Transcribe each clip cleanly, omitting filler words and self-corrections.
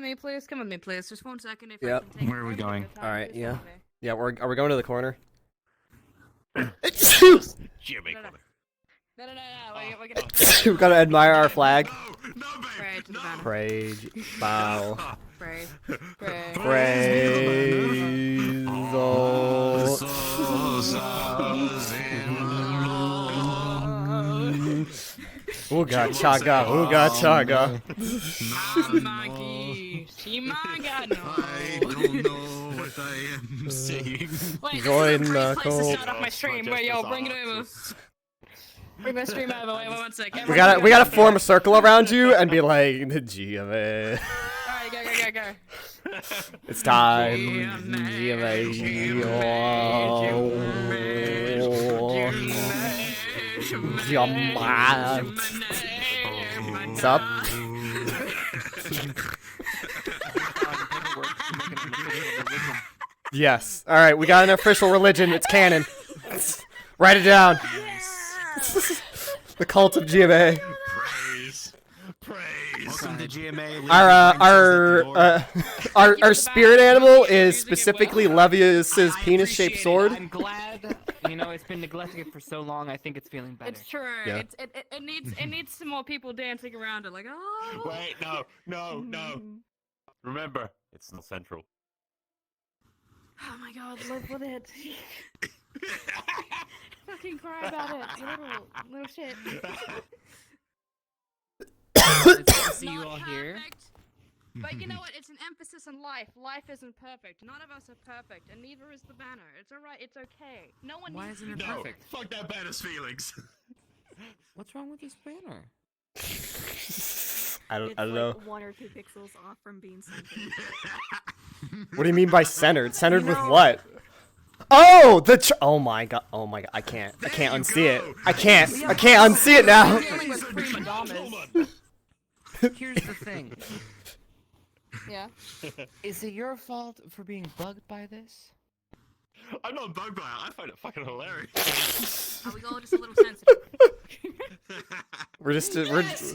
with me, please. Come with me, please. Just 1 second. If Yep. I can take Where are we going? Alright, yeah. Yeah, are we going to the corner? Jimmy. No. We're gonna We gotta admire our flag. No, pray to the banner. Pray, bow, Pray. praise, oh. Ooga chaga, ooga chaga. Shimaga, no. I don't know what I am saying. Wait, Join this is a the great place to cult. start off my stream. Wait, yo, bring it over. Bring my stream over. Wait, 1 second. We gotta form a circle around you and be like, GMA. Alright, go. It's time. GMA. What's up? Yes. Alright, we got an official religion. It's canon. Write it down. The cult of GMA. Praise. Welcome to GMA. Our spirit animal is specifically Levius's penis-shaped sword. I'm glad. You know, it's been neglected for so long. I think it's feeling better. It's true. Yeah. It needs some more people dancing around it, like oh. Wait, no. Remember, it's still central. Oh my God, live with it. Fucking cry about it, you little shit. It's good to see you all here. But you know what? It's an emphasis on life. Life isn't perfect. None of us are perfect, and neither is the banner. It's alright. It's okay. No one. Why needs isn't it No, perfect? fuck that banner's feelings. What's wrong with this banner? I don't It's know. like 1 or 2 pixels off from being centered. What do you mean by centered? Centered with what? Oh, oh my god. I can't unsee it. I can't unsee it now. Here's the thing. Yeah. Is it your fault for being bugged by this? I'm not bugged by it. I find it fucking hilarious. Are we all just a little sensitive?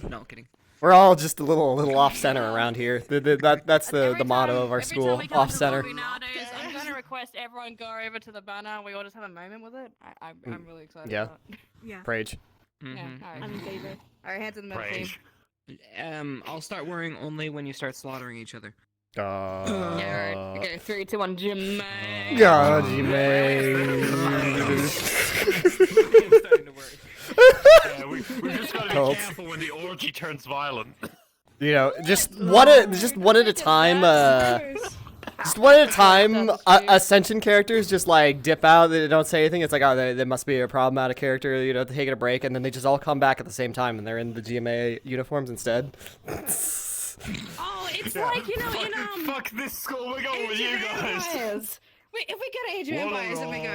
No, I'm kidding. We're all just a little off center around here. That's the motto of our school. Off center. Nowadays, I'm gonna request everyone go over to the banner and we all just have a moment with it. I'm really excited. Yeah. About it. Yeah, Prage. Yeah. Alright. I'm in favor. Alright, hands in the middle, team. Praise. I'll start worrying only when you start slaughtering each other. Yeah, alright. Okay, 3, 2, 1, Jim. God, G-Man. Starting to worry. Yeah, we just gotta be Cult. careful when the orgy turns violent. You know, just one at a time. Just one at a time. Ascension characters just like dip out. They don't say anything. It's like, oh, there must be a problematic character. You know, taking a break, and then they just all come back at the same time, and they're in the GMA uniforms instead. Oh, it's like, you know, Fuck this school, we're going with you guys. Wait, if we get Age of Empires and we go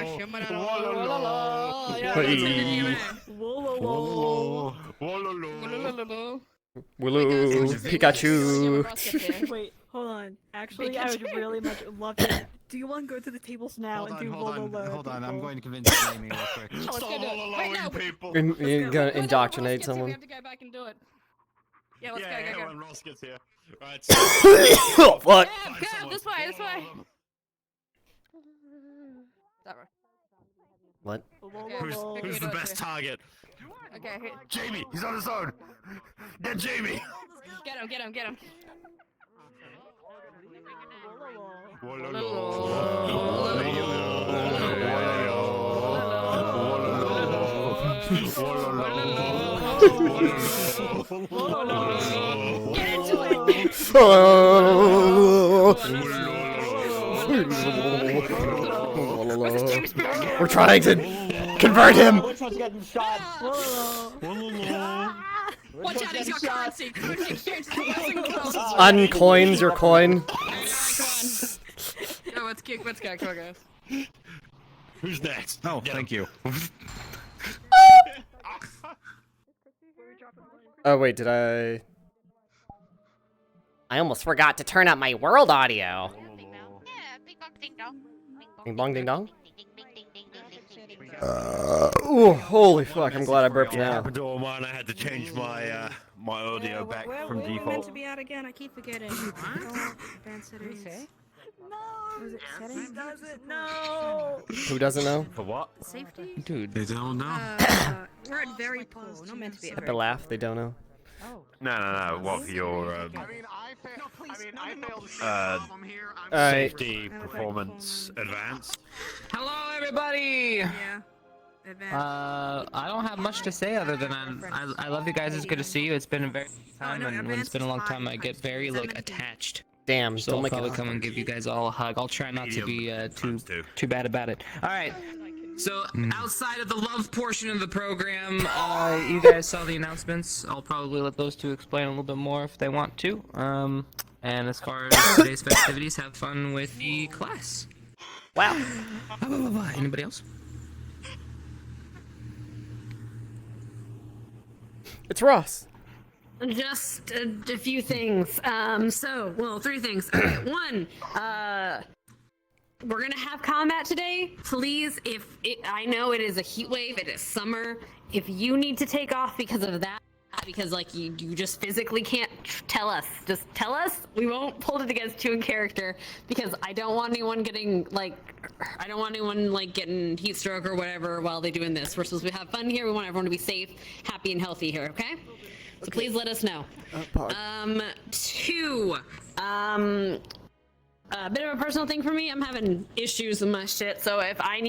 Willow, Pikachu. Wait, hold on. Actually, I would really much love to. Do you want to go to the tables now and do Hold on, I'm going to convince Jamie real quick. Stop allowing people. You're gonna indoctrinate someone. We have to go back and do it. Yeah, let's Yeah, go. when Ross gets here. Right, Oh, fuck. Go, this way. Is that right? What? Who's the best target? Okay, here. Jamie, he's on his own. Get Jamie. Get him. Get into it. We're trying to convert him. Watch out, he's got currency. Uncoins your coin. Yo, let's go, come on, guys. Who's next? Oh, thank you. Oh wait, did I? I almost forgot to turn up my world audio. Ding bong ding dong. Ooh, holy fuck! I'm glad I burped now. Happened to mine. I had to change my my audio back from We're meant default. to be out again. I keep forgetting. Advanced settings. No, Was it settings? he doesn't know. Who doesn't know? For what? Safety? Dude. They don't know. We're at very poor. We're not meant to be at At the very laugh, they don't know. No. What for your I failed. I'm Alright. safety performance advanced? Hello, everybody. Yeah. Advanced. I don't have much to say other than I love you guys. It's good to see you. It's been a very long time, and when it's been a long time, I get very like attached. Damn, So don't I'll make probably it come and give you guys all a hug. I'll try not to be too bad about it. All right. So outside of the love portion of the program, you guys saw the announcements. I'll probably let those two explain a little bit more if they want to. And as far as today's festivities, have fun with the class. Wow. Anybody else? It's Ross. Just a few things. Well, three things. One, we're gonna have combat today. Please, I know it is a heat wave, it is summer. If you need to take off because of that, because like you just physically can't tell us. Just tell us. We won't hold it against you in character because I don't want anyone getting getting heat stroke or whatever while they're doing this. We're supposed to have fun here. We want everyone to be safe, happy, and healthy here. Okay? So please let us know. Two, a bit of a personal thing for me. I'm having issues with my shit, so if I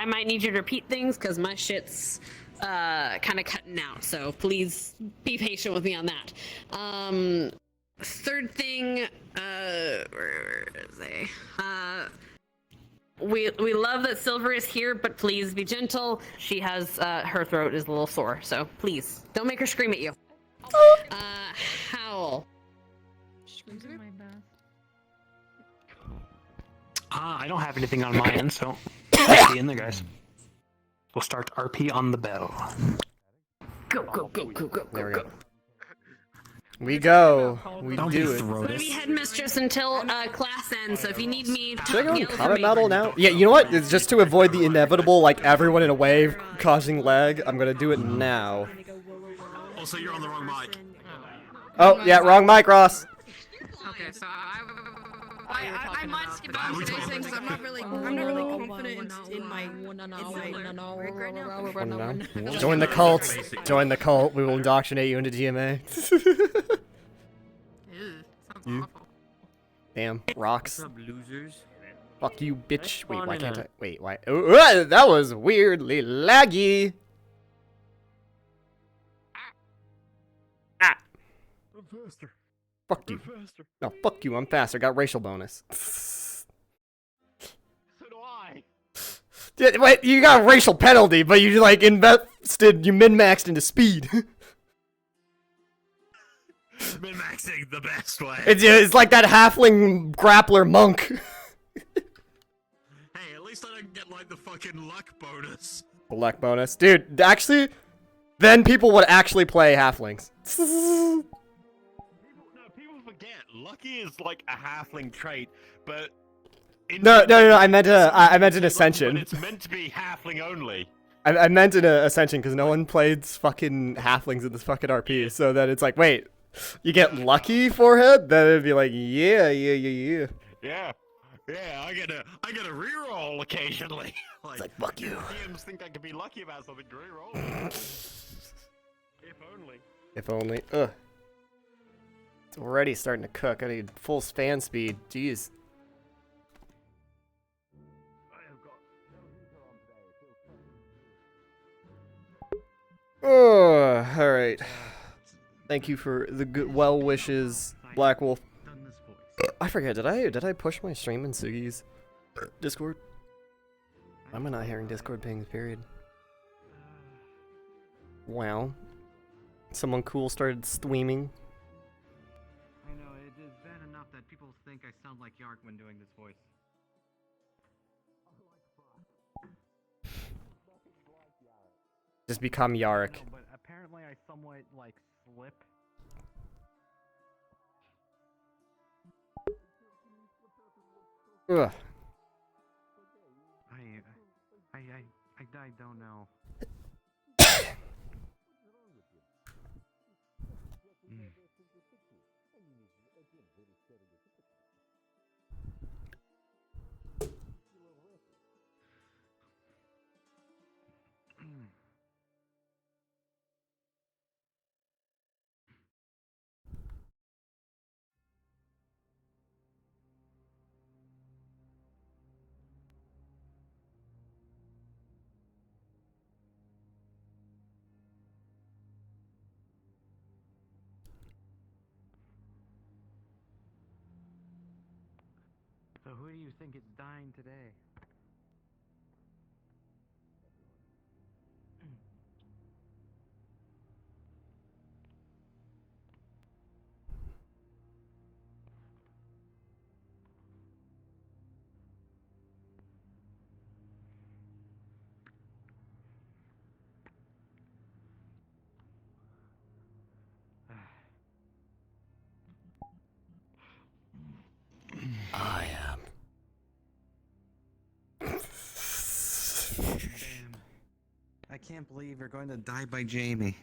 might need you to repeat things because my shit's kind of cutting out. So please be patient with me on that. Third thing, where is they? We love that Silver is here, but please be gentle. She has her throat is a little sore, so please don't make her scream at you. Howl. I don't have anything on my end, so I'll be in there, guys. We'll start RP on the bell. Go, go, go, go, go, There we go, go. go. We go. We Don't do be it. I'm gonna be headmistress until class ends, so if you need me, Should I go in yell for combat me. battle now? Yeah, you know what? It's just to avoid the inevitable, like everyone in a wave causing lag. I'm gonna do it now. Also, you're on the wrong mic. Oh, yeah, wrong mic, Ross. Okay, so I might skip out today's thing because I'm not really confident in my work right now. Join the cult. Join the cult. We will indoctrinate you into GMA. Ew, sounds You? awful. Damn, rocks. What's up, losers? Fuck you, bitch. Wait, why can't I? Wait, why? That was weirdly laggy. I'm faster. Fuck you. Faster. No, fuck you. I'm faster. Got racial bonus. So do I. Yeah, wait, you got a racial penalty, but you like invested, you min-maxed into speed. Min-maxing the best way. It's like that halfling grappler monk. Hey, at least I don't get like the fucking luck bonus. Luck bonus, dude. Actually, then people would actually play halflings. People forget lucky is like a halfling trait, but No. I meant an ascension. But it's meant to be halfling only. I meant an ascension because no one played fucking halflings in this fucking RP. So that it's like, wait, you get lucky forehead? Then it'd be like, yeah. Yeah, I get a reroll occasionally. It's like, fuck you. DMs think I could be lucky about something to reroll. If only. If only. Ugh. It's already starting to cook. I need full fan speed. Jeez. Oh, alright. Thank you for the good well wishes, Black Wolf. I forget, did I push my stream in Sugi's Discord? Why am I not hearing Discord pings, period? Wow. Someone cool started streaming. I know, it is bad enough that people think I sound like Yark when doing this voice. Just become Yarrick. No, but apparently I somewhat, like, slip. Ugh. I don't know. So who do you think is dying today? I am. Damn. I can't believe you're going to die by Jamie.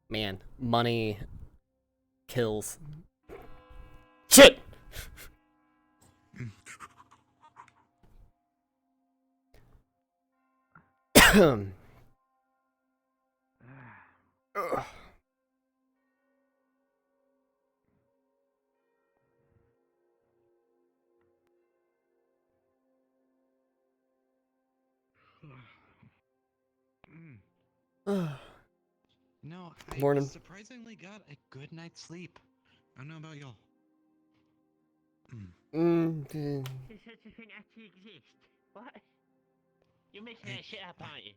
Man, money kills. Shit! Ugh. No, Morning. surprisingly got a good night's sleep. I don't know about y'all. Mm. Does such a thing actually exist? What? You're making that shit up, aren't you?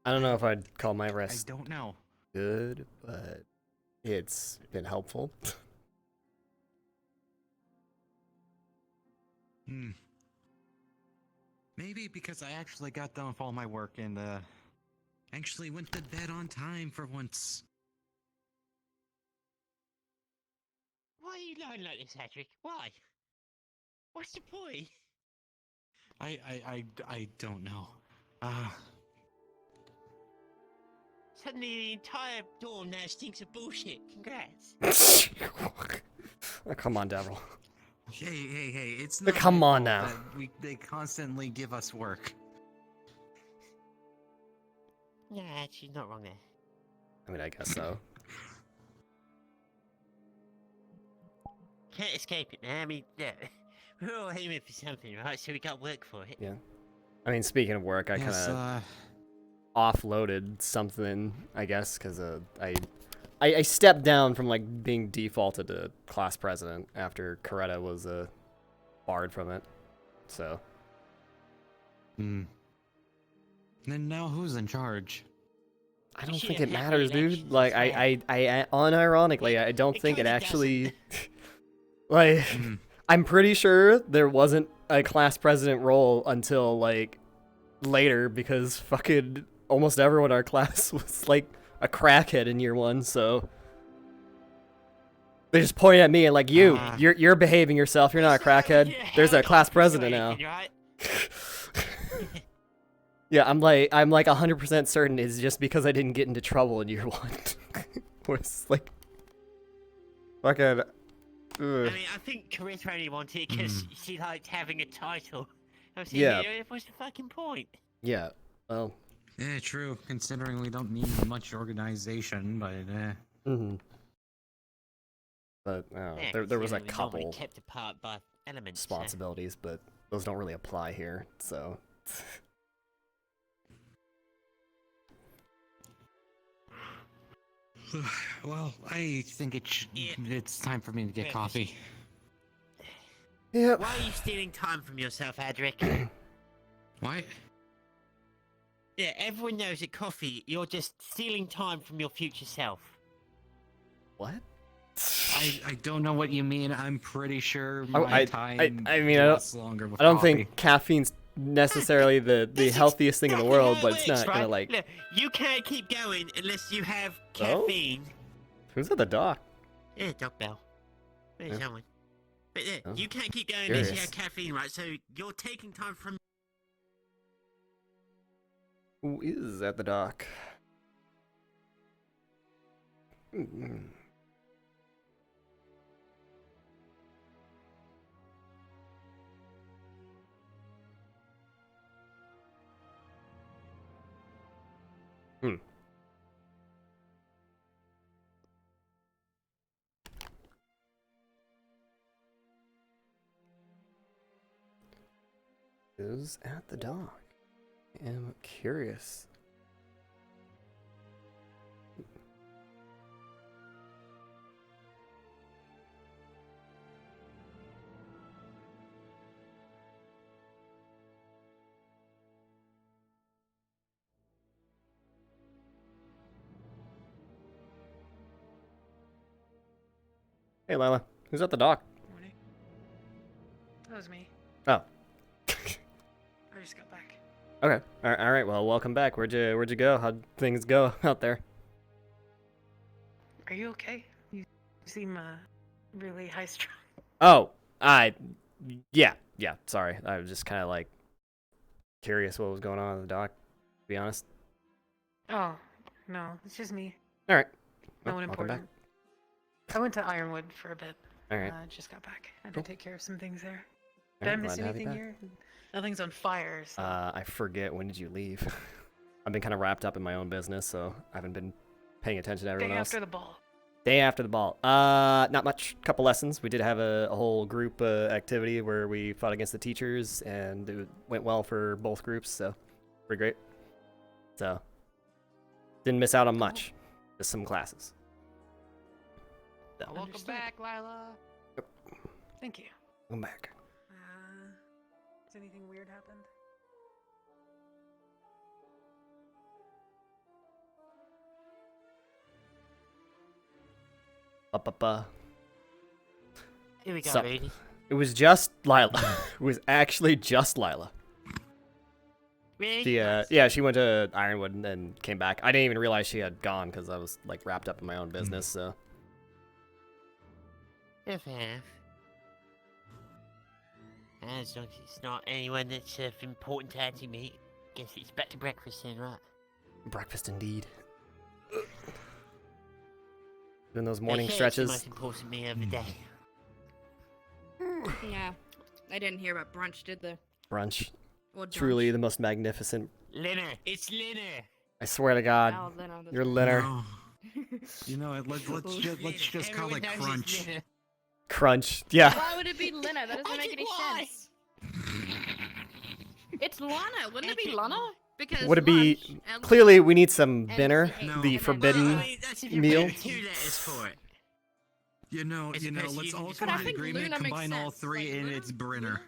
I don't know if I'd call my rest I don't know. good, but it's been helpful. Maybe because I actually got done with all my work and actually went to bed on time for once. Why are you lying like this, Patrick? Why? What's the point? I don't know. Suddenly the entire dorm now stinks of bullshit. Congrats. Oh, come on, Devil. Hey, it's not Come my on fault now. that they constantly give us work. Yeah, she's not wrong there. I mean, I guess so. Can't escape it now. I mean, yeah, we're all aiming for something, right? So we got work for it. Yeah. I mean, speaking of work, I kind of offloaded something, I guess, because I stepped down from like being defaulted to class president after Coretta was barred from it. So. Then now who's in charge? I don't think it matters, dude. Like, I unironically, I don't think it actually. Like, I'm pretty sure there wasn't a class president role until like later because fucking almost everyone in our class was like a crackhead in year one, so they just pointed at me and like, you're behaving yourself. You're not a crackhead. There's a class president now. Yeah, I'm like 100% certain it's just because I didn't get into trouble in year one. Was like fucking. I mean, I think Carissa only wanted it because she liked having a title. I was thinking, Yeah. what's the fucking point? Yeah. Well. Yeah, true. Considering we don't need much organization, but But Yeah, there was a considering we normally couple kept apart by elements. responsibilities, but those don't really apply here. So. Well, I think it's time for me to get coffee. Yeah. Why are you stealing time from yourself, Adric? What? Yeah, everyone knows at coffee, you're just stealing time from your future self. What? I don't know what you mean. I'm pretty sure my time I mean, lasts longer with I don't coffee. think caffeine's necessarily the healthiest thing in the world, but it's not gonna like. Look, you can't keep going unless you have caffeine. Who's at the dock? Yeah, dog bell. There's someone. But yeah, you can't keep going Curious. unless you have caffeine, right? So you're taking time from. Who is at the dock? Who's at the dock? I am curious. Hey, Lila. Who's at the dock? Morning. That was me. Oh. I just got back. Okay. All right. Well, welcome back. Where'd you go? How'd things go out there? Are you okay? You seem really high strung. Oh, yeah. Sorry, I was just kind of like curious what was going on in the dock. To be honest. Oh, no, it's just me. All right. No one welcome important. I went to Ironwood for a bit. All right. Just got back. I had to take care of some things there. All Did I right, miss glad to have you anything back. here? Nothing's on fire. So. I forget. When did you leave? I've been kind of wrapped up in my own business, so I haven't been paying attention to everyone Day else. after the ball. Day after the ball. Not much. Couple lessons. We did have a whole group activity where we fought against the teachers, and it went well for both groups, so pretty great. So didn't miss out on much. Just some classes. So. Welcome back, Lila. Yep. Thank you. Welcome back. Has anything weird happened? Here we go, So, Rudey. it was just Lila. It was actually just Lila. Really? She, yeah, she went to Ironwood and then came back. I didn't even realize she had gone because I was like wrapped up in my own business. So. If I have. As long as it's not anyone that's of important to me, guess it's back to breakfast then, right? Breakfast indeed. Doing those morning Okay, stretches. It's the most important meal of the day. Yeah. I didn't hear about brunch, did they? Brunch. Or Truly brunch. the most magnificent. Linner, it's Linner. I swear to God, Oh, Linner, that's you're right. Linner. No. You know what? Let's just call it crunch. Crunch. Yeah. Why would it be Lana? That doesn't make any sense. It's Lana. Wouldn't it be Lana? Because Would it be? lunch and- Clearly, we need some dinner. No. The And forbidden then- Well, I mean, that's if you meal. put 2 letters for it. You know, As opposed to let's using all just come But I to think agreement, Luna makes combine all sense. three, Like, and Luna? it's Brenner.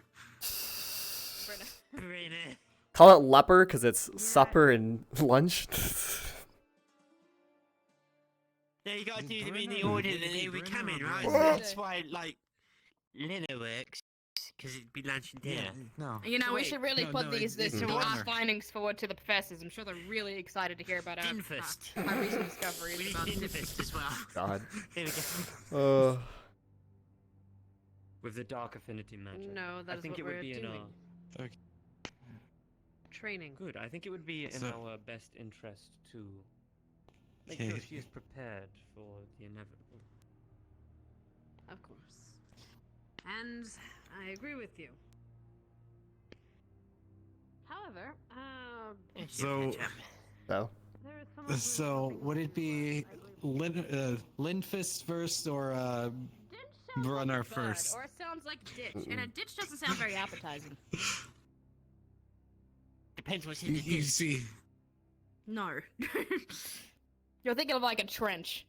Brenner. Call it leper because it's supper and lunch. No, you gotta do them in the Brenner. order that It'd they be would come in, Brenner or right? Brenner. So that's why, like, Linner works, because it'd be lunch and dinner. No. You know, we Wait, should really no, put no, these it's our Brenner. findings forward to the professors. I'm sure they're really excited to hear about our Dinfist. our recent discoveries We need about Dinfist as well. God. There we go. With the dark affinity magic. No, that I is think what it would we're be in doing. our Training. good. I think it would be in our best interest to make Okay. sure she is prepared for the inevitable. Of course. And I agree with you. However, So, So. there is some so would it be Linfist first or Brunner first? Or it sounds like ditch, and a ditch doesn't sound very appetizing. Depends what's in the You dish. see, No. You're thinking of like a trench.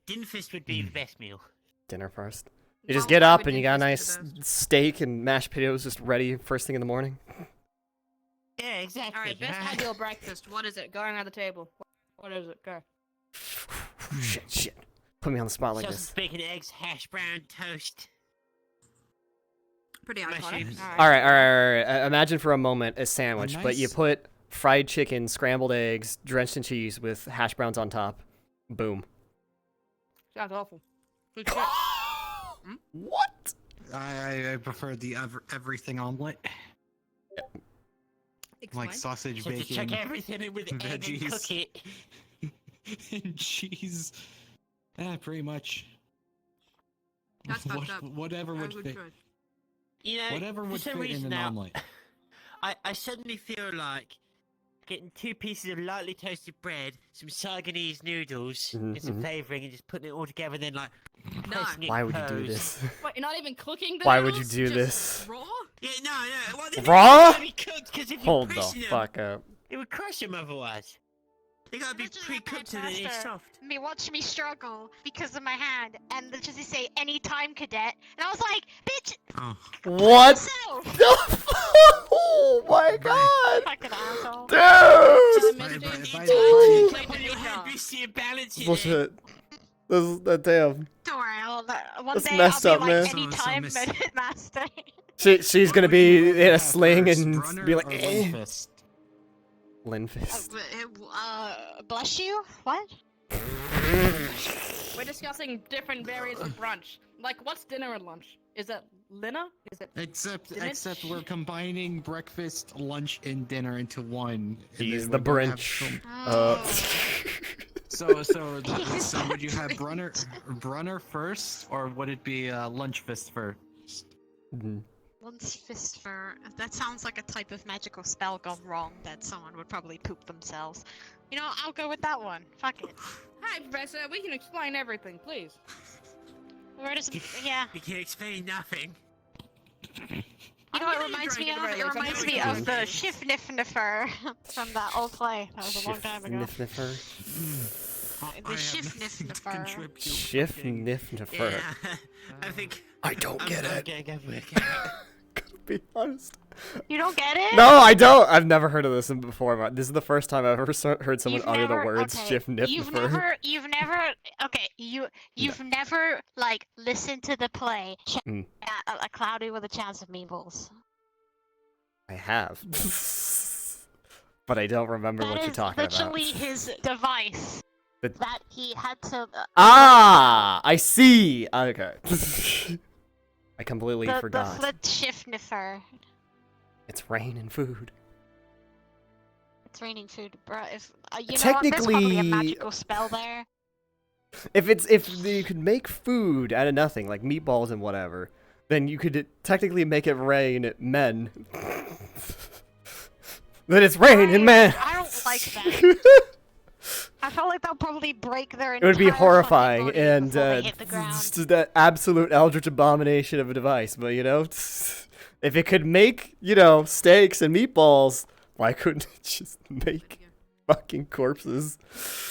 Dinfist would be the best meal. Dinner first. You just Well, get why up would and you got a Dinfist nice be the best? steak and mashed potatoes just ready first thing in the morning. Yeah, exactly. All right, best right? ideal breakfast. What is it? Go around the table. What is it? Go. Shit. Put me on the spot like Sausage, this. bacon, eggs, hash brown, toast. Pretty Mushrooms. iconic. All right. Imagine for a moment a sandwich, but you nice- put fried chicken, scrambled eggs, drenched in cheese with hash browns on top. Boom. Sounds awful. What? I prefer the everything omelet, Explain. like sausage, So just chuck bacon, everything in with egg and veggies. cook it. and cheese. Pretty much. That's fucked up. Whatever would fit. You know, Whatever for would some fit in reason an now, omelet. I suddenly feel like getting 2 pieces of lightly toasted bread, some Saigonese noodles, and some Mhm. flavouring, and just putting it all together, and then like pressing it Why would you do close. this? Wait, you're not even cooking the Why would you noodles? do Just this? Raw? Yeah, no. Well, they Raw? gotta be cooked, 'cause if you Hold the press them, fuck up. it would crush them otherwise. They gotta be pre-cooked so that they're soft. Me watch me struggle because of my hand, and they just say anytime cadet, and I was like, bitch, Oh. What? yourself. Oh my god! Fucking asshole. Dude! Keep your head busy and balance it. Bullshit. Damn. Don't worry, one That's day messed I'll up, be man. like anytime Minute Master. She's gonna be in a sling and be like, Linfist. Linfist. Bless you? What? We're discussing different variants of brunch. Like, what's dinner and lunch? Is it Lina? Is it? Except we're combining breakfast, lunch, and dinner into one. He's the brunch. So would you have Brunner first, or would it be lunch fist first? Lunch fist for that sounds like a type of magical spell gone wrong that someone would probably poop themselves. You know, I'll go with that one. Fuck it. Hi, Professor. We can explain everything, please. Where does yeah? You can explain nothing. You know what it reminds me of? It reminds me of the Shifnifnifer from that old play. That was a long time ago. The Shifnifnifer. Shifnifnifer. Yeah, I think. I don't get it. To be honest. You don't get it? No, I don't. I've never heard of this before. But this is the first time I've ever heard someone utter the words Shifnifnifer. You've never like listened to the play. A Cloudy with a Chance of Meeples. I have, but I don't remember what you're talking about. That is literally his device that he had to. I see. Okay. I completely forgot. The flit Shifniffer. It's rain and food. It's raining food, bro. If you technically, know what? There's probably a magical spell there. If you could make food out of nothing, like meatballs and whatever, then you could technically make it rain men. Then it's raining men. I don't like that. I felt like that would probably break their entire. It would be horrifying and hit the ground. just that absolute eldritch abomination of a device. But you know, if it could make steaks and meatballs, why couldn't it just make fucking corpses?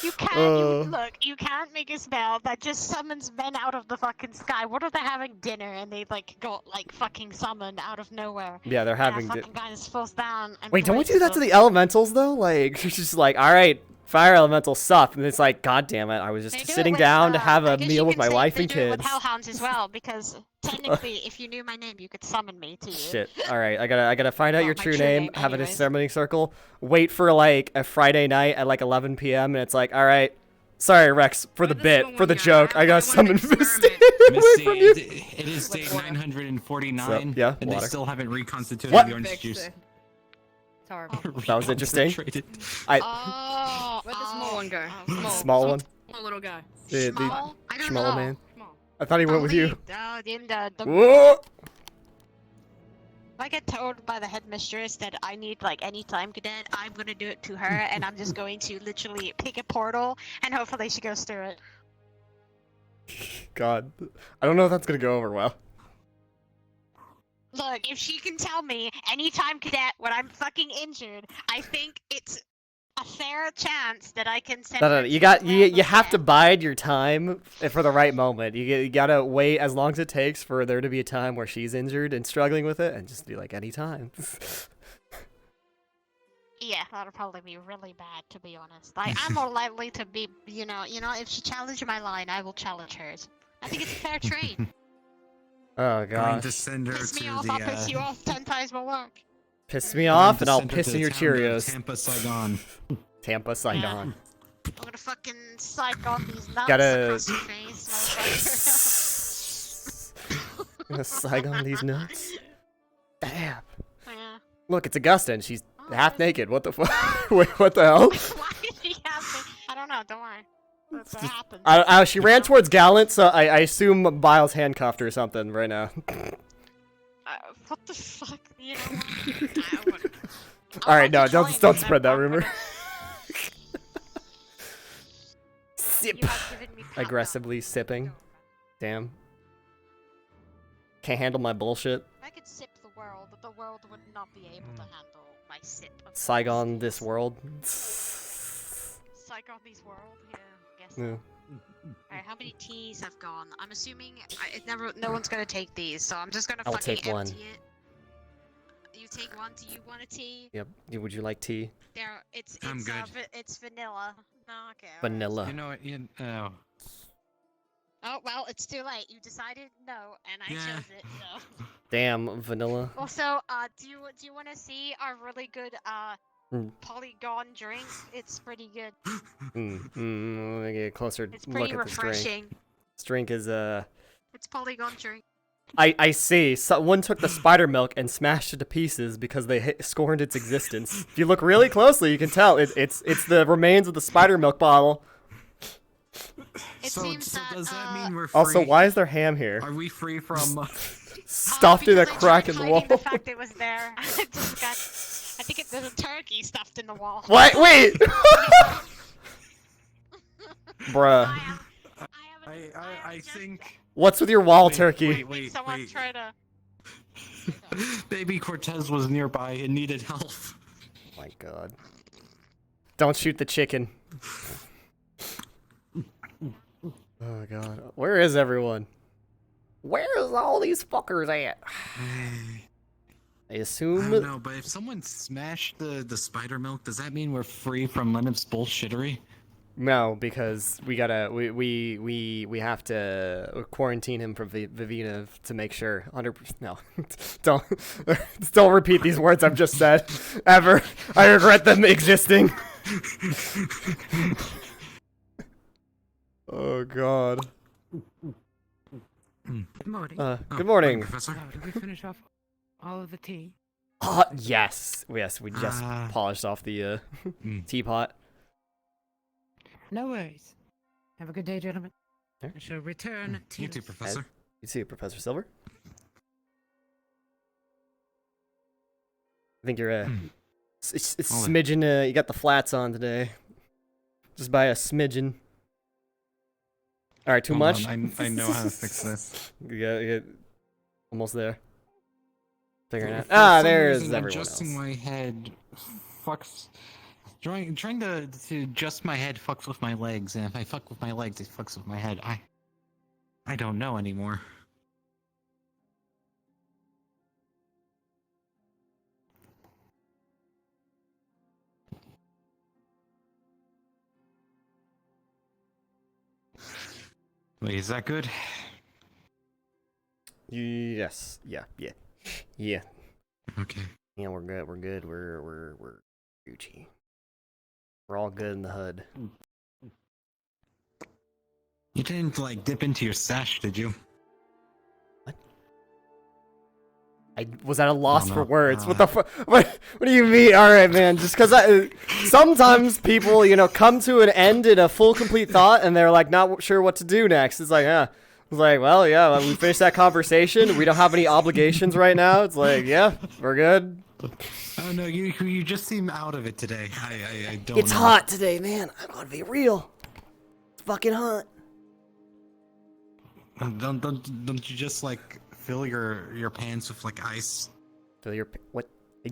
You can't. Look, you can't make a spell that just summons men out of the fucking sky. What if they're having dinner and they got fucking summoned out of nowhere? Yeah, they're having dinner. Fucking guy just falls down. And wait, don't we do that to the elementals though? Like, it's just like, all right, fire elementals suck, and it's like, god damn it, I was just sitting down to have a meal with my wife and kids. With hellhounds as well, because technically, if you knew my name, you could summon me to you. Shit. All right, I gotta find out your true name. Have a ceremony circle. Wait for like a Friday night at like 11 p.m. and it's like, all right, sorry Rex, for the bit, for the joke, I gotta summon Misty. It is day 949, yeah, and water. They still haven't reconstituted What? the orange juice. That was interesting. Where'd the small one go? Small one. Small little guy. The I don't small know. man. I thought he went with you. Whoa! If I get told by the headmistress that I need any time cadet, I'm gonna do it to her, and I'm just going to literally pick a portal, and hopefully she goes through it. God, I don't know if that's gonna go over well. Look, if she can tell me anytime cadet when I'm fucking injured, I think it's a fair chance that I can send her You have to bide your time for the right moment. You gotta wait as long as it takes for there to be a time where she's injured and struggling with it, and just be like, anytime. Yeah, that'll probably be really bad, to be honest. I'm more likely to be, if she challenges my line, I will challenge hers. I think it's a fair trade. Oh Going god. to send her Piss me to off, the. I'll piss you off 10 times more work. Piss me off, and I'll send her piss to in the your town of Cheerios. Tampa, Saigon. Tampa, Saigon. I'm gonna fucking psych on these nuts Gotta- across your face, motherfucker. Gonna Saigon these nuts. Damn. Yeah. Look, it's Augusta, she's half naked. What the fuck? Wait, what the hell? Why did she have me? I don't know, don't worry. That's what happened. She ran towards Gallant, so I assume Biles handcuffed her or something right now. What the fuck? You know what? Alright, no, don't spread that rumor. Sip. Aggressively sipping. Damn. Can't handle my bullshit. If I could sip the world would not be able to handle my sip. Saigon this world. Saigon this world? Yeah, I guess so. Yeah. Alright, how many teas have gone? I'm assuming no one's gonna take these, so I'm just gonna I'll fucking take empty one. it. You take one. Do you want a tea? Yep. Would you like tea? It's I'm good. it's vanilla. No, okay. Vanilla. You know what? Oh well, it's too late. You decided no, and I chose it. So. Damn, vanilla. Also, do you want to see our really good polygon drink? It's pretty good. Let me get a closer It's look pretty at this refreshing. drink. This drink is It's polygon drink. I see. Someone took the spider milk and smashed it to pieces because they scorned its existence. If you look really closely, you can tell it's the remains of the spider milk bottle. So does that mean we're free? Also, why is there ham here? Are we free from stuffed in a crack in the wall? The fact it was there. I think there's a turkey stuffed in the wall. What? Wait. Bruh. I think. What's with your wall turkey? Wait. Try to. Baby Cortez was nearby and needed help. Oh my god. Don't shoot the chicken. Oh god. Where is everyone? Where is all these fuckers at? I assume. I don't know, but if someone smashed the spider milk, does that mean we're free from Leonard's bullshittery? No, because we gotta we have to quarantine him from Vivina to make sure. 100%. No, don't repeat these words I've just said ever. I regret them existing. Oh god. Good morning. Good morning. Professor. Did we finish off all of the tea? Yes, we just polished off the teapot. No worries. Have a good day, gentlemen. I shall return to you too, Professor. You see Professor Silver? I think you're a smidgen. You got the flats on today. Just by a smidgen. All right, too much. I know how to fix this. Yeah, almost there. Figuring it out. There's everyone adjusting else. my head fucks. Trying to adjust my head fucks with my legs, and if I fuck with my legs, it fucks with my head. I don't know anymore. Wait, is that good? Yes. Yeah. Okay. Yeah, we're good. We're Gucci. We're all good in the hood. You didn't like dip into your sash, did you? What? I was at a loss for words. What the fuck? What do you mean? All right, man. Just because sometimes people, come to an end in a full, complete thought, and they're like not sure what to do next. It's like, It's like, well, yeah, we finished that conversation. We don't have any obligations right now. It's like, yeah, we're good. Oh no, you just seem out of it today. I don't. It's know. hot today, man. I gotta be real. It's fucking hot. Don't you just like fill your pants with like ice? Fill your what? Are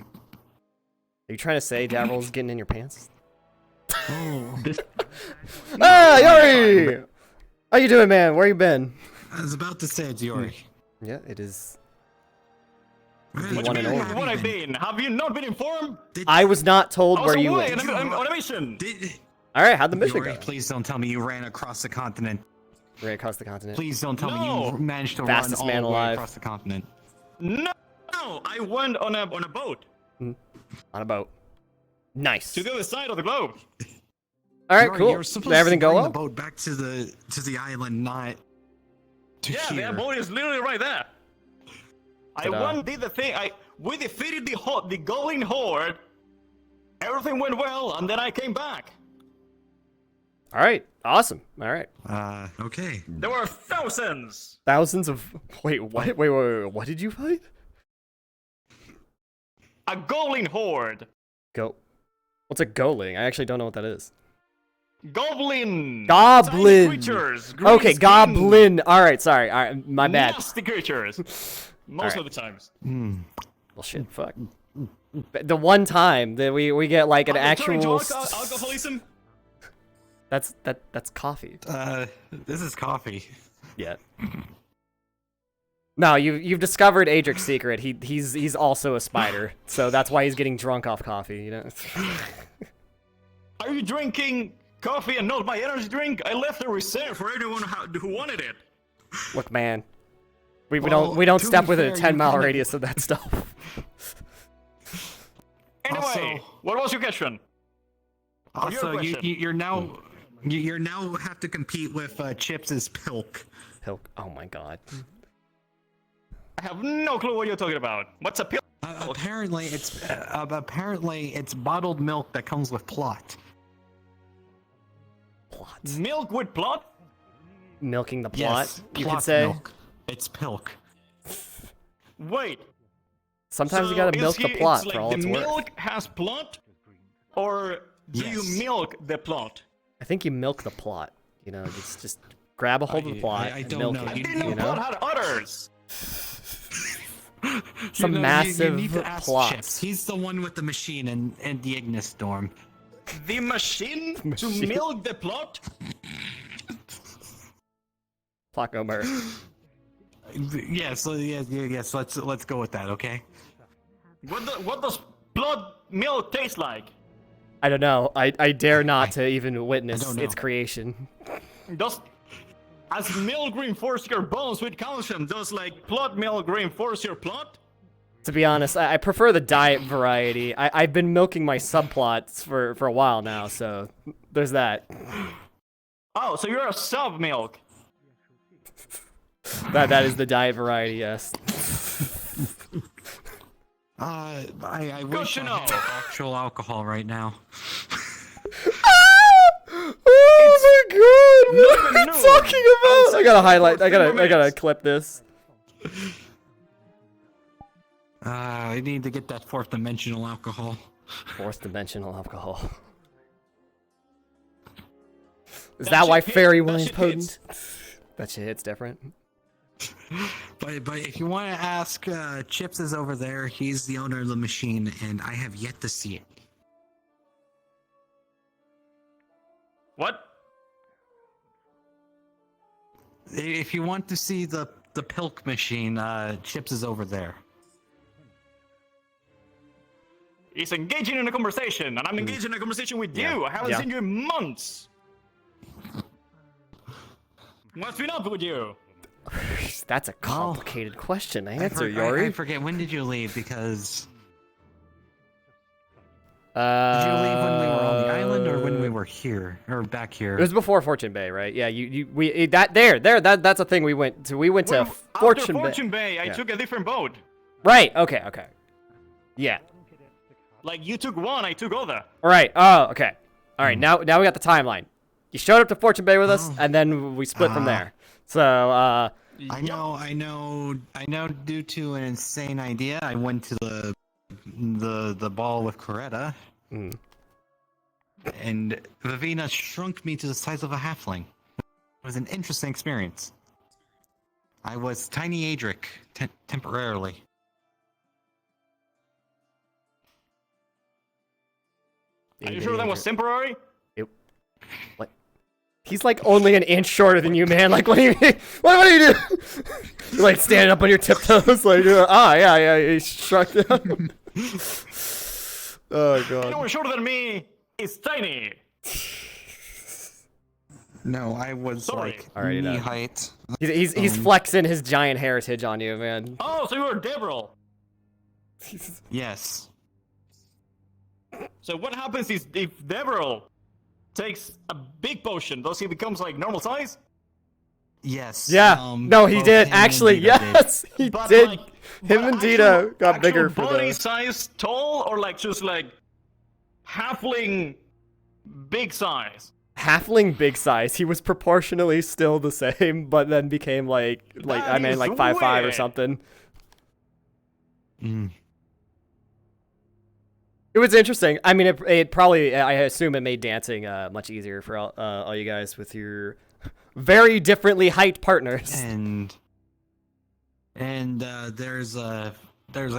you trying to say Davryl's getting in your pants? Oh. Yori! How you doing, man? Where you been? I was about to say it's Yori. Yeah, it is. What do you mean, what I've been? Have you not been informed? I was not told where you went. went. I'm on a mission. Alright, how'd the mission Yori, go? please don't tell me you ran across the continent. Ran across the continent. Please don't tell me you managed to Fastest run man all the way alive. across the continent. No, I went on a boat. On a boat. Nice. To the other side of the globe. Alright, cool. You're supposed Did everything to go bring well? the boat back to the island, not to Yeah, here. that boat is literally right there. Did the thing. We defeated the Golden Horde. Everything went well, and then I came back. Alright, awesome. Alright. Okay. There were thousands. Thousands of... Wait, what? Wait, what did you fight? A Golden Horde. What's a goling? I actually don't know what that is. Goblin. Goblin. Tiny creatures. Okay, green goblin. Alright, sorry. Alright, my bad. Nasty creatures. Most of the times. Well, shit, fuck. The one time that we get like an actual... alcoholism? That's coffee. This is coffee. Yeah. No, you've discovered Adric's secret. He's also a spider, so that's why he's getting drunk off coffee. You know. Are you drinking coffee and not my energy drink? I left a reserve for anyone who wanted it. Look, man. We don't to step be within a fair, 10-mile kinda- radius of that stuff. Anyway, Also- what was your question? Or your Also, question? you're now have to compete with Chips' Pilk. Pilk. Oh my god. I have no clue what you're talking about. What's a pill? Apparently, it's bottled milk that comes with plot. Plot. Milk with plot? Milking the plot, Yes, you plot could say. milk. It's Pilk. Wait. Sometimes you so gotta milk the plot it's for like all the it's worth. milk has plot, or do you Yes. milk the plot? I think you milk the plot. You know, just grab a hold of the plot I and don't milk know. it. I didn't know you plot know? had udders. Some you massive need to ask plots. Chips. He's the one with the machine and the Ignis Storm. The machine to Machine. milk the plot? Plot Gomer. Yes, let's go with that, okay? What does blood milk taste like? I don't know. I dare not to even witness don't know. its creation. As milk reinforce your bones with calcium, does like blood milk reinforce your plot? To be honest, I prefer the diet variety. I've been milking my subplots for a while now, so there's that. Oh, so you're a sub milk. That is the diet variety, yes. I Good wish to I know. had actual alcohol right now. Oh my god! What are you noon. talking about? I gotta highlight. I gotta clip this. I need to get that fourth dimensional alcohol. Fourth dimensional alcohol. Is That that why shit hit- fairy that wine's shit potent? That shit hits different. But if you want to ask, Chips is over there. He's the owner of the machine, and I have yet to see it. What? If you want to see the Pilk machine, Chips is over there. He's engaging in a conversation, and I'm engaging in a conversation with you. I haven't Yeah. seen you in months. What's been up with you? That's a complicated question to answer, I Yori. forget, when did you leave? Because did Did you leave when we were on the island, or when we were here, or back here? It was before Fortune Bay, right? Yeah, that's a thing we went to. We went to After Fortune Bay. Fortune Bay, I Yeah. took a different boat. Right. Okay. Yeah. Like you took one, I took other. All right. Oh, okay. All right. Now we got the timeline. You showed up to Fortune Bay with us, and then we split from there. So, I know. Due to an insane idea, I went to the ball with Coretta, and Vivina shrunk me to the size of a halfling. It was an interesting experience. I was Tiny Adric temporarily. Are you sure that was temporary? What? He's like only an inch shorter than you, man. Like, what do you mean? What do you do? You're like standing up on your tiptoes, like, yeah, he shrunk down. Oh god. Anyone shorter than me is tiny. No, I was Sorry. like Alrighty, knee then. height. He's flexing his giant heritage on you, man. Oh, so you were Debril. Yes. So what happens is if Debril takes a big potion, does he becomes like normal size? Yes. Yeah. No, he both did. him and Actually, Dito did. yes, he But did. like, Him and Dito got bigger for body those. size tall, or like just like halfling big size. Halfling big size. He was proportionally still the same, but then became like That I mean is like 5'5" or weird. something. Mm. It was interesting. I mean, it probably, I assume it made dancing much easier for all you guys with your very differently height partners. And there's a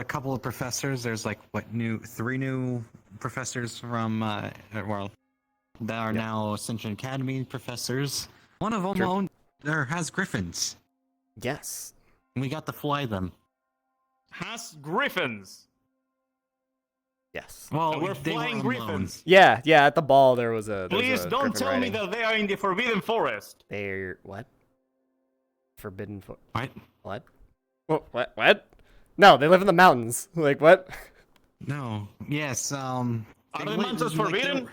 couple of professors. There's like three new professors from that are now Ascension Academy professors. One of them has griffins. Yes. And we got to fly them. Has griffins. Yes. Well, We're they were flying alone. griffins. Yeah. At the ball, there was a. Please don't griffin tell me riding. that they are in the Forbidden Forest. They're what? Forbidden for What? What? What? No, they live in the mountains. Like what? No. Yes. Are the monsters forbidden?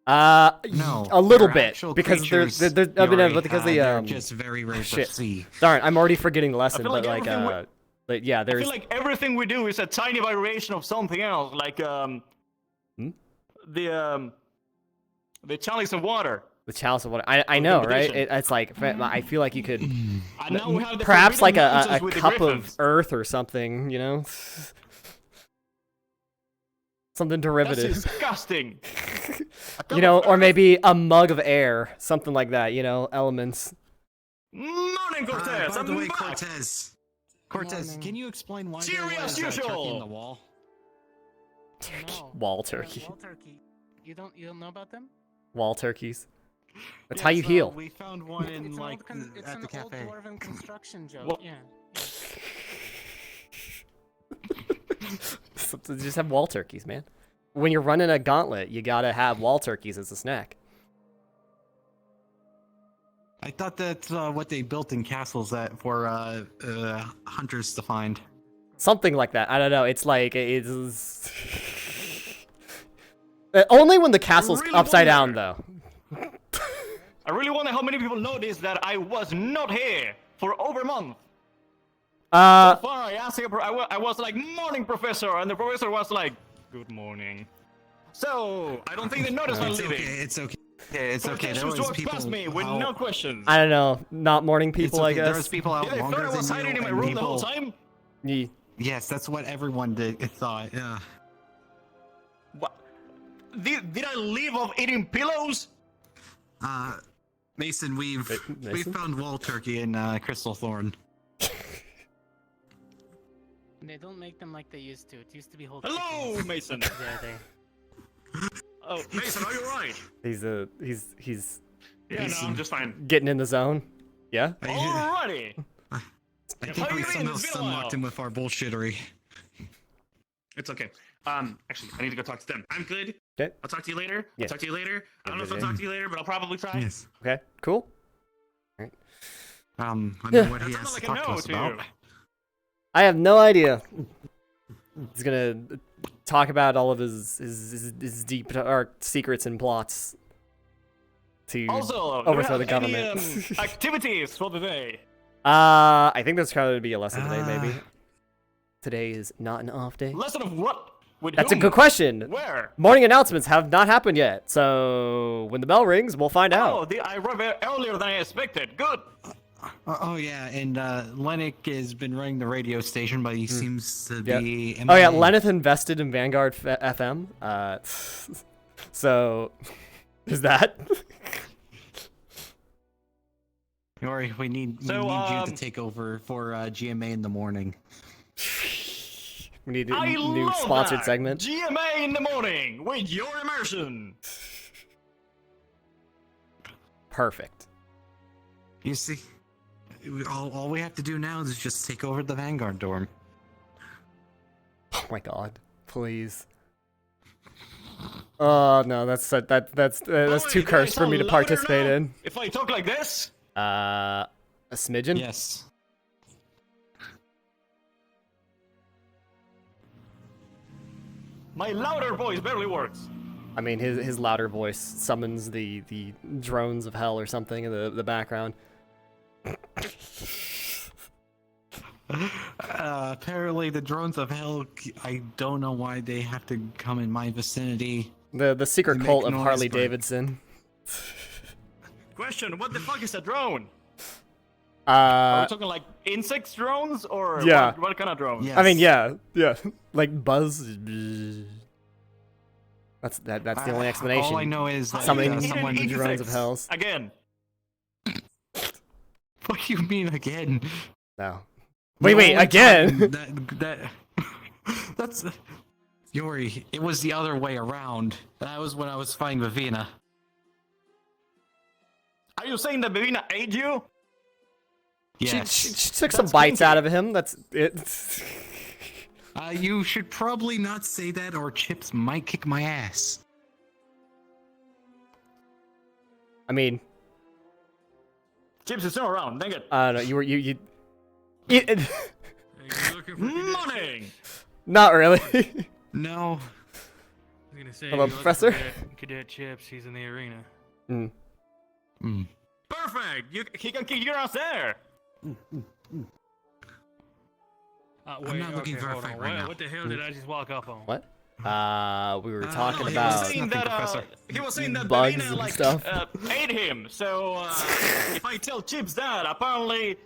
No, a little they're bit actual because creatures, they're I mean, Yuri, because they're just very rare to shit. see. Darn, I'm already forgetting the lesson, feel but like like yeah, I there's feel like everything we do is a tiny variation of something else, like the chalice of water. the chalice of water. I know, right? Competition. It's like I feel like you could And now we have the perhaps like forbidden a mountains with the cup of griffins. earth or something, you know, something derivative. That's disgusting. You know, or maybe a mug of air, something like that. You know, elements. Morning, Cortez. By the way, I'm back. Cortez, can you explain why Cheery there as was a turkey in usual. the wall? Wall turkey. Wall turkey. You don't know about them? Wall turkeys. That's how you heal. We found one in It's like it's at an the cafe. old dwarven construction joke. Well- Yeah. Just have wall turkeys, man. When you're running a gauntlet, you gotta have wall turkeys as a snack. I thought that's what they built in castles that for hunters to find. Something like that. I don't know. It's like it's only when the castle's really upside wonder. down, though. I really wonder how many people noticed that I was not here for over a month. So far, I asked him, I was like, morning, professor, and the professor was like, good morning. So, I don't think they noticed my leaving. It's okay. It's okay. There Just was walked people past me with no questions. I don't know. Not morning people, I okay. guess. There was people out Yeah, they longer thought I was than hiding you, in my and room the whole people- time. Yeah. Yes, that's what everyone did. Thought. Yeah. What? Did I leave off eating pillows? Mason, we Mason? found wall turkey in Crystal Thorn. They don't make them like they used to. It used to be whole. Hello, chickens. Mason. There. Oh, Mason, are you alright? He's Yeah, no, I'm just fine. getting in the zone. Yeah. Alrighty. I How think you we been? somehow It's been a stunlocked while. him with our bullshittery. It's okay. Actually, I need to go talk to them. I'm good. Okay. I'll talk to you later. Yeah. I'll talk to you later. I don't know if I'll Yeah. talk to you later, but I'll probably try. Yes. Okay. Cool. I know what That he sounded has to like a talk to no us to about. you. I have no idea. He's gonna talk about all of his deep dark secrets and plots to Also, do you overthrow have the government. Any, activities for the day? I think there's going to be a lesson today, maybe. Today is not an off day. Lesson of what? With That's a whom? good question. Where? Morning announcements have not happened yet, so when the bell rings, we'll find Oh, out. I arrived earlier than I expected. Good. Oh yeah, and Lennox has been running the radio station, but he seems to Yep. be. Oh yeah, MIA. Lenneth invested in Vanguard FM. So there's that. Yuri, we need you to take over for GMA in the morning. We need a I new love sponsored that. segment. GMA in the morning with your immersion. Perfect. You see, all we have to do now is just take over the Vanguard dorm. Oh my god, please. Oh no, that's too cursed for me to participate in. If I talk like this? A smidgen? Yes. My louder voice barely works. I mean, his louder voice summons the drones of hell or something in the background. Apparently the drones of hell, I don't know why they have to come in my vicinity. The secret They cult make of noise, Harley but- Davidson. Question, what the fuck is a drone? Are we Uh, talking like insect drones or Yeah. what kind of drone? I mean, yeah, like buzz. That's the only explanation. All I know is that summoning someone the drones of hells. Again. What do you mean again? No. The Wait, only again? time that's Yuri. It was the other way around. That was when I was fighting with Vina. Are you saying that Bavina ate you? Yes. She took some bites out of him. That's it. You should probably not say that, or Chips might kick my ass. I mean, Chips is not around. Dang it. No, you. Are you looking for Morning. Not really. No. I was gonna say, I'm a professor. Cadet Chips, he's in the arena. Perfect. He can kick your ass there. Wait, I'm not looking for a hold fight on. right now. What the hell did I just walk up on? What? We were talking He about. was saying that, he was saying that bugs Davina, and like, stuff. ate him. So if I tell Chips that, apparently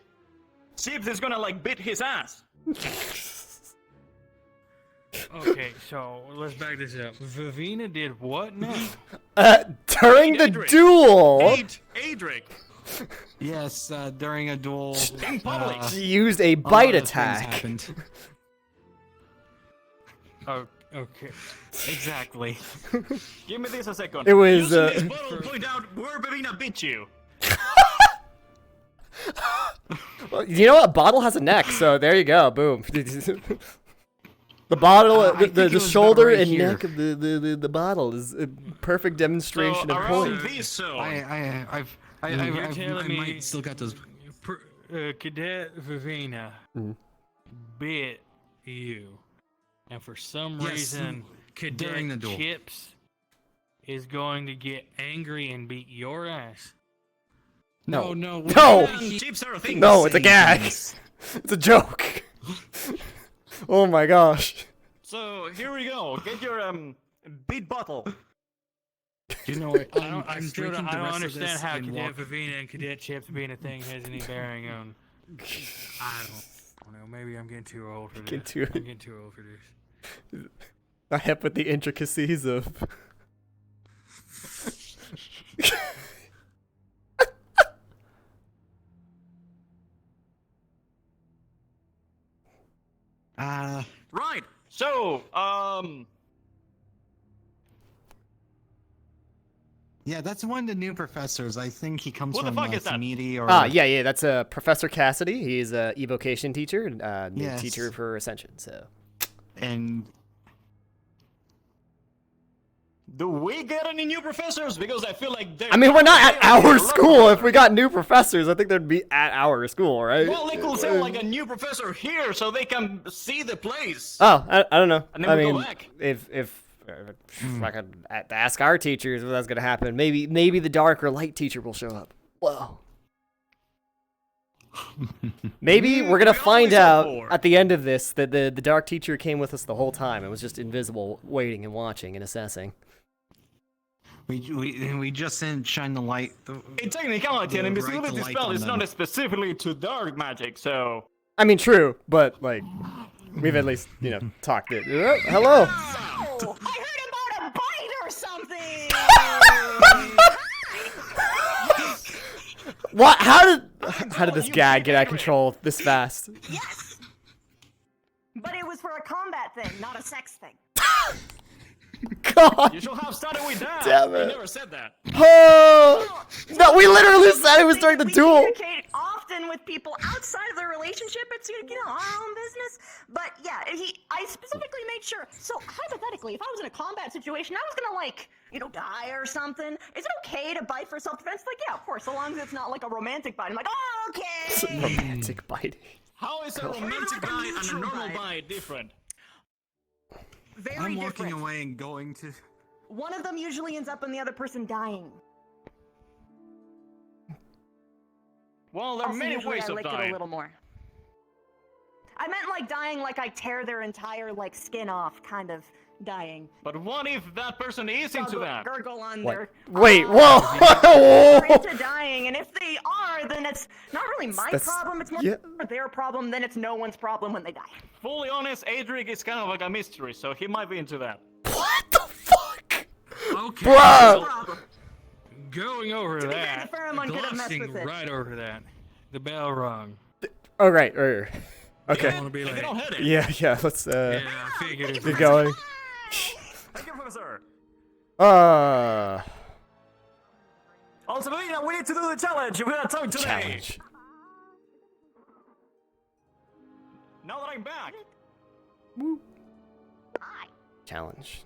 Chips is gonna like beat his ass. Okay, so let's back this up. Vivina did what now? During the duel. Adric. Yes, during a duel. In public. She used a bite lot of things attack. happened. Oh, okay. Exactly. Give me this a second. It was. Using this bottle, point out where Vivina beat you. Well, you know what? Bottle has a neck, so there you go. Boom. The bottle, the shoulder right and here. neck of the bottle is a perfect demonstration So of around point. this zone. I might still got those. Cadet Vivina bit you, and for some Yes, reason, during Cadet the duel. Chips is going to get angry and beat your ass. No. No. Chips are a thing. No, it's a gag. It's a joke. Oh my gosh. So here we go. Get your beat bottle. You know what? I don't understand how Cadet Vivina and Cadet Chips being a thing has any bearing on. I don't know. Maybe I'm getting too old for this. I'm getting too old for this. Not hip with the intricacies of. Right. So, yeah, that's one of the new professors. I think he comes Who the from fuck is that? Meaty or. Yeah, that's Professor Cassidy. He's a evocation teacher, new Yes. teacher for Ascension. So. And do we get any new professors? Because I feel like I mean, we're not at our school. If we got new professors, I think they'd be at our school, right? Well, they could send like a new professor here so they can see the place. Oh, I don't know. And then I we go mean, back. if I could ask our teachers if that's gonna happen, maybe the dark or light teacher will show up. Whoa. Maybe we're gonna find out at the end of this that the dark teacher came with us the whole time. It was just invisible, waiting and watching and assessing. we just didn't shine the light. In technicality, an invisibility light spell on is them. not specifically to dark magic, so. I mean, true, but like, we've at least talked it. Hello. Oh, I heard about a bite or something. What? How did this gag get out of control this fast? Yes. But it was for a combat thing, not a sex thing. God. You should have started with that. Damn it. You never said that. Oh, no, we literally said it was during the We duel. communicate often with people outside of their relationship. It's our own business. But yeah, I specifically made sure. So hypothetically, if I was in a combat situation, I was gonna die or something. Is it okay to bite for self-defense? Like, yeah, of course, so long as it's not like a romantic bite. I'm like, oh, okay. Romantic biting. How is a romantic bite and a normal bite different? Very I'm different. walking away and going to. One of them usually ends up in the other person dying. Well, there are many ways I of lick it a dying. little more. I meant like dying like I tear their entire skin off, kind of dying. But what if that person is into that? Gurgle on What? their. Wait, whoa! They're into dying, and if they are, then it's not really my That's- problem. It's more yeah. their problem. Then it's no one's problem when they die. Fully honest, Adric is kind of like a mystery, so he might be into that. What the fuck? Okay. Bruh! Going over To be that, fair, someone could have messed glossing with it. right over that. The bell rung. Oh, right. I Okay. want to be like, Get on head it. Yeah, let's yeah, I figured it. get going. Thank you, Professor. Also, Melina, we need to do the challenge. We got time today. Challenge. Now that I'm back. Challenge.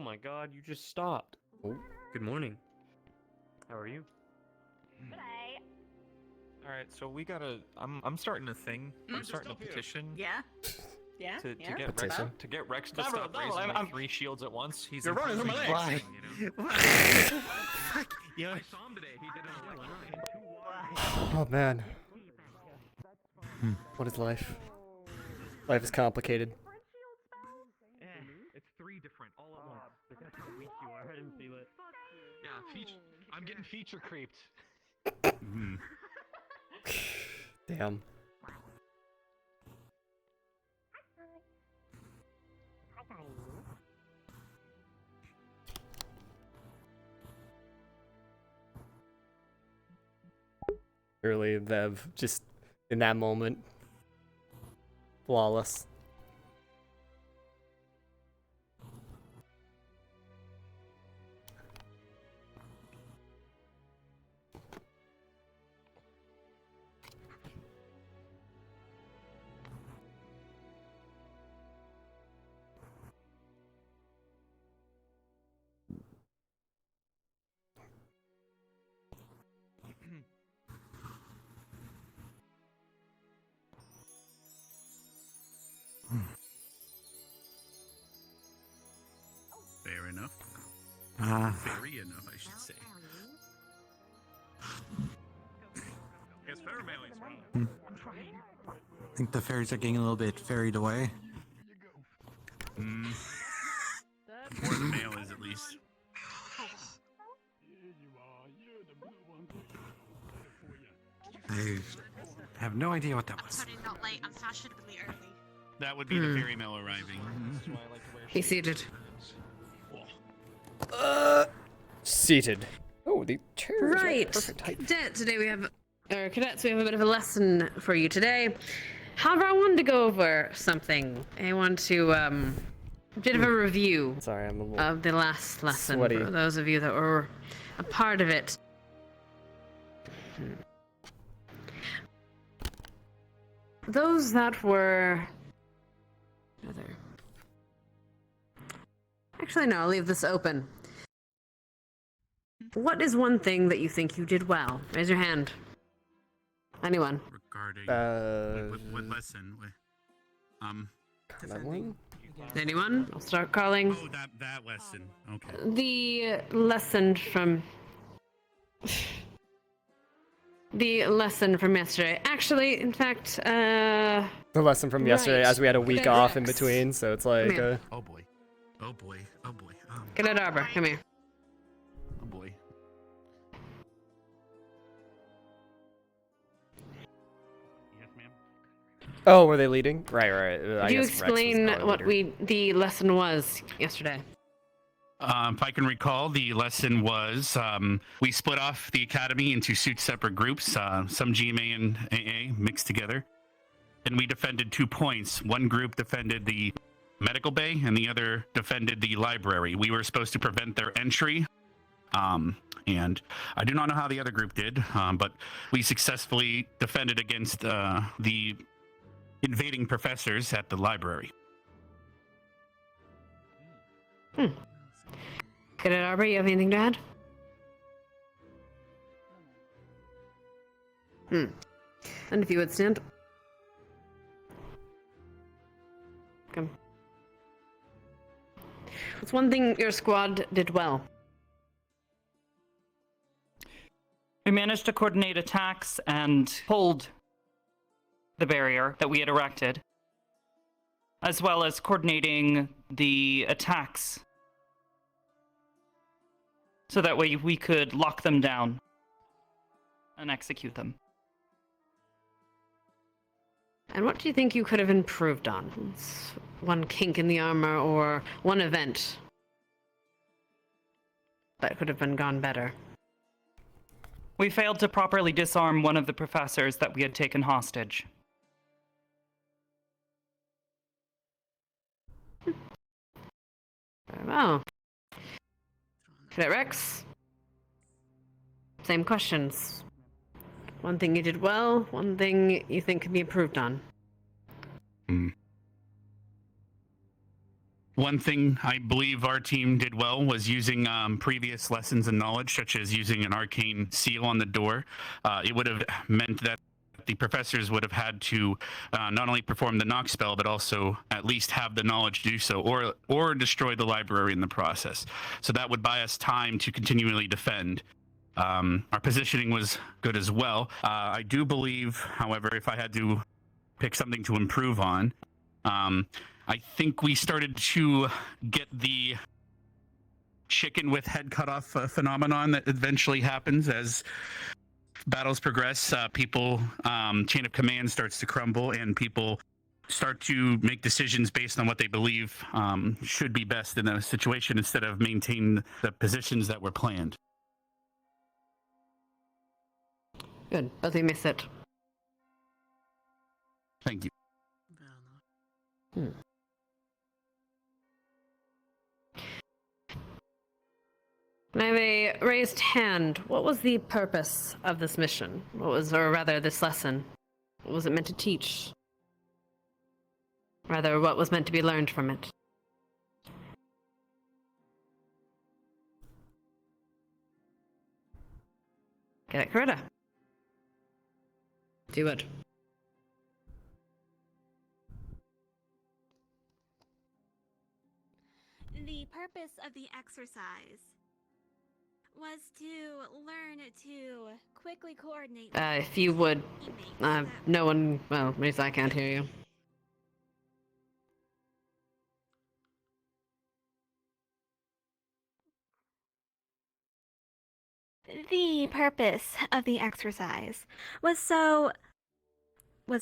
my god, you just stopped. Oh. Good morning. How are you? Alright, so we gotta. I'm starting a thing. I'm starting a petition. Yeah. Yeah. To yeah. get Rex to get Rex to stop raising like 3 shields at once. He's You're running through my legs. Why? Yeah. I saw him today. He did it. Oh man. What is life? Life is complicated. Yeah, it's 3 different all at once. Look at how weak you are. I didn't feel it. Yeah, I'm getting feature creeped. Damn. Early Vev, just in that moment. Flawless. Fair enough. Very enough, I should say. Yes, fair mailing. I think the fairies are getting a little bit ferried away. More than male is at least. I have no idea what that was. I'm sorry, not late. I'm fashionably early. That would be the fairy male arriving. Be seated. Seated. Oh, the chairs are Right. perfect height. Today we have, cadets, we have a bit of a lesson for you today. However, I wanted to go over something. I want to, a bit of a review Sorry, I'm a little of the last lesson sweaty. for those of you that were a part of it. Those that were... Actually, no, I'll leave this open. What is one thing that you think you did well? Raise your hand. Anyone? Regarding what lesson? That one? Anyone? I'll start calling. Oh, that lesson. Okay. The lesson from... The lesson from yesterday. Actually, in fact, The lesson from yesterday, right. as we had a week Cadet off in Rex. between, so it's like, Come here. Oh boy. Oh boy. Oh boy. Cadet Arbor, come here. Oh boy. Yes, ma'am. oh, were they leading? Right. Could you explain what the lesson was yesterday? If I can recall, the lesson was we split off the academy into 2 separate groups, some GMA and AA mixed together. And we defended 2 points. One group defended the medical bay and the other defended the library. We were supposed to prevent their entry. And I do not know how the other group did, but we successfully defended against the invading professors at the library. Cadet Arbor, you have anything to add? And if you would stand. Come. What's one thing your squad did well? We managed to coordinate attacks and hold the barrier that we had erected, as well as coordinating the attacks so that way we could lock them down and execute them. And what do you think you could have improved on? It's one kink in the armor or one event that could have been gone better? We failed to properly disarm one of the professors that we had taken hostage. Very well. Cadet Rex? Same questions. One thing you did well, one thing you think could be improved on. One one thing I believe our team did well was using previous lessons and knowledge, such as using an arcane seal on the door. It would have meant that the professors would have had to not only perform the knock spell, but also at least have the knowledge to do so, or destroy the library in the process. So that would buy us time to continually defend. Our positioning was good as well. I do believe, however, if I had to pick something to improve on, I think we started to get the chicken with head cut off phenomenon that eventually happens as battles progress. People chain of command starts to crumble, and people start to make decisions based on what they believe should be best in a situation instead of maintain the positions that were planned. Good, but they miss it. Thank you. I have a raised hand. What was the purpose of this mission? Or rather, this lesson? What was it meant to teach? Rather, what was meant to be learned from it? Get it, Coretta. Do it. The purpose of the exercise was to learn to quickly coordinate. If you would, no one, well, at least I can't hear you. The purpose of the exercise was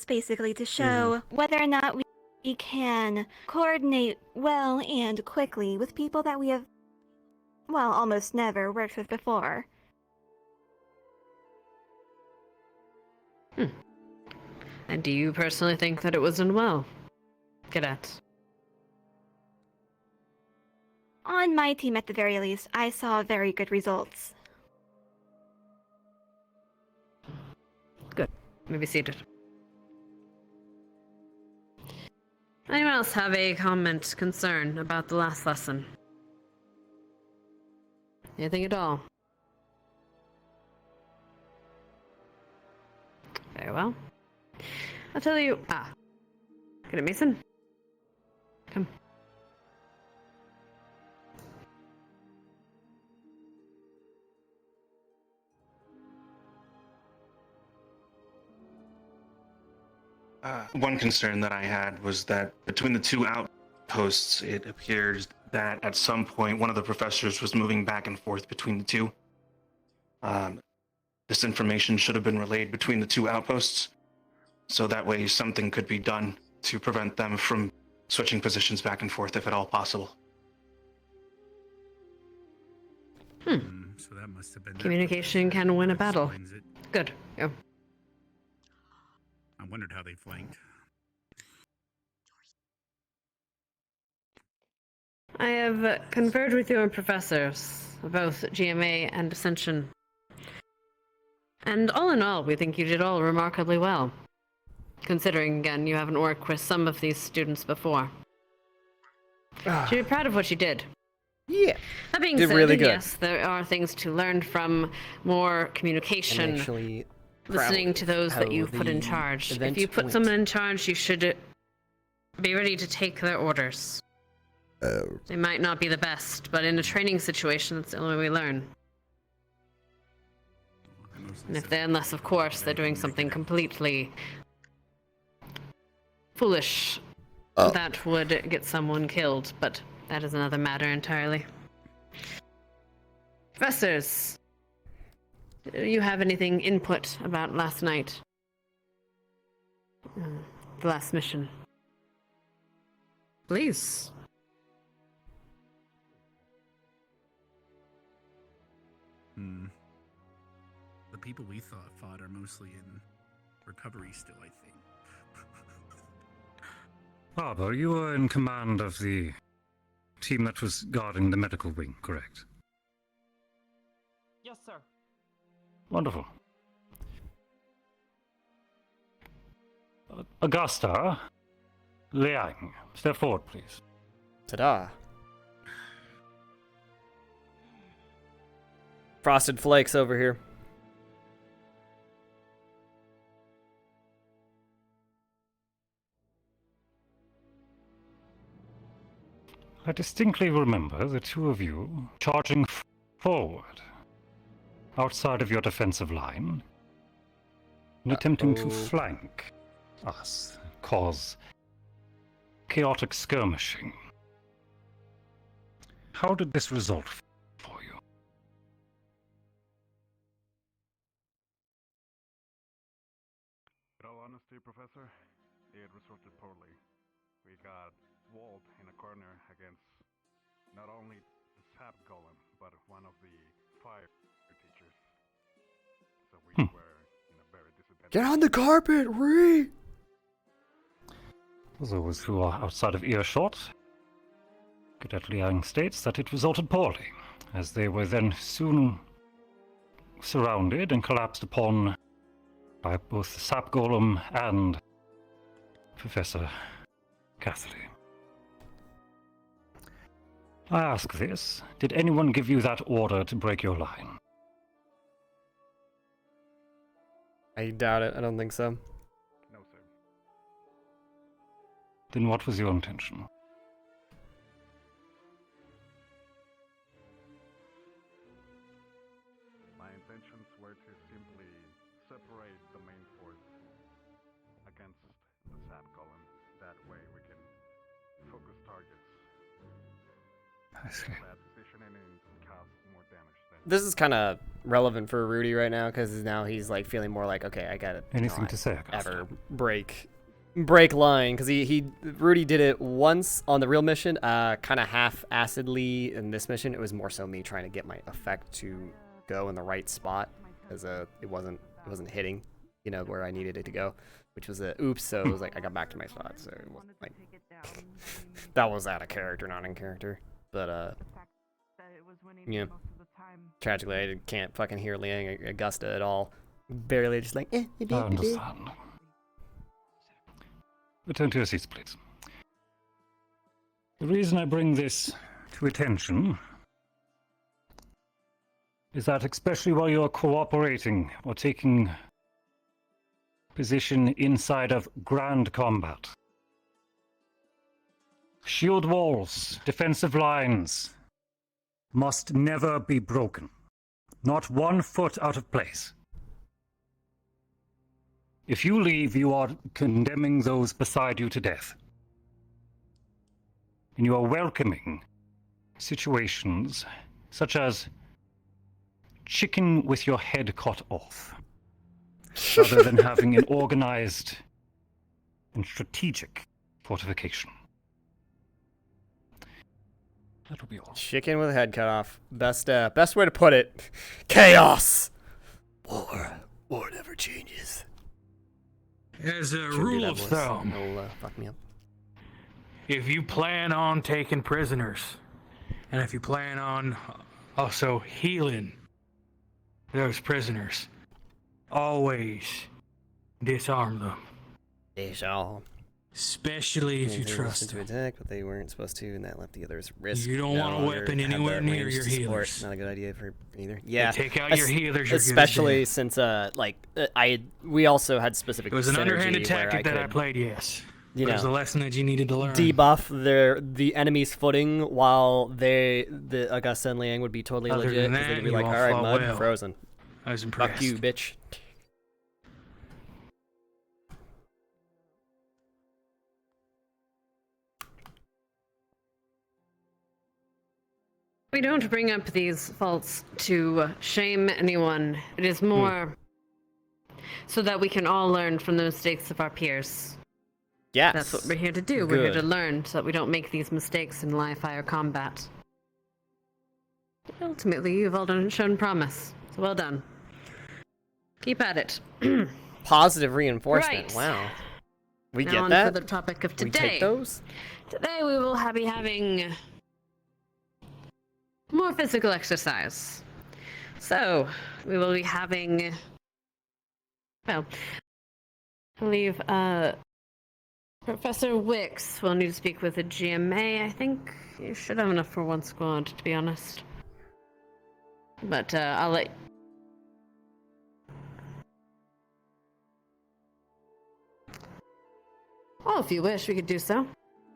basically to show whether or not we can coordinate well and quickly with people that we have, well, almost never worked with before. And do you personally think that it was done well, Cadet? On my team, at the very least, I saw very good results. Good. Maybe seated. Anyone else have a comment, concern about the last lesson? Anything at all? Very well. I'll tell you. Get it, Mason? Come. One concern that I had was that between the two outposts, it appears that at some point one of the professors was moving back and forth between the two. This information should have been relayed between the two outposts, so that way something could be done to prevent them from switching positions back and forth if at all possible. So that must have been Communication can win a battle. Good. Go. I wondered how they flanked. I have conferred with your professors, both GMA and Ascension. And all in all, we think you did all remarkably well. Considering, again, you haven't worked with some of these students before. Should be proud of what you did. Yeah. That being did said, really good. yes, there are things to learn from, more communication. Actually, listening to those that you put in charge. If you put someone in charge, you should be ready to take their orders. They might not be the best, but in a training situation, that's the only way we learn. And if they're, unless, of course, they're doing something completely foolish, that would get someone killed, but that is another matter entirely. Professors, do you have anything input about last night? The last mission. Please. The people we fought are mostly in recovery still, I think. Arbor, you were in command of the team that was guarding the medical wing, correct? Yes, sir. Wonderful. Augusta, Liang, step forward, please. Ta-da. Frosted Flakes over here. I distinctly remember the two of you charging forward, outside of your defensive line, and attempting to flank us, cause chaotic skirmishing. How did this result for you? In all honesty, Professor, it resulted poorly. We got walled in a corner against not only the sap golem, but one of the fire teachers. So we were in a very disadvantaged... Get on the carpet, Rudey! Those who are outside of earshot, Cadet Liang states that it resulted poorly, as they were then soon surrounded and collapsed upon by both the sap golem and Professor Cassidy. I ask this, did anyone give you that order to break your line? I doubt it. I don't think so. No, sir. Then what was your intention? My intentions were to simply separate the main force against the sap golem. That way we can focus targets. I see. Bad positioning and cause more damage than... This is kind of relevant for Rudey right now, because now he's like feeling more like, okay, I got it. Anything to say, ever break line, because Rudey did it once on the real mission, kind of half-assedly. In this mission, it was more so me trying to get my effect to go in the right spot, because it wasn't hitting, you know, where I needed it to go, which was a oops. So it was like I got back to my spot, so it wasn't like that was out of character, not in character. But yeah, tragically I can't fucking hear Liang or Augusta at all. Barely, just like I understand. Return to your seats, please. The reason I bring this to attention is that, especially while you are cooperating or taking position inside of grand combat, shield walls, defensive lines must never be broken. Not 1 foot out of place. If you leave, you are condemning those beside you to death. And you are welcoming situations such as chicken with your head cut off, rather than having an organized and strategic fortification. That'll be all. Chicken with a head cut off. Best way to put it. Chaos. War never changes. As a rule of thumb, fuck me up. If you plan on taking prisoners, and if you plan on also healing those prisoners, always disarm them. Disarm. Especially if you trust them. To attack, but they weren't supposed to, and that left the others risk. You don't want a weapon anywhere near your healers. Not a good idea for either. Yeah, take out your healers. Especially since we also had specific. It was an underhanded tactic that I played. Yes. You know, it was a lesson that you needed to learn. Debuff the enemy's footing while the Augusta and Liang would be totally legit. Because they'd be like, all right, mud, frozen. I was impressed. Fuck you, bitch. We don't bring up these faults to shame anyone. It is more so that we can all learn from the mistakes of our peers. Yes. That's what we're here to do. We're here to learn so that we don't make these mistakes in live fire combat. Ultimately, you've all shown promise. So well done. Keep at it. Positive reinforcement. Right. Wow. We now get on that? For the topic of today. We take those? Today we will be having more physical exercise. So, we will be having, well, I believe, Professor Wicks will need to speak with the GMA. I think you should have enough for one squad, to be honest. But I'll let. Oh, if you wish, we could do so.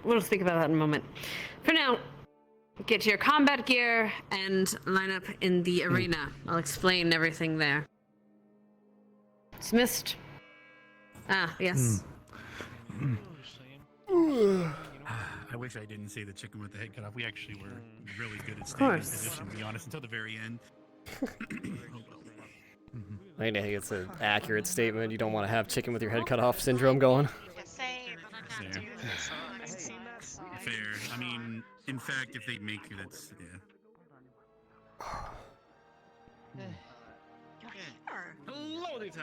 We'll speak about that in a moment. For now, get your combat gear and line up in the arena. I'll explain everything there. Dismissed. Ah, yes. I wish I didn't say the chicken with the head cut off. We actually were really good at staying in position, to be honest, until the very end. I think it's an accurate statement. You don't want to have chicken with your head cut off syndrome going. Fair. I mean, in fact, if they make you, that's Hello, Dita.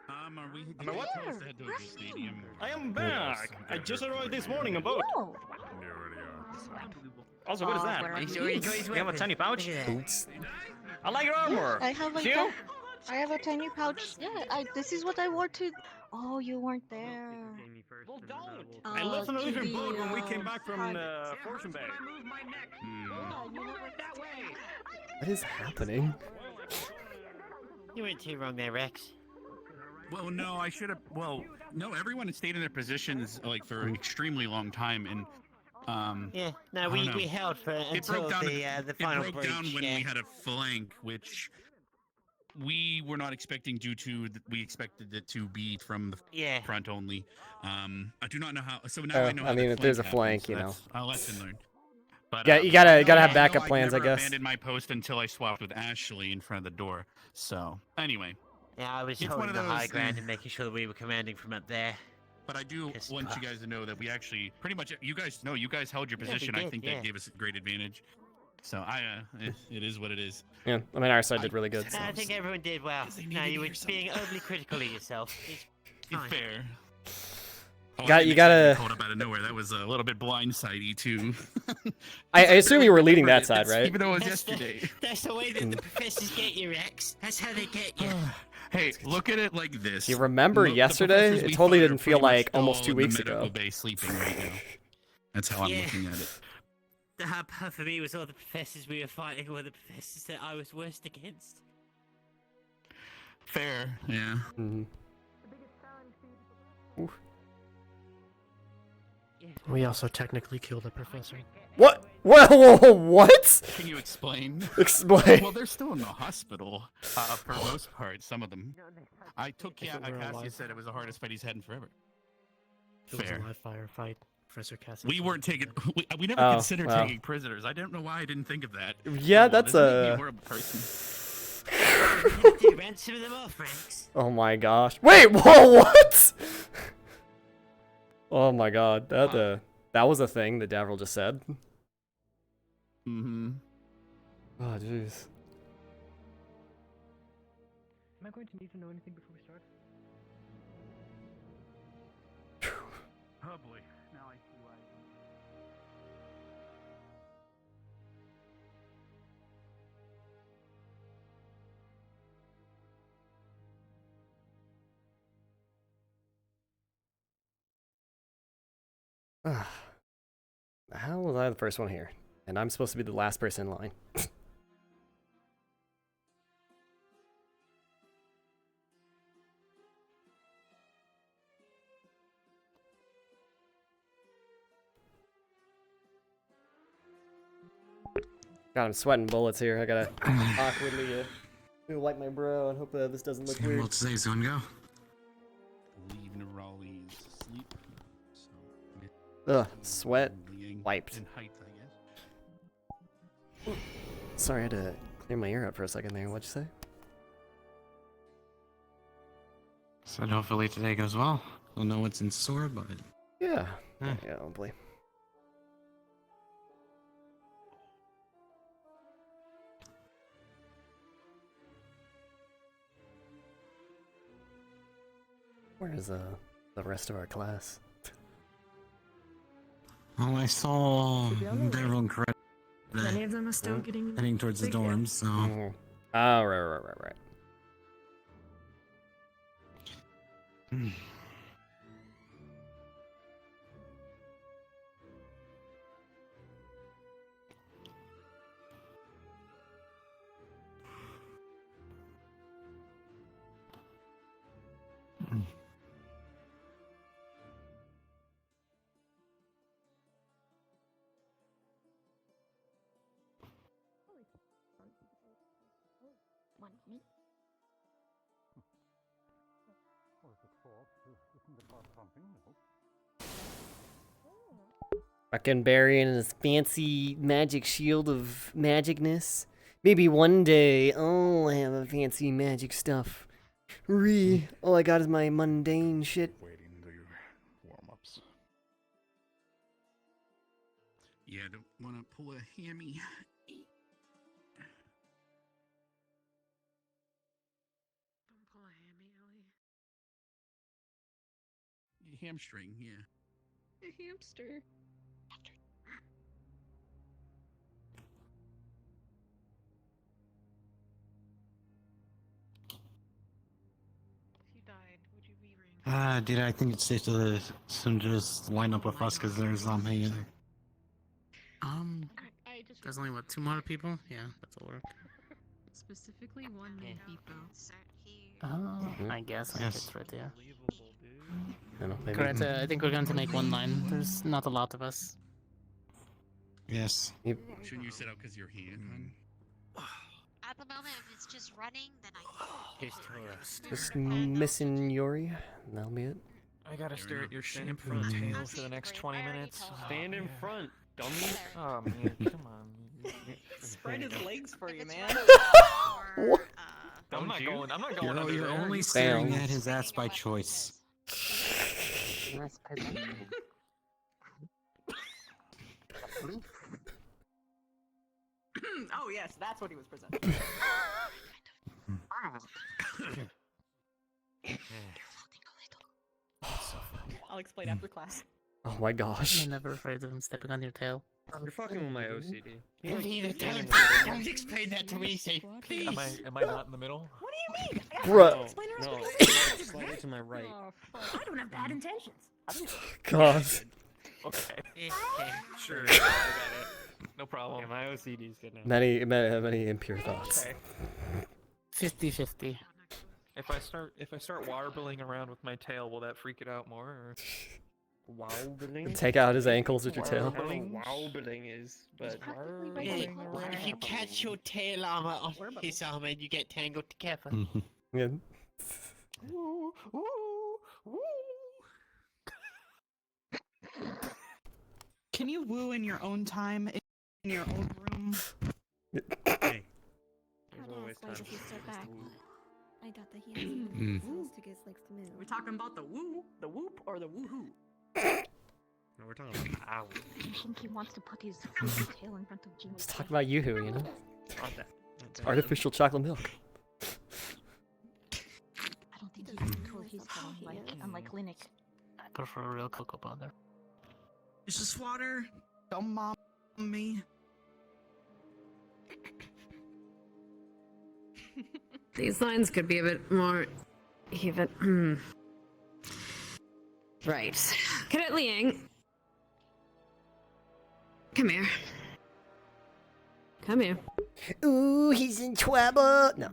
Are we? Am I what? Head to the stadium. I am back. I just arrived this morning on boat. Also, what is that? You have a tiny pouch? Boots. I like your armor. I have like You? I have a tiny pouch. Yeah, this is what I wore to. Oh, you weren't there. Well, don't. I left on a different boat when we came back from Fortune Bay. What is happening? You went too wrong there, Rex. Well, no, I should have. Well, no, everyone had stayed in their positions like for an extremely long time, and yeah, no, we held for until the final break. It broke down when yeah. we had a flank, which we were not expecting due to we expected it to be from the front only. I do not know how. So now I know. I mean, if there's a flank, happens, you know. a lesson learned. But Yeah, you gotta have backup plans, I guess. I abandoned my post until I swapped with Ashley in front of the door. So anyway. Yeah, I was holding the high ground and making sure that we were commanding from up there. But I do want you guys to know that we actually pretty much you guys held your position. I think that gave us a great advantage. So it is what it is. Yeah, I mean our side did really good. So. I think everyone did well. No, you were being overly critical of yourself. It's fair. You gotta. Pulled up out of nowhere. That was a little bit blindsidey too. I assume you were leading that side, right? Even though it was yesterday. That's the way that the professors get you, Rex. That's how they get you. Hey, look at it like this. You remember yesterday? It totally didn't feel like almost 2 weeks ago. Bay sleeping right now. That's how I'm looking at it. The hard part for me was all the professors we were fighting were the professors that I was worst against. Fair, yeah. Mm-hmm. We also technically killed a professor. What? Whoa, what? Can you explain? Explain. Well, they're still in the hospital, for most part, some of them. I took Cassius said it was the hardest fight he's had in forever. It was a live firefight, Professor Cassius. We weren't taking, we never considered taking prisoners. I don't know why I didn't think of that. Yeah, that's a horrible person. Ransom them off, Rex. Oh my gosh. Wait, whoa, what? Oh my god, that was a thing that Davril just said. Mm-hmm. Oh, jeez. Am I going to need to know anything before we start? Oh boy, now I see why. How was I the first one here? And I'm supposed to be the last person in line. God, I'm sweating bullets here. I gotta awkwardly wipe my brow and hope this doesn't look weird. Well, today's gonna go. Leaving Raleigh is asleep. Ugh, sweat, wiped. In height, I guess. Sorry, I had to clear my ear out for a second there. What'd you say? Said hopefully today goes well. Don't know what's in store, but yeah, hopefully. Where's the rest of our class? Oh, I saw Daryl and Coretta Many of them are still heading towards the dorms, so. Oh, right. Fucking Barry and his fancy magic shield of magicness. Maybe one day I'll have a fancy magic stuff. All I got is my mundane shit. Waiting to do your warm-ups. Yeah, don't want to pull a hammy. Don't pull a hammy, Ellie. Hamstring, yeah. A hamster. If you died, would you be ring? Dude, I think it's safe to just line up with us because there's me. There's only what, 2 more people? Yeah, that'll work. Specifically one named Beepo. Oh, I guess that fits right there. I don't know, maybe. Correct, I think we're going to make one line. There's not a lot of us. Yes. Shouldn't you sit up because you're hand? At the moment, if it's just running, then I Just missing Yori. That'll be it. I gotta stare at your shampoo tail for the next 20 minutes. Stand in front, dummy. Oh man, come on. Spread his legs for you, man. I'm not going under You're there. only staring at his ass by choice. Oh yes, that's what he was presenting. I'll explain after class. Oh my gosh. I'm never afraid of him stepping on your tail. You're fucking with my OCD. Don't explain that to me, say, please. Am I not in the middle? What do you mean? Bruh. No, slightly to my right. I don't have bad intentions. God. Okay. Sure. I got it. No problem. Yeah, my OCD's good now. Many impure thoughts. Okay. 50-50. If I start warbling around with my tail, will that freak it out more? Or... Wobbling? Take out his ankles with your tail. I don't know what wobbling is, but If you catch your tail armor on his armor and you get tangled together. Yeah. Woo, woo, woo. Can you woo in your own time, in your own room? hey. If you step back. I got the heels to get his legs to move. We're talking about the woo, the whoop, or the woohoo? No, we're talking about ow. I think he wants to put his tail in front of Jimmy's. Let's talk about Yoo-hoo, you know? It's artificial chocolate milk. I don't think he control his tail unlike Linux. I prefer a real cocoa powder. It's just water. Don't mom me. These lines could be a bit more even. Right. Cadet Liang. Come here. Come here. Ooh, he's in trouble. No.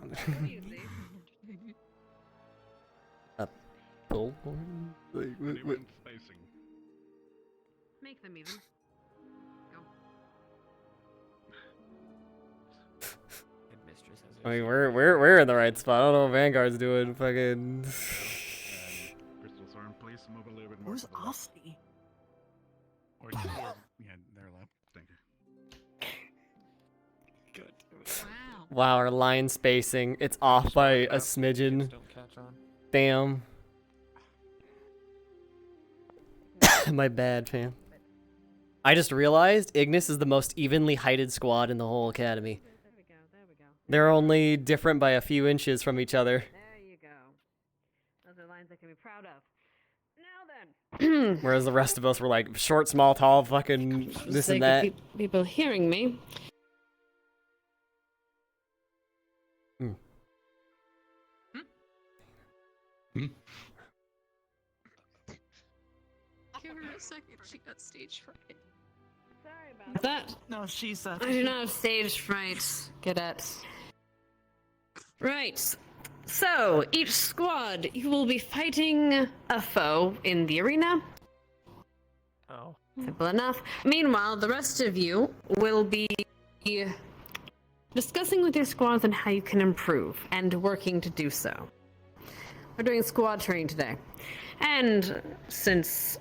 Up. Bullhorn? Wait. Spacing. Make them even. Go. I mean, we're in the right spot. I don't know what Vanguard's doing. Fucking. Crystal's arm, please move a little bit more. Who's to the left. Austin? Or yeah, they're left. Thank you. Good. Wow, our line spacing. It's off by a smidgen. Don't catch on. Damn. My bad, fam. I just realized Ignis is the most evenly heighted squad in the whole academy. They're only different by a few inches from each other. There you go. Those are lines I can be proud of. Now then. Whereas the rest of us were like short, small, tall, fucking this and that. People hearing me. Give her a second. She got stage fright. Sorry about that. No, she's I do not have stage fright, cadets. Right. So, each squad, you will be fighting a foe in the arena. Oh. Simple enough. Meanwhile, the rest of you will be discussing with your squads on how you can improve and working to do so. We're doing squad training today. And since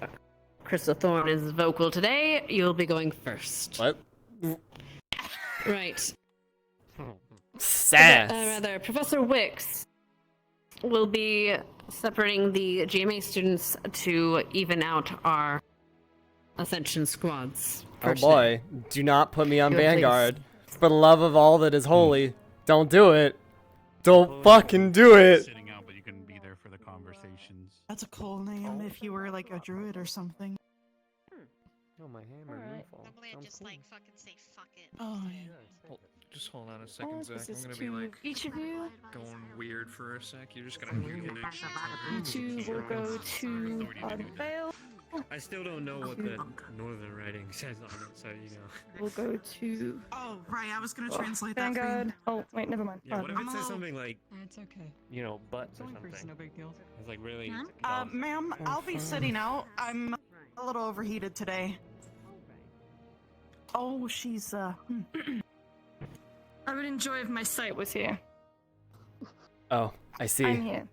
Crystal Thorn is vocal today, you'll be going first. What? Right. Sass. Professor Wicks will be separating the GMA students to even out our Ascension squads. Oh boy, do not put me on Vanguard. For the love of all that is holy, don't do it. Don't fucking do it. Sitting out, but you can be there for the conversations. That's a cool name if you were like a druid or something. Oh, my hammer. Normally I just like fucking say fuck it. Oh, Well, just hold on a second, Zach. I'm gonna be like each of you. going weird for a sec. You're just gonna have to get You two will go to Vale. I still don't know what the northern writing says on it, so you know. We'll go to. Oh, right. I was gonna translate that for Vanguard. you. Oh, wait, never mind. Yeah, what if it says little- something like, It's okay. you know, butts or It's only something? no big deal. It's like really. Ma'am, I'll be sitting out. I'm a little overheated today. Oh, she's I would enjoy if my site was here. Oh, I see. I'm here.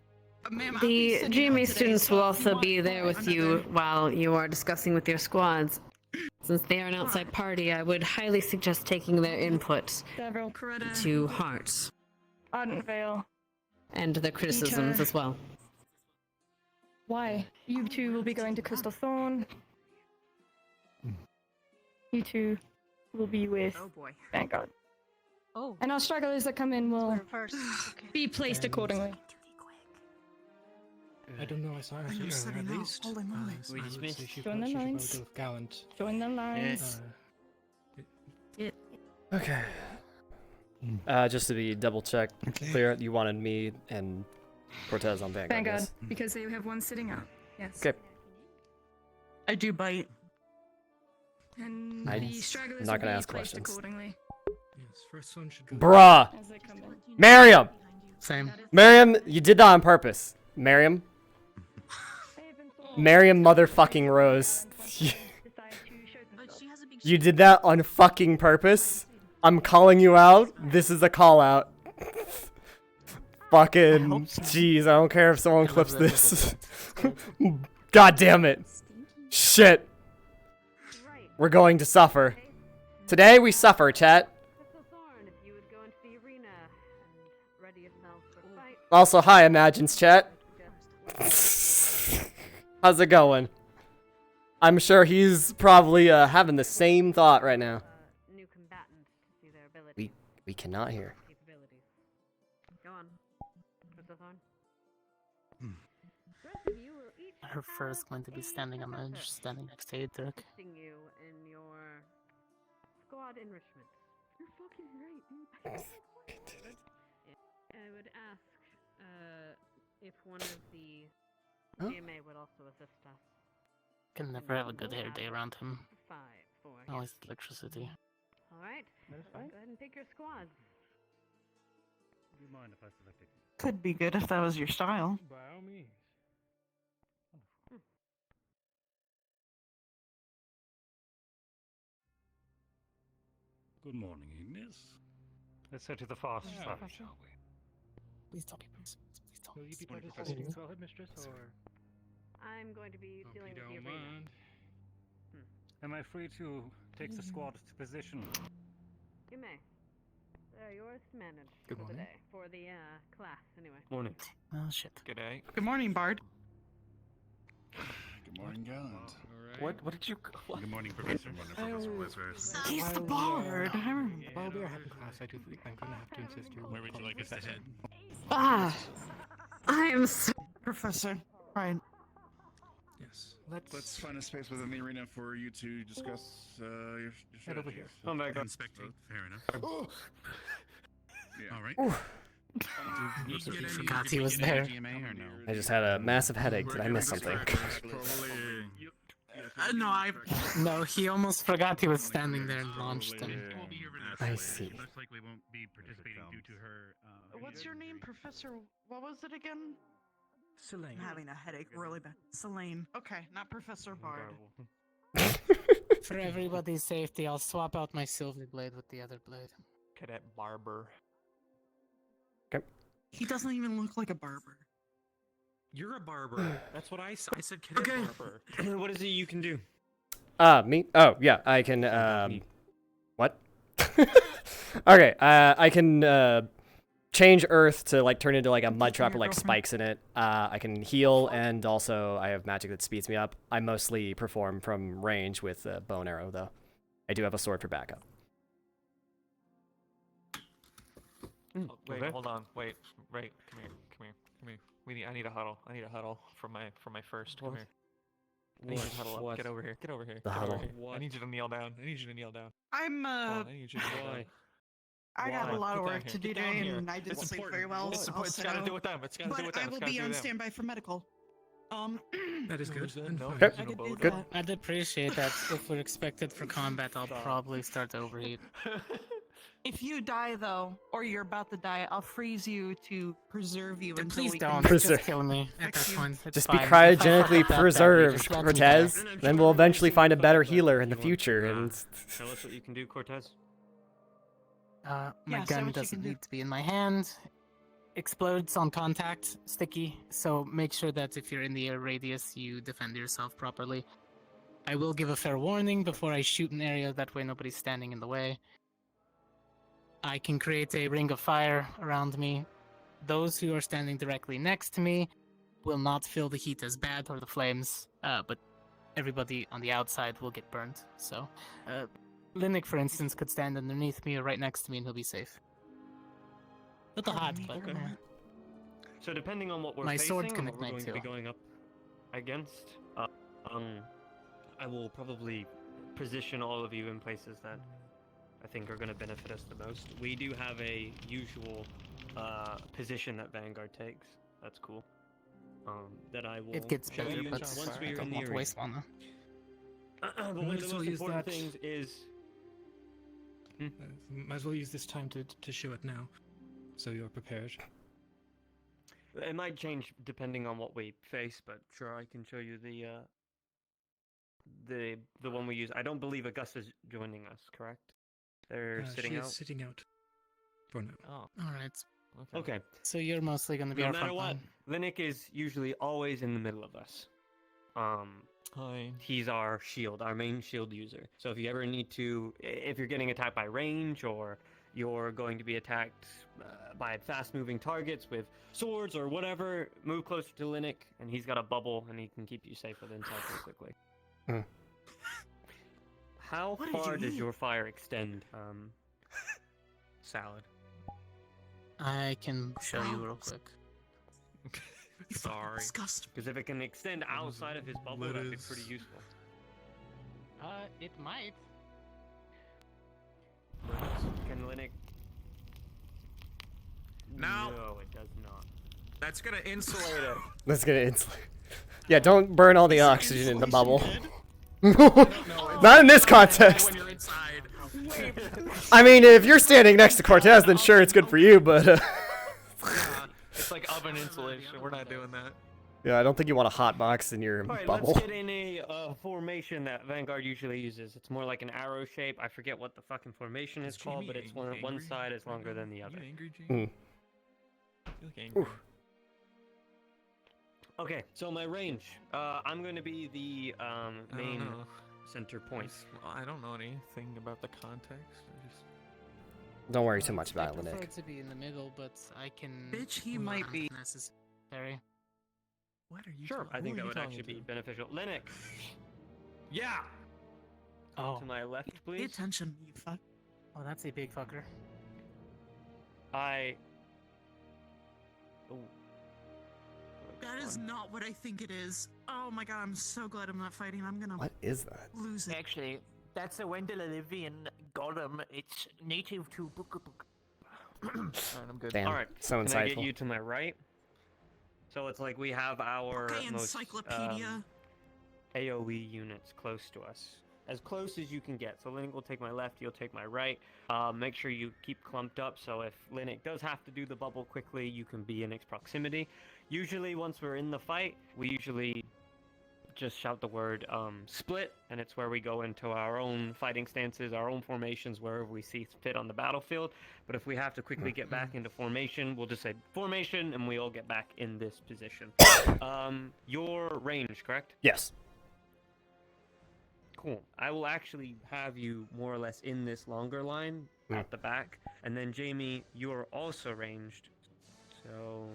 The GMA students will also be there with you while you are discussing with your squads. Since they are an outside party, I would highly suggest taking their input Several Coretta. to heart. Ardent Vale. And their criticisms Ika. as well. Why? You two will be going to Crystal Thorn. You two will be with Vanguard. Oh. And our stragglers that come in will be placed And- accordingly. I don't know. I saw her you're at sitting out. least. Holy moly. So We I would dismissed. say she Join the should probably lines. go with Gallant. Join the lines. Okay. Just to be double check clear, you wanted me and Cortez on Vanguard. Vanguard, Yes? because they have one sitting out. Yes. Okay. I do bite. And I'm the stragglers not will gonna be ask placed questions. accordingly. Yes, first one should go. Bruh! As they come in. Miriam! Same. Miriam, you did that on purpose. Miriam? Miriam motherfucking Rose. You did that on fucking purpose? I'm calling you out. This is a call out. Fucking jeez, I don't care if someone clips this. God damn it. Shit. We're going to suffer. Today we suffer, chat. Also, hi, Imagines chat. How's it going? I'm sure he's probably having the same thought right now. We cannot hear. Go on. Her first going to be standing on the edge, standing next to Dirk. You in your squad enrichment. You're fucking right, dude. I would ask if one of the GMA would also assist us. Can never have a good hair day around him. 5, 4. Always electricity. Alright. Go ahead and pick your squads. Do you mind if I select it? Could be good if that was your style. By all means. Good morning, Ignis. Let's head to the fast side, shall we? Please don't be please don't. Will you be participating as well, Headmistress, or? I'm going to be dealing with the arena. Am I free to take the squad to position? You may. They're yours to manage Good for the morning. day. For the class, anyway. Morning. Oh shit. Good day. Good morning, Bard. Good morning, Gallant. What did you? What? Good morning, Professor. He's the Bard. I remember. While we are having class, I do think I'm gonna have to insist you. Where would you like us to head? Ah! I am so... Professor. Right. Yes. Let's find a space within the arena for you to discuss your Head over here. strategies. Oh my god. Inspecting. Fair enough. All right. You forgot he was there. I just had a massive headache. Did I miss something? No, he almost forgot he was standing there and launched him. I see. Most likely won't be participating due to her. What's your name, Professor? What was it again? Selene. I'm having a headache really bad. Selene. Okay, not Professor Bard. For everybody's safety, I'll swap out my silver blade with the other blade. Cadet Barber. Okay. He doesn't even look like a barber. You're a barber. That's what I said. I said cadet barber. What is it you can do? Me? Oh, yeah, I can, what? Okay, I can, change Earth to, like, turn into, like, a mud trap with, like, spikes in it. I can heal, and also I have magic that speeds me up. I mostly perform from range with bow and arrow, though. I do have a sword for backup. Oh, wait, hold on. Wait, come here. I need a huddle. I need a huddle for my first. Come here. I need you to huddle up. Get over here. Get over here. The huddle. I need you to kneel down. I need you to kneel down. I'm I need you to kneel down. I got a lot of Get down work here. to do Get down today, here. and I didn't It's sleep important. very well. It's important. It's got to do with them. It's got to do with them. I will be on standby for medical. That is good. No, Okay. I could do Good. that. I'd appreciate that. If we're expected for combat, I'll probably start to overheat. If you die though, or you're about to die, I'll freeze you to preserve you until Please we don't. can Just kill me at that point. It's Just be fine. cryogenically If I fuck up that badly, preserved, just let me Cortez. die. Then we'll eventually find a better healer in the future. And Tell us what you can do, Cortez. My Yeah, say gun what you doesn't can do. need to be in my hand. Explodes on contact, sticky, so make sure that if you're in the air radius, you defend yourself properly. I will give a fair warning before I shoot an area, that way nobody's standing in the way. I can create a ring of fire around me. Those who are standing directly next to me will not feel the heat as bad or the flames, but everybody on the outside will get burned. So, Linux, for instance, could stand underneath me or right next to me and he'll be safe. Little hot, but So depending on what we're My facing sword and can what we're ignite going to be too. going up against, I will probably position all of you in places that I think are going to benefit us the most. We do have a usual position that Vanguard takes. That's cool. That I will. It gets show better, you but once I we're don't in the want to arena. waste one. But one of the Might as most well use important that. things is. Might as well use this time to show it now, so you're prepared. It might change depending on what we face, but sure, I can show you the one we use. I don't believe Augusta's joining us, correct? They're sitting she out. is sitting out for now. Oh. All right. Okay. So you're mostly going to be No our matter front what, line. Linux is usually always in the middle of us. Hi. He's our shield, our main shield user. So if you ever need to, if you're getting attacked by range or you're going to be attacked by fast-moving targets with swords or whatever, move closer to Linux, and he's got a bubble, and he can keep you safe with inside basically. How What did far you does eat? your fire extend, Salad? I can show you real quick. Sorry. Because if it can extend outside of his bubble, that'd be pretty useful. It might. Can Linux? No. No, it does not. That's gonna insulate it. let's get it insulate. Yeah, don't burn all the oxygen in the bubble. Not in this context. When you're inside. I mean, if you're standing next to Cortez, then sure, it's good for you, but Yeah, it's like oven insulation. We're not doing that. yeah, I don't think you want a hot box in your Alright, bubble. let's get in a formation that Vanguard usually uses. It's more like an arrow shape. I forget what the fucking formation is called, but it's one side is longer than the other. You angry, Gene? Mm. You look angry. Okay, so my range. I'm going to be the main know. center point. I don't know anything about the context. I just... Don't worry too much about I it, prefer Nick. to be in the middle, but I can. Bitch, he move might on be. if necessary. What are you? Sure, I who think are that you would talking actually be to? beneficial. Linux, Yeah. to my left, Pay please. attention, you fuck. Oh, that's a big fucker. Oh. That is not what I think it is. Oh my god, I'm so glad I'm not fighting. I'm gonna What is that? lose it. Actually, that's a Wendell Olivian golem. It's native to Book. Alright, I'm good. Damn, Alright, so can I get insightful. you to my right? So it's like we have our Okay, most encyclopedia. AoE units close to us. As close as you can get. So Linux will take my left, you'll take my right. Make sure you keep clumped up, so if Linux does have to do the bubble quickly, you can be in its proximity. Usually, once we're in the fight, we usually just shout the word split, and it's where we go into our own fighting stances, our own formations, wherever we see fit on the battlefield. But if we have to quickly get back into formation, we'll just say formation, and we all get back in this position. Your range, correct? Yes. Cool. I will actually have you more or less in this longer line at the back, and then Jamie, you are also ranged. So,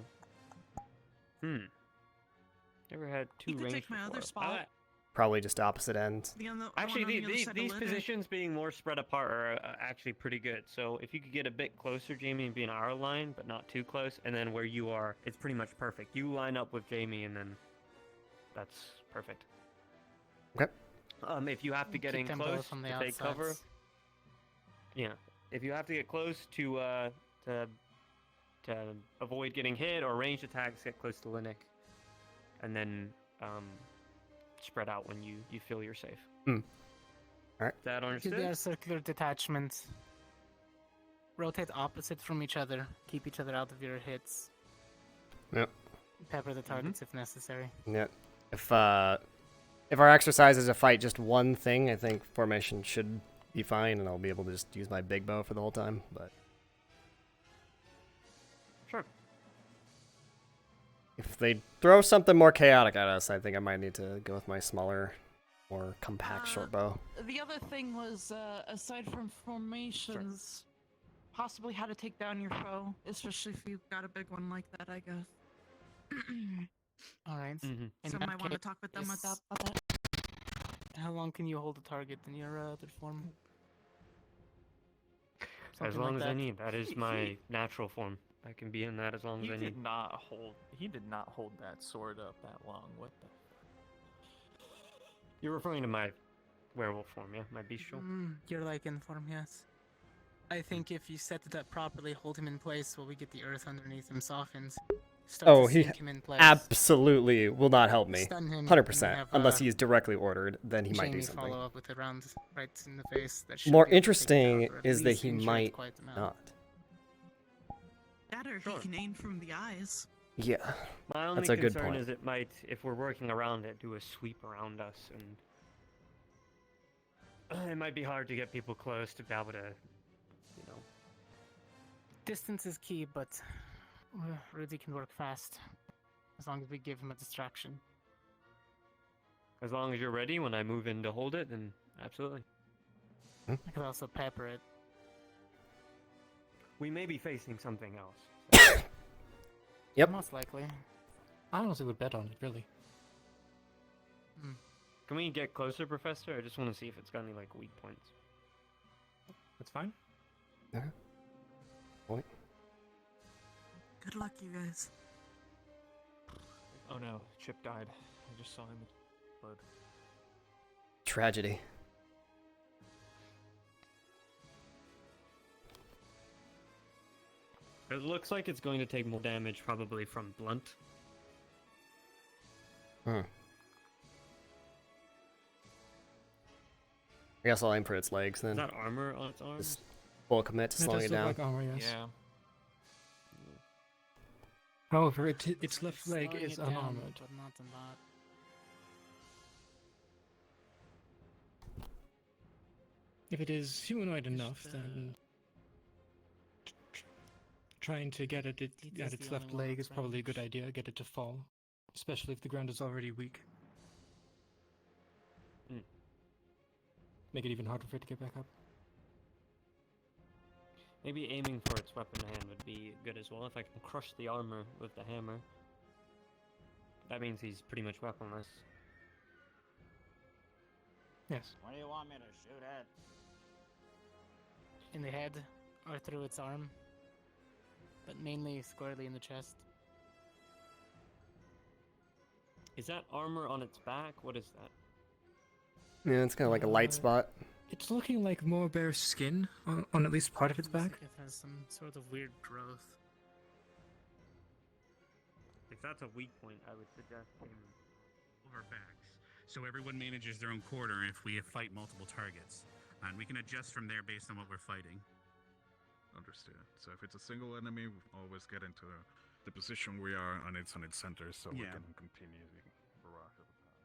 never had two You could ranged take my other before. spot. Probably just opposite ends. Actually, these positions being more spread apart are actually pretty good. So if you could get a bit closer, Jamie, and be in our line, but not too close, and then where you are, it's pretty much perfect. You line up with Jamie, and then that's perfect. Okay. If you have to get in close to take cover, yeah. If you have to get close to avoid getting hit or ranged attacks, get close to Linux, and then spread out when you feel you're safe. All right. Is that understood? Do their circular detachments. Rotate opposite from each other. Keep each other out of your hits. Yep. Pepper the targets if necessary. Yeah. If our exercise is to fight just one thing, I think formation should be fine, and I'll be able to just use my big bow for the whole time. But sure. If they throw something more chaotic at us, I think I might need to go with my smaller, more compact short bow. The other thing was, aside from formations, possibly how to take down your foe, especially if you've got a big one like that, I guess. All right. So might want to talk with them about that. How long can you hold a target in your other form? As long as I need. That is my natural form. I can be in that as long as I need. He did not hold that sword up that long. What the? You're referring to my werewolf form, yeah? My bestial? Your Lycan form, yes. I think if you set it up properly, hold him in place while we get the earth underneath him softened. Oh, he absolutely will not help me. Stun him 100%. Unless he is directly ordered, then he might do Jamie something. follow up with a round right in the face. That should More be able to take it interesting out, or at is that least he injure it might quite a amount. not. That or he can aim from the eyes. Yeah, My only that's a good concern point. is it might, if we're working around it, do a sweep around us, and it might be hard to get people close to be able to, you know. Distance is key, but Rudey can work fast. As long as we give him a distraction. As long as you're ready when I move in to hold it, then absolutely. I could also pepper it. We may be facing something else. Yep. Most likely. I honestly would bet on it, really. Can we get closer, Professor? I just want to see if it's got any, like, weak points. That's fine. Point. Good luck, you guys. Oh no, Chip died. I just saw him explode. Tragedy. It looks like it's going to take more damage, probably from blunt. I guess I'll aim for its legs then. Is that armor on its arms? Just full commit to slowing it down. Like armor, yes. Yeah. However, its left leg is unarmored. But not a lot. If it is humanoid enough, then trying to get it at its left leg is probably a good idea. Get it to fall, especially if the ground is already weak. Make it even harder for it to get back up. Maybe aiming for its weapon hand would be good as well. If I can crush the armor with the hammer, that means he's pretty much weaponless. Yes. What do you want me to shoot at? In the head, or through its arm. But mainly squarely in the chest. Is that armor on its back? What is that? Yeah, it's kind of like a light spot. It's looking like more bare skin on at least part of its back. It has some sort of weird growth. If that's a weak point, I would suggest aiming Our backs, so everyone manages their own quarter if we fight multiple targets, and we can adjust from there based on what we're fighting. Understood. So if it's a single enemy, we always get into the position we are, and it's on its center, so we can continue the barrage of attack.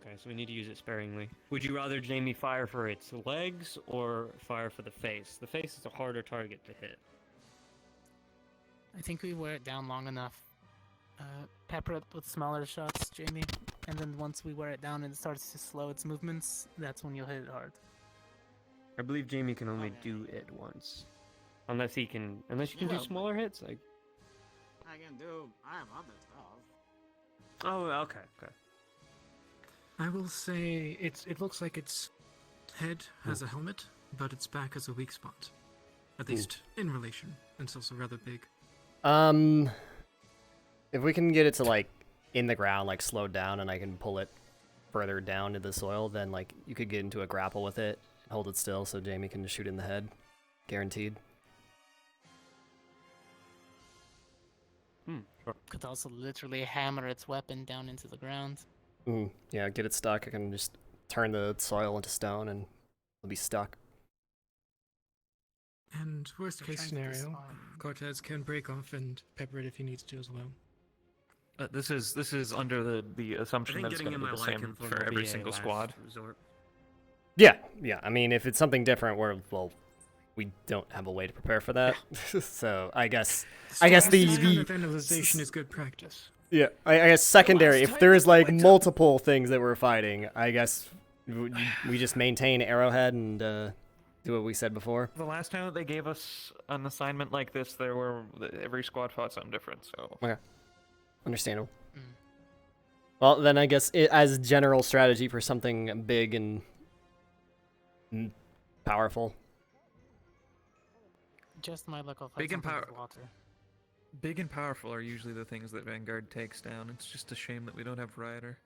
Okay, so we need to use it sparingly. Would you rather Jamie fire for its legs or fire for the face? The face is a harder target to hit. I think we wear it down long enough. Pepper it with smaller shots, Jamie. And then once we wear it down and it starts to slow its movements, that's when you'll hit it hard. I believe Jamie can only do it once. Unless you can do smaller hits, like... I have other stuff. Oh, okay. I will say it looks like its head has a helmet, but its back has a weak spot. At least in relation. And it's also rather big. If we can get it to, like, in the ground, like, slowed down, and I can pull it further down into the soil, then, like, you could get into a grapple with it, hold it still, so Jamie can just shoot in the head. Guaranteed. Sure. Could also literally hammer its weapon down into the ground. Yeah, get it stuck. I can just turn the soil into stone, and it'll be stuck. And worst case scenario, Cortez can break off and pepper it if he needs to as well. This is under the assumption that it's going to be the same for every single squad. Yeah. I mean, if it's something different, we don't have a way to prepare for that. So I guess the analyzation is good practice. Yeah, I guess secondary. If there is like multiple things that we're fighting, I guess we just maintain Arrowhead and do what we said before. The last time that they gave us an assignment like this, every squad fought something different. So okay, understandable. Well, then I guess as general strategy for something big and powerful. Just my luck of big and water. Big and powerful are usually the things that Vanguard takes down. It's just a shame that we don't have Rioter.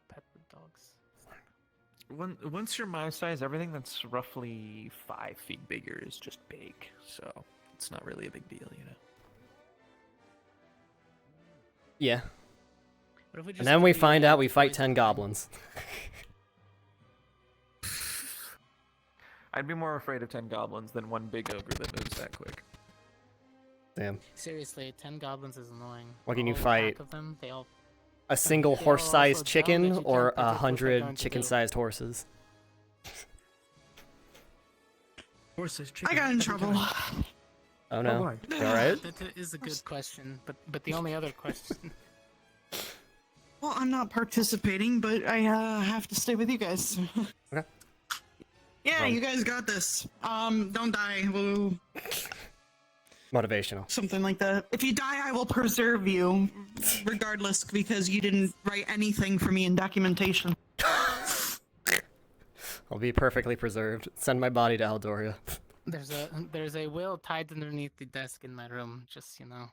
Pepper dogs. Once you're my size, everything that's roughly 5 feet bigger is just big. So it's not really a big deal, you know. Yeah. And then we find out we fight 10 goblins. I'd be more afraid of 10 goblins than one big ogre that moves that quick. Damn. Seriously, 10 goblins is annoying. What can you All fight? Of them, a single horse-sized chicken or 100 chicken-sized horses? Horses, chicken. I got in trouble. Oh no. You alright? That is a good question, but the only other question... Well, I'm not participating, but I have to stay with you guys. Okay. Yeah, you guys got this. Don't die. Woo. Motivational. Something like that. If you die, I will preserve you, regardless, because you didn't write anything for me in documentation. I'll be perfectly preserved. Send my body to Eldoria. There's a will tied underneath the desk in my room, just, you know.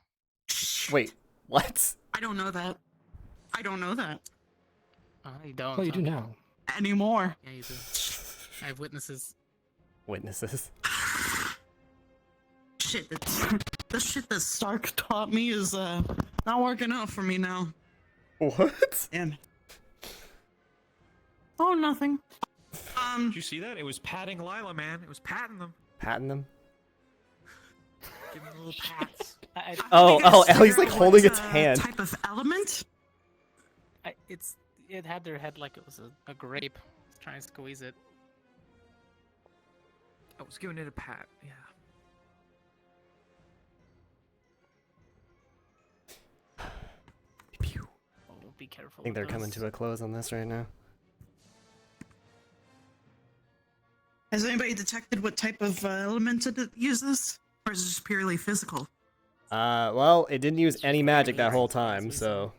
Wait, what? I don't know that. I don't know that. You don't. Well, you do now. Anymore. Yeah, you do. I have witnesses. Witnesses? Shit, the shit that Stark taught me is not working out for me now. What? Damn it. Oh, nothing. Did you see that? It was patting Lila, man. It was patting them. Patting them? Giving them little pats. Ellie's like holding its hand. Type of element? It had their head like it was a grape. It's trying to squeeze it. I was giving it a pat, yeah. Oh, be careful. I think they're coming to a close on this right now. Has anybody detected what type of element it uses? Or is it just purely physical? Well, it didn't use any magic that whole time, so...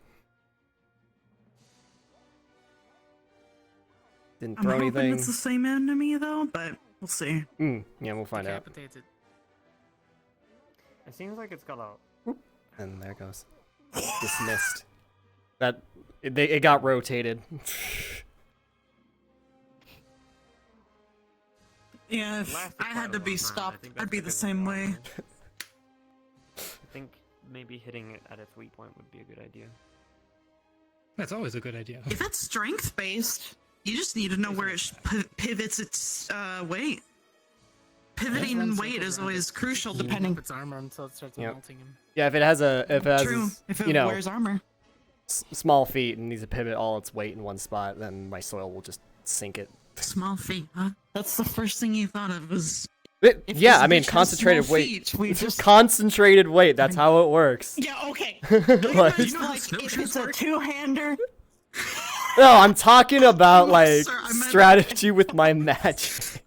Didn't throw I'm hoping anything. it's the same enemy, though, but we'll see. Yeah, we'll find out. Decapitated. It seems like it's got a... And there it goes. Dismissed. It got rotated. Yeah, if I had to be stopped, I'd be the same way. I think maybe hitting it at its weak point would be a good idea. That's always a good idea. If it's strength-based, you just need to know where it pivots its weight. pivoting weight is always crucial, depending. If it's armor until it starts melting him. Yeah, if it has True. If it you know, wears armor. small feet and needs to pivot all its weight in one spot, then my soil will just sink it. Small feet, huh? That's the first thing you thought of was. Yeah, I mean concentrated weight. Concentrated weight. That's how it works. Yeah. Okay. Like, If it's a two-hander. no, I'm talking about like strategy with my magic.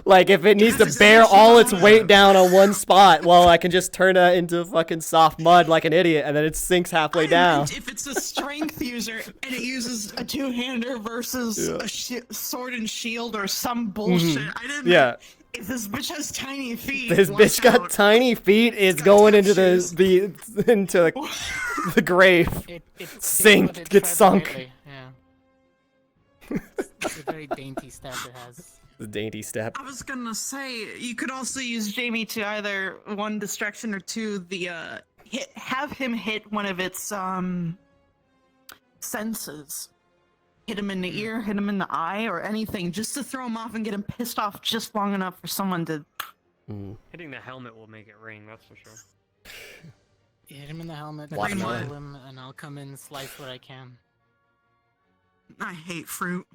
Like if it needs to bear all its weight down on one spot, well, I can just turn it into fucking soft mud like an idiot, and then it sinks halfway down. If it's a strength user and it uses a two-hander versus a sword and shield or some bullshit, I didn't. Yeah. If this bitch has tiny feet, This bitch got tiny feet. It's going into the grave. Sink. Get sunk. Yeah. It's a very dainty staff it has. The dainty step. I was gonna say you could also use Jamie to either one distraction or two have him hit one of its senses. Hit him in the ear, hit him in the eye, or anything, just to throw him off and get him pissed off just long enough for someone to. Hitting the helmet will make it ring, that's for sure. Hit him in the helmet, Watermelon. kill him, and I'll come in and slice what I can. I hate fruit.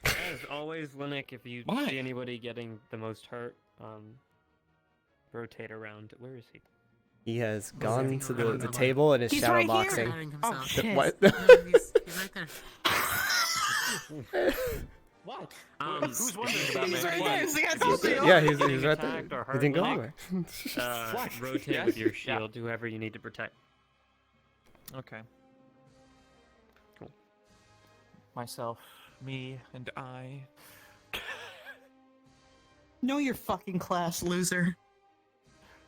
As always, Linux, if you see anybody getting the most hurt, rotate around. Where is he? He has gone to the table and is He's shadow right boxing. here. Oh shit. What? He's right there. What? Who's wondering about me? He's right there. He's like, I told you. Yeah, he's right there. He didn't go anywhere. Rotate with your shield, whoever you need to protect. Okay. Cool. Myself, me, and I. Know your fucking class, loser.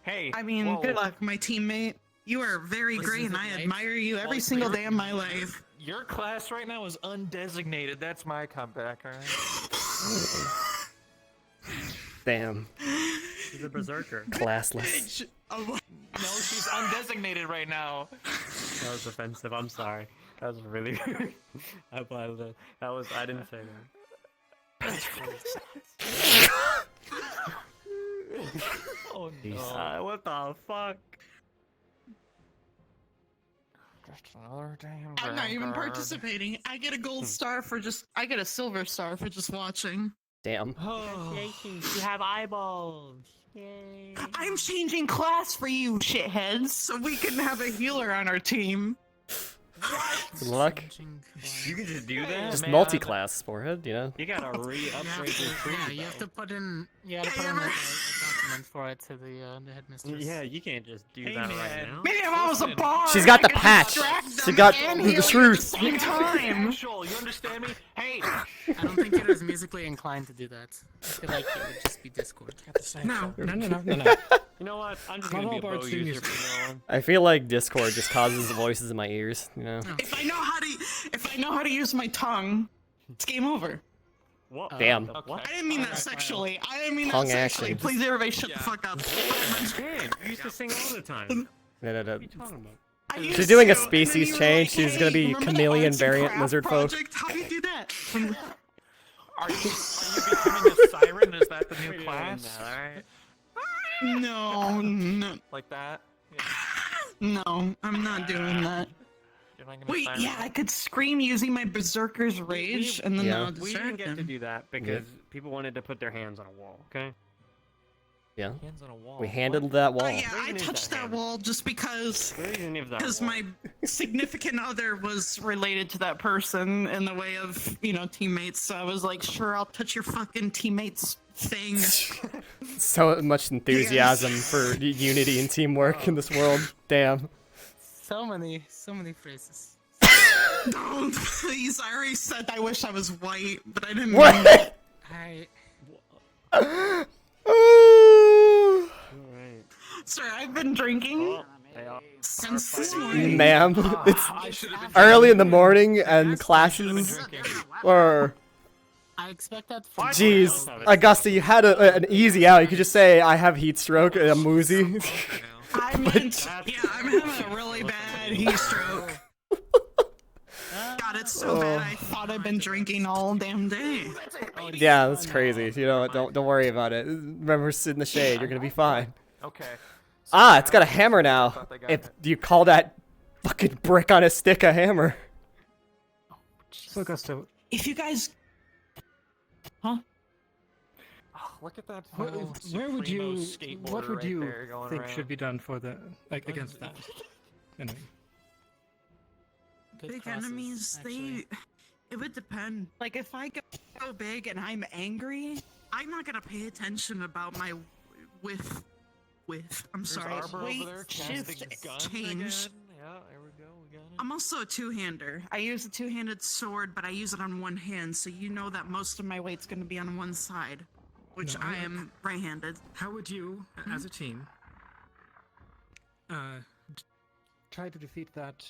Hey. I mean, good luck, my teammate. You are very great, and I admire you every single day of my life. Your class right now is undesignated. That's my comeback, alright? Damn. She's a berserker. Classless. No, she's undesignated right now. That was offensive. I'm sorry. That was really. I apologize. I didn't say that. Oh no! What the fuck? Just another damn. I'm not even Vanguard. participating. I get a gold star for just. I get a silver star for just watching. Damn. Congratulations, you have eyeballs. Yay. I'm changing class for you, shitheads, so we can have a healer on our team. Good luck. You can just do that. Just multi-class forehead, you know. You gotta re-upgrade your tree. Yeah, you have to put in. You gotta put in like, a document for it to the headmistress. Yeah, you can't just do that right now. Maybe if I was a bard, She's got the I could patch. distract She them got and the heal truth. at the same time. You understand me? Hey. I don't think it is musically inclined to do that. I feel like it would just be Discord. No. You know what? I'm just gonna be a bow user from now on. I feel like Discord just causes the voices in my ears, you know. If I know how to use my tongue, it's game over. What? Damn. I didn't mean that sexually. I didn't mean Tongue that sexually. action. Please, everybody, shut the fuck up. Man, you used to sing all the time. No. What are you talking about? I used She's doing a to, and then species you were change. like, She's gonna be remember that chameleon arts and variant craft lizard folk. project? How do you do that? Are you becoming a siren? Is that the new class? No. Like that? No, I'm not doing that. You're not gonna Wait, siren yeah, I could scream using my berserker's rage, and then I'll We distract didn't get to them. do that because people wanted to put their hands on a wall. Okay. Yeah. Hands on a wall. We handled that wall. Yeah, I touched that wall just because Because my significant other was related to that person in the way of, teammates. So I was like, sure, I'll touch your fucking teammates thing. So much enthusiasm for unity and teamwork in this world. Damn. So many phrases. Don't, please. I already said I wish I was white, but I didn't mean What? that. Sir, I've been drinking since this morning. Ma'am, it's early in the morning and classes or... I expect that. From Jeez, Augusta, you had an easy out. You could just say, I have heat stroke and I'm woozy. I meant, I'm having a really bad heat stroke. Got it it's so bad. I thought I'd been drinking all damn day. Yeah, that's crazy. You know, don't worry about it. Remember, sit in the shade. You're gonna be fine. Okay. Ah, it's got a hammer now. If you call that fucking brick on a stick a hammer. So, Augusto, If you guys, huh? Oh, look at that. Where would you? What would right you there going think around. should be done for the against that? Anyway. Big enemies, it would depend. Like, if I go big and I'm angry, I'm not gonna pay attention about my I'm sorry, Arbor over weight, there shift, casting gun change. again. Yeah, there we go. We got it. I'm also a two-hander. I use a two-handed sword, but I use it on one hand, so you know that most of my weight's gonna be on one side, which No, I am right-handed. How would you, as a team, try to defeat that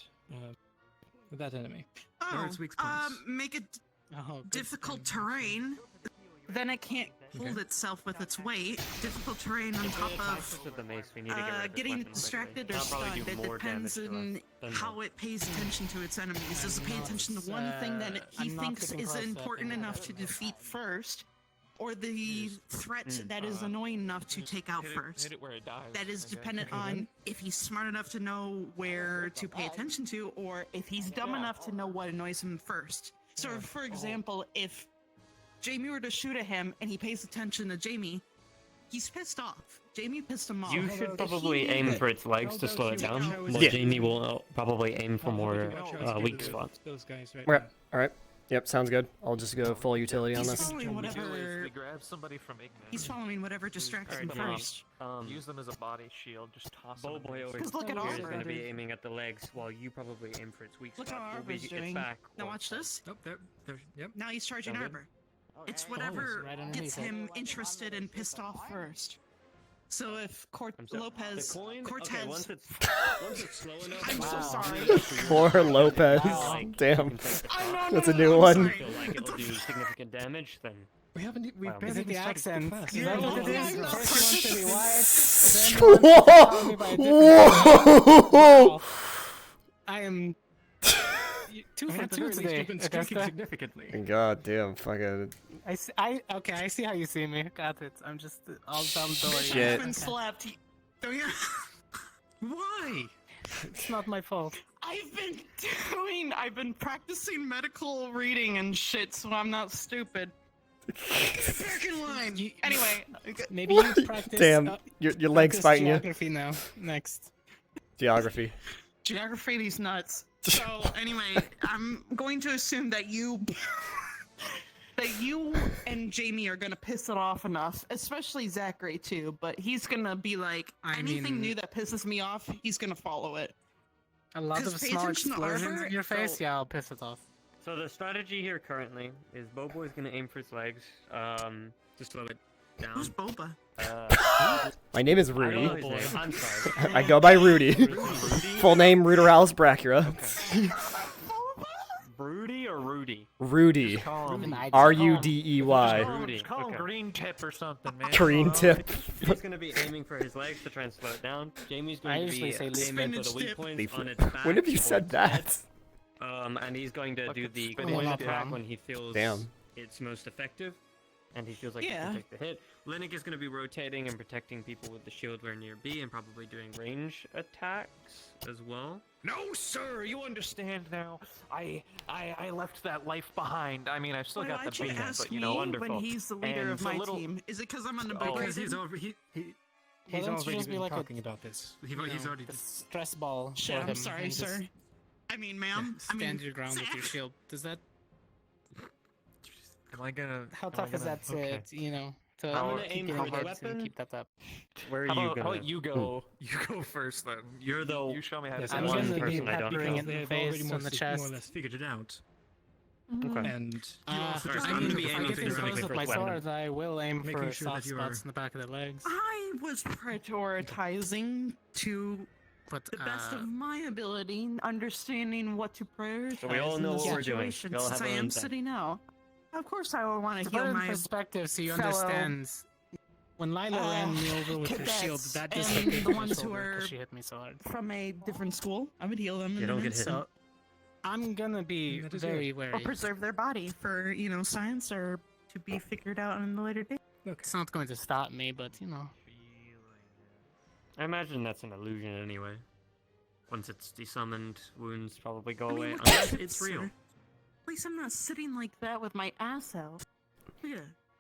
enemy? Where are its weak spots? Make it difficult terrain. Then it can't hold itself with its weight. Difficult terrain on top of the mace, we need to get rid of this getting weapon distracted or quickly. That'll probably stunned. do It more depends damage to on us than how it pays attention to its enemies. Does it pay attention to one thing that he I'm not thinks getting is close to that important thing. enough to defeat first, or the threat that is annoying enough to take out first? Hit it where it dies. That is I guess. dependent on if he's smart enough to know where to pay attention to, or if he's dumb enough to know what annoys him first. So, for example, if Jamie were to shoot at him and he pays attention to Jamie, he's pissed off. Jamie pissed him off. You should probably aim for its legs to slow it down, while Yeah. Jamie will probably aim for more weak spots. Those guys right Right. All right. Yep, sounds good. I'll just go full utility on He's this. following whatever. We grab somebody from Ignis. He's following whatever distracts him Alright, first. Use them as a body shield. Just toss them. Boy over Because look at here is Arbor. going to be aiming at the legs, while you probably aim for its weak Look spot. at Will be Arbor's its doing. back. Now or- watch this. Oh, there, yep. Now he's charging Sound good? Arbor. It's whatever right underneath gets it. him interested and pissed off first. So if Lopez, The coin? Cortez, Okay, once it's slow enough. I'm so sorry. Poor Lopez. Damn. That's a new one. Feel like it'll do significant damage, then We haven't. We Wow. barely Is it the even started accent? class. Is that what it is? First he wants to be white, then he wants to call me by a different Whoa! name. I am 2 for 2 today, You've been streaking Augusta. significantly. God damn, fucking. Okay, I see how you see me. Got it. I'm just all dumb doing. Shit. I've been slapped. Don't you? Why? It's not my fault. I've been practicing medical reading and shit, so I'm not stupid. Get back in line. Anyway, Maybe you practice. Damn, your leg's practice fighting you. geography now. Next. Geography. geography, these nuts. So anyway, I'm going to assume that you and Jamie are gonna piss it off enough, especially Zachary too. But he's gonna be like, anything new that pisses me off, he's gonna follow it. A lot of 'Cause pay small attention to explosions Arbor. in your face. So- Yeah, I'll piss it off. So the strategy here currently is Bobo's gonna aim for its legs, to slow it down. Who's Boba? My name is I don't know Rudey. his name. I'm sorry. I go by Rudey. Full name Ruderalis Brachyra. Rudy or Rudy? Rudy. Rudy. R-U-D-E-Y. Rudy. Just call him Okay. Green Tip or something, man. Green tip. He's gonna be aiming for his legs to try and slow it down. Jamie's I going to usually be say aiming for the spinach weak dip. points Leaf- on its back. When have you or said its head. that? And he's going to do the spinach coin dip. attack when he feels Damn. it's most effective, and he feels like he Yeah. can take the hit. Linux is going to be rotating and protecting people with the shield where near B, and probably doing range attacks as well. No, sir. You understand now. I left that life behind. I mean, I've still got the Why'd you beam, ask but you me know, when wonderful. he's the leader And of it's a my little- team? Is it because I'm on the Oh, Because he's boat? over. He's Well, don't you already just be been like a- talking about this. He's already. A stress ball. Shit, for I'm him sorry, and just sir. I mean, ma'am. I Stand mean, your ground with your Zach. shield. Does that? Am I gonna? How am I tough is gonna- that to you know to I'm gonna keep aim getting for the hits and weapon. keep that up? Where are How you about, going? how about you go? You go first then. You're the You show me how to Yes, do I'm it. one gonna be person I don't peppering know. in the They've face already on more the or chest. less figured it out. Okay. And you Uh, also I just mean, under the if I fire get thing these running close for with my its weapon. sword, I will aim Making for sure that soft you spots are- in the back of the legs. I was prioritizing to But the best of my ability, understanding what to prioritize. So we all in know the what we're doing. situation, We all since have I our am own thing. sitting now. Of course, I will want To to put heal it in my perspective so you fellow understand, when Lila ran me over with her shield, cadets that and dislocated the my ones who shoulder are 'cause she hit me so hard. from a different school. I would heal them. You in a don't get minute. hit. So I'm gonna be very wary. Or preserve their body for, science or to be figured out in the later date. It's not going to stop me, but I imagine that's an illusion anyway. Once it's desummoned, wounds probably go away. look Unless at it's this, real. sir. At least I'm not sitting like that with my ass out. Yeah.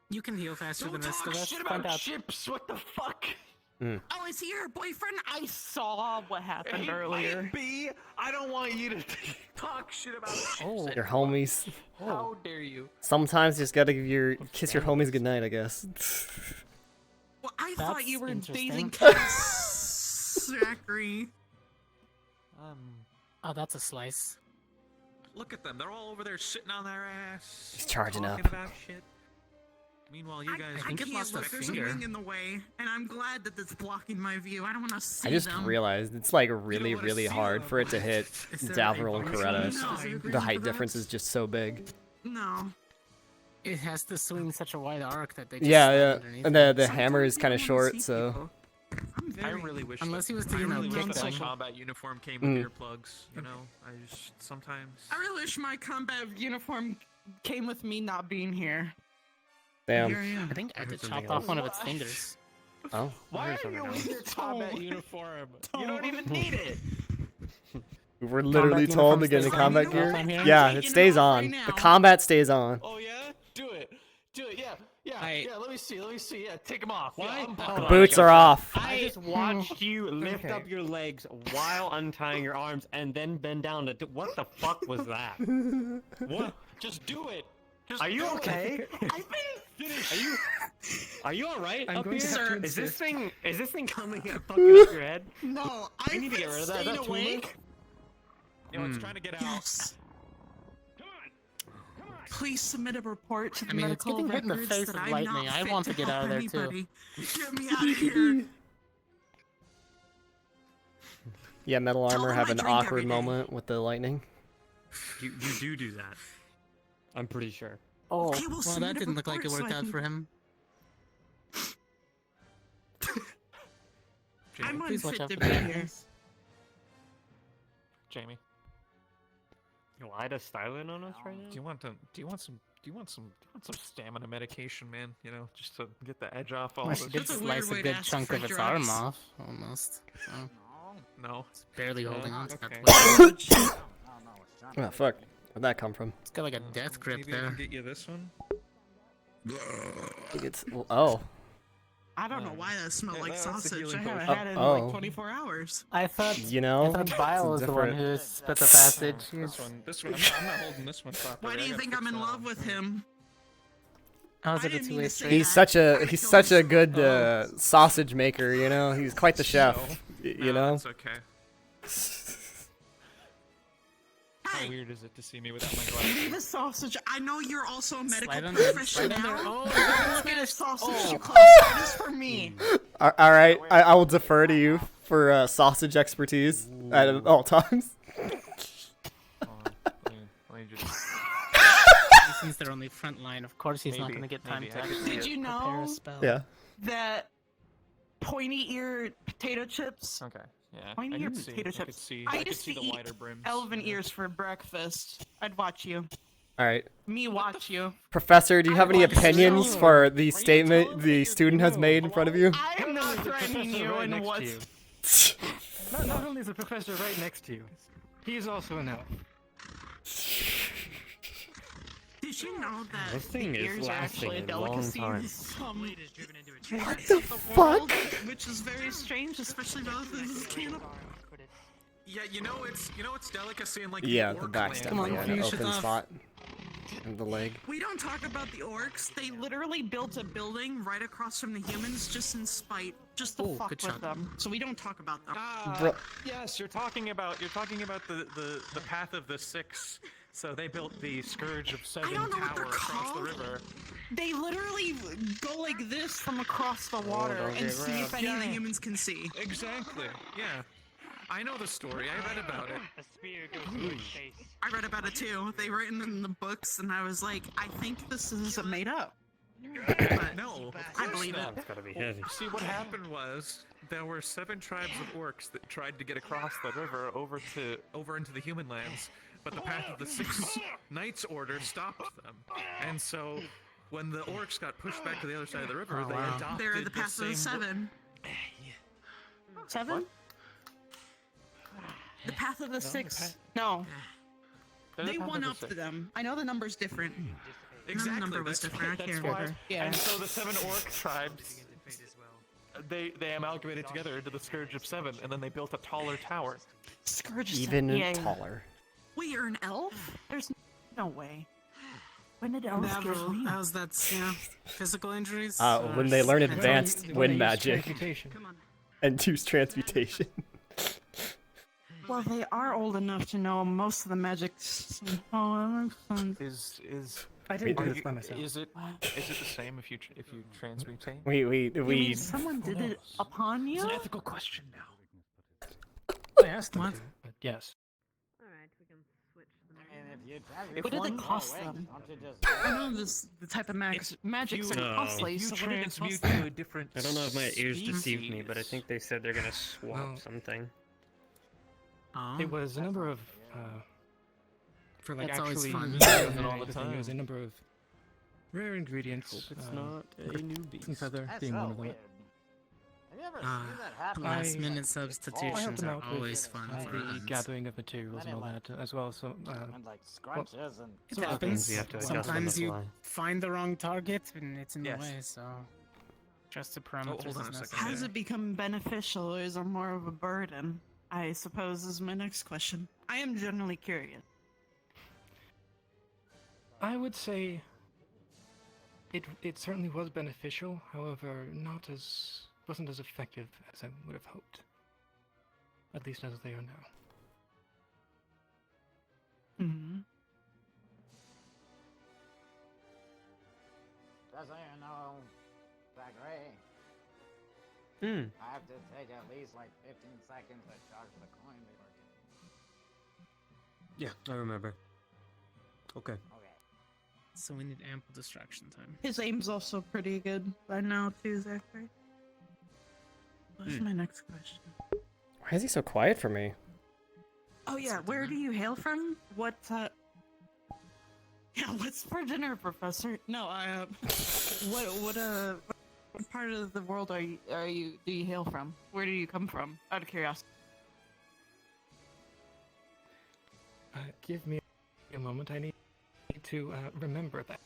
you can heal faster than the rest of Talk us. shit Find about out. chips. What the fuck? Oh, is he your boyfriend? I saw what happened He earlier. might be. I don't want you to talk shit about chips. Your homies. How dare you? Sometimes you just gotta kiss your homies goodnight, I guess. Well, I That's thought you were interesting. dating Zachary. Oh, that's a slice. Look at them. They're all over there sitting on their ass. He's charging talking up. about shit. Meanwhile, you guys. I can't look. There's a wing in the way, and I'm glad that it's blocking my view. I don't want to see I just them. realized it's like really hard for it to hit Davril and Coretta. The height difference is just so big. No. It has to swing such a wide arc that they just Yeah, slide yeah. underneath And it. the hammer is kind of short, so. I really wish. Unless that, he was to, I really wish kick that my them. combat uniform came with earplugs. You know, I just sometimes. I really wish my combat uniform came with me not being here. Damn. Here I am. I think I just chopped off one of its fingers. Oh. Why are you in your combat uniform? You don't even need it. We were literally Combat told to uniform get in stays combat on gear. the whole time here? Yeah, I'm it taking stays it off on. right The now. combat stays on. Oh yeah, do it, yeah, yeah. Let me see, yeah. Take them off. Why? Yeah, I'm The buckling. boots are off. I just watched you lift up your legs while untying your arms and then bend down to do. What the fuck was that? What? Just do it. Just Are you do it. okay? Are you all right I'm up going here? to have to Is this insist. thing coming and fucking up your head? No, You need to get rid of that. Is that tumor? awake. You know, it's trying to get out. Yes. Please submit a report to the I mean, it's medical getting hit in the records face that with I'm lightning. not I fit want to get help out of there, too. anybody. Get me out of here. Yeah, Metal Tell Armor them have I an drink every awkward day. moment with the lightning. You do that. I'm pretty sure. Oh, Okay, we'll well, submit that a didn't look like it report so worked I out can- for him. I'm Please watch unfit out to for be the here. enemies. Jamie, You lied to styling on us right now? do you want some stamina medication, man? You know, just to get the edge off all Well, she this. did That's a weird slice a way to good ask chunk for of its drugs. arm off, almost. Oh, No. it's barely holding on to okay. that place. Oh, fuck. Where'd that come from? It's got like a death grip Maybe I there. can get you this one. I think it's. Oh. I don't know why that smelled Yeah, like that's a sausage. healing I haven't potion. had it in Oh. like 24 hours. I thought, You know? I thought Bile was the one different. who spit the passage. This one. I'm not holding this one properly. Why do I you gotta think I'm fix in that love one. with him? How's I it a didn't mean two-way to say street? that. He's such a good sausage maker, you know? He's quite the chef, you know? It's okay. How weird is it to see me without my Give glasses? me the sausage. I know you're also a medical Slide under, professional. slide under. Oh, Look at his sausage Oh. too close. That is for me. Alright, I will defer to you for sausage expertise at all times. Let me just. Since they're only front line, of course he's not Maybe, going to get time maybe. to I could actually Did you prepare know a spell. Yeah. that pointy-eared potato chips? Okay. Yeah. Pointy I eared could see. potato I could chips. see. I I could used see to the eat wider brims. elven ears for breakfast. I'd watch you. Alright. Me watch you. Professor, do you have any watch you. opinions for the statement the student has made in front of you? I am not threatening you right and next what. to you. Not only is the professor right next to you, he's also an elf. Did you know that This thing the is ears are lasting actually a a long delicacy time. in some What the world, fuck? which is very strange, especially those as cannibal. Yeah, you know it's delicacy in like Yeah, the the orc back's land. definitely an finish it open off. spot. And the leg. We don't talk about the orcs. They literally built a building right across from the humans just in spite, just to Oh, fuck good with shot. them. So we don't talk about them. Bro- Yes, you're talking about the path of the six. So they built the Scourge of Seven don't know what Tower they're across the called. river. They literally go like this from across the water don't and get see if any of the Yeah. humans can see. Exactly. Yeah. I know the story. I read about it. A spear goes through his face. I read about it too. They written in the books, and I was like, I think this is made up. But No, of I course believe not. it. It's gotta be heavy. See, what happened was there were 7 tribes of orcs that tried to get across the river over into the human lands, but the path of the 6 Knights Order stopped them. And so, when the orcs got pushed back to the other side of the river, they adopted They're the path of the 7. 7? The path of the 6. No. They one-upped them. I know the number's different. Exactly. The number was different. I can't remember. Yeah. And so the 7 orc tribes, they amalgamated together into the Scourge of 7, and then they built a taller tower. Scourge of Even 7. Yeah. taller. Wait, you're an elf? There's no way. When did elves get Never. wings? How's that? Yeah. Physical injuries? When they learn advanced when wind they use magic transmutation. and use transmutation. Well, they are old enough to know most of the magic. Oh, I didn't do this by myself. Is it the same if you transmutate? You mean someone did it upon you? It's an ethical question now. I asked them to, but yes. Alright, we can switch the What did it cost them? I know the type of magic's costly. So what did it cost them? I don't know if my ears deceived me, but I think they said they're gonna swap something. It was a number of for like That's always actually fun. using all the everything, it was a time. number of rare ingredients. Hope it's not a newbie. Some feather being one of them. Last minute I substitutions helped them are out always with fun for the us. gathering of materials and all that as well. So It happens. You have to adjust Sometimes on the you fly. find the wrong target and it's in the Yes. way, so just the parameters hold on is a second. necessary. Has it become beneficial or is it more of a burden? I suppose is my next question. I am generally curious. I would say it certainly was beneficial. However, wasn't as effective as I would have hoped. At least as they are now. Mm-hmm. Just so you know, Zachary, Hmm. I have to take at least like 15 seconds to charge the coin before. Yeah, I remember. Okay. So we need ample distraction time. His aim's also pretty good by now too, Zachary. What's my next question? Why is he so quiet for me? Oh yeah, where do you hail from? What yeah, what's for dinner, Professor? No, what part of the world do you hail from? Where do you come from? Out of curiosity. Give me a moment. I need to remember that.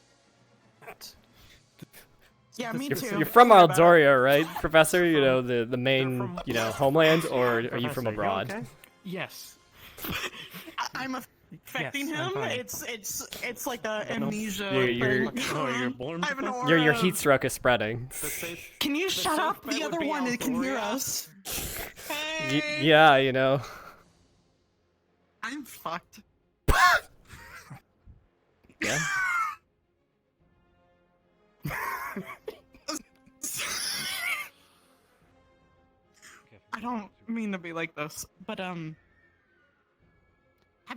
Yeah, me too. You're from Aldoria, right, Professor? You know, the main, homeland, or are you from abroad? Okay? Yes. I'm affecting Yes, I'm him. fine. It's like a amnesia. You're born. I have an aura. Your heat stroke is spreading. Can you shut up? The other one that can hear us. Yeah, you know. I'm fucked. Yeah. I don't mean to be like this, but have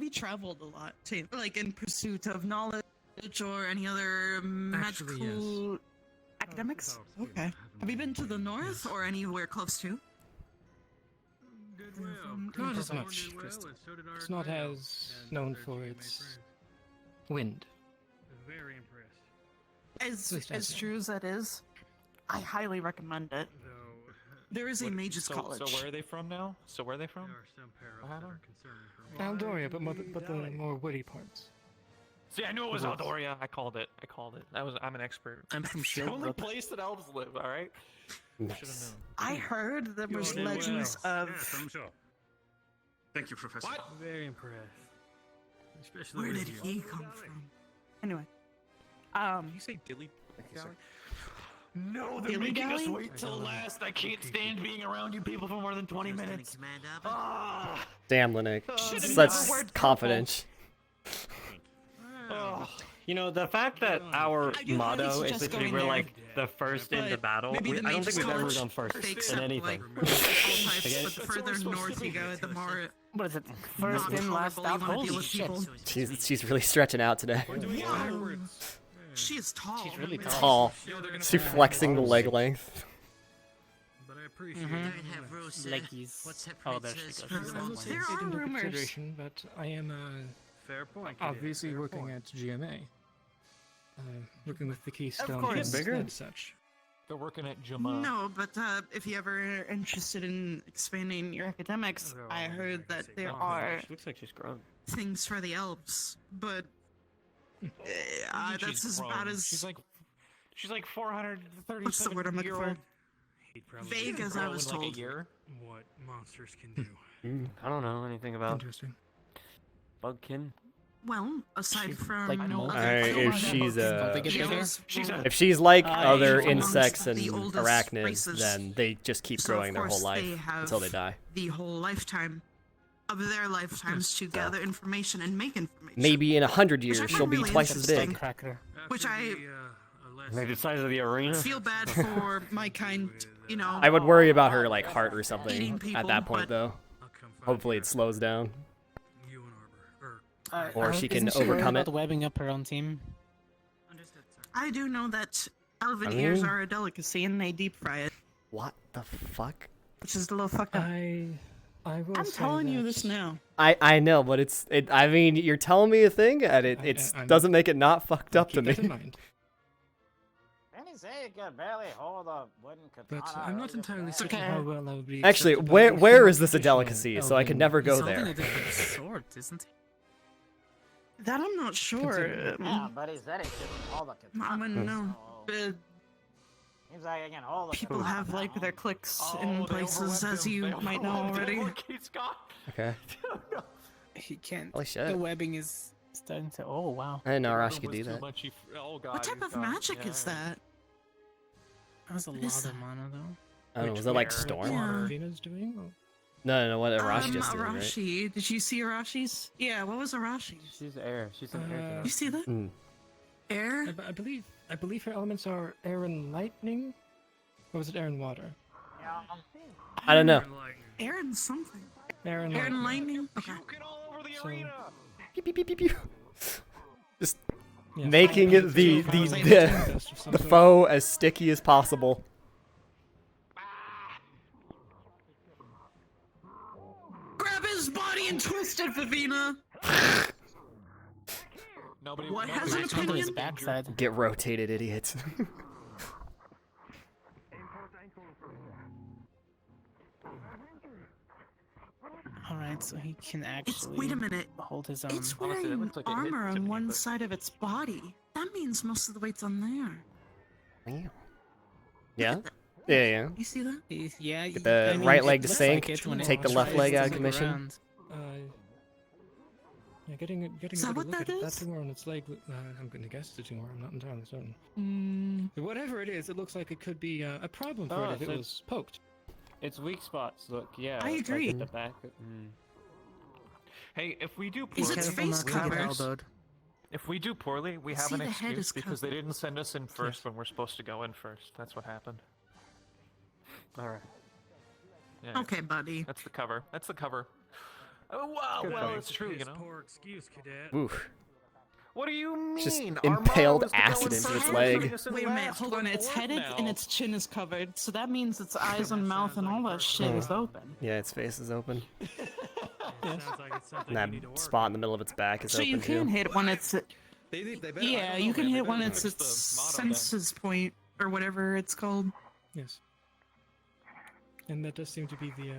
you traveled a lot, too? Like in pursuit of knowledge or any other magical Actually, academics? Okay. Have you been to the north or anywhere close to? Not as much. It's not as known for its wind. Very impressed. As true as that is, I highly recommend it. There is a mage's college. So where are they from now? So where are they from? There are some perils that are concerning for Aldoria, but the more woody parts. See, I knew it was Aldoria. I called it. I'm an expert. I'm from It's the only Shieldbrook. place that elves live. All right. Nice. I heard there was legends of. Yes, I'm sure. Thank you, Professor. Very impressed. Especially Where with did you. he come from? Anyway. Did you say dilly? No, they're Dilly making us dally? wait till last. I can't stand being around you people for more than 20 minutes. Ah. Damn, Linux. Should've That's never word confident. Oh. You know, the fact that our I do motto highly is suggest literally going we're there, like the first into but battle. maybe the I don't mage's think we've ever college gone first takes in up, anything. like, all types, Okay? but the further north you go, the more What is it? First not in, last tolerable you out. wanna Holy deal with shit. people. She's really stretching out today. Yeah. She is tall. She's really Tall. She's flexing the leg length. But I appreciate Don't it. have rules, sir. Leggies. What Oh, separates there she us goes. from She's the that ones? one. There Take are into rumors. consideration, but I am Fair point. obviously Fair working point. at GMA, working with the Keystone course. and such. They're working at Jama. No, but if you ever are interested in expanding your academics, I heard that there are She looks like she's grown. things for the elves, but that's as bad as She's like 430. what's the word I'm looking for? Vague as I was Like told. a year. What monsters can do. I don't know anything about Interesting. Bugkin. Well, aside from like other most- If she's elves, if she's like other she's amongst insects and the oldest arachnids, races. then they just keep So, growing of their whole course, life they have until they die. the whole lifetime of their lifetimes to gather information and make information. Maybe in 100 years Which I she'll find be really twice as interesting. big. Cracker. Which I Maybe the size of the arena. feel bad for my kind, you know. I would worry about her like heart or something Eating at people, that point but- though. Hopefully it slows down. Or she can Isn't worried overcome about it. webbing up her own team. I do know that elven I ears mean- are a delicacy and they deep fry it. What the fuck? Which is a little fucked up. I will I'm say telling you that- this now. I know, but I mean, you're telling me a thing, and it doesn't make it not fucked up to Keep that in me. mind. Didn't he say he could barely hold a wooden katana? But I'm not entirely certain okay. how well I would be. Actually, accepted by where the is this a traditional delicacy? So I could elven- never go He's holding there. a different sword, isn't he? That I'm not sure. Yeah, but he said he couldn't hold a katana. I wouldn't know. But Seems like he can hold a people katana have like now. their clicks in places, as you might know already. Okay. He can't. Holy shit. The webbing is starting to. Oh wow. I didn't know Arashi could do that. What type of magic is that? That was a What is lot of mana though. I don't know, was it like Yeah. Storm? Vena's doing? Or- No, what Arashi just did, right? Arashi. Did you see Arashi's? Yeah, what was Arashi's? She's air. She's an air. You see that? Mm. Air? I believe her elements are air and lightning, or was it air and water? I don't know. Air and something. Air and Air and lightning. lightning? Okay. So, Pew, pew, pew, pew, pew. Just Yeah. making it the foe as sticky as possible. Grab his body and twist it, Vivina! What has an opinion? backside. Get rotated, idiots. All right, so he can actually. Wait a minute. Hold his own. It's wearing armor on one side of its body. That means most of the weight's on there. Yeah? Yeah. You see that? Yeah. Get the I mean, right it leg to looks sink, like it when it take the left tries leg to out of look commission. around. Yeah, getting Is that a good what look that at is? that tumor on its leg. I'm going to guess it's a tumor. I'm not entirely certain. Mm. But whatever it is, it looks like it could be a problem for Oh, it if it so- was poked. It's weak spots. Look, yeah. I it's like agree. at the back. Hey, if we do Is poorly, its face we have an covered? ex- If we do poorly, we have See, an the head excuse is because they covered. didn't send us in first when we're supposed to go in first. That's what happened. All right. Yeah. Okay, buddy. That's the cover. That's the cover. Oh, wow, Good well, point. it's true, you know. Poor excuse, cadet. Oof. What do you mean? Just Our motto impaled is to go acid in into first its and leg. bring us in Wait a minute, last. hold on. We're It's bored headed now. and its chin is covered, so that means its eyes and mouth and all that shit is open. Yeah, its face is open. Sounds like it's something And you need to that work spot in the middle of its back is So you open can too. hit when it's. Yeah, you can hit when it's fix its the motto then. senses point or whatever it's called. Yes. And that does seem to be the.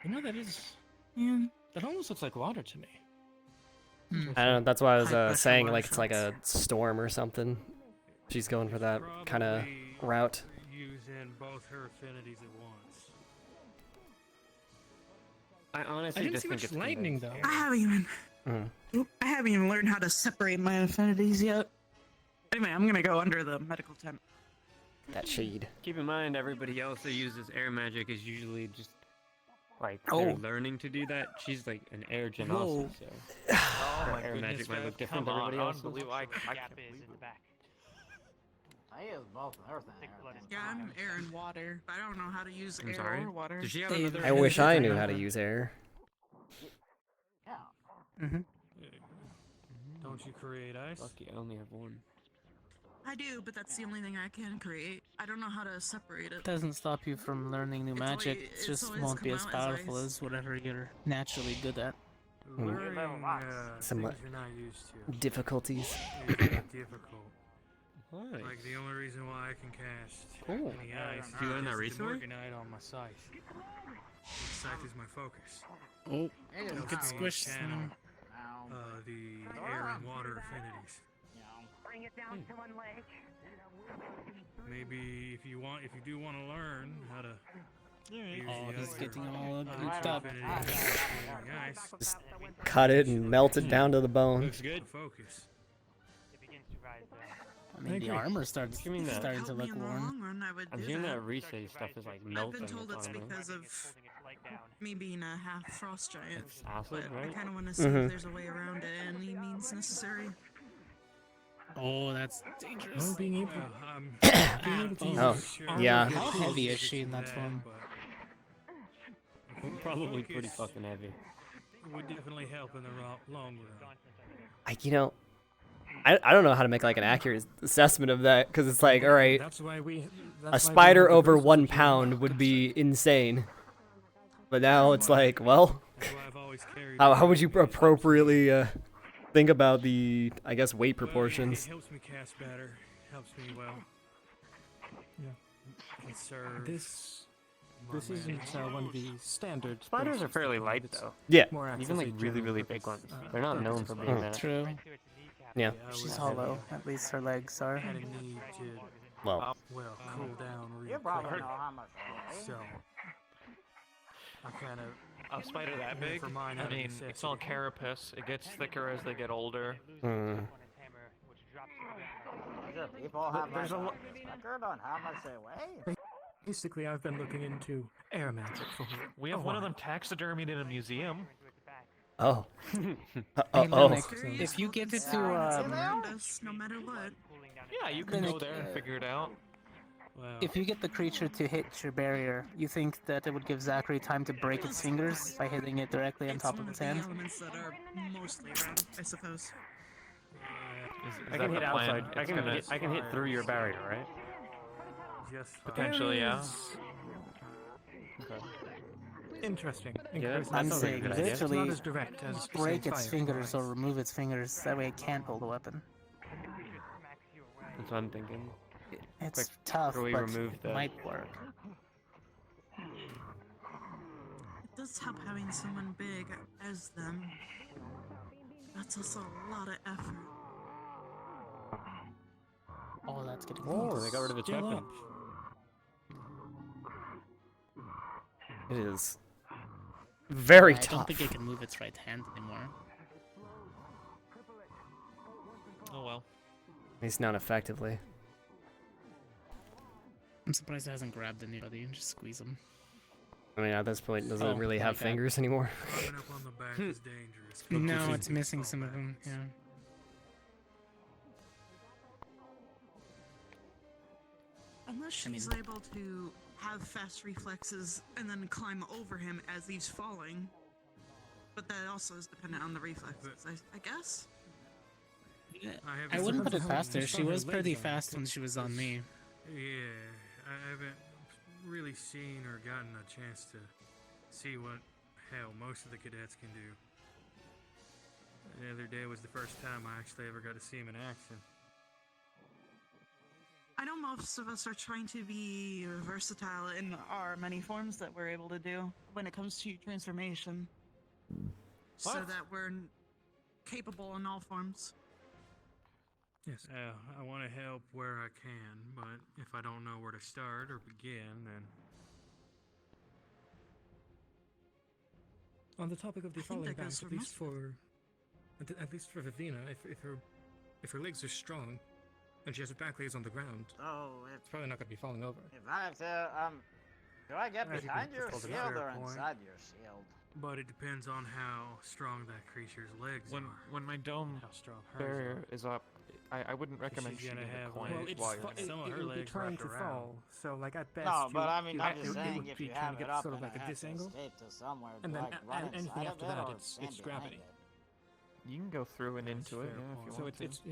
You know, that is. Yeah. That almost looks like water to me. I don't know, that's why I was High pressure saying water like it's like a storm or something. She's going for that kind of route. Using both her affinities at once. I honestly I didn't just see think much it's lightning though. I haven't even. I haven't even learned how to separate my affinities yet. Anyway, I'm gonna go under the medical tent. That shade. Keep in mind, everybody else that uses air magic is usually just like Oh. they're learning to do that. She's like an air genasi, Whoa. so Oh her my air goodness, magic might Bev, look different come than on, everybody else's. unbelievable. I can't believe in it. the back. I use both earth and air. Yeah, I'm air and water, but I don't know how to use I'm air sorry? or water. Does she have Dave, another? I wish I knew how to use air. Yeah. Mm-hmm. Don't you create ice? Lucky, I only have one. I do, but that's the only thing I can create. I don't know how to separate it. Doesn't stop you from learning new magic. It just always won't be come as out as powerful ice. as whatever you're naturally good at. Learning Some things you're not used to. difficulties. Is difficult. Nice. Like the only reason why I can cast Cool. any ice Did you learn that is recently? the Morganite on my scythe. The scythe is my focus. Oh, It you helps could me squish channel, some. the air and water affinities. Bring it down to one leg. Maybe if you do want to learn how to. use Oh, the he's other getting all water gooped up. affinities for creating ice. Just cut it and melt it down to the bone. Looks good. Focus. I mean, the armor starting to look In the worn. long run, I would I'm do hearing that. that Rudey stuff is like I've melting. been told it's on him. because of me being a half frost giant. It's acid, But I right? kind of want to see if there's a way around it any means necessary. Oh, that's dangerous. Oh, being able to Oh, yeah. How heavy is she in that form? Probably pretty fucking heavy. It would definitely help in the long run. I don't know how to make like an accurate assessment of that because it's like, all right, That's why we. a spider over 1 pound would be insane, but now it's like, well, how would you appropriately think about the, I guess, weight proportions? It helps me cast better. Helps me well. Yeah. Conserve. This isn't one of the standard. Spiders are fairly light though. Yeah. Even like really big ones. They're not known for being that. True. Yeah. She's hollow. At least her legs are. Well. Cool down. You probably know how much. So. I kind of. A spider that big? For mine, I mean, it's all carapace. It gets thicker as they get older. People have There's a like a record on how much they weigh. Basically, I've been looking into air magic for We have one of them taxidermied in a museum. Oh. Hey, Mimic, if you get it to around us, no matter what. Yeah, you can go there and figure it out. if you get the creature to hit your barrier, you think that it would give Zachary time to break its fingers by hitting it directly on top of its hand? Elements that are mostly around, I suppose. I can hit outside. I can hit through your barrier, right? Potentially, yeah. Okay. Interesting. Yeah, I'm saying literally not as direct as break saying its fire. fingers or remove its fingers. That way it can't hold a weapon. That's what I'm thinking. It's Quick, tough, we but remove it the... might work. It does help having someone big as them. That's also a lot of effort. Oh, that's getting Oh, they got rid of its Still weapon. up. It is very I tough. don't think it can move its right hand anymore. Oh well. At least not effectively. I'm surprised it hasn't grabbed anybody and just squeeze them. I mean, at this point, does it Oh, really have like that. fingers anymore? Climbing up on the back is dangerous. No, it's missing some of them. Yeah. Unless she's able to have fast reflexes and then climb over him as he's falling. But that also is dependent on the reflexes, I guess? I wouldn't put it past her. She was pretty fast when she was on me. Yeah, I haven't really seen or gotten a chance to see what hell most of the cadets can do. The other day was the first time I actually ever got to see him in action. I know most of us are trying to be versatile in our many forms that we're able to do when it comes to transformation. So What? that we're capable in all forms. Yes. I want to help where I can, but if I don't know where to start or begin, then... On the topic of the I think falling that back, goes for at least for Vivina, if her legs are strong, and she has her back legs on the ground, Oh, it's probably not going to be falling over. if I have to, do I get I think behind that's your just a shield fair or point. inside your shield? But it depends on how strong that creature's legs are. When my dome How strong hers barrier are. is up, I wouldn't recommend she's shooting gonna the have, coin well, while you're some of her It would be legs trying wrapped to around. fall, so like at best, No, but I mean, you, I'm just it saying would if be you trying have to it get up sort and of like it a has to disangle, escape to somewhere, and then like run anything inside after of it that, or it's stand behind gravity. it? You can go through and into it, Fair yeah, if point. you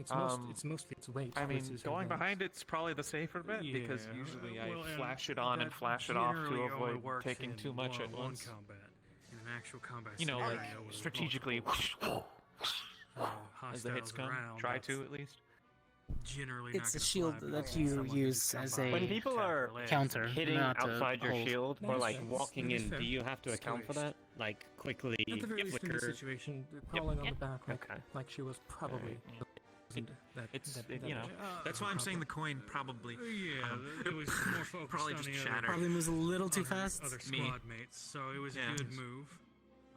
So want to. it's mostly its weight. I mean, versus going everything behind it's probably the safer bet because Yeah, usually well, I and flash it on and that flash it off to generally only avoid works taking in too much at one-on-one once. combat. In an actual combat You know, like scenario with strategically, multiple, as the hits hostiles come. around, Try that's to at least. generally It's not a gonna shield fly that because you someone can use just come as behind a When people tap are your legs counter, and- hitting not a outside your hold. shield or That like is- walking that is in, fair. do you have to account for that? Like quickly At the very least, in this flicker? situation, crawling on the back like she was probably. It's that- you know, That's why I'm saying the coin probably. Yeah, it was more focused probably on just the shattered. other, Probably moves a little too other- fast. Other Me. squad mates, so it was Yeah. a good move.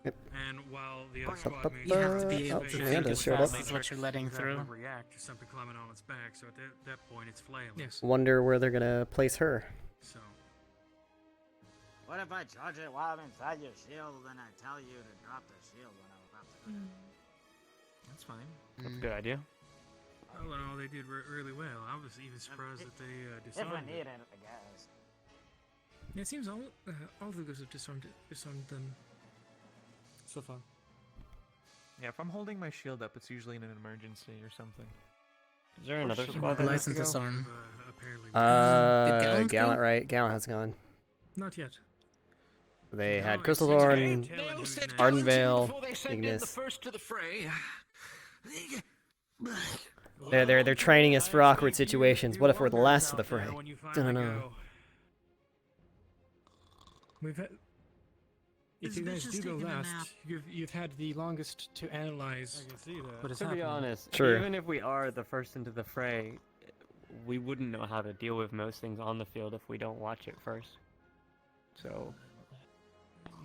Yep. And while the other Ba- squad ba- mates, You have to be Oh, able to think Amanda as showed fast up. as what you're letting exactly through. react to something climbing on its back. So at that point, it's flailing. Yes. Wonder where they're gonna place her. So. What if I charge it while I'm inside your shield, then I tell you to drop the shield when I'm about to go down? That's fine. That's a good idea. Oh, well, they did really well. I was even surprised that they If we disarmed need it. it, I guess. Yeah, it seems all the guys have disarmed them so far. yeah. If I'm holding my shield up, it's usually in an emergency or something. Is there another should squad we- that has to License go? disarm. Apparently. Gallant, right? Gallant has gone. Not yet. They had No, Crystal it's- Thorn, They all said Ardenvale, Ignis. first to the fray. They're training us for awkward situations. What if we're the last to the fray? Don't know. We've had. If This you guys bitch is do go taking a last, nap. you've had the longest to analyze what is To be happening. honest, True. even if we are the first into the fray, we wouldn't know how to deal with most things on the field if we don't watch it first. So,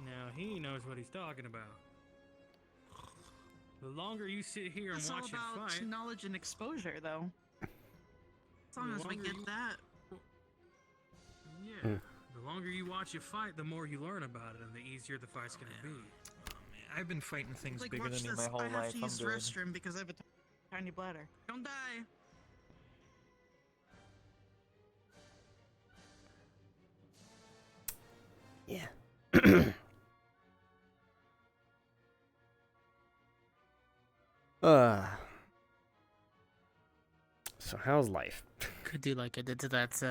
Now he knows what he's talking about. The longer you sit here and It's all watch it about fight, knowledge and exposure, though. As long The as we longer get you- that. yeah, the longer you watch it fight, the more you learn about it, and the easier the fight's gonna be. I've been fighting things Like, bigger watch than me this. my whole I have life. to I'm use the good. restroom because I have a tiny bladder. Don't die. Yeah. So how's life? Could do like I did to that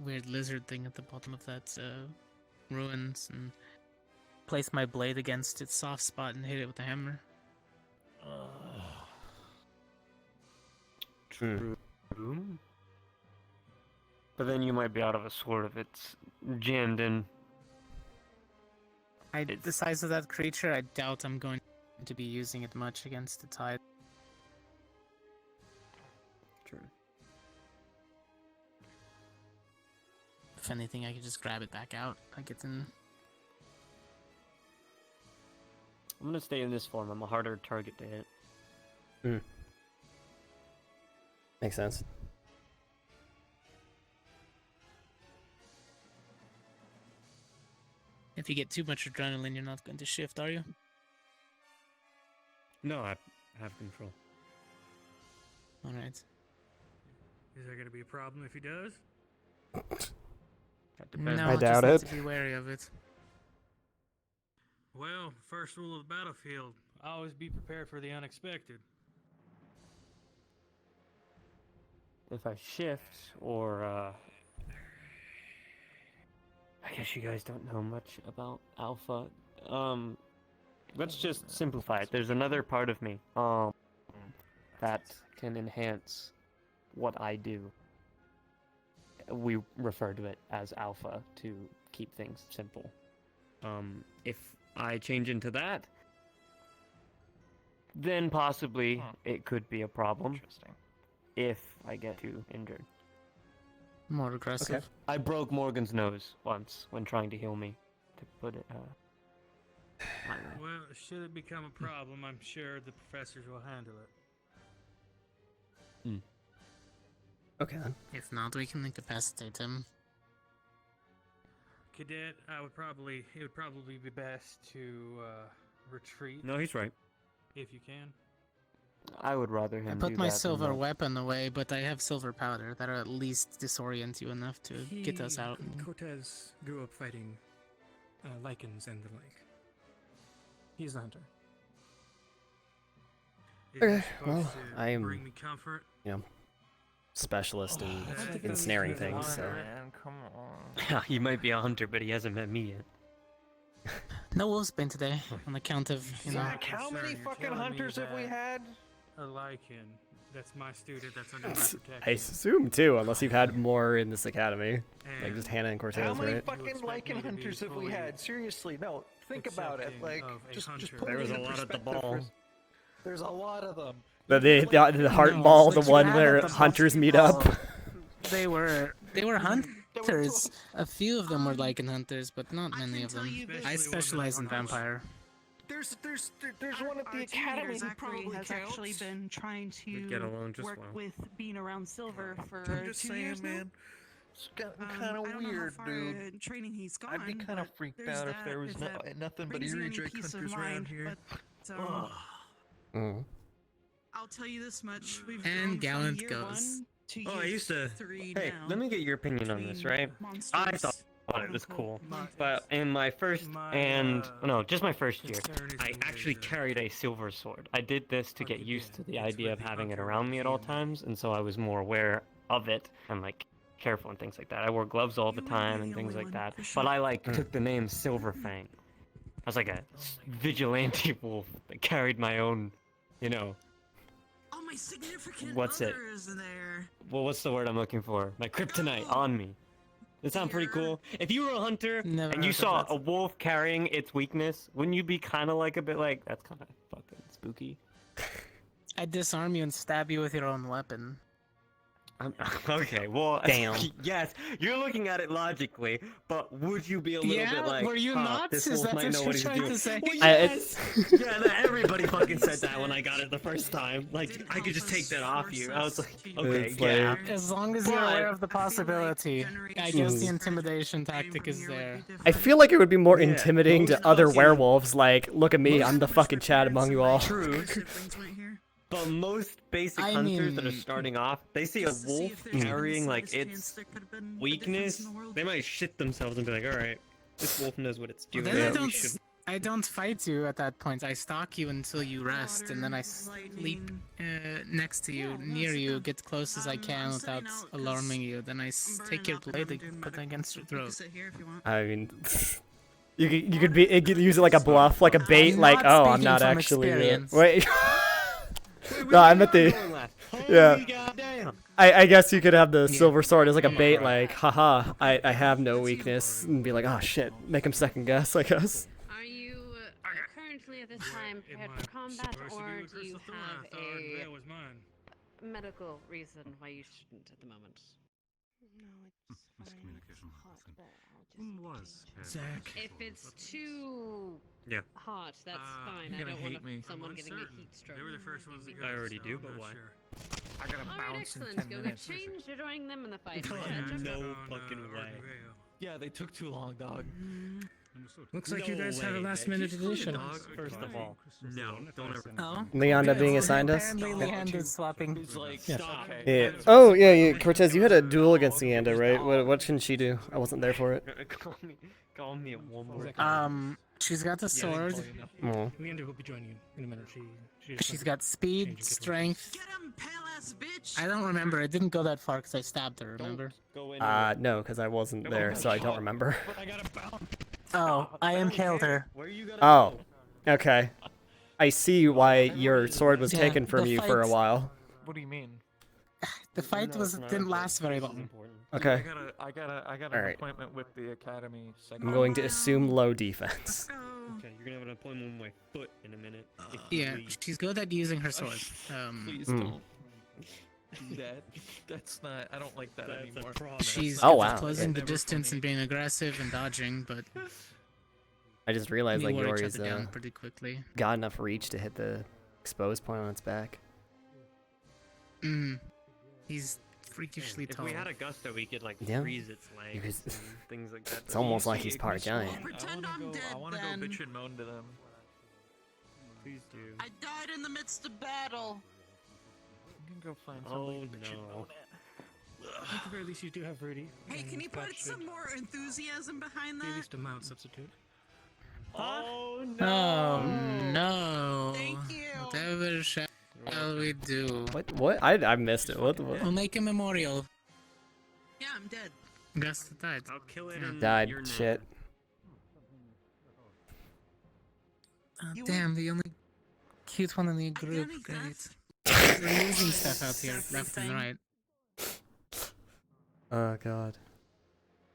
weird lizard thing at the bottom of that ruins and place my blade against its soft spot and hit it with a hammer. true. But then you might be out of a sword if it's jammed in. The size of that creature, I doubt I'm going to be using it much against the tide. True. If anything, I could just grab it back out. Like it's in. I'm gonna stay in this form. I'm a harder target to hit. Makes sense. If you get too much adrenaline, you're not going to shift, are you? No, I have control. All right. Is there gonna be a problem if he does? That No, I just doubt have it. to be wary of it. Well, first rule of the battlefield: always be prepared for the unexpected. If I shift, or I guess you guys don't know much about Alpha. Let's just simplify it. There's another part of me, that can enhance what I do. We refer to it as Alpha to keep things simple. If I change into that, then possibly it could be a problem. Interesting. If I get too injured. More aggressive. Okay. I broke Morgan's nose once when trying to heal me, to put it my way. Well, should it become a problem, I'm sure the professors will handle it. Okay then. If not, we can incapacitate him. Cadet, it would probably be best to retreat. No, he's right. If you can. I would rather him I do put my that than silver not. weapon away, but I have silver powder that'll at least disorient you enough to get us out. Cortez grew up fighting lichens and the like. He's a hunter. Okay, well, supposed to I am, bring me comfort. you know, specialist in ensnaring things, so. Man, come on. He might be a hunter, but he hasn't met me yet. No wolf's been today on account of, you know. Zach, how many fucking hunters have we had? A lichen. That's my student. That's under my protection. I assume too, unless you've had more in this academy, like just Hannah and Cortez, How many right? fucking lichen hunters have we had? Seriously, no. Think about it. Like, just put There it was a into lot at the perspective ball. for- There's a lot of them. The heart ball, the one where hunters meet up. They were hunters. A few of them were lichen hunters, but not many of them. I specialize in vampire. There's one at the academy who probably has counts. actually been trying We'd get along to just work well. with being around Silver for I'm just 2 saying, years now. man. It's gotten kind I of don't know how weird, far dude. training he's gone. I'd be kind of freaked there's out if there that, was if that nothing but brings you eerie any Drake peace of hunters around mind, here. but, Mm. I'll tell you this much: we've And grown from Gallant year goes. 1 to Oh, year I used to. 3 Hey, now. let me get your opinion on this, right? Monsters, I thought it was cool, but in my first just my first year, I actually carried a silver sword. I did this to get used to the idea of having it around me at all times, and so I was more aware of it and like careful and things like that. I wore gloves all the time and things like that. But I like took the name Silver Fang. I was like a vigilante wolf that carried my own, you know. Oh, my significant What's it? other is there. Well, what's the word I'm looking for? My kryptonite on me. Does that sound pretty cool? If you were a hunter and you saw a wolf carrying its weakness, wouldn't you be kind of like a bit like, that's kind of fucking spooky? I'd disarm you and stab you with your own weapon. Okay, well, Damn. yes, you're looking at it logically, but would you be a little Yeah, bit like, were you not? this Is wolf that might what know you're what he's trying doing? to say? Well, yes. Yeah, no, everybody fucking said that when I got it the first time. Like, I could just take that off you. I was like, okay, It's yeah. like- As long as you're aware of the possibility, I guess the intimidation tactic is there. I feel like it would be more intimidating to other werewolves, like, look at me, I'm the fucking Chad among you all. True. But most basic hunters that are starting off, they see a wolf carrying like its weakness, they might shit themselves and be like, alright, this wolf knows what it's doing. Then I don't fight you at that point. I stalk you until you rest, and then I sleep next to you, near you, get close as I can without alarming you. Then I take your blade and put it against your throat. I mean, you could use it like a bluff, like a bait, I'm like, not oh, I'm speaking not from actually. experience. Wait. No, I meant the. Yeah. I guess you could have the silver sword as like a bait, like, haha, I have no weakness, and be like, oh shit, make him second guess, I guess. Are you currently at this time prepared for combat, or do you have a medical reason why you shouldn't at the moment? Zach. If it's too hot, that's fine. I don't want someone getting a heat stroke. They were the first ones to go. I already so do, I'm but not why? sure. I gotta Alright, bounce in excellent. 10 Go get minutes. changed. You're joining them in the fight. No fucking way. Yeah, they took too long, dog. Looks like you No guys had a way, last-minute man. You addition. dog, First of all, no, don't ever. Oh. Leonda being assigned us? Apparently Leander is swapping. He's like, Yeah. stop. Yeah. Oh yeah, Cortez, you had a duel against Leanda, right? What can she do? I wasn't there for it. Call me one more. She's got the sword. Oh. Leander will be joining you in a minute. She's got speed, strength. Get him, pale ass bitch. I don't remember. It didn't go that far because I stabbed her. Remember? No, because I wasn't there, so I don't remember. Oh, I impaled her. Oh, okay. I see why your sword was Yeah, taken from the you for a fight- while. What do you mean? The fight didn't last very long. Okay. I got an Alright. appointment with the academy. I'm going to assume low defense. Okay, you're gonna have an appointment with my foot in a minute. if you Yeah, leave. she's good at using her sword. Please Hmm. don't do that. That's not. I don't like that anymore. She's Oh, good wow. at closing Okay. the distance and being aggressive and dodging, but I just realized like Leroy Yori's shut it down pretty quickly. got enough reach to hit the exposed point on its back. He's freakishly If tall. we had a gusto, we could like Yeah. freeze its legs could- and things like that. It's almost like he's part giant. I wanna go bitch and moan to them. Please do. I died in the midst of battle. You can go find Oh somebody to bitch and no. moan at. At the very least, you do have Rudey. Hey, and can you that put should some more enthusiasm behind be at that? least a mount substitute. Oh Oh no! Thank you. Whatever. Oh, we do. What? I missed it. What the We'll make a memorial. Yeah, I'm dead. Gus died. I'll kill it. Died. Shit. Damn, the only cute one in the group. Great. We're losing stuff out here, left and right. Oh god.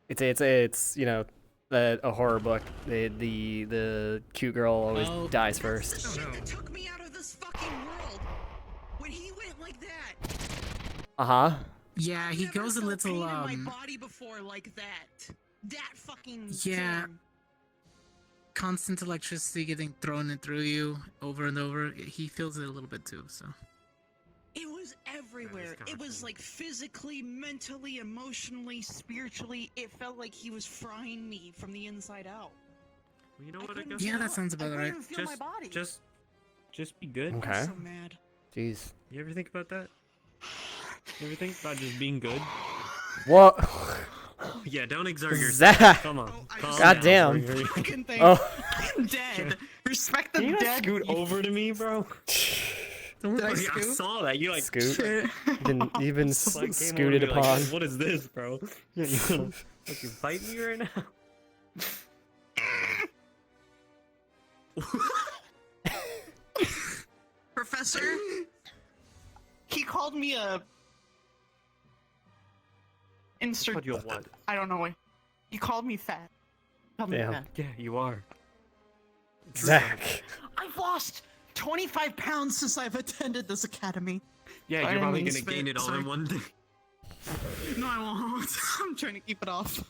It's you know, a horror book. The cute girl always dies first. That took me out of this fucking world. When he went like that. Uh-huh. Yeah, he goes a little Pain in my body before like that. That fucking. Yeah. thing. Constant electricity getting thrown through you over and over. He feels it a little bit too, so. It was everywhere. It was like physically, mentally, emotionally, spiritually. It felt like he was frying me from the inside out. Well, you know what? I guess. Yeah, that sounds about right. Feel my body. Just be good. Okay. I'm so mad. Jeez. You ever think about that? You ever think about just being good? What? Yeah, don't exert Zach. yourself. Come on. God damn. Fucking thing. Oh. I'm dead. Respect the Can you dead. scoot over to me, bro? Did I I scoot? saw that. You like Scoot. shit. You've been Like, came scooted over to me, upon. like, what is this, bro? You like you fight me right now? Professor, he called me a. Insert. Called you a what? I don't know why. He called me fat. Called me Damn. fat. Yeah, you are. Zach. I've lost 25 pounds since I've attended this academy. Yeah, I you're probably didn't gonna spit, gain it all sorry. in one day. No, I won't. I'm trying to keep it off.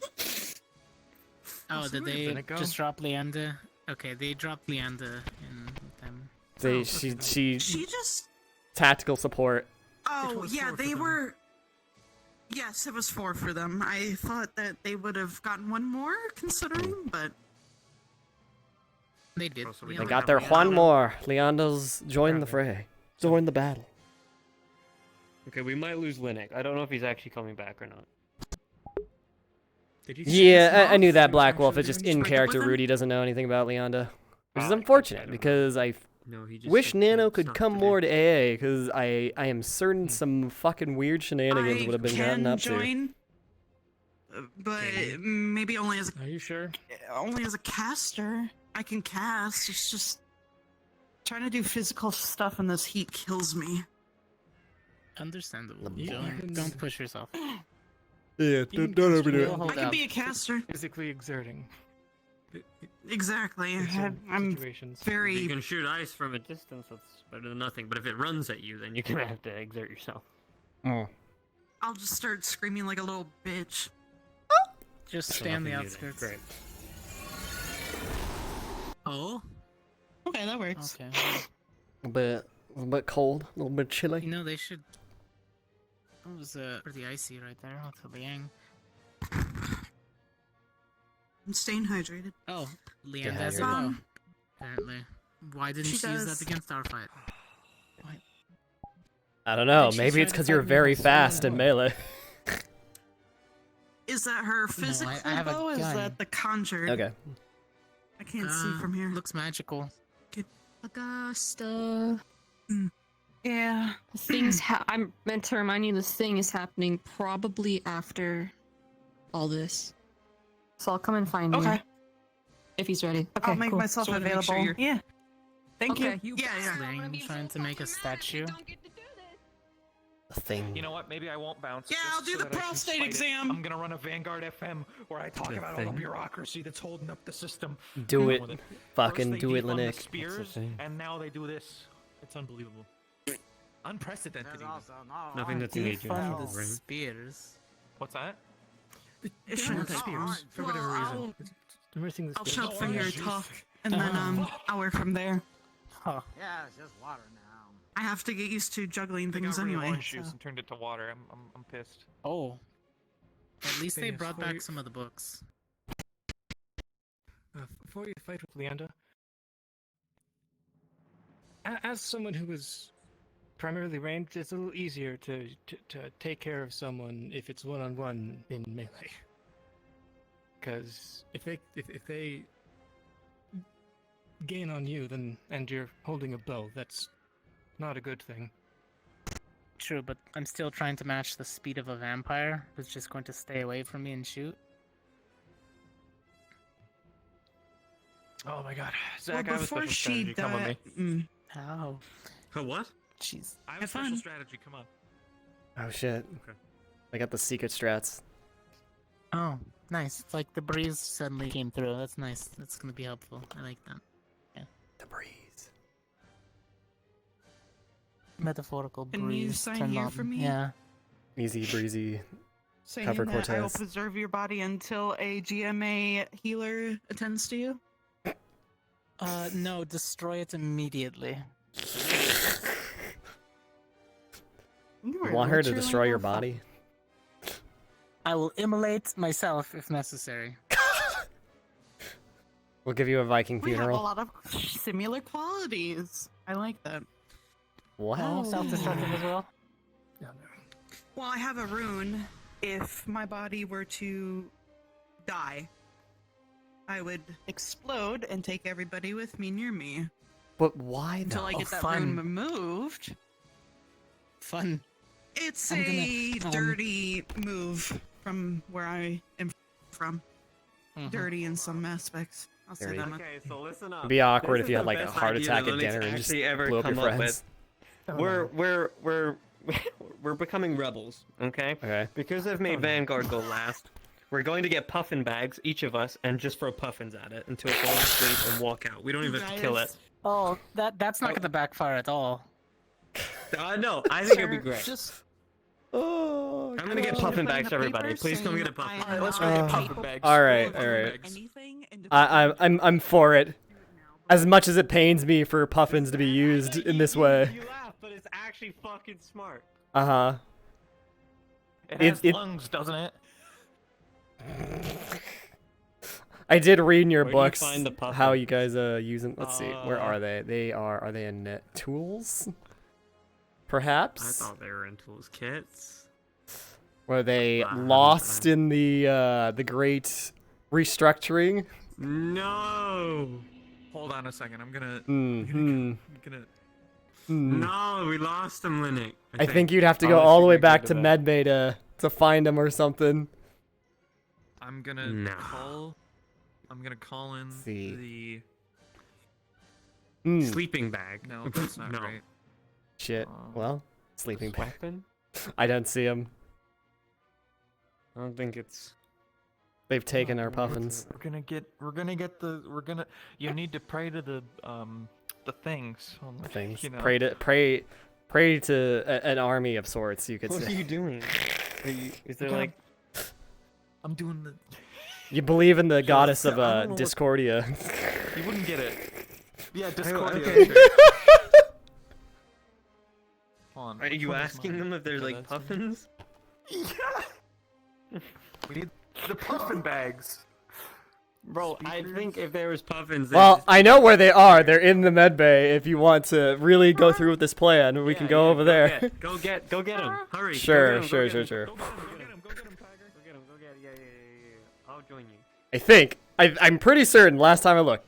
Oh, did they Vinegar? just drop Leander? Okay, they dropped Leander in them. She just. tactical support. Oh, yeah, they were. Yes, it was 4 for them. I thought that they would have gotten one more, considering, but. They did. They got their one more. Leondo's joined the fray. Joined the battle. Okay, we might lose Linux. I don't know if he's actually coming back or not. Yeah, I knew that Black Wolf. It's just in character. Rudey doesn't know anything about Leonda, which is unfortunate because I wish Nano could come more to AA because I am certain some fucking weird shenanigans would have been gotten up join, but maybe only as a. Are you sure? Only as a caster. I can cast. It's just trying to do physical stuff in this heat kills me. Understandable. Don't push yourself. Yeah, don't overdo it. I can be a caster. Physically exerting. Exactly. In some I'm situations. very. If you can shoot ice from a distance, that's better than nothing. But if it runs at you, then you're gonna have to exert yourself. Oh. I'll just start screaming like a little bitch. Just stay on the outskirts. Great. Oh? Okay, that works. Okay. A little bit cold, a little bit chilly. You know, they should. It was pretty icy right there. I'll tell the Yang. I'm staying hydrated. Oh, Leanne has it Um, low. Apparently. Why didn't she use that against our fight? I don't know. She's Maybe trying it's to because fight you're me very with a fast in sword. melee. Is that her physical I have a bow? Or is gun. that the conjured? Okay. I can't see from here. Looks magical. Augusta. Yeah. I'm meant to remind you this thing is happening probably after all this. So I'll come and find you. Okay. If he's ready. Okay, I'll make cool. myself So to make sure available. you're- Yeah. Thank Okay. you. Yeah, yeah. Sling, trying to make a statue. A thing. You know what? Maybe I won't bounce. Yeah, just I'll do so the that I can prostate fight it. exam. I'm gonna run a Vanguard FM where I talk The about all thing. the bureaucracy that's holding up the system. Do I'm it. done with Fucking First do they it, defund the Linux. Spears, and now they do this. It's unbelievable. Unprecedented. Even. Nothing that's in Age of Defund Empires, the right? spears. What's that? It shouldn't be. Spears. For whatever Well, reason. Everything that's I'll shut for your talk, and then I'll work from there. Huh. Yeah, it's just water now. I have to get used to juggling They things got rid of anyway. orange juice so. and turned it to water. I'm pissed. Oh. At least they Thing is, brought for back you- some of the books. Before you fight with Leanda, as someone who is primarily ranged, it's a little easier to take care of someone if it's one-on-one in melee. Because if they gain on you, then and you're holding a bow, that's not a good thing. True, but I'm still trying to match the speed of a vampire who's just going to stay away from me and shoot. Oh my god. Well, Zach, I have a before special she strategy. Come with me. died. How? A what? Jeez. I have a Have special fun. strategy. Come on. Oh shit. Okay. I got the secret strats. Oh, nice. It's like the breeze suddenly came through. That's nice. That's gonna be helpful. I like that. Yeah. The breeze. Metaphorical Can breeze. you sign turned here on. for me? Yeah. Easy breezy. Saying Cover that I will Cortez. preserve your body until a GMA healer attends to you. No, destroy it immediately. You want her to destroy your body? I will immolate myself if necessary. We'll give you a Viking We have a funeral. lot of similar qualities. I like that. What? Oh, self-destructive as well? Well, I have a rune. If my body were to die, I would explode and take everybody with me near me But why until though? I get that fun. rune removed. Fun. It's I'm a gonna, dirty move from where I am from. Dirty in some aspects. I'll say Dirty. that much. Okay, so listen up. It'd be awkward This if you is had the like a best heart idea attack that at Linux's dinner and just actually ever blew up your come up friends. with. We're becoming rebels, okay? Okay. Because I've made Vanguard go last, we're going to get puffin bags, each of us, and just throw puffins at it until it's all asleep and walk out. We don't even have to kill it. Oh, that's not gonna backfire at all. No, I think it'd be great. Just. Oh, I'm gonna get puffin bags for everybody. Please come get a puffin. Alright, let's go get puffin bags. All right, Puffin all right. bags. I'm for it. As much as it pains me for puffins to be used in this way. You laugh, but it's actually fucking smart. Uh huh. It has lungs, doesn't it? I did read in your Where do you books find the puffin? how you guys use them. Let's see, where are they? Are they in tools? Perhaps. I thought they were in tools kits. Were they lost in the great restructuring? No. Hold on a second. I'm gonna. No, we lost them, Linux. I think you'd have to go all the way back to Medbay to find them or something. I'm gonna call. I'm gonna call in see. the sleeping bag. No, that's not right. Shit. Well, sleeping bag. Weapon? I don't see them. I don't think it's. They've taken our puffins. We're gonna get the. You need to pray to the things. Things. You know. Pray to an army of sorts. You could What say. are you doing? Is there Okay. like? I'm doing the. You believe in the goddess of I don't know what- Discordia. You wouldn't get it. Yeah, Discordia. okay. Hold on, Are which you one is asking mine? them if there's Okay, like that's me. puffins? We need the puffin bags. Bro, I think if there was puffins. they'd Well, just- I know where they are. They're in the medbay. If you want to really go through with this plan, we can go over there. Go get them. Hurry. Sure. Go get 'em. Go get 'em, Tiger. Yeah. I'll join you. I think. I'm pretty certain. Last time I looked.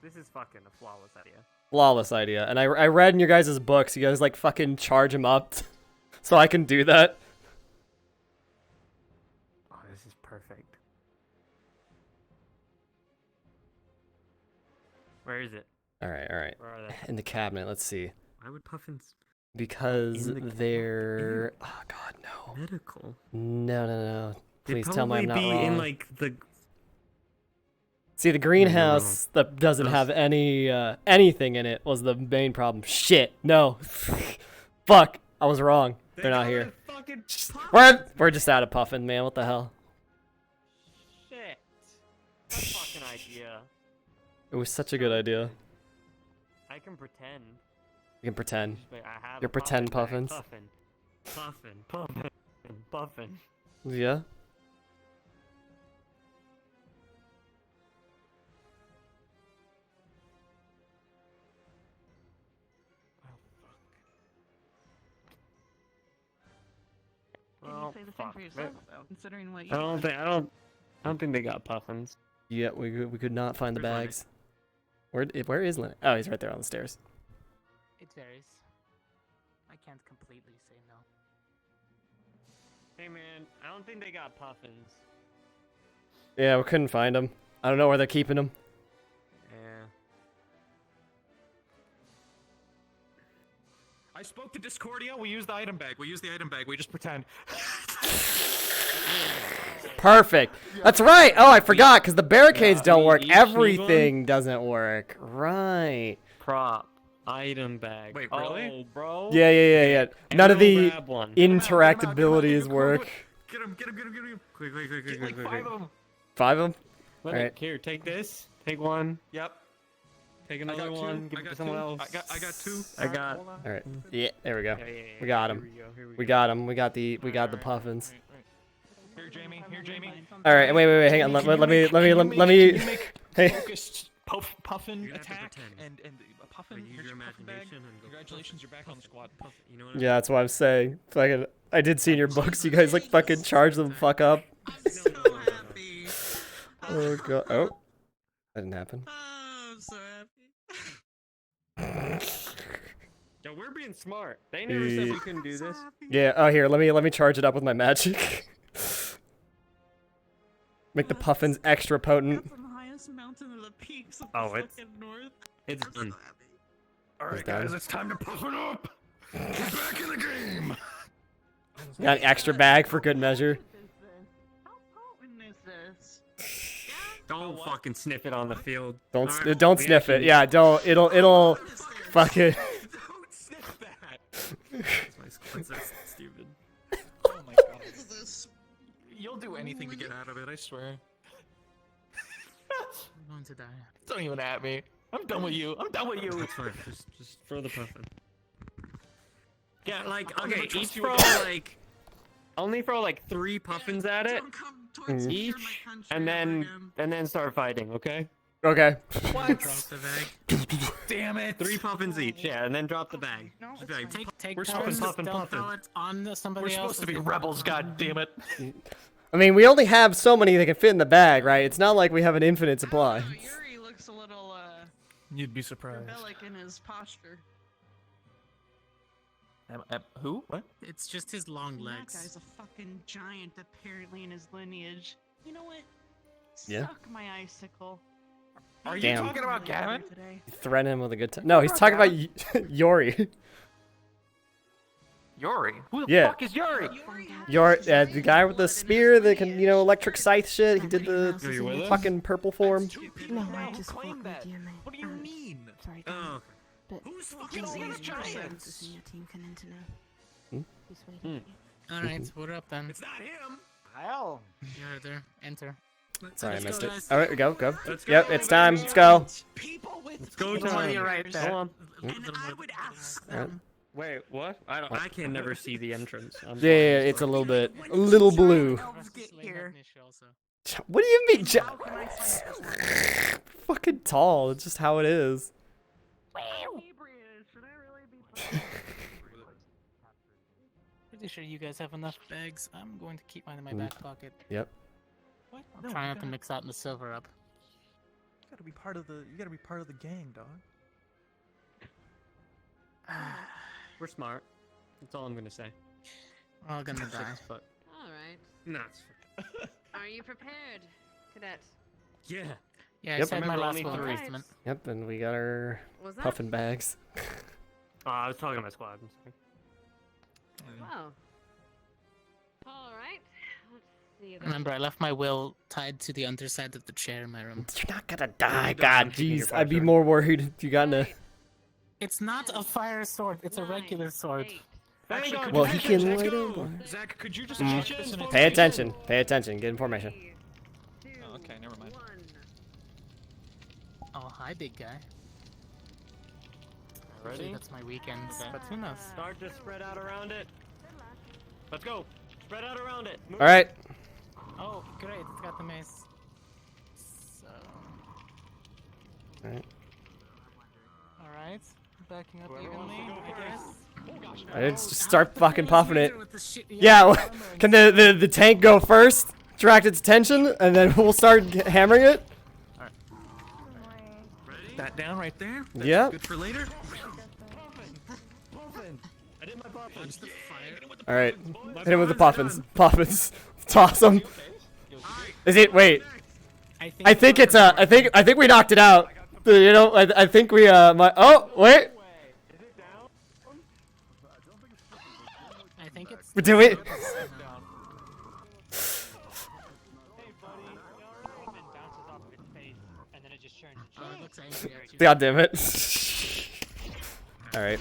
This is fucking a flawless idea. Flawless idea. And I read in your guys' books, you guys like fucking charge them up, so I can do that. Oh, this is perfect. Where is it? All right. Where are they? In the cabinet. Let's see. Why would puffins? Because In the cabinet? they're. Oh God, no. Medical. No. They'd Please tell me I'm not probably be wrong. in like the. See, the greenhouse that doesn't have any anything in it was the main problem. Shit, no. Fuck, I was wrong. They're not here. We're just out of puffin, man. What the hell? Shit. What a fucking idea. It was such a good idea. I can pretend. You can pretend. Just be like, I have You're a pretend puffin puffins. bag. Puffin. Yeah. Well, Say the same for yourself, though, considering what you. I don't think they got puffins. Yeah, we could not find the Where's mine? bags. Where is Lynn? Oh, he's right there on the stairs. It varies. I can't completely say no. Hey man, I don't think they got puffins. Yeah, we couldn't find him. I don't know where they're keeping him. Yeah. I spoke to Discordia. We use the item bag. We use the item bag. We just pretend. Perfect. That's right. Oh, I forgot because the barricades don't work. Everything doesn't work. Right. Prop. Item bag. Wait, really? Oh, bro. Yeah. None of the grab one. interactabilities work. Get him. Quick. Get like 5 of them. 5 of them? All All right. Here, take this. Take one. Yep. Take another one. Give it to someone else. I got 2. I got. All right. Yeah, there we go. Yeah. We got him. We got him. We got the puffins. Here, Jamie. All right. Wait. Hang on. Let me. Hey. Focused puffin attack and a puffin. Use Here's your your puffin bag. imagination and go. Congratulations, you're back on the squad. You know what Yeah, that's what I'm saying. Fucking, I did see in your books. You guys like fucking charge them fuck up. I'm so happy. Oh god. Oh, that didn't happen. Oh, I'm so happy. Yo, we're being smart. They never said we couldn't do this. Yeah. Oh, here. Let me charge it up with my magic. Make the puffins extra potent. The highest mountain of the peaks of Oh, the it's- fucking north. It's done. Alright, guys, it's time to puffin up. Get back in the game. Got an extra bag for good measure. How potent is this? Don't fucking sniff it on the field. Don't All right, don't we sniff it. actually- Yeah, don't. It'll fucking. Don't sniff that. My squad's so stupid. Oh my god. You'll do anything to get out of it, I swear. I'm going to die. Don't even at me. I'm done with you. It's fine. Just throw the puffin. Yeah, like I'm okay, gonna trust each you throw again. like only throw like 3 puffins at it Don't come towards me, you're my each, country and again. then start fighting. Okay. Okay. What? Drop the bag. Damn it. 3 puffins each. Yeah, and then drop the bag. No, Just be like, Take We're turns, supposed to- don't throw it on somebody We're else. supposed to be rebels, god damn it. I mean, we only have so many that can fit in the bag, right? It's not like we have an infinite supply. Yuri looks a little You'd be surprised. rebellic in his posture. Who? What? It's just his long That legs. guy's a fucking giant, apparently, in his lineage. You know what? Yeah. Suck my icicle. Are you Damn. talking about Gavin? Today. Threaten him with a good time. No, he's talking about Yori. Yuri? Who the Yeah. fuck is Yuri? Yori, the guy with the spear that can, electric scythe shit. He did Are you the with us? fucking purple form. No, I just claim that. What do you mean? Sorry, Oh. but Who's fucking all these giants? your team can enter now. Hmm? He's waiting. Alright, what up then? It's not him. Hell. You're there. Enter. Sorry, I missed it. guys. All right, go. Let's go. Yep, it's time. Let's go. People with Let's go Don't time. worry, right there. Go on. and I would ask All right. them. Wait, what? I can never see the entrance. I'm Yeah, it's a little bit, blue. Elves get here. What do you mean, How can I find fucking tall? It's just how it is. Should I really be Pretty sure you guys have enough bags. I'm going to keep mine in my back pocket. Yep. What? I'm trying not to mix out in the silver up. You gotta be part of the gang, dog. We're smart. That's all I'm gonna say. We're all gonna die. 6 foot. All right. No. Are you prepared, cadet? Yeah. Yeah, I Yep. said my Remember, last only will 3. testament. Yep, and we got our Was that? puffin bags. Oh, I was talking to my squad. I'm sorry. Wow. All right. Let's see. then. Remember, I left my will tied to the underside of the chair in my room. You're not gonna die. don't God, keep your jeez, I'd be pressure. more worried if you got into. It's not a fire sword, it's a regular sword. Actually, could Well, you- he can Zach, light up. Zach, could you just Mm. check this in a Pay attention. Pay attention. Get information. Oh, okay, never mind. Oh, hi, big guy. Ready? Usually that's my weekends, Okay. but who knows? Start to spread out around it. Let's go. Spread out around it. Move. All right. Oh, great, it's got the mace. So... All right. Alright, backing up evenly, I guess. I didn't just start fucking puffing it. With the shitty Yeah, armor can the tank go first? Attract its attention, and then we'll start hammering it. That that down right there. That's Yep. good for later. I did my puffins. All right, hit him with the puffins. Puffins. Toss him. Is it? Wait. I think it's I think we knocked it out. You know, I think we oh wait. I think it's. Did we? God damn it. Alright.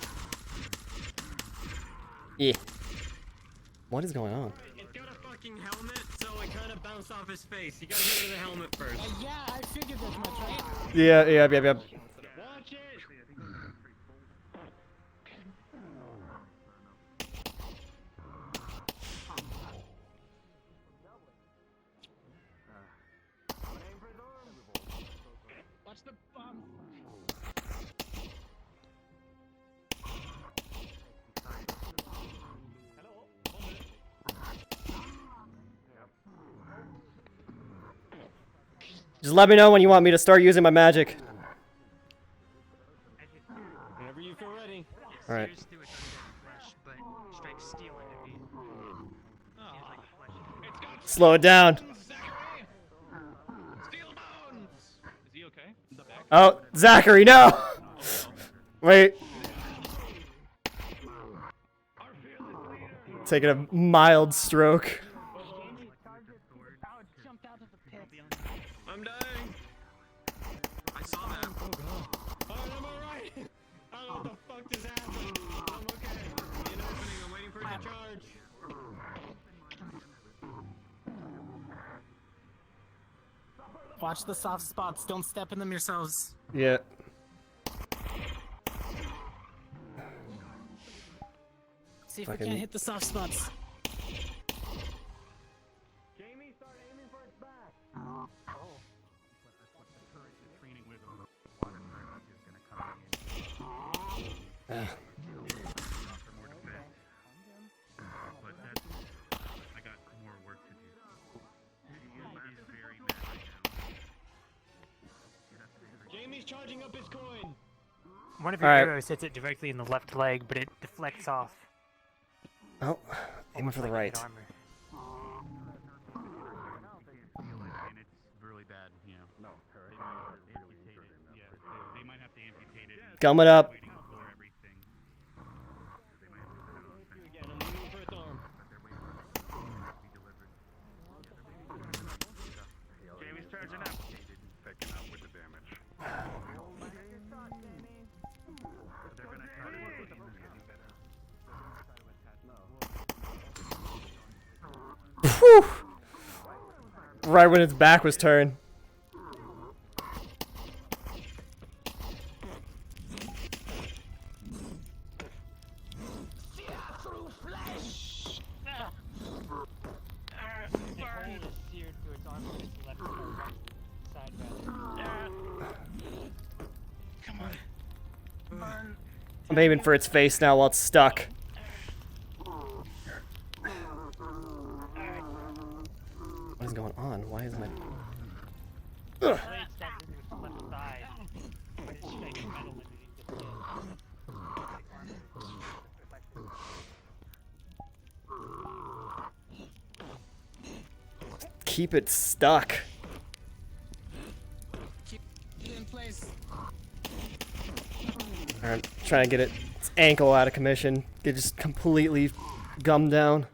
Yeah. What is going on? It's got a fucking helmet, so it kind of bounced off his face. You gotta get rid of the helmet first. Yeah, I figured as much, right? Yeah. Watch it! Watch the bomb. Just let me know when you want me to start using my magic. Whenever you feel ready. All right. Slow it down. Oh, Zachary, no! Wait. Taking a mild stroke. I'm dying. I saw that. Alright, I'm alright. I don't know what the fuck just happened. I'm okay. In opening, I'm waiting for it to charge. Watch the soft spots. Don't step in them yourselves. Yeah. See if we can't hit the soft spots. Jamie, start aiming for its back. Jamie's charging up his coin. One of your Alright. arrows hits it directly in the left leg, but it deflects off. Oh, aiming for the right. Gum it up. Jamie's charging up. Whew. Right when its back was turned. I'm aiming for its face now while it's stuck. What is going on? Why is my... Ugh. Keep it stuck. Keep it in place. Alright, trying to get its ankle out of commission. Get just completely gummed down.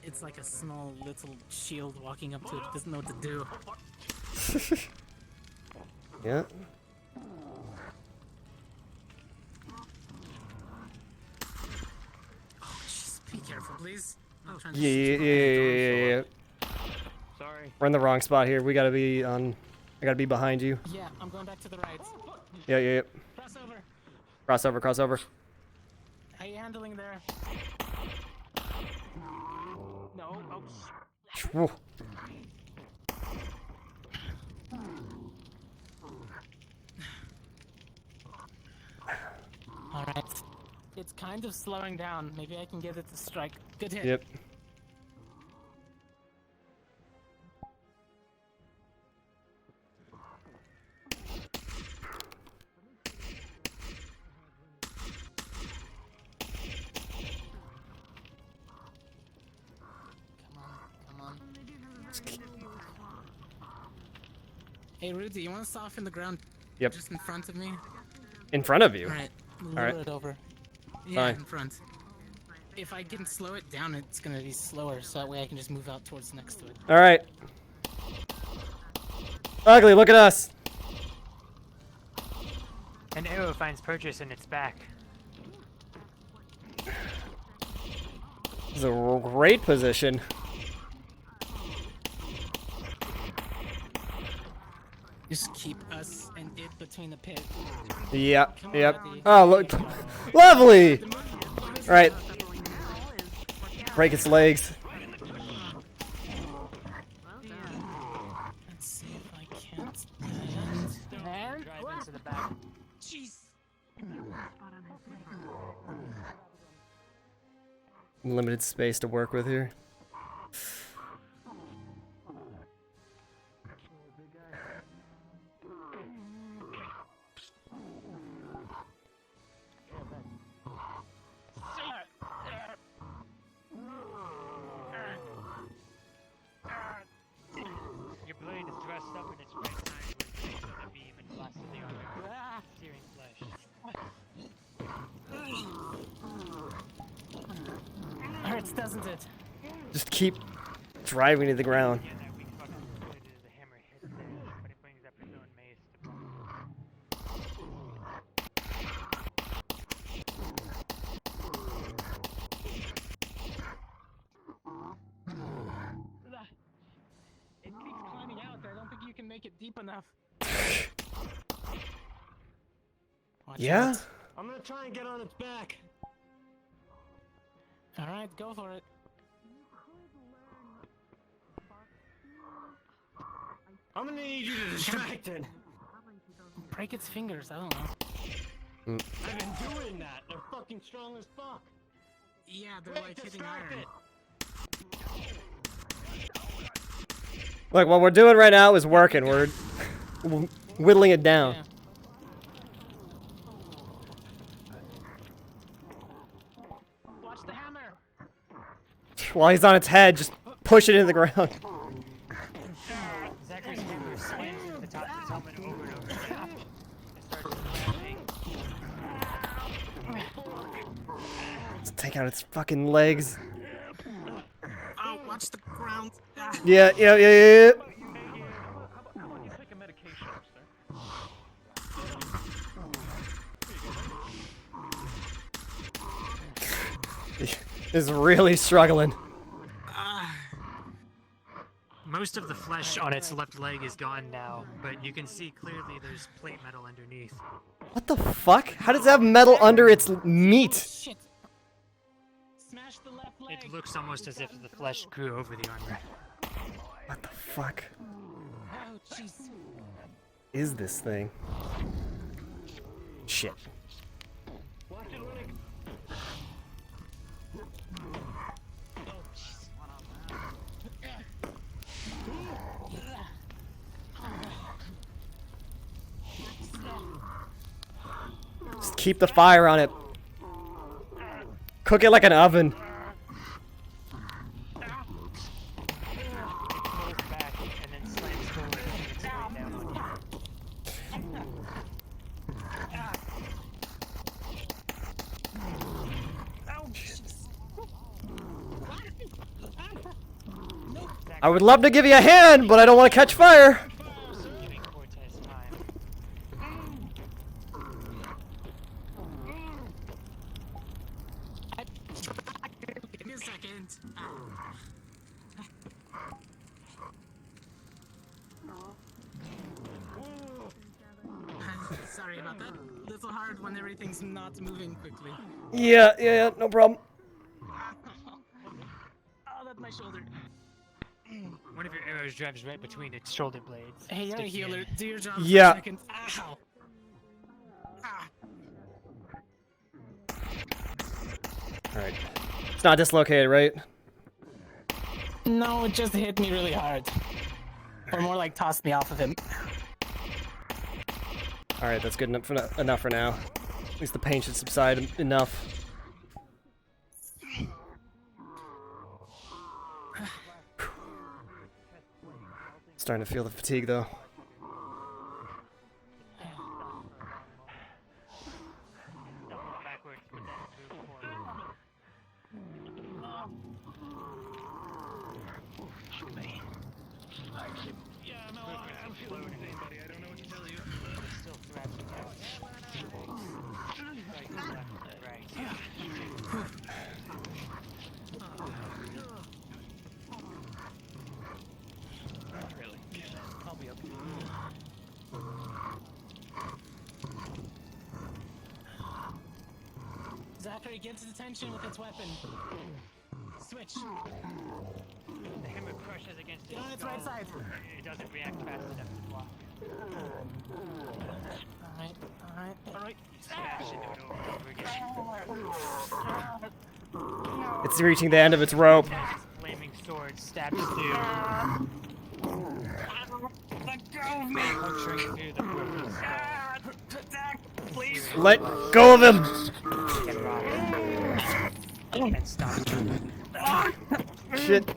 It's like a small little shield walking up to it. Doesn't know what to do. Yeah. Oh, jeez, be careful, please. I'm trying to Yeah. Sorry. We're in the wrong spot here. We gotta be on... I gotta be behind you. Yeah, I'm going back to the right. Yeah. Crossover. Crossover. How you handling there? No. Oh, Whew. All right. It's kind of slowing down. Maybe I can get it to strike. Good hit. Yep. Come on. Hey, Rudey, you want to soften the ground? Yep. Just in front of me? In front of you? All right. All right. Lower it over. Yeah, Fine. in front. If I can slow it down, it's gonna be slower, so that way I can just move out towards next to it. All right. Ugly, look at us. An arrow finds purchase in its back. This is a great position. Just keep us and it between the pit. Yep, yep. Oh, look. Lovely! Alright. Break its legs. Let's see if I can't. And Drive into the back. Jeez. Limited space to work with here. Your blade is dressed up in its right side with the beam and blasts the armor, searing flesh. Hurts, doesn't it? Just keep driving to the ground. It keeps climbing out there. I don't think you can make it deep enough. Watch Yeah? out. I'm gonna try and get on its back. All right, go for it. I'm gonna need you to distract it. Break its fingers. I don't know. I've been doing that. They're fucking strong as fuck. Yeah, they're like hitting iron. Look, what we're doing right now is working. We're whittling it down. Yeah. Watch the hammer. While he's on its head, just push it into the ground. Zachary's hammer slams into the top of his helmet over and over again. It starts flashing. Let's take out its fucking legs. Oh, watch the ground. Ah. Yeah. How about you take a medication, sir? Is really struggling. Most of the flesh on its left leg is gone now, but you can see clearly there's plate metal underneath. What the fuck? How does it have metal under its meat? Shit. Smash the left leg. It looks almost as if the flesh grew over the armor. What the fuck Oh, jeez. is this thing? Shit. Just keep the fire on it. Cook it like an oven. I would love to give you a hand, but I don't want to catch fire. Give me a second. Sorry about that. A little hard when everything's not moving quickly. Yeah, no problem. Oh, that's my shoulder. One of your arrows drives right between its shoulder blades. Hey, you're a sticking healer. in. Do your job Yeah. for a second. Ow! Ah. Alright. It's not dislocated, right? No, it just hit me really hard. Or more like tossed me off of him. Alright, that's good enough for now. At least the pain should subside enough. Starting to feel the fatigue though. Zachary gets attention with its weapon. Switch. The hammer crushes against Get on its right side. It doesn't react fast enough to block. Alright. Smash into it over and over again. It's reaching the end of its rope. Flaming sword stabs through. Let go of me! Puncturing through the broken skull. Zach, please. Let go of him! And stop. Shit.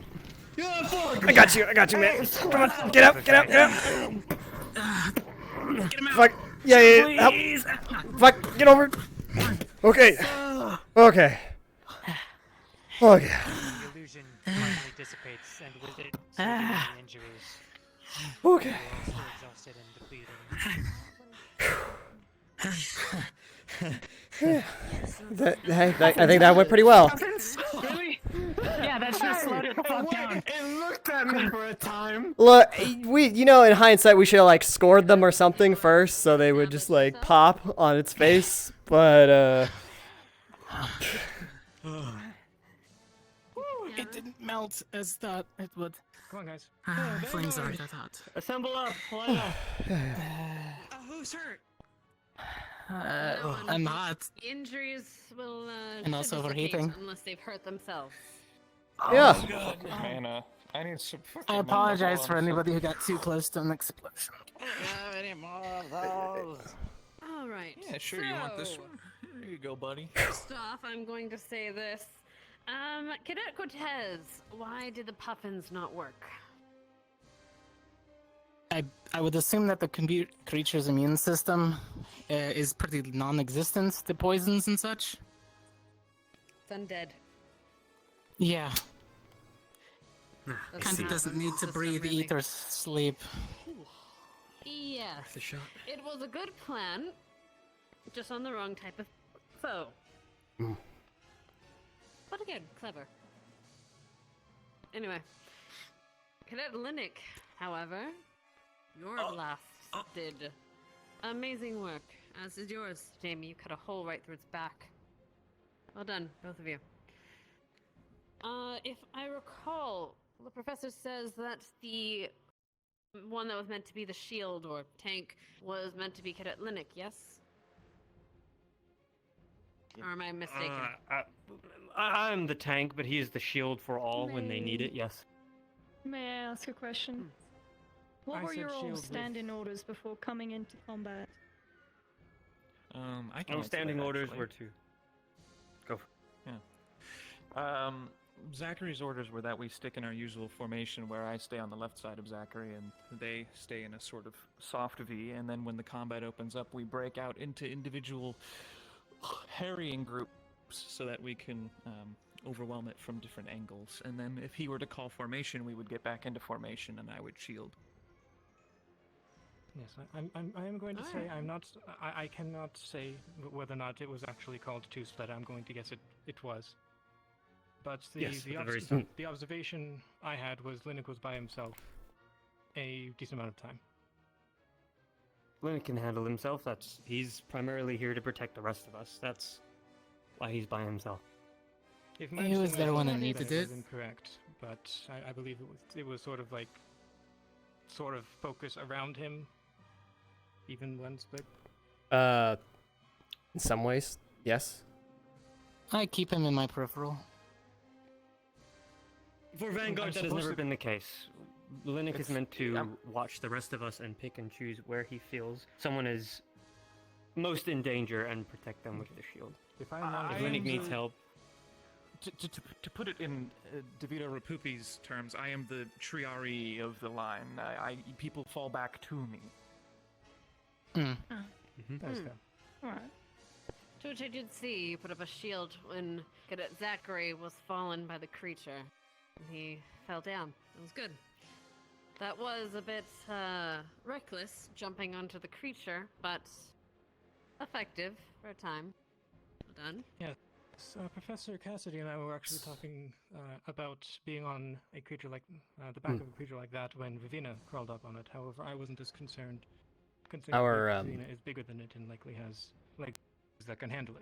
I got you, man. Come on, get out. Get him out. Fuck. Yeah. Help. Fuck, get over. Okay. Okay. The illusion finally dissipates, and with it, so do the injuries. Okay. You're also exhausted and depleted. I think that went pretty well. Really? Yeah, that should slowed it the fuck down. It looked at me for a time. Look, in hindsight, we should have like scored them or something first, so they would just like pop on its face. But It didn't melt as thought it would. Come on, guys. Flames aren't that hot. Assemble up. Line up. Who's hurt? I'm hot. Injuries will And also dissipate overheating. unless they've hurt themselves. Yeah. Man, I need some. I apologize for anybody who got too close to an explosion. Have any more of those? All right. Yeah, sure. You want this one? Here you go, buddy. First off, I'm going to say this. Cadet Cortez, why did the puffins not work? I would assume that the creature's immune system is pretty non-existent to poisons and such. It's undead. Yeah. That's Kind of not doesn't immune need to system breathe, really. eat, or sleep. Yes. The shot. It was a good plan, just on the wrong type of foe. But again, clever. Anyway, Cadet Linnick, however, your blast did amazing work, as did yours, Jamie. You cut a hole right through its back. Well done, both of you. If I recall, the professor says that the one that was meant to be the shield or tank was meant to be Cadet Linnick, yes? Or am I mistaken? I'm the tank, but he's the shield for all when they need it. Yes. May I ask a question? What I were said your all shield with- standing orders before coming into combat? I can No answer standing that, orders actually. were to go. Yeah. Zachary's orders were that we stick in our usual formation, where I stay on the left side of Zachary and they stay in a sort of soft V. And then when the combat opens up, we break out into individual harrying groups so that we can overwhelm it from different angles. And then if he were to call formation, we would get back into formation and I would shield. Yes, I am going to say I'm not. I cannot say whether or not it was actually called two split. I'm going to guess it was. But Yes, the at the very start. observation I had was Linux was by himself a decent amount of time. Linnick can handle himself. He's primarily here to protect the rest of us. That's why he's by himself. If my He was understanding there when I was needed that it. was incorrect, but I believe it was sort of focused around him, even when split. In some ways, yes. I keep him in my peripheral. For Vanguard, that has never been the case. Linux is meant to watch the rest of us and pick and choose where he feels someone is most in danger and protect them with the shield. If Linux needs help. To put it in DeVito Rapupi's terms, I am the Triari of the line. People fall back to me. That's fair. Alright. To which I did see you put up a shield when Cadet Zachary was fallen by the creature. He fell down. It was good. That was a bit reckless, jumping onto the creature, but effective for a time. Well done. Yes. Professor Cassidy and I were actually talking about being on a creature like the back of a creature like that when Vivina crawled up on it. However, I wasn't as concerned. Our Vivina is bigger than it and likely has legs that can handle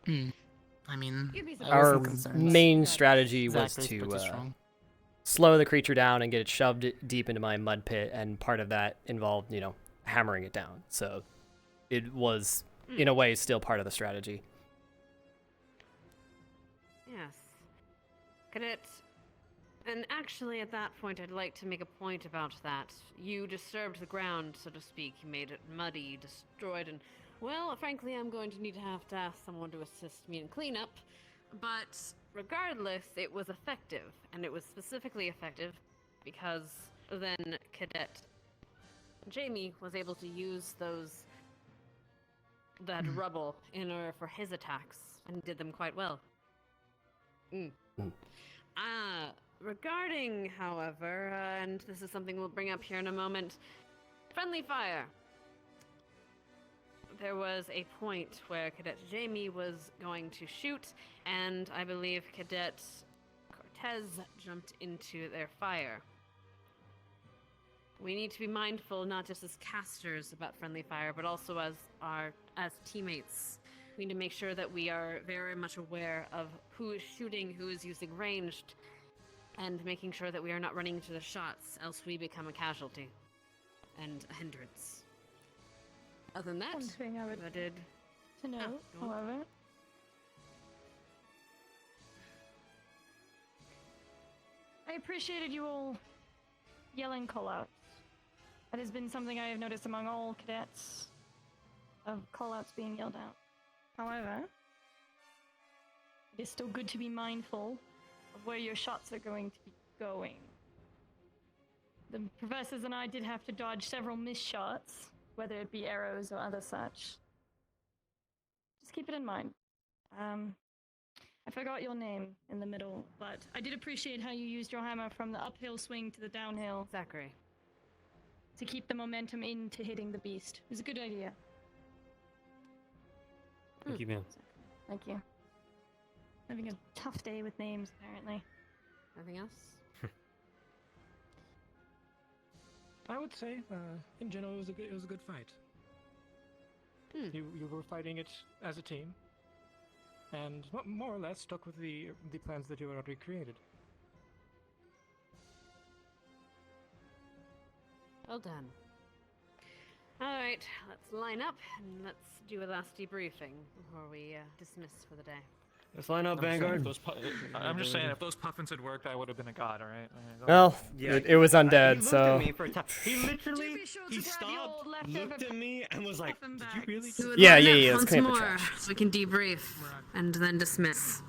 it. I mean, our main strategy was to slow the creature down and get it shoved deep into my mud pit, and part of that involved, hammering it down. So it was, in a way, still part of the strategy. Yes. Cadet, and actually at that point I'd like to make a point about that. You disturbed the ground, so to speak. You made it muddy, destroyed, and, well, frankly, I'm going to need to ask someone to assist me in cleanup. But regardless, it was effective, and it was specifically effective because then Cadet Jamie was able to use that rubble in order for his attacks, and did them quite well. Regarding, however, and this is something we'll bring up here in a moment, friendly fire. There was a point where Cadet Jamie was going to shoot, and I believe Cadet Cortez jumped into their fire. We need to be mindful, not just as casters about friendly fire, but also as teammates. We need to make sure that we are very much aware of who is shooting, who is using ranged, and making sure that we are not running into the shots, else we become a casualty and a hindrance. Other than that, one thing I would to know, however, I appreciated you all yelling callouts. That has been something I have noticed among all cadets, of callouts being yelled out. However, it is still good to be mindful of where your shots are going to be going. The professors and I did have to dodge several missed shots, whether it be arrows or other such. Just keep it in mind. I forgot your name in the middle, but I did appreciate how you used your hammer from the uphill swing to the downhill. Zachary. To keep the momentum into hitting the beast. It was a good idea. Thank you, man. Thank you. Having a tough day with names, apparently. Anything else? I would say, in general, it was a good fight. You were fighting it as a team, and more or less stuck with the plans that you had already created. Well done. Alright, let's line up and let's do a last debriefing before we dismiss for the day. Let's line up, Vanguard. I'm just saying, if those puffins had worked, I would have been a god, alright? Well, it was undead, He so... looked at me for a time. He literally, he stopped, looked at me, and was like, did you really So just... Yeah, line up let's clean up the once more trash. so we can debrief and then dismiss.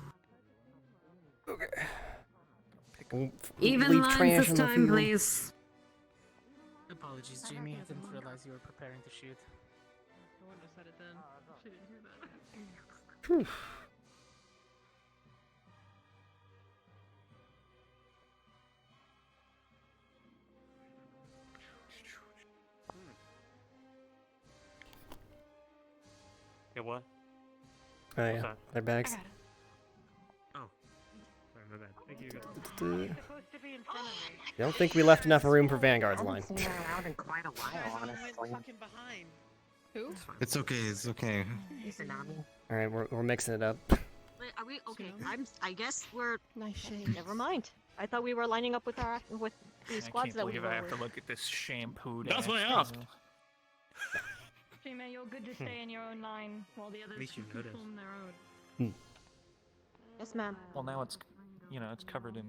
Even Leave lines trash this on the time, field. please. Apologies, Jamie. I didn't realize you were preparing to shoot. I wouldn't have said it then. She didn't hear that. Whew. Get what? Oh What's yeah, that? their bags. Oh. Sorry, my bad. Thank you. I don't think we left enough room for Vanguard's line. seen her around in quite a while, honestly. Who? It's okay, it's okay. Hey, Tsunami. Alright, we're mixing it up. Wait, are we okay? I guess we're. Nice shade. Never mind. I thought we were lining up with the squads that we were. I have to look at this shampooed. That's what I ass asked. Dreamer, you're good to stay in your own line while the others least you noticed. perform their own. Yes, ma'am. Well, now it's, it's covered in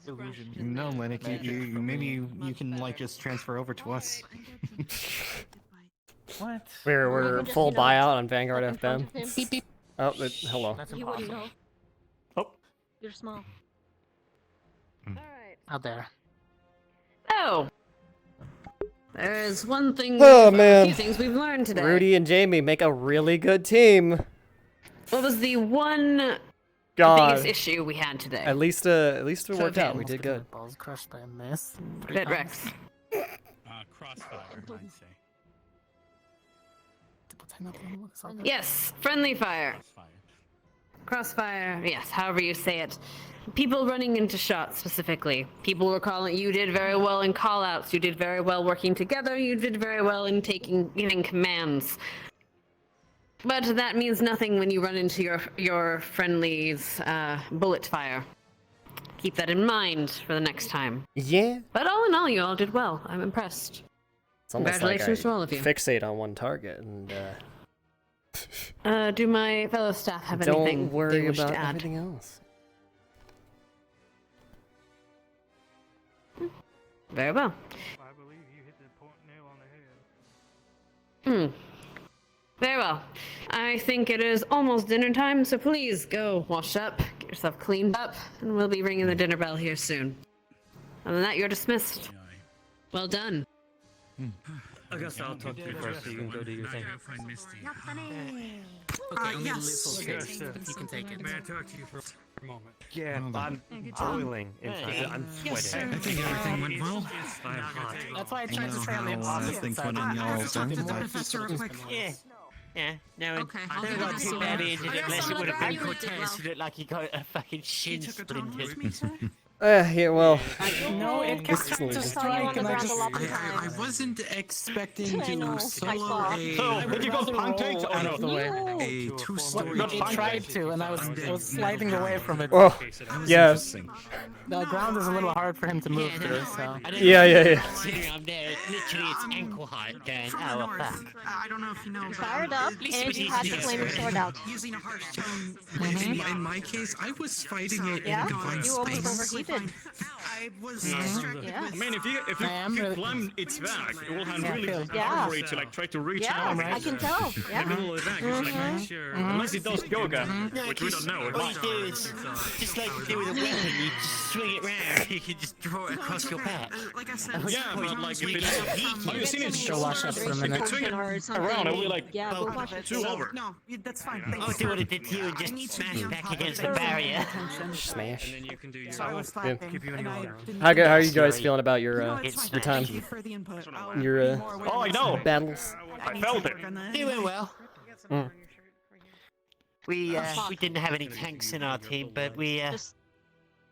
illusion. No, Lennox, maybe you can like just transfer over to us. What? We're full buyout on Vanguard FM. Beep, beep. Oh, hello. That's You wouldn't impossible. know. Oh. You're small. Out there. Oh. There's one thing. Oh a man. few things we've learned today. Rudey and Jamie make a really good team. What was the one God. biggest issue we had today? At least it worked out. We did good. Balls crushed by a miss. Bit Rex. Crossfire, I'd say. Yes, friendly fire. Crossfire, yes, however you say it. People running into shots specifically. People were calling. You did very well in callouts. You did very well working together. You did very well in giving commands. But that means nothing when you run into your friendlies' bullet fire. Keep that in mind for the next time. Yeah. But all in all, you all did well. I'm impressed. It's almost Congratulations like to all of you. Fixate on one target and. Do my fellow staff have Don't anything worry they wish about to add? everything else. Very well. I believe you hit the nail on the head. Very well. I think it is almost dinner time, so please go wash up, get yourself cleaned up, and we'll be ringing the dinner bell here soon. Other than that, you're dismissed. Well done. I guess I'll talk to you first so you can go do your thing. Yes. If you can take it. May I talk to you for a moment? Yeah, I'm boiling inside. I'm sweating. I think everything went well. I'm hot. That's why I tried to stay on the opposite side. Yeah, no, Okay, I I'll don't give got it too to bad you. injured I unless also it would have like been how you did Cortez well. who looked like he got a fucking shin splintered. Yeah, well. No, it This kept is trying to really- strike, and I just. I wasn't expecting to solo a. So, did you go pancakes or out not? of the way? A two-story. He tried to, and I was sliding away from it. Oh, yeah. The ground is a little hard for him to move through, so. Yeah. Considering I'm there, literally it's ankle height going, From oh, the what north. fuck. I don't know if you know. Fired up, and you had the flaming sword out. Using a harsh tone. In my case, I was fighting it Yeah, in confined you almost space. overheated. I was distracted Yeah. with. I mean, if you climb its back, it will have really Yeah. hard for it to like try to reach Yeah, out. I can tell. In Yeah. the middle of the back, it's like, Sure. unless it does yoga, which we don't know. It All might. you do is, just like you do with a weapon, you just swing it round, you can just draw it across your back. Like I said, Yeah, but like if it's, have you seen it Go wash up for a minute. swing it around, it'll be like Yeah, go watch it. 2 over. No, that's fine. I'll Thanks. do what it did to you and I need just to smash be on back top of against it. the barrier. Smash. And then you can do your So I was Yeah. slapping, Keep you in and your I own. didn't How get are that you guys straight. feeling about your No, it's fine. your time? Thank you for the input. Your More aware Oh, I of know. myself. battles? I felt it. Work on that. You went well. Mm. We didn't have any tanks in our team, but we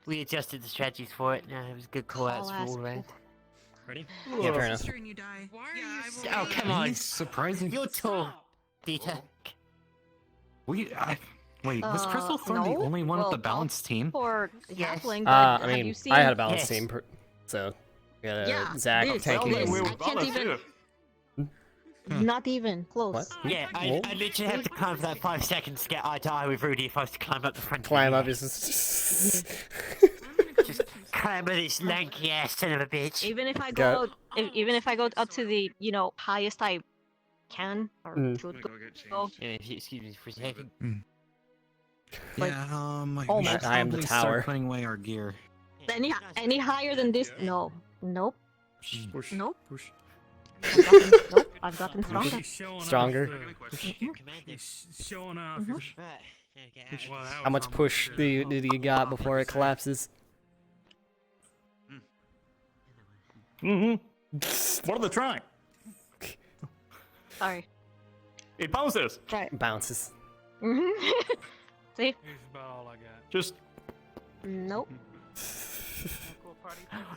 adjusted the strategies for it. No, it was good call-outs for all around. Ready? Yeah, fair enough. Sister and you die. Oh, come on. Surprising. You're tall, Dieter. Wait, was Crystal Thorn the no. only one Well, with the balanced team? For Yes. halfling, but I have mean, you seen? I had a balanced Yes. team, so we got Yeah, Zach this, tanking. this. We I were can't balanced even. too. Not even close. What? Yeah, I literally have to climb for that 5 seconds to get eye to eye with Rudey if I was to climb up the front. Climb up Just climb with this lanky ass son of a bitch. Even if I Go. go, even if I go up to the highest I can or should go. Yeah, if you excuse me for a second. Like, Yeah, we almost. should I am the probably tower. start putting away our gear. Any higher than this? No. Nope. Push. Nope. Push. I've gotten stronger. He's showing Stronger. Off, he's showing off. Mhm. Well, that How was much almost push good. do you got before it collapses? Mm-hmm. What are they trying? Sorry. It bounces. Right. Bounces. Mhm. See? Here's about all I got. Just Nope.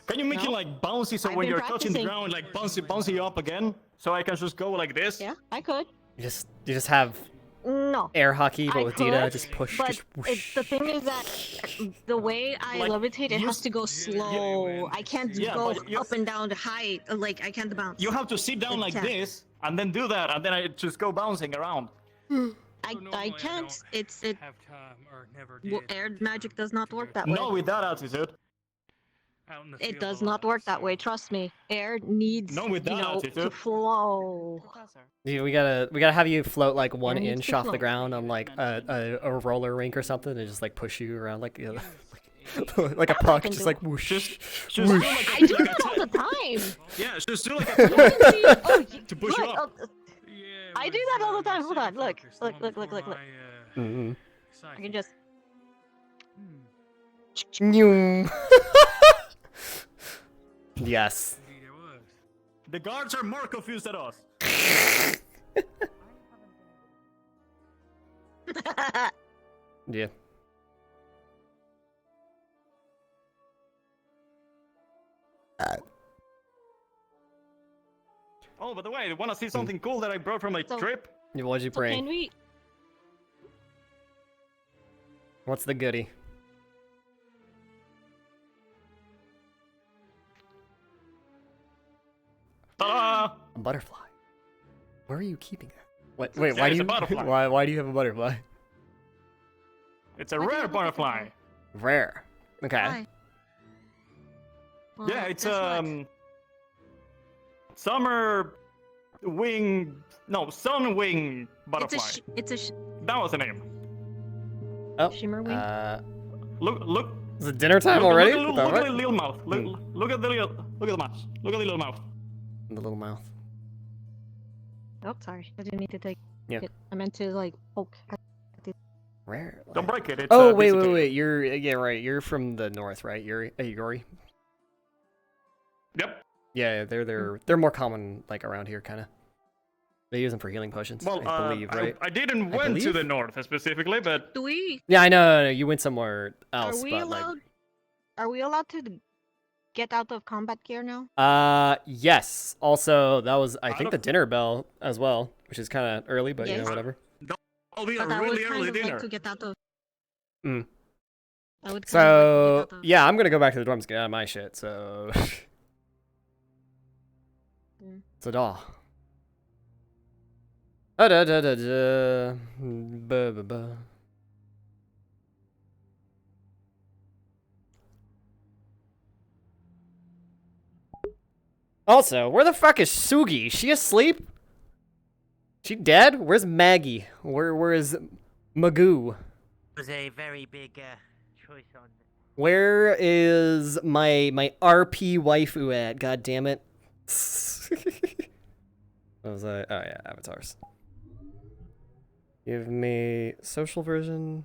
can you make it like bouncy so I've when been you're touching the practicing. ground, like bouncy up again, so I can just go like this? Yeah, I could. You just have No. Air hockey, but I with Dita, could, just push, but just whoosh. the thing is that the way I Like, levitate, it you has to go slow. I can't Yeah, go but you- up and down the height. Like I can't bounce. You have to sit down like Yeah. this, and then do that, and then I just go bouncing around. I can't. It. Have time or never Well, did. air magic does not work that way. No, with that attitude. Out in the It field does a not lot, work that way. Trust me. Air needs No, with you that know to attitude. flow. Yeah, we gotta have you float like 1 needs inch to off the float. ground on like a roller rink or something, and just like push you around like like a puck, can just do like it. whoosh. Just whoosh. I do that all the time. Yeah, just do like a to push you Look, up. I do that all the time. Hold on. Look. Look. Mhm. I can just. Nyum. Yes. The guards are more confused than us. Yeah. Oh, by the way, want to see something cool that I brought from my trip? Yeah, what'd you bring? Can we? What's the goodie? Ta-da! A butterfly. Where are you keeping it? What? Yeah, Wait, why do it's you? a butterfly. Why do you have a butterfly? It's a rare butterfly. Rare. Okay. Why? Yeah, it's summer wing. No, sun wing butterfly. That was the name. Oh. Shimmer wing. Look. Is it dinner time already? Look What at the the little mouth. Look at the mouth. Look at the little mouth. The little mouth. Oh, sorry. I didn't need to take Yeah. it. I meant to like poke. Rare. Don't break it. It's, Oh wait. basically- You're right. You're from the north, right? You're Yuri. Yep. Yeah, they're more common like around here, kind of. They use them for healing potions, Well, I believe, right? I didn't I went to believe? the north specifically, but Do we? Yeah, I know. You went somewhere Are else, we but allowed? Are we allowed to get out of combat gear now? like. Yes. Also, that was I think the dinner bell as well, which is kind of early, but you know Yes. whatever. I'll be a But I really would kind early of dinner. like to get out of. Mm. I would kind of like to So get out of. yeah, I'm gonna go back to the dorms, get out of my shit. So. So da. Da da da da. Ba ba ba. Also, where the fuck is Sugi? She asleep? She dead? Where's Maggie? Where is Magoo? Was a very big choice on. Where is my RP waifu at? God damn it. What was I? Oh yeah, avatars. Give me social version.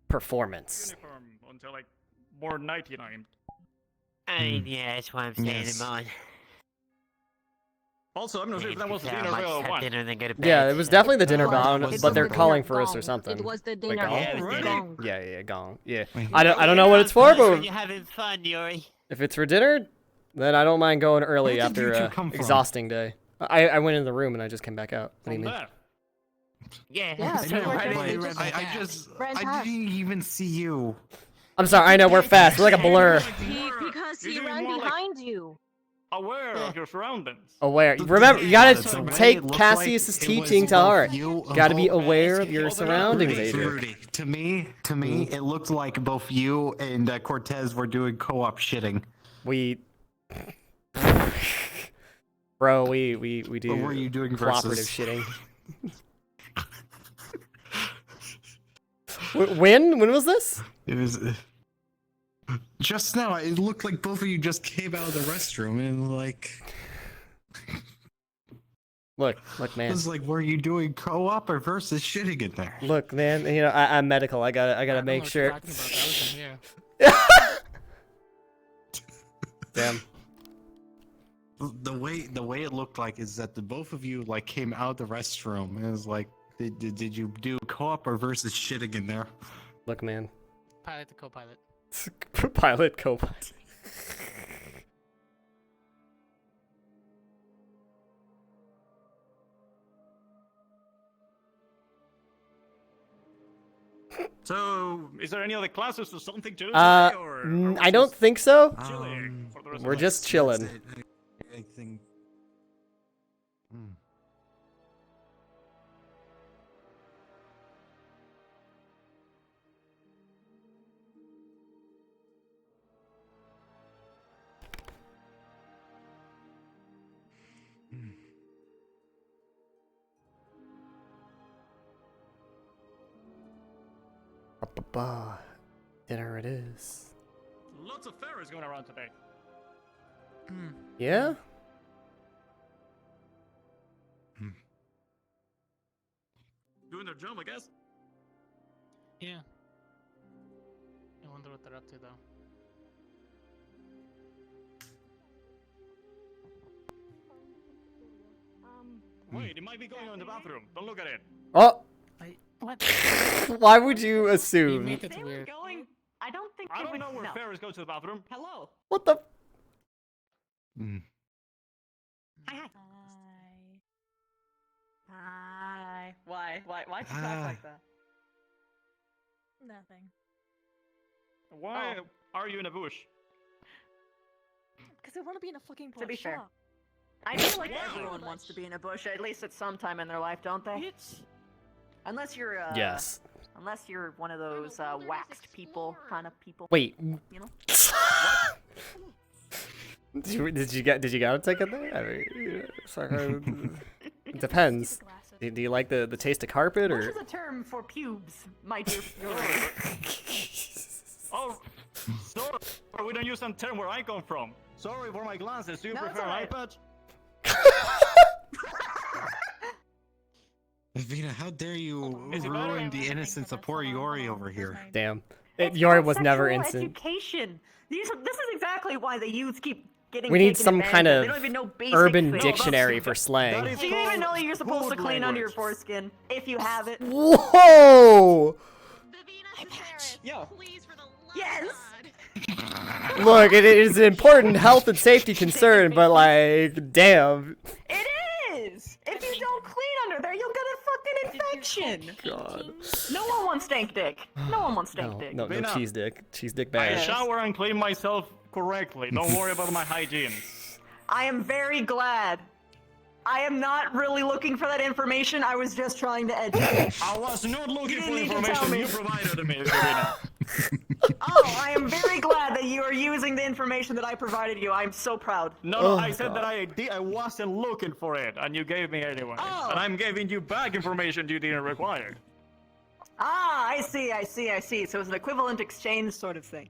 Performance. Uniform until like more 99. I mean, yeah, that's why I'm staying Yes. in mine. Also, I'm not sure if that was the Yeah, I dinner might bell just or have what. dinner and then go to bed. Yeah, it was definitely the dinner bell, It but they're was the calling dinner for us or gong. something. It was the Like dinner gong? Yeah, it was dinner. gong. Yeah, gong. Yeah. Wait. I don't know what it's for, That's but when you're having fun, Yuri. if it's for dinner, then I don't mind going early Where did after you two a come from? exhausting day. I went in the room and I just came back out. What do you mean? Yeah. Yeah, I know, right, right? just- I just Ran I past. didn't even see you. I'm sorry. I know we're fast. We're like a blur. Because he You're ran more like- behind you. Aware of your surroundings. Aware. Remember, you gotta The way take it looked Cassius's like it was teaching to both heart. you- Gotta be both- aware of your surroundings, Rudy, Adrian. Rudy, to me, it looked like both you and Cortez were doing co-op shitting. We, bro, we do. What were you doing cooperative versus- shitting? When was this? It was just now. It looked like both of you just came out of the restroom and like. Look, It man. was like, were you doing co-op or versus shitting in there? Look, man. You know, I'm medical. I gotta make sure. Damn. The way it looked like is that the both of you like came out of the restroom and it was like Did you do co-op or versus shitting in there? Look, man. Pilot to co-pilot. Pilot, co-pilot. So, is there any other classes or something to do today, I don't think so. chilling for the rest of We're the just night? chilling. I think. Ba-ba-ba. Dinner it is. Lots of fairies going around today. Yeah? Doing their job, I guess. Yeah. I wonder what they're up to, though. Wait, it might be going on in the bathroom. Don't look at it. Oh! What? Why would you assume? They were going. I don't think. I they don't would know where no. fairies go to the bathroom. Hello. What the? Hi. Hi. Why? Why'd you talk like that? Nothing. Why are you in a bush? Because I want to be in a fucking bush. To be fair. Shut up. I feel like everyone wants to be in a bush at least at some time in their life, don't they? Unless you're Yes. Unless you're one of those waxed people kind of people. Wait. You know. Did you get a ticket there? I mean, sorry, it depends. Do you like the taste of carpet Bush or? is a term for pubes, my dear. Oh, sorry, we don't use that term where I come from. Sorry for my glances. Do you prefer an iPad? Vina, how dare you ruin the innocence of poor Yori over here? Damn. Yori was never Sexual innocent. education. This is exactly why the youth keep getting. We need taken some advantage kind of. of They don't even know basic urban things. dictionary for slang. Do you even know that you're supposed to clean under your foreskin if you have it? Whoa! Yo. Yes. Look, it is an important health and safety concern, but like, damn. It is. If you don't clean under there, you'll get a fucking infection. God. No one wants stank dick. No one wants stank dick. No cheese dick. Cheese dick I bad. shower and clean myself correctly. Don't worry about my hygiene. I am very glad. I am not really looking for that information. I was just trying to educate. I was not looking for the didn't need to tell information me. you provided to me, Serena. Oh, I am very glad that you are using the information that I provided you. I'm so proud. No, I said that I wasn't looking for it, and you gave me anyway. Oh. And I'm giving you back information you didn't require. Ah, I see. So it's an equivalent exchange sort of thing.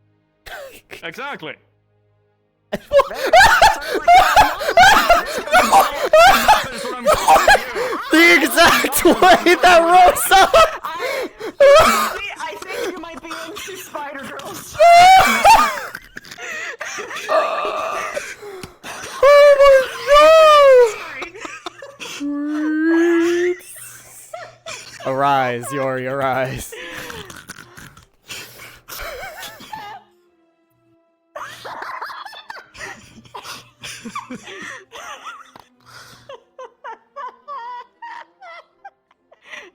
Exactly. The exact way that rose up! I think you might be into Spider Girls. Arise, Yori, arise.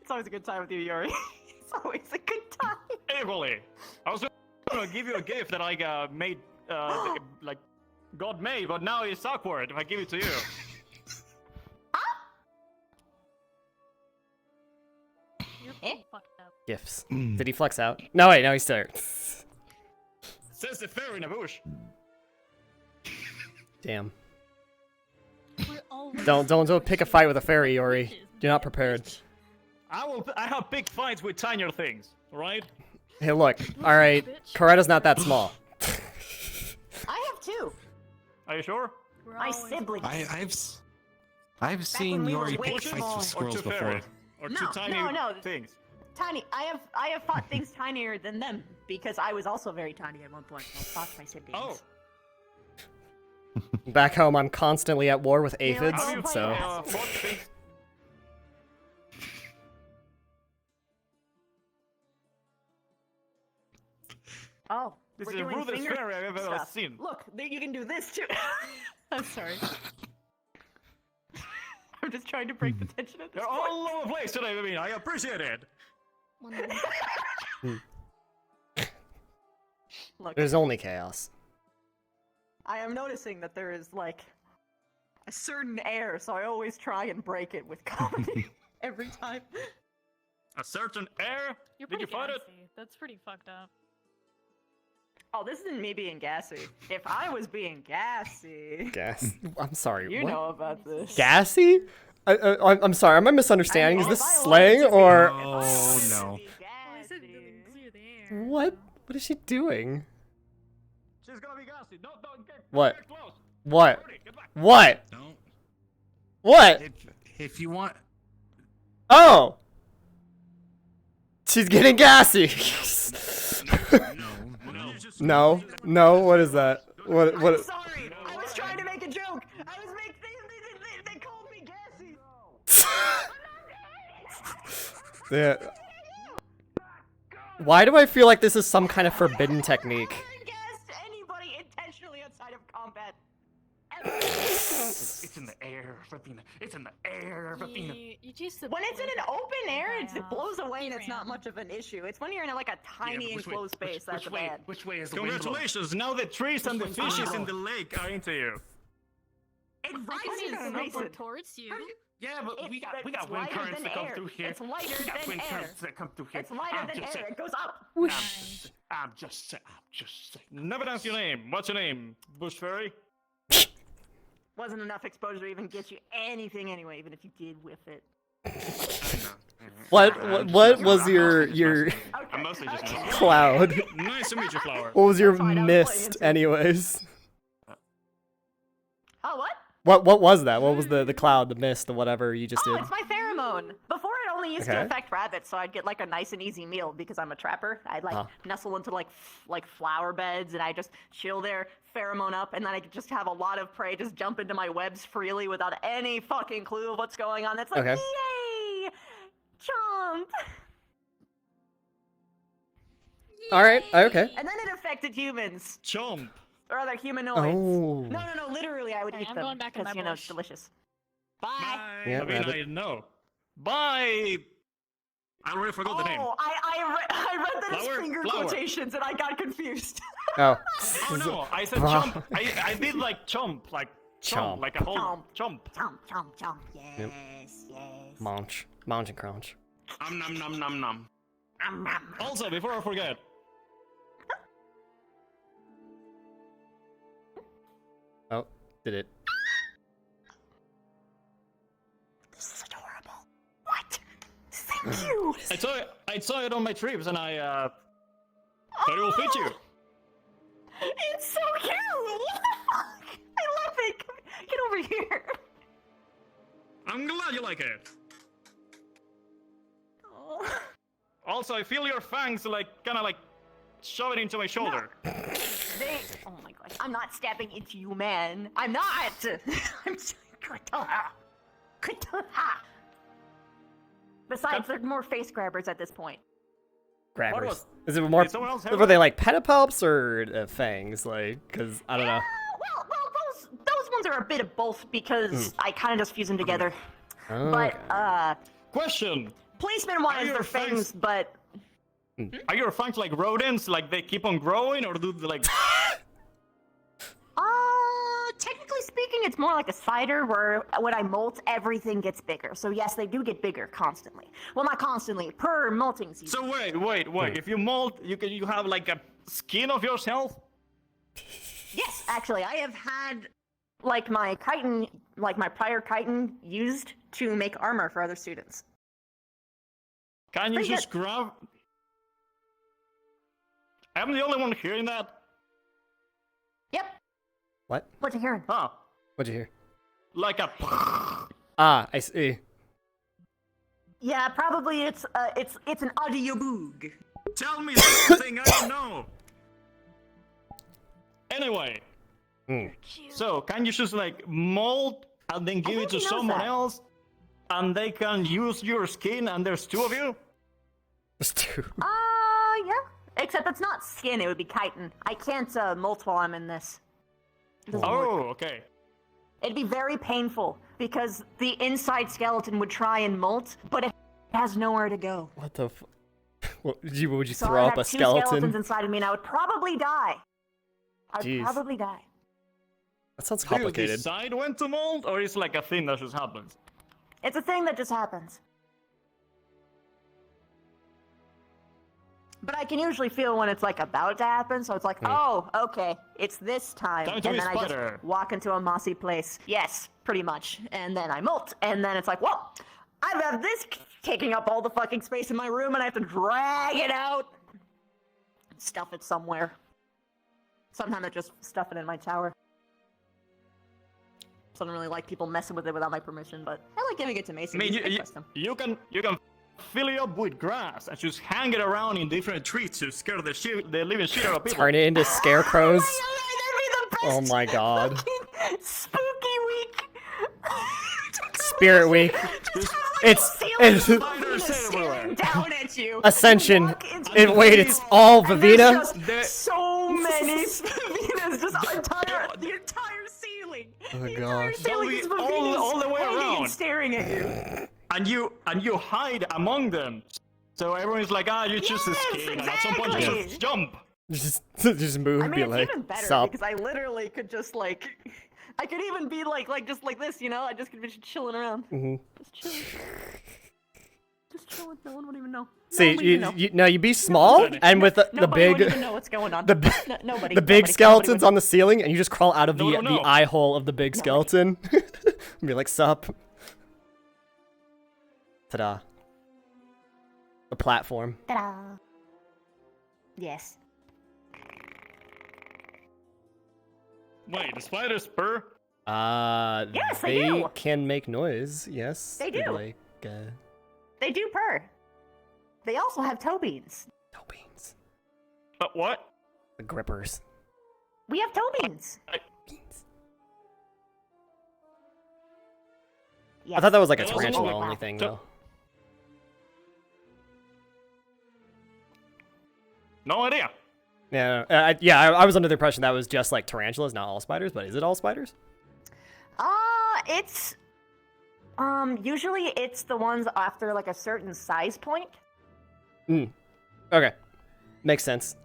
It's always a good time with you, Yuri. It's always a good time. Equally. I was gonna give you a gift that I made, like, God made, but now it's awkward if I give it to you. Gifts. Did he flex out? No, wait, no, he's still here. Says the fairy in a bush. Damn. Don't pick a fight with a fairy, Yori. You're not prepared. I have big fights with tinier things, right? Hey, look. All right, Coretta's not that small. I have two. Are you sure? My siblings. I've seen we were Yori way pick fights small. with squirrels Or two before. fairies. Or two tiny no. things. Tiny. I have fought things tinier than them because I was also very tiny at one point. I fought my siblings. Oh. Back home, I'm constantly at war with You know, aphids, I'll play so. that. Oh, This we're is the doing rudest finger fairy I've ever stuff. seen. Look, you can do this too. I'm sorry. I'm just trying to break the tension at this You're point. all over the place today, I mean, I appreciate it. Look, There's only chaos. I am noticing that there is like a certain air, so I always try and break it with comedy every time. A certain air? You're Did pretty you find it? gassy. That's pretty fucked up. Oh, this isn't me being gassy. If I was being gassy, Gas. I'm sorry. you what? know about this. Gassy? I'm sorry. Am I misunderstanding? Is this slang or? Oh no. What? What is she doing? She's gonna be gassy. Don't get What? get close. What? Rudey, get back. What? Don't. What? If you want. Oh! She's getting gassy. No. No. What is that? What? I'm sorry. I was trying to make a joke. I was making. They called me gassy. Yeah. Why do I feel like this is some kind of forbidden technique? Gassed anybody intentionally outside of combat. It's in the air, Rapina. It's in the air, Rapina. When it's in an open air, it blows away and it's not much of an issue. It's when you're in like a tiny enclosed space that's bad. Which way is the Congratulations! Now the trees and the fishes in the lake are into you. It I rises can and snowboard towards you. Yeah, but we got it's wind lighter currents than that come air. through here. It's lighter We got than wind air. currents that come through here. It's lighter than air. It goes up. I'm just saying. Never ask your name. What's your name? Bush Fairy? Wasn't enough exposure to even get you anything anyway, even if you did whiff it. What was your I'm mostly just cloud? Nice to meet you, Flower. What was your mist, anyways? Oh, what? What was that? What was the cloud, the mist, the whatever you just Oh, did? it's my pheromone. Before it only used to Okay. affect rabbits, so I'd get like a nice and easy meal because I'm a trapper. I'd like nestle into like flower beds and I just chill there, pheromone up, and then I could just have a lot of prey just jump into my webs freely without any fucking clue of what's going on. It's like, Okay. yay! Chomp! All right. Okay. And then it affected humans. Chomp. Or other humanoids. Oh. No, literally I would eat I'm them going back in because, my you know, bush. it's delicious. Bye! Yeah, I mean, rabbit. I know. Bye! I already forgot the name. Oh, I read that as Flower? finger Flower. quotations and I got confused. Oh. Oh no, I said chomp. I did like chomp, like Chomp. like a whole chomp. Chomp. Yes, Yep. yes. Munch and crunch. Nom. Also, before I forget. Oh, did it? This is adorable. What? Thank you. I saw it on my trips, and I thought it will fit you. It's so cute. What the fuck? I love it. Get over here. I'm glad you like it. Oh. Also, I feel your fangs kind of shove it into my shoulder. Oh my god. I'm not stepping into you, man. I'm not. I'm Besides, they're more face grabbers at this point. Grabbers. Is it more? Did someone else have Were they that? like pedipalps or fangs? Cause I don't know. Well, those ones are a bit of both because I kind of just fuse them together. Oh, But Question. placement-wise, your they're fangs, but Are your fangs like rodents? Like they keep on growing, or do they like? technically speaking, it's more like a spider where when I molt, everything gets bigger. So yes, they do get bigger constantly. Well, not constantly, per molting season. So wait. If you mold, you have like a skin of yourself. Yes, actually, I have had like my chitin, like my prior chitin, used to make armor for other students. Can you Pretty just grab? I'm the only one hearing that. Yep. What? What you hearing? Huh? What'd you hear? Like a. Ah, I see. Yeah, probably it's an audio boog. Tell me something I don't know. Anyway. So can you just like mold and then give it to he knows someone that. else, and they can use your skin, and there's two of you? There's two. Yeah. Except it's not skin, it would be chitin. I can't molt while I'm in this. Oh, okay. It'd be very painful, because the inside skeleton would try and molt, but it has nowhere to go. What the would you So throw I'd up a have two skeletons skeleton? inside of me, and I would probably die. I'd Jeez. probably die. That sounds Do you complicated. decide when to mold, or is it like a thing that just happens? It's a thing that just happens. But I can usually feel when it's like about to happen, so it's like, oh, okay, it's this time. Time And to be then I spider. just walk into a mossy place. Yes, pretty much. And then I molt, and then it's like, well, I have this taking up all the fucking space in my room, and I have to drag it out. Stuff it somewhere. Sometimes I just stuff it in my tower. So I don't really like people messing with it without my permission, but I like giving it to Mason. I mean, I trust him. you can fill it up with grass and just hang it around in different trees to scare the living shit out of people. Turn it into scarecrows. Oh my god. Spooky week. Spirit week. It's Staring down at you. Ascension. Wait, it's all Vivina? There's so many Vivinas, just the entire ceiling. Oh The gosh. ceiling is all the way hanging and around. staring at you. And you hide among them. So everyone's like, you're just escaping. And at some point you just jump. Just move, I mean, be it's like, even better sup. because I literally could just like, I could even be like just like this, you know? I just could be chilling around. Mhm. Just chilling. Just chilling. No one would even know. See, you be small, and with the Nobody big, would even know what's going on. Nobody. the big nobody skeletons would. on the ceiling, and you just crawl out of the No. eye hole of the big skeleton. Be like, sup. Ta-da. The platform. Ta-da. Yes. Wait, the spiders purr? Yes, they do. can make noise. Yes. They do. Like, They do purr. They also have toe beans. But what? the grippers. We have toe beans. I thought that was like a Yes. tarantula only thing, though. No idea. Yeah, I was under the impression that was just like tarantulas, not all spiders. But is it all spiders? It's usually it's the ones after like a certain size point. Okay, makes sense.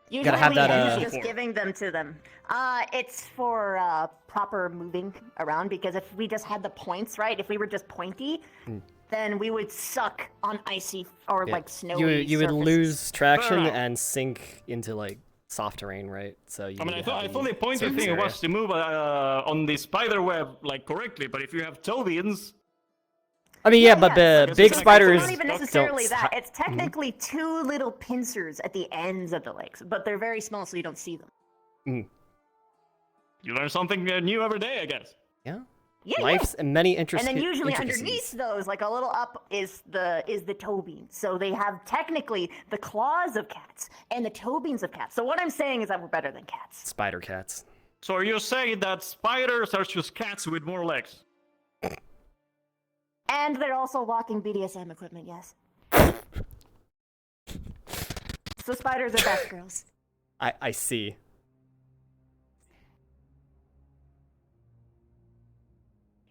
Usually Gotta have we that. end up just giving them to them. It's for proper moving around because if we just had the points right, if we were just pointy, then we would suck on icy or Yeah. like snowy. You would surfaces. lose traction Fair enough. and sink into like soft terrain, right? So you. I mean, need I to thought have the pointy surface thing area. was to move on the spider web like correctly, but if you have toe beans, I mean, yeah, but the big It's spiders not even necessarily don't. that. It's technically two little pincers at the ends of the legs, but they're very small, so you don't see them. you learn something new every day, I guess. Yeah. Yeah, Life's and many And interesting. then usually underneath those, like a little up, is the toe beans. So they have technically the claws of cats and the toe beans of cats. So what I'm saying is that we're better than cats. Spider cats. So are you saying that spiders are just cats with more legs? And they're also walking BDSM equipment, yes. So spiders are best girls. I see.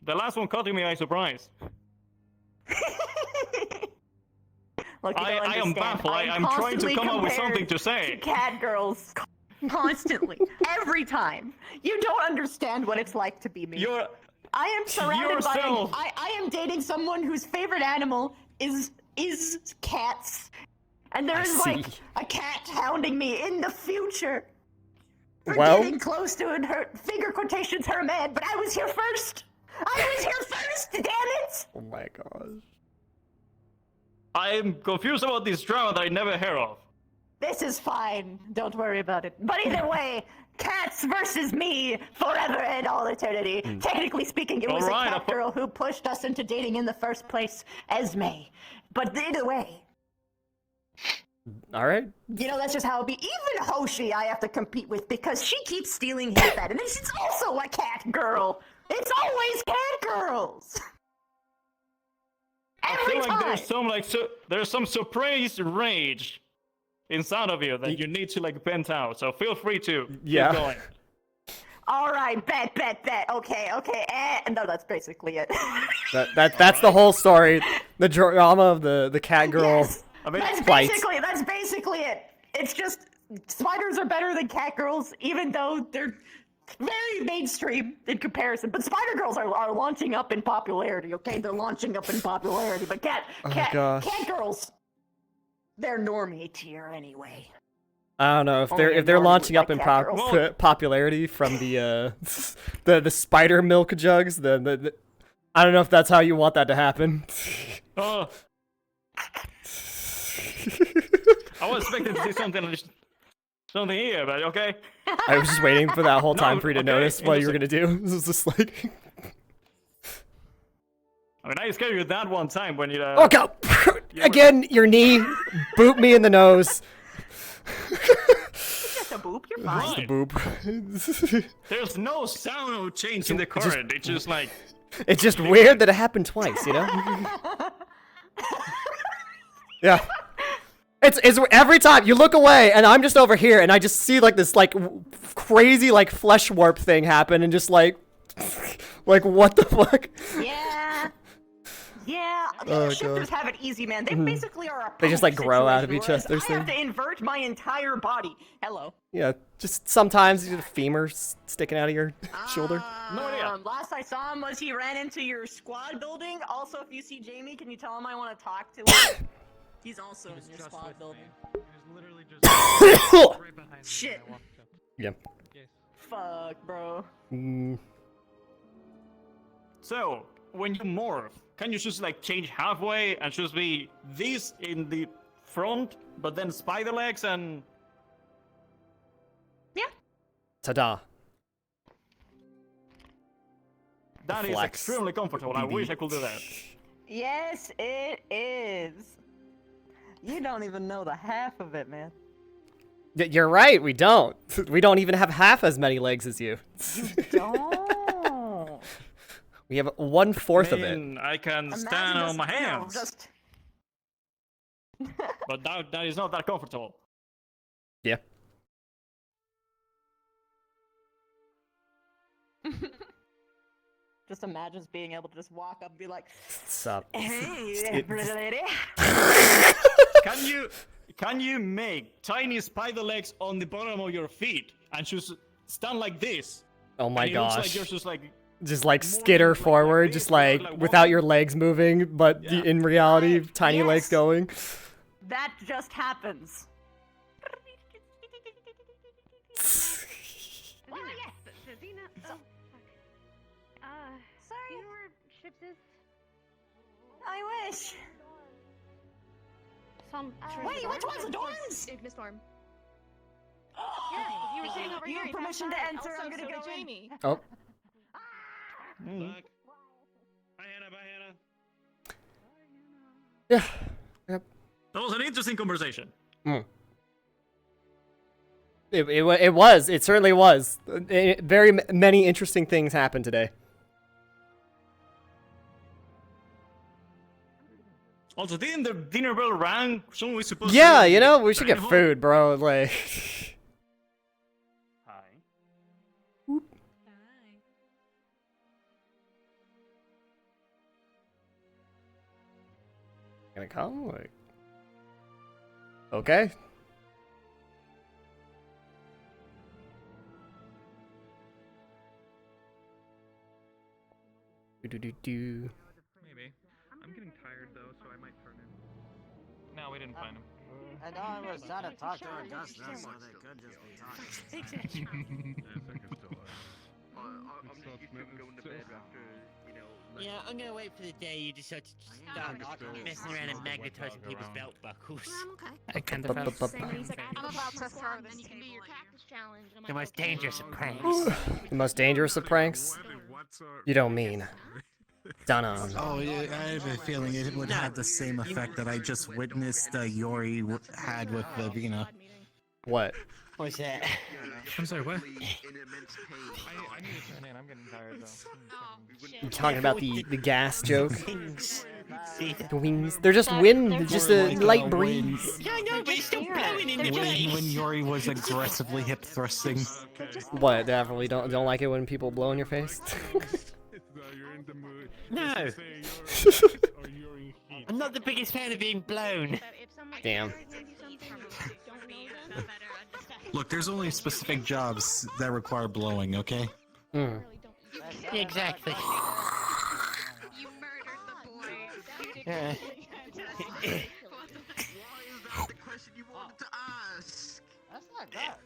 The last one caught me by surprise. Look, you don't I am understand. baffled. I am I'm trying to constantly come up with compared something to say. to cat girls constantly, every time. You don't understand what it's like to be me. I am surrounded yourself. by. I am dating someone whose favorite animal is cats, and there I is like see. a cat hounding me in the future. For Well- getting close to her figure quotations her man, but I was here first. I was here first. Damn it! Oh my gosh. I'm confused about this drama that I never heard of. This is fine. Don't worry about it. But either way, cats versus me forever and all eternity. Technically speaking, it was Alright, a cat girl who pushed us into dating in the first place, Esme. But either way, All right. you know, that's just how it be. Even Hoshi I have to compete with because she keeps stealing his bed. And then she's also a cat girl. It's always cat girls. I Every feel like time. there's some suppressed rage inside of you that you need to like vent out. So feel free to Yeah. keep going. All right, bet. Okay. No, that's basically it. That's the whole story. The drama of the cat girl. Yes. Fight. That's basically it. It's just spiders are better than cat girls, even though they're very mainstream in comparison. But spider girls are launching up in popularity. Okay, they're launching up in popularity. But cat girls, they're normie tier anyway. I don't know if they're launching up in popularity from the spider milk jugs. The I don't know if that's how you want that to happen. Oh. I was expecting to see something here, but okay. I was just waiting for that whole time for you to okay, notice what you were gonna do. This was just like. I mean, I scared you that one time when you. Oh god! Again, your knee, boop me in the nose. Just a boop, you're fine. Just a boop. There's no sound or change in the current. It's just like. It's just weird that it happened twice, you know? Yeah. It's every time you look away and I'm just over here and I just see like this like crazy like flesh warp thing happen and just like what the fuck? Yeah, Oh, shifters God. have it easy, man. They basically are a They just like punk grow out of situation, each whereas other's I have thing. to invert my entire body. Hello. Yeah, just sometimes the femur sticking out of your shoulder. Last I saw him was he ran into your squad building. Also, if you see Jamie, can you tell him I want to talk to him? He's also in your squad building. He was literally just right behind me. Shit. when I walked up. Yeah. Fuck, bro. So when you morph, can you just like change halfway and just be this in the front, but then spider legs and? Ta-da. That is Flex. extremely comfortable. I wish I could do that. Yes, it is. You don't even know the half of it, man. You're right, we don't. We don't even have half as many legs as you. Don't. We have 1/4 of it. I can stand on my hands. But that is not that comfortable. Yeah. Just imagine just being able to just walk up and be like, Sup? "Hey, pretty lady." Can you make tiny spider legs on the bottom of your feet and just stand like this? Oh my and it gosh. looks like you're just like skitter forward, just like without your legs moving, but in reality, tiny legs going. That just happens. Sorry. You know where Ships is? I wish. Wait, which one's the dorms? Ignistorm. Yeah, you were sitting over You here. have permission to enter. Also, I'm gonna so go did in. Jamie. Oh. Bye, Yeah. Yep. That was an interesting conversation. It was. It certainly was. Very many interesting things happened today. Also, didn't the dinner bell ring? Someone was supposed to. Yeah, you know, we should get food, bro. Like. Hi. Gonna come? Like. Okay. Do. Maybe. I'm getting tired though, so I might turn in. No, we didn't find him. I know I was trying to talk to Augusta, so they could just be talking. Yeah, I'm gonna wait for the day you decide to start messing around and magnetizing people's belt buckles. I kind of have. I'm about to throw this table. The most dangerous of pranks. The most dangerous of pranks? You don't mean. Dunham. Oh, yeah, I have a feeling it would have the same effect that I just witnessed Yori had with Vina. What? What's that? I'm sorry, what? I need to turn in. I'm getting tired though. You talking about the gas joke? The wings. They're just wind, just a light breeze. Yeah, I know, but it's still blowing when Yori was aggressively hip thrusting. What? Definitely don't like it when people blow in your face. No. I'm not the biggest fan of being blown. Damn. Look, there's only specific jobs that require blowing, okay? Mm. Exactly. You murdered the boy. Yeah. The question you wanted to ask. That's not that.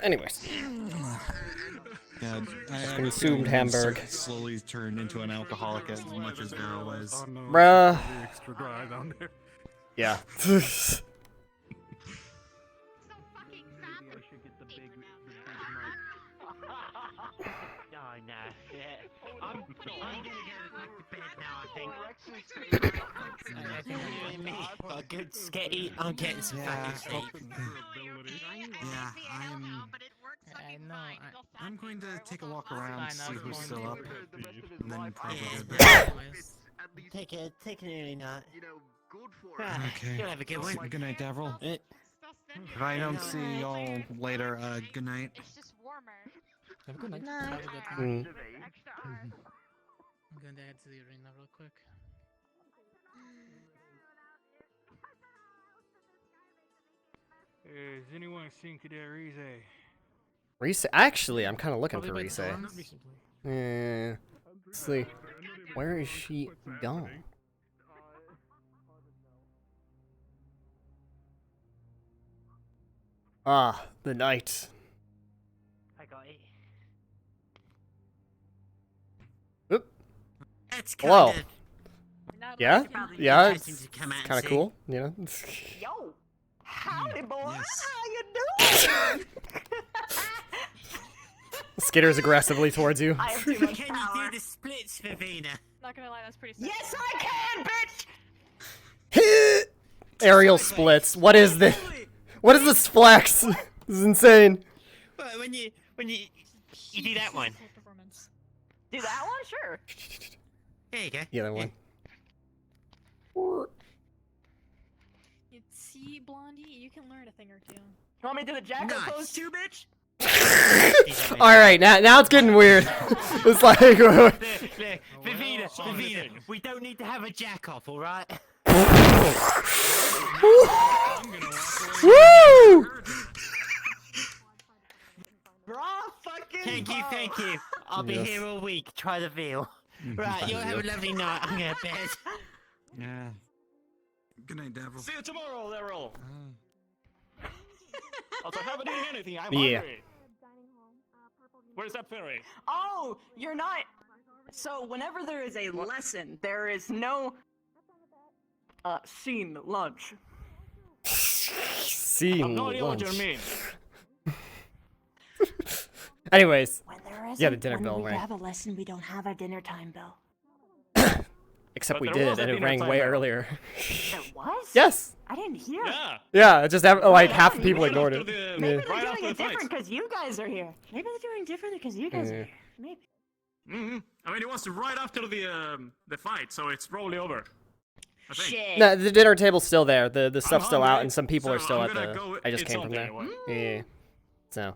Anyways. Yeah, Consumed Hamburg. Slowly turned into an alcoholic as much as Vera was. Bruh. Extra dry down there. Yeah. Oh no. Yeah. I'm gonna go back to bed now, I think. Got a good sketty. I'm getting some fucking sleep. Yeah, I'm going to take a walk around, see who's still up, and then probably head back. Take an early night. Okay. You'll have a good one. Good night, Davril. If I don't see y'all later, good night. It's just warmer. Have a good night. No. Have a good Mm. night. I'm going to head to the arena real quick. Has anyone seen Cadet Rize? Rize? Actually, I'm kind of looking for Probably Rize. by dawn recently. Let's see. Where is she gone? Ah, the night. I got it. Oop. That's Hello. kind of. Yeah? Yeah, it's Interesting to come out and kind of see. cool, you know? Yo, howdy boys, how you doing? Skitters aggressively towards you. I have too much Can power. you do the splits, Vivina? Not gonna lie, that's pretty sick. Yes, I can, bitch. Aerial splits. What is this? What is this flex? This is insane. Well, when you do that one. Do that one, sure. There you go. The other one. You see, Blondie, you can learn a thing or two. You want me to do the jack pose too, bitch? All right, now it's getting weird. It's like, Look, Vivina, we don't need to have a jack off, all right? woo! Thank you. I'll be Yes. here all week. Try the veal. Right, you'll have a lovely night. I'm going to bed. Yeah. Good night, Davril. See you tomorrow, Daryl. Also, haven't eaten anything. I'm Yeah. hungry. Where's that ferry? Oh, you're not. So whenever there is a lesson, there is no scene lunch. Scene I have no idea what you lunch. mean. Anyways, When there yeah, the dinner when bell we rang. have a lesson, we don't have a dinner time bell. Except But we there did, was a and it dinner rang time way bell. earlier. There was? Yes. I didn't hear. Yeah. Yeah, it just like half the people ignored it. Maybe Yeah. they're doing it different because you guys are here. Maybe they're doing it differently because you guys are Yeah. here. Maybe. Mm-hmm. I mean, it was right after the fight, so it's probably over. I think. Shit. No, the dinner table's still there. The stuff's still out, hungry, and some people are so still I'm at gonna the. go I just eat came from there. something Yeah. So.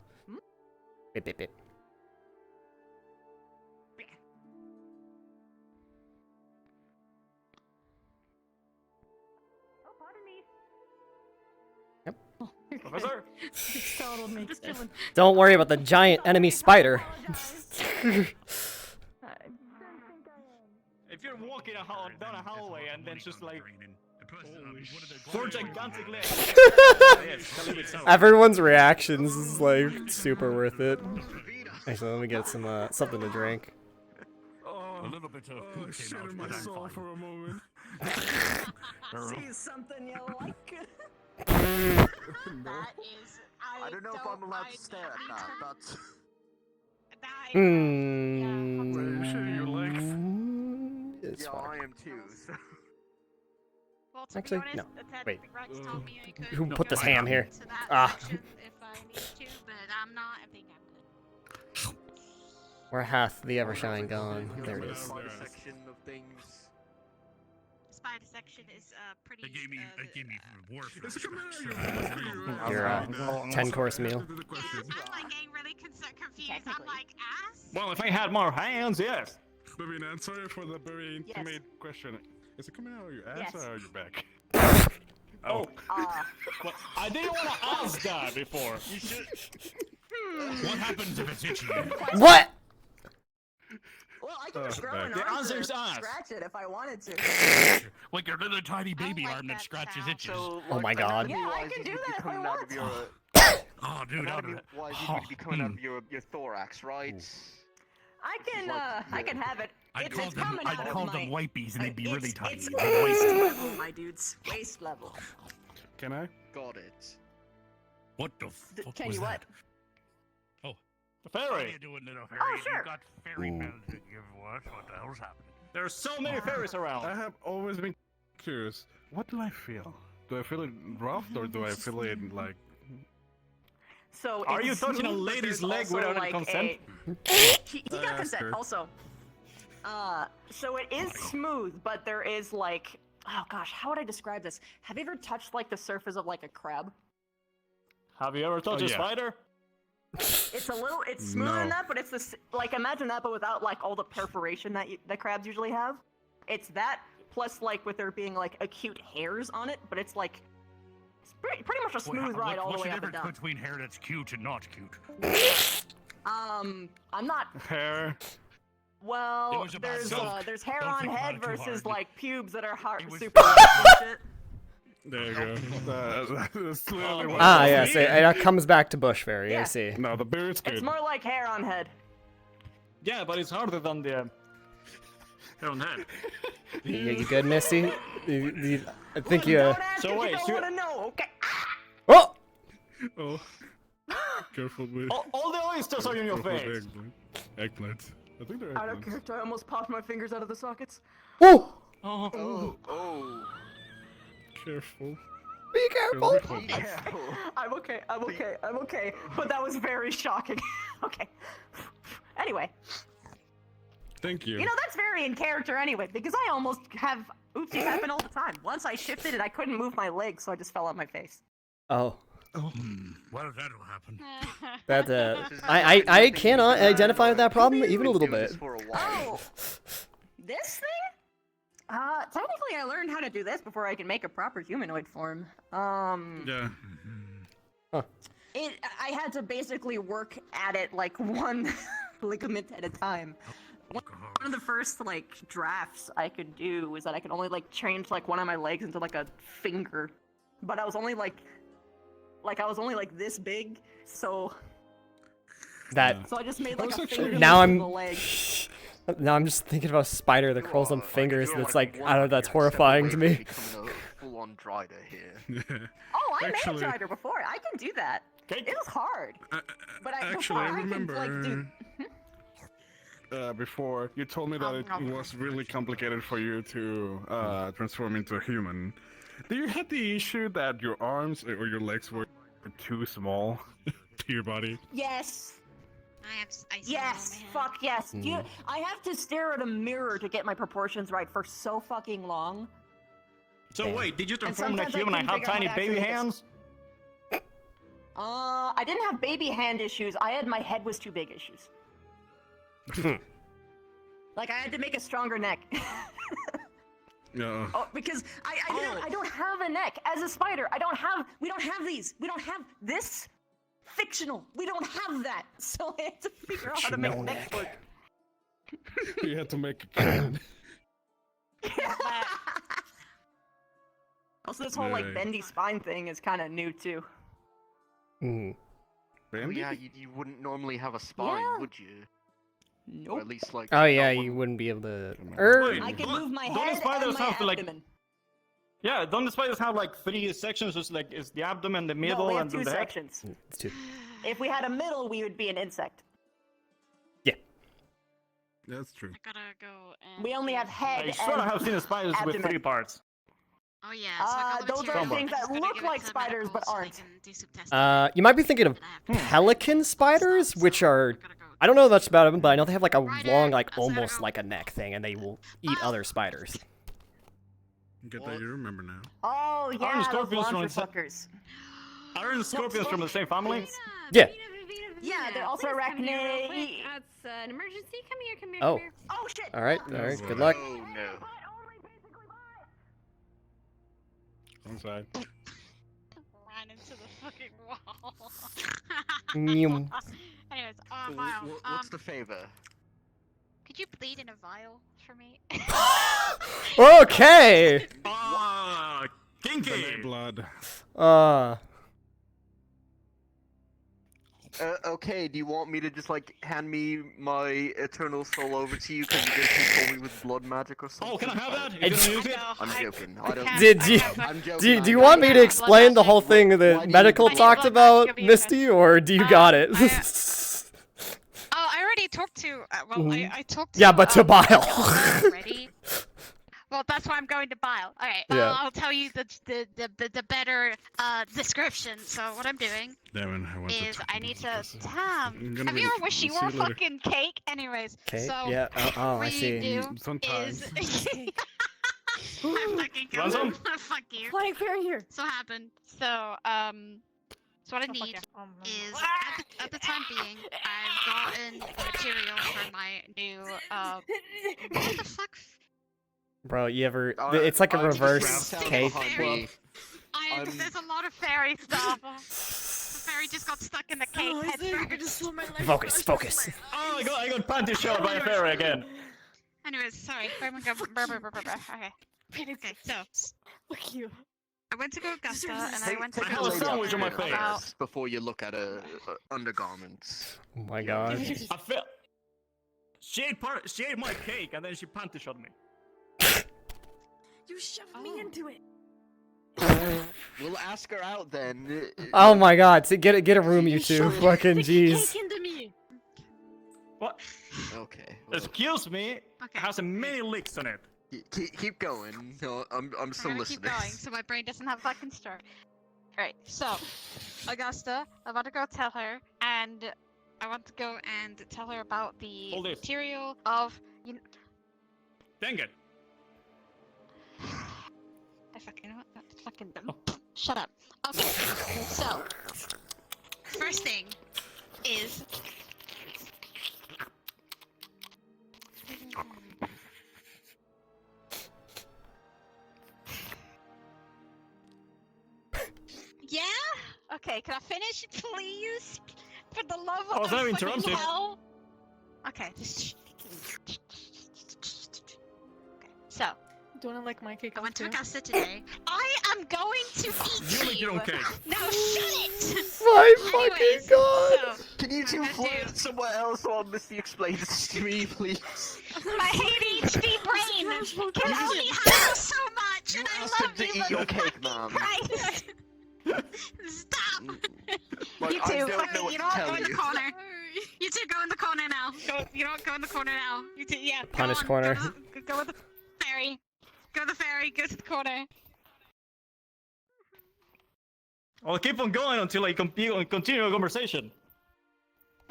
Bip, bip, bip. Oh, pardon me. Professor? Startled me. Just chilling. Don't worry about the giant enemy spider. If you're walking down a hallway and then just like four gigantic legs. Yes, a little bit so. Everyone's reactions is like super worth it. Actually, let me get some something to drink. A little bit of food Shit came out, in my but I'm soul fine. for a moment. See something you like? That is. I don't know if I'm allowed to stare at that, but It's yeah, fine. I am too. So. Well, to Actually, be honest, no. attending Wait. Rex told me I could Who put this ham here? to that Ah. section if I need to, but I'm not. I think I'm good. Where hath the Evershine gone? There it is. Section of things. Spider section is pretty. They gave me warfare. Your 10-course meal. I'm like getting really confused. I'm like, ass? Well, if I had more hands, yes. Baby, I'm sorry for the very intimate question. Is it coming out of your ass or out of your back? Oh. Well, I didn't want to ask that before. You should. What happens if it's itchy? What? Well, I can just grow an The arm answer to is us. scratch it if I wanted to. Like your little tiny baby arm that scratches itches. So, Oh my god. Yeah, I can do that if I want to. Oh, dude, Wise, you need to be coming out of your thorax, right? I can have it. I'd call coming out of my... them wipies and they'd be really tiny. It's waist level, my dudes. Waist level. Can I? Got it. What the fuck Can was you that? The How fairy. you doing, little fairy? Oh, sure. You got fairy bells in your voice. What the hell's happening? There are so many fairies around. I have always been curious. What do I feel? Do I feel it rough or do I feel it like... So Are you it's touching a smooth, but lady's there's leg also, without any like, consent? He got consent sure. also. So it is smooth, but there is like, oh gosh, how would I describe this? Have you ever touched like the surface of like a crab? Have you ever touched a spider? It's smoother than that, but it's this, like, imagine that, but without like all the perforation that crabs usually have. It's that plus like with there being like acute hairs on it, but it's like it's pretty much a smooth ride all the way up and What's the difference down. between hair that's cute and not cute? I'm not. Hair. Well, was about there's hair Don't on think about head it too versus hard. like pubes that are hard, was- super hard and shit. There you go. That's clearly what Ah, yes, it comes back to Bush Fairy, I Yeah. see. No, the beard's good. It's more like hair on head. Yeah, but it's harder than the hair on head. You good, Misty? I think you... Don't ask So if wait, you don't should- want to know, okay? Oh! Oh. Careful with... All the oysters are in your careful with face. eggplant. I think they're Out of eggplants. character, I almost popped my fingers out of the sockets. Whoa! Oh. Careful. Be careful! I'm okay. But that was very shocking. Okay. Anyway, Thank you. you know, that's very in character anyway, because I almost have oopsies happen all the time. Once I shifted it, I couldn't move my legs, so I just fell on my face. Oh. Well, that'll happen. That, I cannot identify with that problem even a little bit. Oh! This thing? Technically I learned how to do this before I can make a proper humanoid form. Yeah. I had to basically work at it like one ligament at a time. One of the first like drafts I could do was that I could only like change like one of my legs into like a finger, but I was only like this big, so That... so I just made like a finger Now into the leg. Now I'm just thinking about a spider that crawls on fingers, and it's like, I don't know, that's horrifying to me. Full-on Drider here. Oh, I Actually- made Drider before. I can do that. It was hard. But Actually, I remember... do... before, you told me that it was really complicated for you to transform into a human. Do you have the issue that your arms or your legs were too small to your body? Yes. I Yes. Fuck yes. I have to stare at a mirror to get my proportions right for so fucking long. So wait, did you And transform into a sometimes I human and couldn't have figure out tiny how to baby actually hands? I didn't have baby hand issues. I had my head was too big issues. Like I had to make a stronger neck. No. Oh, because I don't have a neck as a spider. We don't have these. We don't have this. Fictional. We don't have that. So I had to figure out how to make necks work. You had to make a kid. Also, this whole like Right. bendy spine thing is kind of new too. Mm. Oh, yeah, you wouldn't normally have a spine, Yeah. would you? Nope. Or at least like. Oh yeah, not one- you wouldn't be able to... I can move my don't the head spiders and my have to, like- abdomen. Yeah, don't the spiders have like 3 sections? Just like it's the abdomen, the middle, No, we have and 2 the head. sections. It's too... If we had a middle, we would be an insect. That's true. I gotta go and... We only have head I sort of and have seen the spiders with abdomen. 3 parts. Oh yeah, so I got the those material. are things I'm just that gonna look give it like to spiders but medical so they aren't. can do some testing. You might be thinking of pelican spiders, which are I don't know much about them, but I know they have like a long, like almost like a neck thing, and they will eat other spiders. Good that you remember now. Oh yeah, Aren't those scorpions from launcher the fuckers. Aren't scorpions from the same family? Yeah. Yeah, they're also Please come here real arachnid. quick. It's an emergency. Come here, come here, Oh. come here. Oh shit! All right. Good luck. Oh no. Inside. Ran into the fucking wall. Nyum. Anyways, So vial. what's the favor? Could you bleed in a vial for me? Okay. Ah, kinky. Blood. Okay, do you want me to just like hand me my eternal soul over to you because you did control me with blood magic or something? Oh, can I have that? It's- You gonna use it? I'm joking. I don't. I'm joking. Do you want me to explain the whole thing that medical talked about, Misty, or do you got it? Oh, I already talked to. I talked to. Yeah, but to Bile. Already. Well, that's why I'm going to Bile. All right, Yeah. I'll tell you the better description. So what I'm doing is I need to. Damn. Have you ever wished you were fucking cake? Anyways. Cake? So Yeah. Oh, what I see. you do Sometimes. is. I'm fucking Want some? Fuck you. Flying fairy here. So happened. So So what I need is at the time being, I've gotten the material for my new what the fuck? Bro, you ever? It's like a reverse cake. There's a lot of fairy stuff. The fairy just got stuck in the cake head first. Focus. Oh, I got panty shot by a fairy again. Anyways, sorry. Okay. Okay, so Look you. I went to go Augusta and I went to I have a sandwich on my face. Before you look at undergarments. Oh my god. I felt. She ate my cake and then she panty shot me. You shoved me into it. We'll ask her out then. Oh my god. So get a room, you two. Fucking jeez. Cake into me. What? Okay. Excuse me. It has many licks on it. Keep going. No, I'm still listening. Keep going, so my brain doesn't have a fucking start. Alright, so Augusta, I want to go tell her, and I want to go and tell her about the material of. Dang it! I fucking fucking shut up. Okay, so first thing is. Yeah? Okay, can I finish, please? For the love of was very fucking interruptive. hell. Okay. So. Do you wanna like my cake? I went to Augusta today. I am going to eat You make your own cake. No, shut it! My fucking god! So, Can you two flirt somewhere else while Misty explains this to me, please? my ADHD brain can only handle so much, and I love to you, eat but your cake, ma'am. Christ. Stop! Like, You I two, don't know what you to don't tell go in the you. corner. You two go in the corner now. You don't go in the corner now. You two, yeah. Punish go on, corner. Go with the fairy. Go to the fairy. Go to the corner. I'll keep on going until I continue a conversation.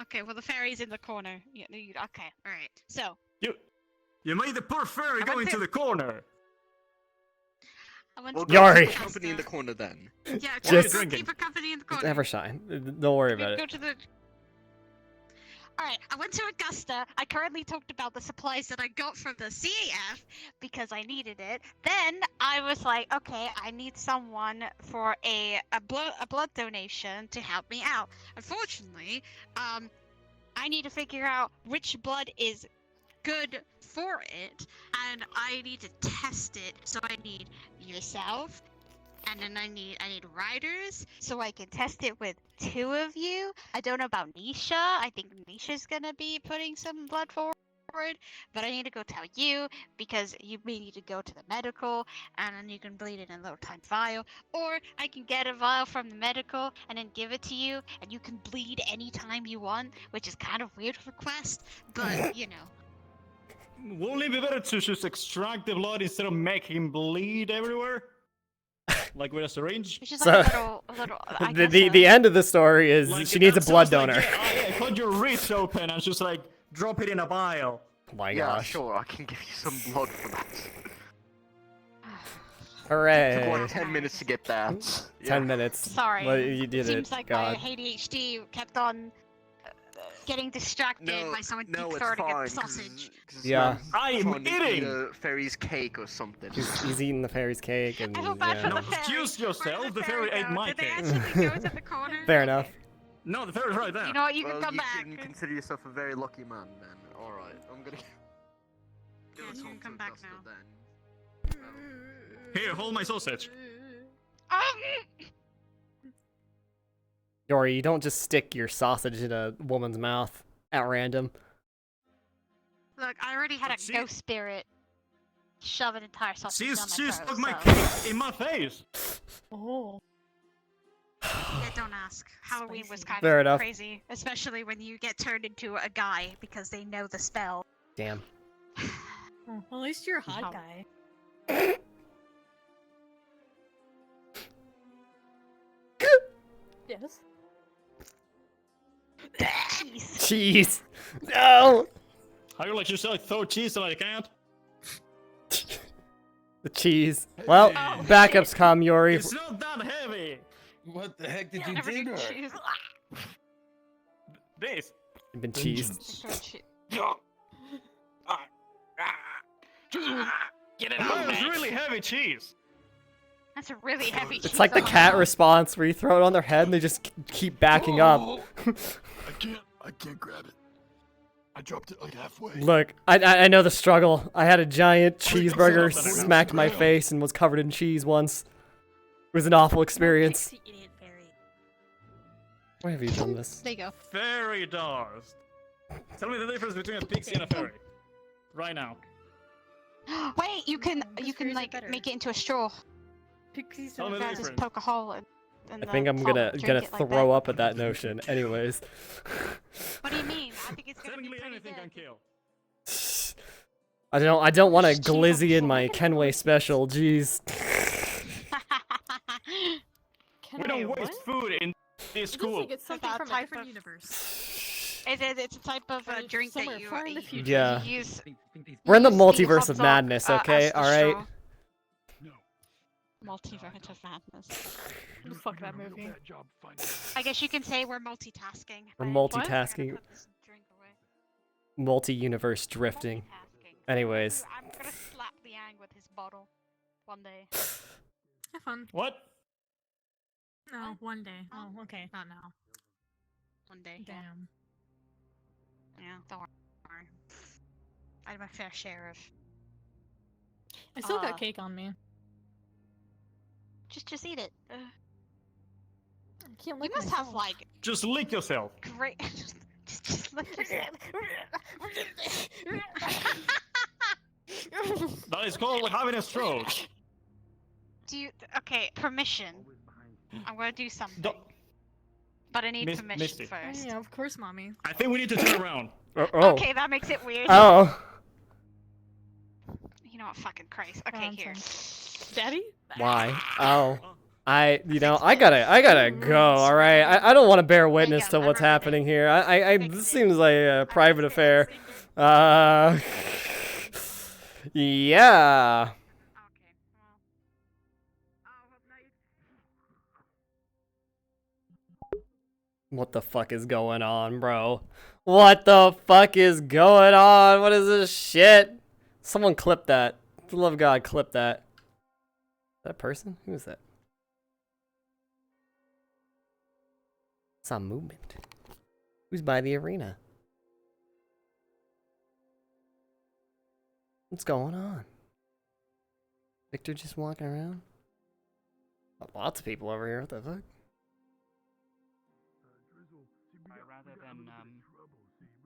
Okay, well the fairy's in the corner. Yeah, okay, all right. So. You made the poor fairy go into the corner. I went Well, to Yari. keep company in the corner then. Yeah, Just- keep her company in the corner. Never shine. Don't worry about Go it. to the. Alright, I went to Augusta. I currently talked about the supplies that I got from the CAF because I needed it. Then I was like, okay, I need someone for a blood donation to help me out. Unfortunately, I need to figure out which blood is good for it, and I need to test it. So I need yourself, and then I need riders, so I can test it with 2 of you. I don't know about Nisha. I think Nisha's gonna be putting some blood forward, but I need to go tell you because you may need to go to the medical, and then you can bleed in a little tiny vial, or I can get a vial from the medical and then give it to you, and you can bleed anytime you want, which is kind of weird request, but you know. Won't it be better to just extract the blood instead of making him bleed everywhere? Like with a syringe? Which is So, like a little the end of the story is Like, she needs a that blood sounds like- donor. yeah, cut your wrist open and just like drop it in a vial. Oh my Yeah, gosh. sure, I can give you some blood for that. Hooray. It took like 10 minutes to get that. 10 minutes. Sorry. Well, you did Seems it. like God. my ADHD kept on getting distracted by someone No, it's throwing fine. a sausage. Yeah. I'm eating! A fairy's cake or something. He's eating the fairy's cake and yeah. No, excuse yourself, the fairy ate my cake. Fair enough. No, the fairy's right there. You know what? You can Well, come you back. can consider yourself a very lucky man then. Alright, I'm gonna... Yeah, you can come back now. Here, hold my sausage. Yori, you don't just stick your sausage in a woman's mouth at random. Look, I already had a ghost spirit shove an entire sausage down my She throat. stuck my so- cake in my face. Oh. Yeah, don't ask. Halloween was kind Fair of enough. crazy, especially when you get turned into a guy because they know the spell. Damn. Well, at least you're a hot guy. Yes. Cheese. No. How you like yourself throw cheese and I can't? The cheese. Well, backups come, Yori. It's not that heavy. What the heck did you do to her? This. You've been cheesed. Get it out, it's really heavy cheese. That's a really heavy cheese. It's like the cat response where you throw it on their head and they just keep backing up. I can't grab it. I dropped it like halfway. Look, I know the struggle. I had a giant cheeseburger smacked my face and was covered in cheese once. It was an awful experience. Why have you done this? There you go. Fairy dust. Tell me the difference between a pixie and a fairy. Right now. Wait, you can like make it into a straw. Pixies Tell me the Just difference. poke a hole in I think I'm gonna throw up at that notion. Anyways. What do you mean? I think it's gonna be Technically anything can kill. I don't want a glizzy in my Kenway special. Jeez. We don't waste food in this school. It's something from a different universe. It's a type of drink that somewhere far in the future. Yeah. you use. We're in the use multiverse of hot dog, madness, as okay? the Alright? straw. Multiverse of madness. Fuck that movie. I guess you can say we're multitasking. We're What? multitasking. Multi-universe drifting. Anyways. I'm gonna slap Liang with his bottle one day. Have fun. What? No, one day. Oh, okay, not now. One day. Damn. Yeah, don't worry. I have my fair share of. I still got cake on me. Just eat it. I can't You lick must have like Just lick yourself. great. just lick yourself. That is called having a stroke. Do you? Okay, permission. I'm gonna do something. But I need permission Misty. first. Yeah, of course, mommy. I think we need to turn around. Oh. Okay, that makes it weird. Oh. You know what? Fucking Christ. Okay, here. Daddy? Why? Oh. I gotta go, alright? I don't want to bear witness to what's happening here. This seems like a private affair. Yeah. What the fuck is going on, bro? What the fuck is going on? What is this shit? Someone clip that. For the love of God, clip that. Is that a person? Who is that? Some movement. Who's by the arena? What's going on? Victor just walking around? Lots of people over here. What the fuck? Rather than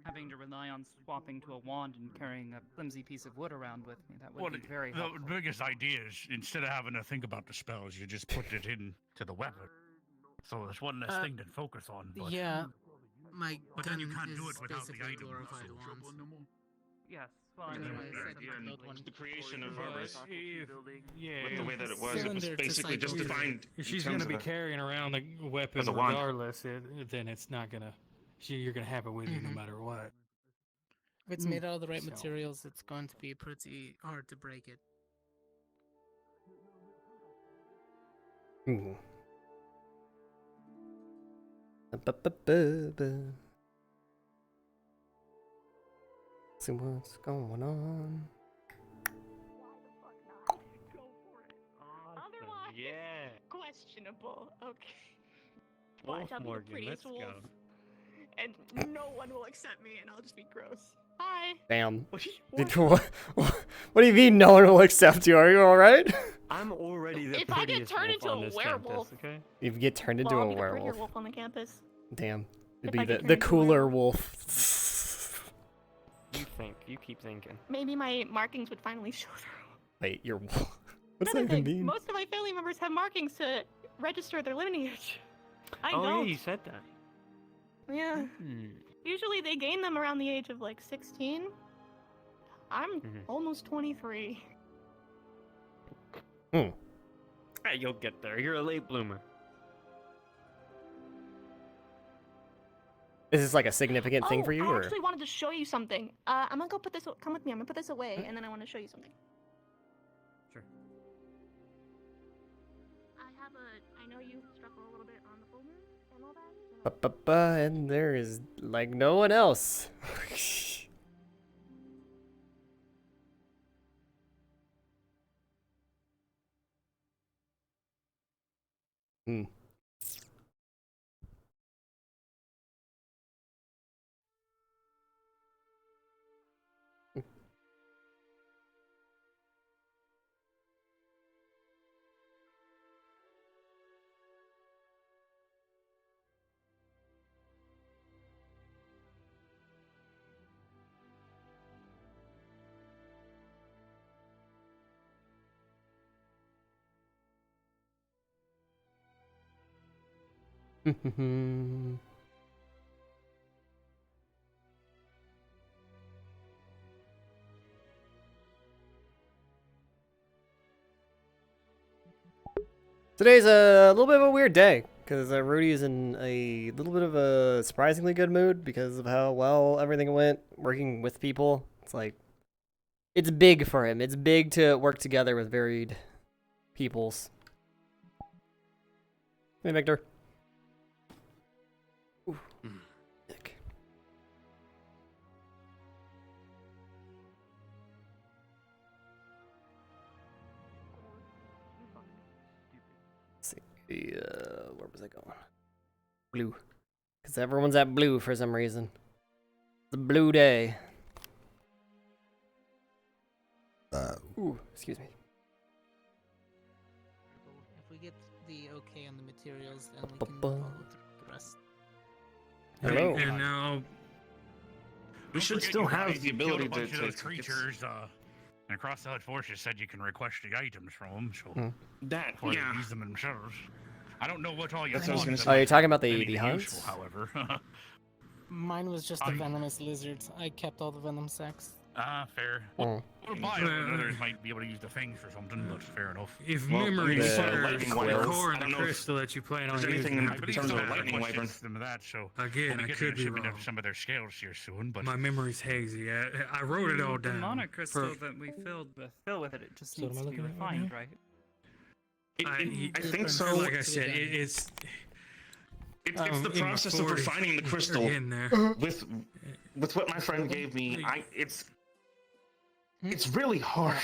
having to rely on swapping to a wand and carrying a flimsy piece of wood around with me, that would be very helpful. The biggest idea is instead of having to think about the spells, you just put it into the weapon. So there's one less thing to focus on. But Yeah. My but gun then you can't do is it without the basically item. glorified so- wands. Yes, well, I Yeah, mean, the idea and the creation of armors. Yeah. With the way that it was Cylinder to basically just cycle. defined. If she's gonna be carrying around a weapon As a wand. regardless, then it's not gonna. you're gonna have it with you no matter what. If it's made out of the right So- materials, it's going to be pretty hard to break it. Ooh. Ba-ba-ba-ba. See what's going on. Otherwise, Yeah. questionable. Okay. Wolf Watch, I'll be the Morgan, prettiest let's wolf. go. And no one will accept me, and I'll just be gross. Hi. Damn. What? What do you mean no one will accept you? Are you alright? I'm already the If I get prettiest turned wolf into on a this werewolf, campus, okay? If you get turned into I'll a be the prettier werewolf. wolf on the campus. Damn. It'd If I be get the turned into a cooler werewolf. wolf. You keep thinking. Maybe my markings would finally show through. Wait, you're wolf. What's Another that even thing, mean? most of my family members have markings to register their lineage. I Oh don't. yeah, you said that. Yeah. Hmm. Usually they gain them around the age of like 16. I'm almost 23. Hmm. Hey, you'll get there. You're a late bloomer. Is this like a significant thing for you, I or? actually wanted to show you something. I'm gonna go put this. Come with me. I'm gonna put this away, and then I want to show you something. Sure. I know you struggle a little bit on the phone and all that. Ba-ba-ba, and there is like no one else. Hmm. Today's a little bit of a weird day because Rudey is in a little bit of a surprisingly good mood because of how well everything went working with people. It's like, it's big for him. It's big to work together with varied peoples. Hey, Victor. Ooh. Nick. Let's see, where was I going? Blue. Because everyone's at blue for some reason. The blue day. Ooh, excuse me. If we get the okay on the materials, then we can follow through the rest. Hello. And now We should still have the ability to to- those creatures. And Across the Hood Forces said you can request the items from them, so that before yeah. they use them themselves. I don't know what all you That's what I was want. gonna say. Oh, you're talking about the Anything hunts? useful, however. Mine was just a venomous lizard. I kept all the venom sacs. Fair. Oh. We'll buy it, and others might be able to use the fangs for something, but fair enough. if Well, memory the serves, lightning the wyverns, core I and don't the know if crystal that you plan on there's anything using. in terms of a lightning wyvern. Them of that, so Again, we'll I get could be shipping wrong. up some of their scales here soon, but My memory's hazy. I wrote it all down. The monocrystal for- that we fill with it, it just So needs am I to be looking at it right refined, now? right? I think so. Like I said, it's It's the in my process of 40s. refining the We're crystal getting there. with what my friend gave me. It's really hard.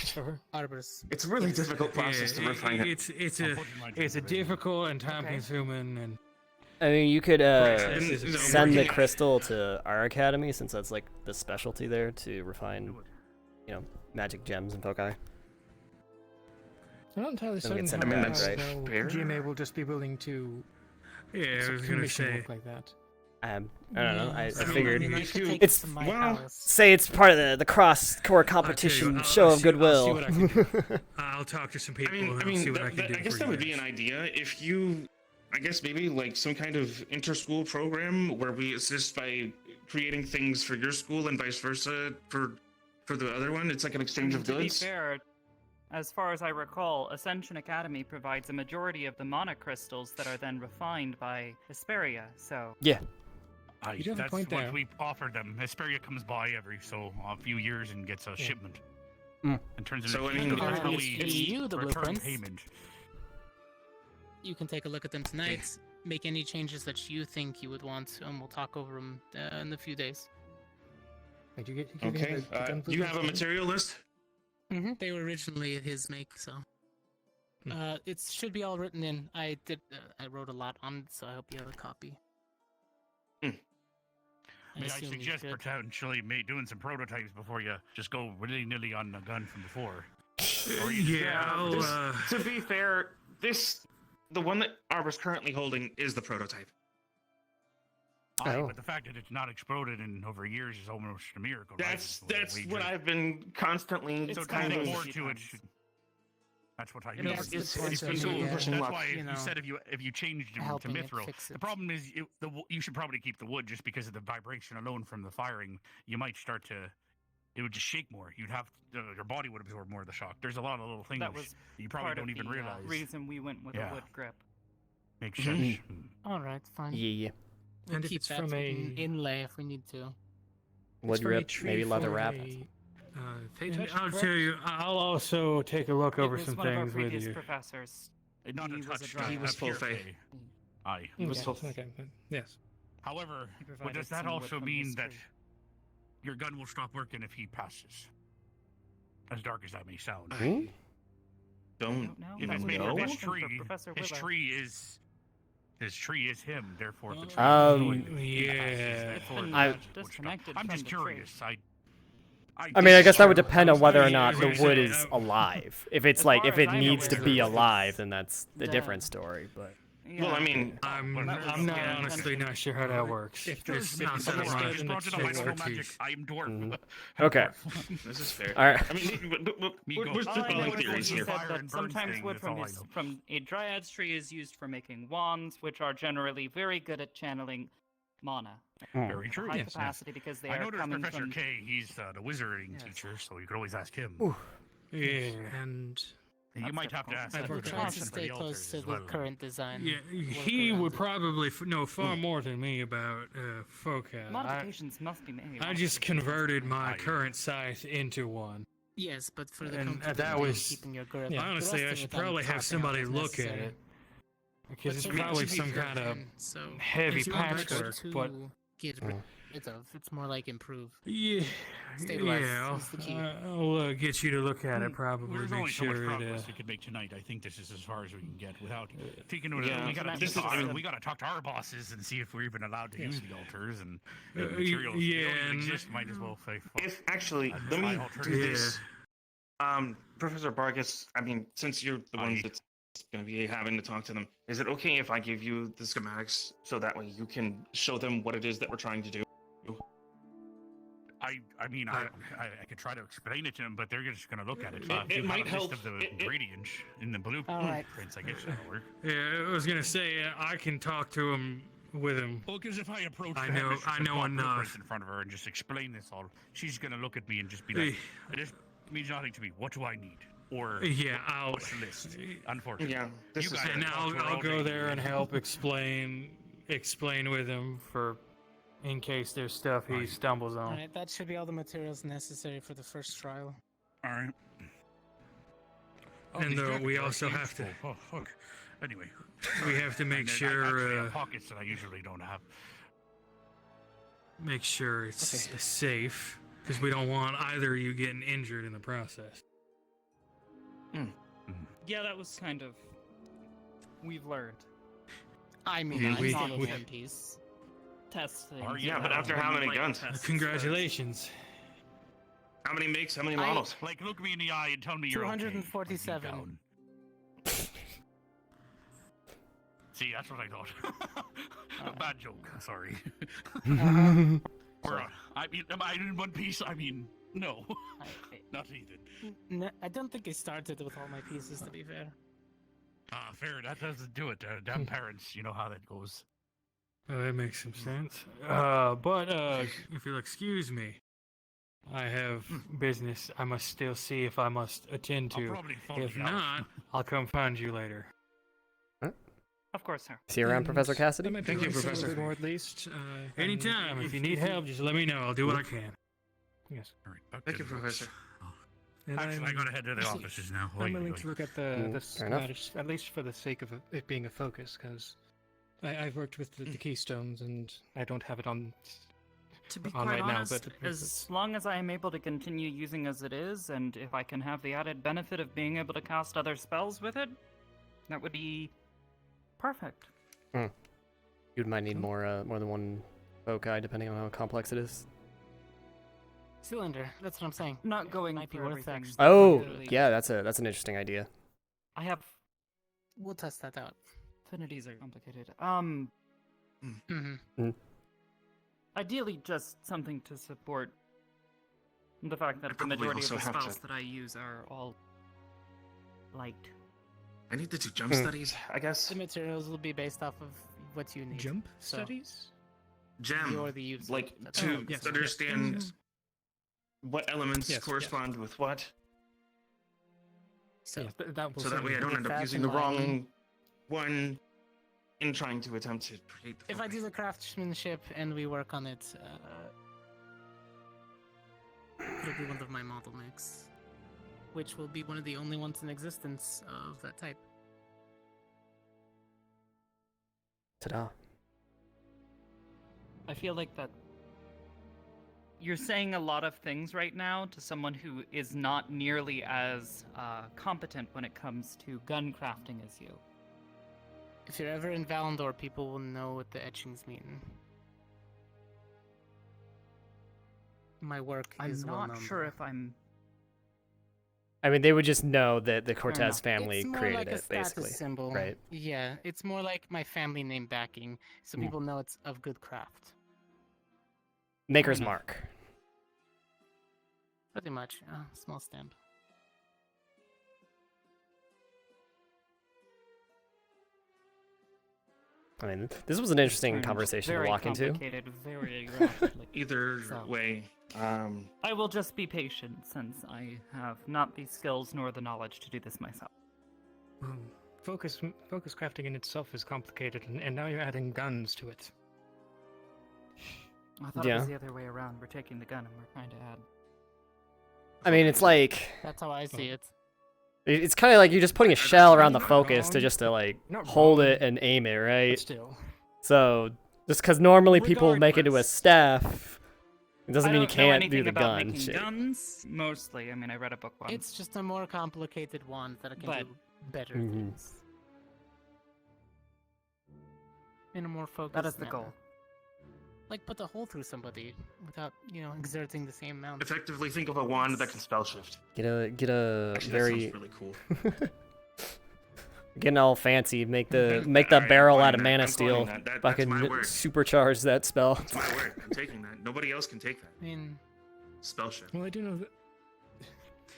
Arborist. It's a really difficult process to refine it. It's a difficult and time consuming and I mean, you could And- send the crystal to our academy since that's like the specialty there to refine, you know, magic gems and foci. I'm not entirely Doesn't get certain sent how back, right? GMA will just be willing to Yeah, I was gonna commission say. work like that. I don't know. I I figured mean, I could take it's it to my house. say it's part of the cross core competition I'll show of see- I'll see goodwill. what I can do. I'll talk to some people and see what I can do. I guess for that you would be guys. an idea if you, I guess maybe like some kind of inter-school program where we assist by creating things for your school and vice versa for the other one. It's like an exchange of To be goods. fair, as far as I recall, Ascension Academy provides a majority of the monocrystals that are then refined by Hesperia, so... Yeah. You do have a That's point what there. we offered them. Hesperia comes by every a few years and gets a shipment. Mm. And turns it So, into I mean, that's how it's we you, the return blueprints. payment. You can take a look at them tonight, make any changes that you think you would want, and we'll talk over them in a few days. Did you get? Okay. You have a material list? Mm-hmm. They were originally his make, so it should be all written in. I wrote a lot on it, so I hope you have a copy. May I suggest potentially doing some prototypes before you just go willy-nilly on the gun from before? Or you To be fair, the one that Arbor's currently holding is the prototype. But the fact that it's not exploded in over years is almost a miracle. That's what I've been constantly so kind of more to it. That's what I You mean. know, it's been pushing that's luck. why you said if you changed it to helping it mithril. fix The it. problem is you should probably keep the wood just because of the vibration alone from the firing. You might start to. It would just shake more. You'd have your body would absorb more of the shock. There's a lot of little things That was you probably part don't of even the realize. reason we went with a wood grip. Makes sense. All right, fine. Yeah. We'll And if keep it's that from a inlay if we need to. Wood grip, maybe leather wrap. I'll tell you. I'll also take a look over It was some one of our things with previous you. professors. Not He a was touch. dry. He was full faith. Aye. He was full. Okay. Yes. However, provided does that some wood also from mean his that tree. your gun will stop working if he passes? As dark as that may sound. Don't know. If That it's was made a from his question for tree, Professor his Willow. tree is him. Therefore, if the tree Yeah. I'm just curious. I mean, I guess that would depend on whether or not the wood is alive. If it's like, if it needs to be alive, then that's a different story. But well, I mean, I'm not honestly not sure how that works. It's outside of my expertise. I am dwarf. Okay. This is fair. All right. I mean, we're All I know spitballing is that theories he here. said that sometimes wood from a dryad's tree is used for making wands, which are generally very good at channeling mana. Very true. High capacity because they I are know there's coming Professor from. K. He's the wizarding teacher, so you could always ask him. Yeah, and you might have to ask him. We're for trying to the stay close altars to as the well. current design. yeah, he would probably know far more than me about FOCA. Modifications must be made. I just converted my current scythe into one. Yes, but for the And comfortability that of was keeping your grip. honestly, I should probably have somebody look at it because it's probably some kind of heavy patchwork. But get rid of. It's more like improve. yeah, Stabilize yeah, is the key. I'll get you to look at it. Probably There's make only so much sure progress we could make tonight. I think this is as far as we can get without taking it. Yeah, we gotta this is- we gotta talk to our bosses and see if we're even allowed to use the altars and Uh, materials. yeah, They don't even and- exist. Might as well say. fuck. If actually, And let me try do alternatives. this. Professor Vargas, I mean, since you're the one that's going to be having to talk to them, is it okay if I give you the schematics so that way you can show them what it is that we're trying to do? I mean, I could try to explain it to them, but they're just gonna look at it. It You might have a list help. of the ingredients in the Alright. blueprints. I guess that'll work. Yeah, I was gonna say I can talk to him with him. Well, because if I approach I the know- headmistress I with know all enough. blueprints in front of her and just explain this all, she's gonna look at me and just be like, "It just means nothing to me. What do I need?" Or Yeah, I'll. what's the list? Unfortunately, Yeah, this You is guys fair. And talk I'll, to her I'll all go day. there and help explain with him for in case there's stuff he stumbles on. Alright, that should be all the materials necessary for the first trial. All right. And these we jackets are also have useful. to- Oh, fuck. Anyway, We have to make And then I actually sure have pockets that I usually don't have. make sure it's safe because we don't want either of you getting injured in the process. Yeah, that was kind of. We've learned. I mean, Yeah, I'm we- not a we- one piece. Test things. Yeah, but after how many guns? Congratulations. How many makes? How many models? Like, look me in the eye and tell me you're okay. 247. Like, deep down. See, that's what I thought. A bad joke. Sorry. Or, I mean, am I in one piece? I mean, no. Not even. No, I don't think I started with all my pieces, to be fair. Fair. That doesn't do it. Damn parents, you know how that goes. Oh, that makes some sense. But if you'll excuse me, I have business I must still see if I must attend I'll to. probably follow If you out. not, I'll come find you later. Of course, sir. See you around, Professor Cassidy? Thank you, Professor. A little bit more at least. Anytime. If you need help, just let me know. I'll do what I can. Yes. All right, Thank you, Professor. And Actually, I gotta head to the offices now. I'm willing to look at the fair enough. schematics, at least for the sake of it being a focus, because I've worked with the keystones, and I don't have it on To be on quite right honest, now. But as long as I am able to continue using as it is, and if I can have the added benefit of being able to cast other spells with it, that would be perfect. You might need more than one foci, depending on how complex it is. Cylinder. That's what I'm saying. Not going Might be for worth everything. extra. Oh, yeah, that's an interesting idea. I have We'll test that out. affinities are complicated. Ideally, just something to support the fact that the probably majority of also the have to- spells that I use are all light. I need to do jump studies, I guess. The materials will be based off of what you need. jump So, studies. Gem, You're the user. like That's to all. Yes. understand Yes. what elements Yes, correspond with what, So, Yes, that will so that way I certainly don't get end up that using in the line. wrong one in trying to attempt to create the. if I do the craftsmanship and we work on it, it'll be one of my model mix, which will be one of the only ones in existence of that type. Ta-da. I feel like that you're saying a lot of things right now to someone who is not nearly as competent when it comes to gun crafting as you. If you're ever in Valandor, people will know what the etchings mean. My work I'm is well not known. sure if I'm. I mean, they would just know that the Cortez enough. family It's more created like a it, status basically. symbol. Right. Yeah, it's more like my family name backing, so Hmm. people know it's of good craft. Maker's enough. Mark. Pretty much, small stamp. I mean, this was an interesting Turned conversation to very walk into. complicated very rapidly. Either So- way, I will just be patient since I have not the skills nor the knowledge to do this myself. Focus crafting in itself is complicated, and now you're adding guns to it. I thought it was the other way around. We're taking the gun and we're trying to add. I mean, it's like That's how I see it. it's kind of like you're just putting a shell around the focus to just to like Not hold wrong, it and aim it, right? But still. So just because normally people make it into a staff, it doesn't I mean you don't know can't anything do the about gun making shit. guns. Mostly, I mean, I read a book once. It's just a more complicated one that can But- do better Mhm. things. In a more focused That is the manner. goal. Like put a hole through somebody without, exerting the same amount. effectively think of a wand that can spell shift. Get a Actually, very that sounds really cool. getting all fancy. Make the barrel out of mana I'm steel. calling that. That's Fucking my word. supercharge that spell. It's my word. I'm taking that. Nobody else can take that. I mean, Spell shift. Well, I do know that.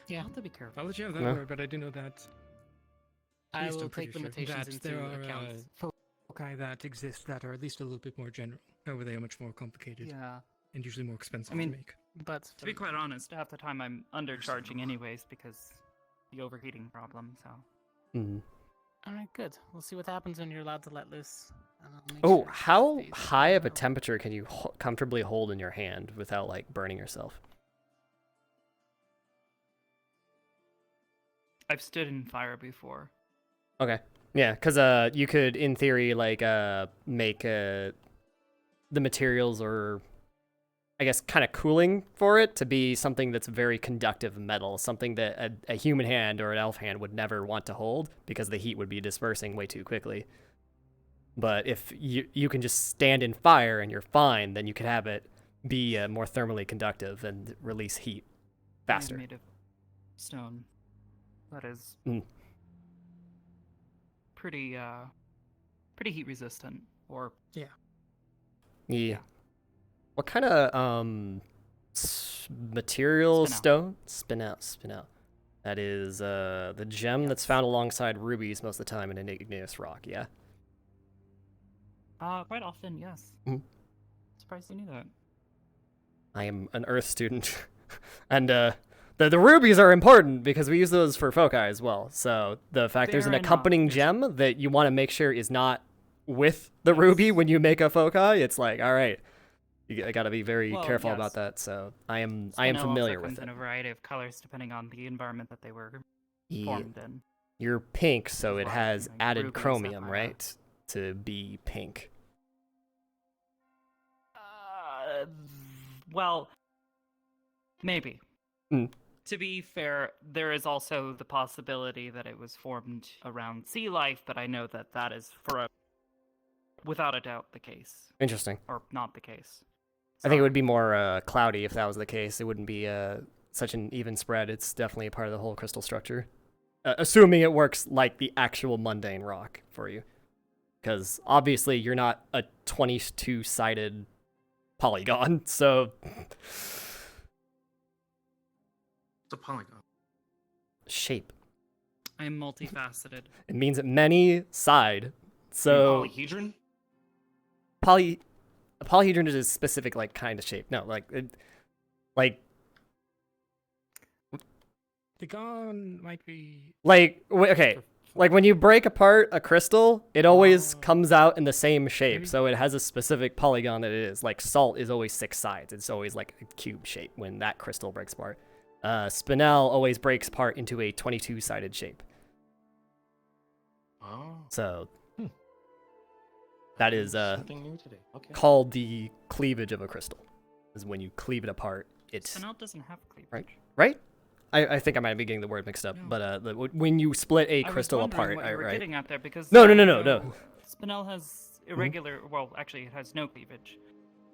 yeah. have to be careful. I'll let you have that No. word, but I do know that. I least will I'm pretty take sure limitations that into there are account. foci that exist that are at least a little bit more general. However, they are much more complicated Yeah. and usually more expensive I mean, to make. But To be quite honest, half the time I'm undercharging anyways because the overheating problem. So. Mhm. all right, good. We'll see what happens when you're allowed to let loose. And I'll make Oh, sure it how stays high of a low. temperature can you comfortably hold in your hand without like burning yourself? I've stood in fire before. Okay. Yeah, because you could, in theory, like make the materials or I guess kind of cooling for it to be something that's very conductive metal, something that a human hand or an elf hand would never want to hold because the heat would be dispersing way too quickly. But if you can just stand in fire and you're fine, then you could have it be more thermally conductive and release heat faster. Made of stone. That is Mm. pretty heat resistant. Or Yeah. What kind of material? Spin out. Stone? Spin out. That is the gem that's found alongside rubies most of the time in an igneous rock, yeah? quite often, yes. Mhm. Surprised you knew that. I am an earth student. And the The rubies are important because we use those for foci as well. So the fact there's an Fair enough. accompanying gem that you want to make sure is not with the ruby when you make a foci, it's like, all right, you got to be very Well, careful yes. about that. So I am Spinel familiar also with comes it. in a variety of colors depending on the environment that they were Yeah. formed in. You're pink, so it Why, has you know, added ruby, chromium, sapphire. right? To be pink. Well, maybe. Mm. To be fair, there is also the possibility that it was formed around sea life, but I know that that is without a doubt the case. Interesting. Or not the case. I think it would be more cloudy if that was the case. It wouldn't be such an even spread. It's definitely a part of the whole crystal structure. Assuming it works like the actual mundane rock for you. Because obviously you're not a 22-sided polygon, so... It's a polygon. Shape. I am multifaceted. It means many-side, so... Polyhedron? A polyhedron is a specific, like, kind of shape. No, like... The gon might be... Like, okay, like when you break apart a crystal, it always comes out in the same shape, so it has a specific polygon that it is. Like, salt is always 6 sides. It's always like a cube shape when that crystal breaks apart. Spinel always breaks apart into a 22-sided shape. Oh. So, that is Something new today. Okay. called the cleavage of a crystal. Is when you cleave it apart, it's... Spinel doesn't have cleavage. Right? I think I might be getting the word mixed up, but when you split a I was crystal wondering apart, what you were right? getting at there, because No. Spinel has irregular. Well, actually, it has no cleavage.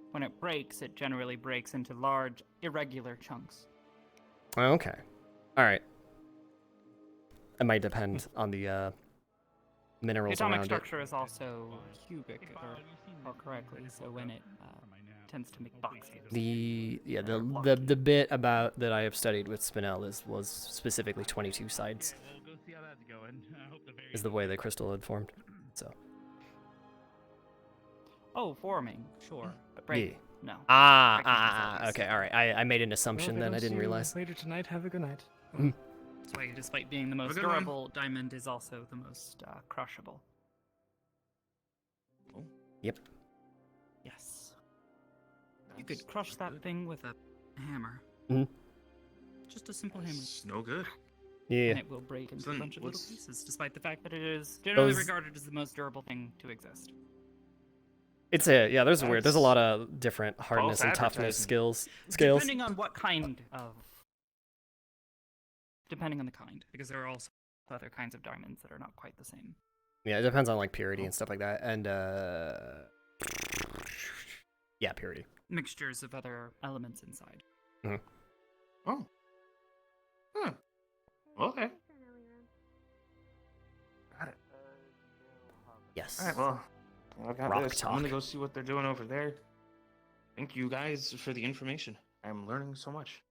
When it breaks, it generally breaks into large, irregular chunks. Okay. All right. It might depend on the minerals The atomic around structure is also cubic, if I recall correctly. So when it tends to make boxes. The bit about that I have studied with Spinel was specifically 22 sides. We'll go see how that's going. I hope the very Is the way the crystal had formed. So. Oh, forming, sure, but breaking, no. Okay, all right. I made an assumption Well, if then. I don't didn't see you realize. Later tonight, have a good night. That's why, despite being the most good one. durable, diamond is also the most crushable. Yep. Yes. You could crush that thing with a hammer. Mhm. Just a simple hammer. It's no good. Yeah. And it will break into a Then bunch of little let's- pieces, despite the fact that it is generally Those- regarded as the most durable thing to exist. There's a lot of different hardness and toughness advertising. scales. Depending on what kind of... Depending on the kind, because there are also other kinds of diamonds that are not quite the same. Yeah, it depends on like purity and stuff like that. And yeah, purity. Mixtures of other elements inside. Mhm. Oh. Huh. Okay. Got it. Yes. All right. Well, I've got Rock this. talk. I'm gonna go see what they're doing over there. Thank you guys for the information. I'm learning so much.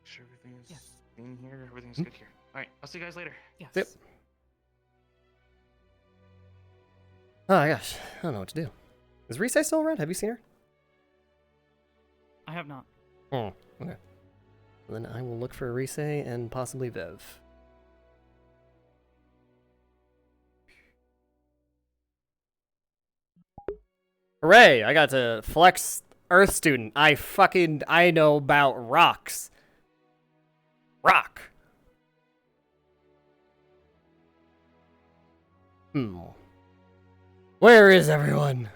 Sure, everything is in here. Everything's good here. All right. I'll see you guys later. Yes. Yep. Oh my gosh, I don't know what to do. Is Risa still around? Have you seen her? I have not. Oh, okay. Then I will look for Risa and possibly Viv. Hooray! I got to flex Earth student. I know about rocks. Rock. Where is everyone?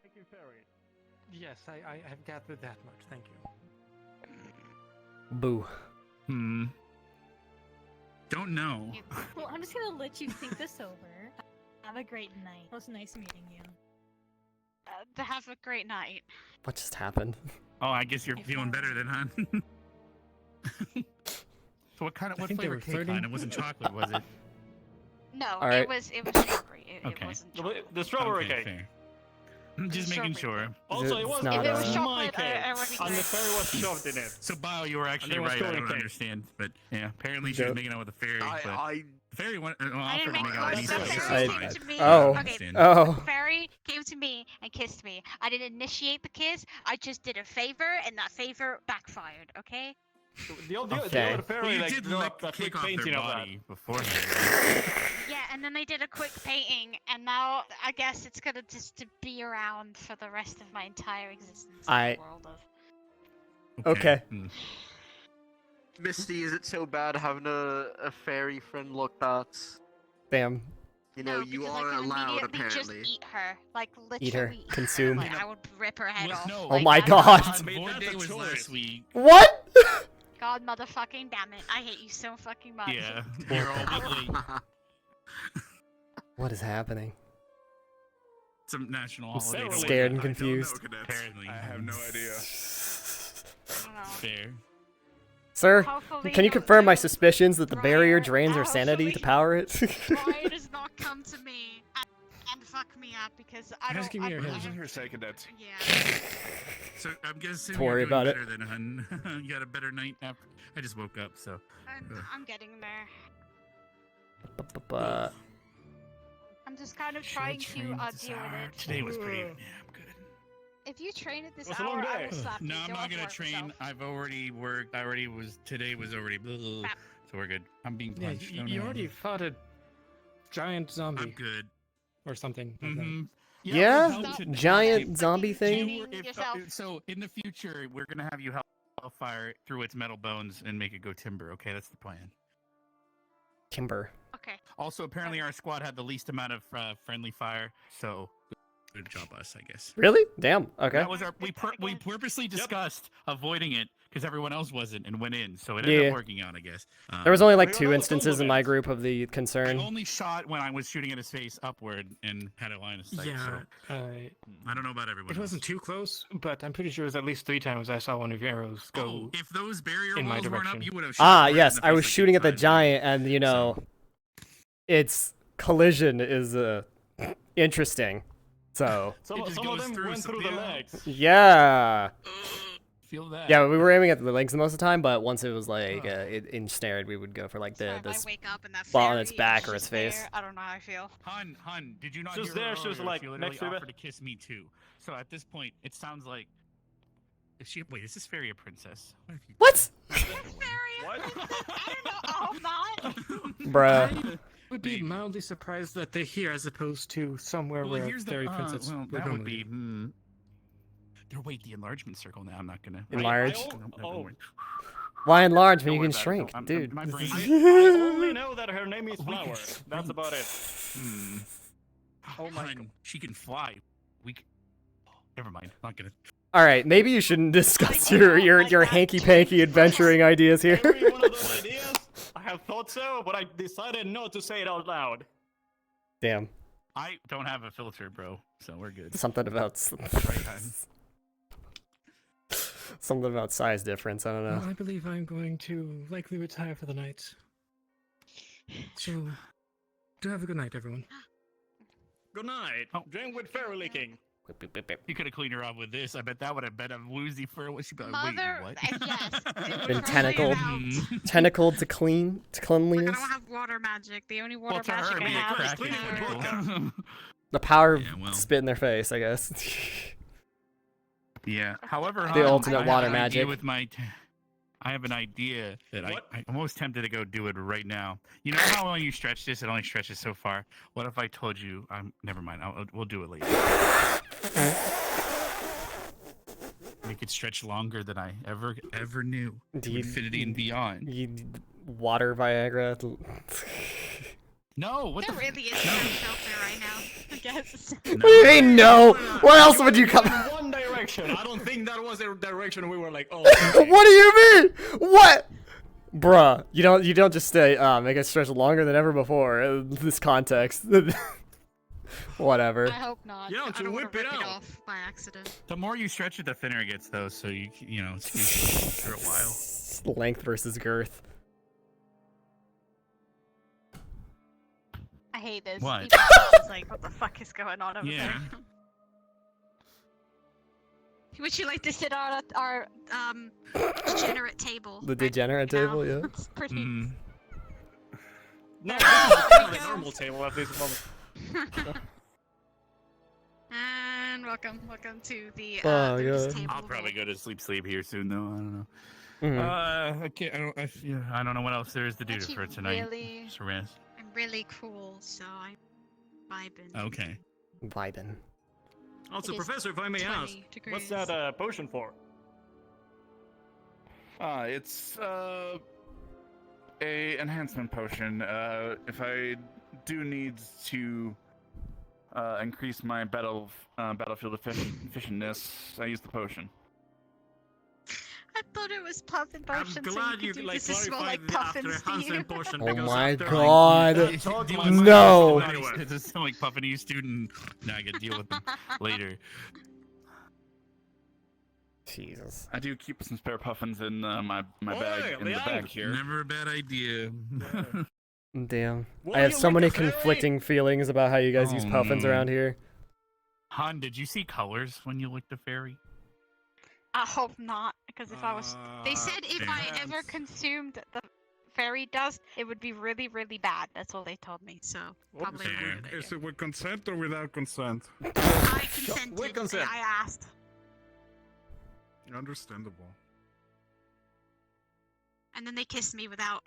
Thank you, Fairy. Yes, I have gathered that much. Thank you. Boo. Don't know. Well, I'm just gonna let you think this over. Have a great night. It was nice meeting you. Have a great night. What just happened? Oh, I guess you're feeling better then, huh? So what think they flavor were cake 30. line? It wasn't chocolate, was it? No, All right. it was strawberry. It Okay. wasn't chocolate. The strawberry Okay, cake. fair. Just making sure. Also, it It's was not, it was uh, my cave, and the fairy was shoved in it. So, Bio, you were actually there was right. I going don't cake. understand, but yeah, apparently she was making out with a fairy. But I the fairy went, I offered didn't to make make out with the anything. fairy so came it's to fine. me. Oh. Okay, Understand. Oh. the fairy came to me and kissed me. I didn't initiate the kiss. I just did a favor, and that favor backfired. Okay. The old Okay. fairy Well, you like did drew lick up a quick cake off their painting of that. body beforehand. Yeah, and then they did a quick painting, and now I guess it's gonna just to be around for the rest of my entire existence in the world of. Okay. Misty, is it so bad having a fairy friend? Look, that's Damn. you know you are allowed Immediately just apparently. eat her, like Eat her. literally. Consume. Like, I would rip her head off. No, Oh like my that. god. Void Day was last week. What? God motherfucking damn it! I hate you so fucking much. Yeah, you're all week late. What is happening? Some national I'm holiday. scared and confused. Apparently. I have no idea. Fair. Sir, Hopefully can you you'll confirm my do suspicions that the barrier drains our sanity to power it? Why does not come to me and fuck me up because I don't. Asking me your I- hands in her second, that. Yeah. So I'm guessing Don't worry you're doing about it. better than Hun. You got a better night after. I just woke up, so. I'm getting there. Uh, I'm just kind of trying to deal with it. Today was pretty. Yeah, I'm good. If you train at this It was a long hour, I day. will slap you. No, I'm Don't not gonna work train. yourself. I've already worked. I already was. Today was already. So we're good. I'm being Yeah, punched. you already fought a giant zombie. I'm good. Or something. Like that. Mm-hmm. yeah? Giant zombie thing? So in the future, we're gonna have you help fire through its metal bones and make it go timber. Okay, that's the plan. Timber. Okay. Also, apparently our squad had the least amount of friendly fire, so good job us, I guess. Really? Damn. Okay. That was our we purposely discussed avoiding it because everyone else wasn't and went in, so it ended Yeah. up working out. I guess. There was only like 2 instances in my group of the concern. I only shot when I was shooting at his face upward and had a line of sight. Yeah, so. I don't know about everyone. It wasn't too close, but I'm pretty sure it was at least 3 times I saw one of your arrows go. Oh, if those barrier in my walls weren't direction. up, you would have shot. right Yes, in the I face was like shooting you at the tried. giant, and you know, its collision is interesting. So Some of them went through the legs. yeah, Feel that. yeah, we were aiming at the legs most of the time, but once it was like it ensnared, we would go for like the wake up and that spot on its fairy back is or its just face. there. I don't know how I feel. Hun, did you not She was hear her there, she was, earlier? like, She literally next to you. offered to kiss me too. So at this point, it sounds like is this fairy a princess? What? What? Oh, not. Bruh. I would be mildly surprised that they're here as opposed to somewhere Well, where here's the fairy princess well, would that would normally be. Wait, the enlargement circle. Now I'm not gonna Enlarge? No, Why enlarge when Don't you worry can about it. shrink, I'm- dude? my brain- I only know that her name is Flower. That's about it. Oh my! She can fly. Never mind. I'm not gonna. All right, maybe you shouldn't discuss your hanky panky adventuring ideas here. Every one of those ideas, I have thought so, but I decided not to say it out loud. Damn. I don't have a filter, bro. So we're good. Something about Right, hun. something about size difference. I don't know. Well, I believe I'm going to likely retire for the night. So, do have a good night, everyone. Good night. Drink with fairy licking. You could have cleaned her off with this. I bet that would have been a woozy fur. What she'd be like, Mother, wait, yes. what? Been tentacled, tentacled to cleanliness. I don't have water magic. The only water to her, magic I it'd be a have is crack power. The power of Yeah, well. spit in their face, I guess. Yeah. However, The hun, ultimate I have water an idea magic. With I have an idea that I'm almost tempted to go do it right now. You know how when you stretch this, it only stretches so far. What if I told you? Never mind. We'll do it later. Make it stretch longer than I ever knew. To infinity and beyond. Water Viagra. No, what There the? really is no filter right now. I guess. What do you mean no? What else would you come? One direction. I don't think that was the direction we were like, oh. What do you mean? What? Bruh, you don't just say make it stretch longer than ever before in this context. Whatever. I hope not. Yeah, I to don't whip want to it rip it out. off by accident. The more you stretch it, the thinner it gets, though. So you know, it's for a while. Length versus girth. I hate this. What? Even though it's like, what the fuck is going on over Yeah. there? Would you like to sit on our degenerate table? The degenerate table, yeah. It's pretty. No, this is kind of a normal table at this moment. And welcome to the Oh, Lucas God. table. I'll probably go to sleep here soon, though. I don't know. Mhm. I can't. I don't know what else there is to do Actually, for tonight. really- Just rest. I'm really cool, so I'm vibing. Okay. Vibing. Also, It is Professor, if I may 20 ask, what's degrees. that potion for? It's a enhancement potion. If I do need to increase my battlefield efficientness, I use the potion. I thought it was puffin potion. I'm so glad you you could do like this as well, clarified like the after puffins to Hansen you. potion. Oh because my after, God. Like, talk about No. anyway. It doesn't sound like puffing you student. Now I gotta deal with them later. Jesus. I do keep some spare puffins in my bag in the back here. Never a bad idea. Damn. What, I have you so like many a fairy? conflicting feelings about how you guys use puffins around here. Han, did you see colors when you licked a fairy? I hope not, because if I was, they said if I ever consumed the fairy dust, it would be really, really bad. That's all they told me. So probably not a good idea. Is it with consent or without consent? I consented. With consent. I asked. Understandable. And then they kissed me without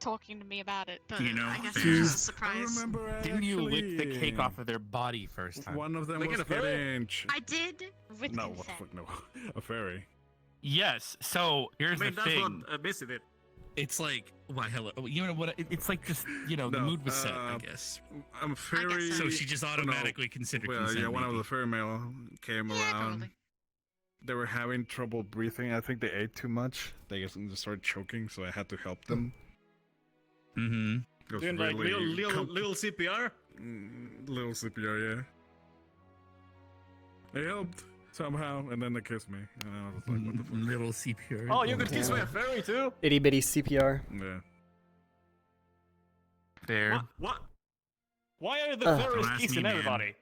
talking to me about it. But You know, I guess it fairies- was a surprise. Didn't you lick the cake off of their body first time? One of them Look was at a fairy. getting... I did with No, what the consent. fuck, no. A fairy. Yes. So here's I mean, the that's thing. what Missy did. It's like, why, hello. You know what? It's like just, the No, mood was set, I guess. I'm fairy... So she just automatically considered Well, consent. yeah, one of maybe. the fairy male came around. They were having trouble breathing. I think they ate too much. They just started choking, so I had to help them. Mm-hmm. It was Doing like really little CPR. little CPR, yeah. They helped somehow, and then they kissed me. And I was like, what the fuck? Little CPR. Oh, you could kiss my fairy too. Itty bitty CPR. Yeah. There. What? Why are the Ugh. fairies Don't ask kissing me, man. everybody?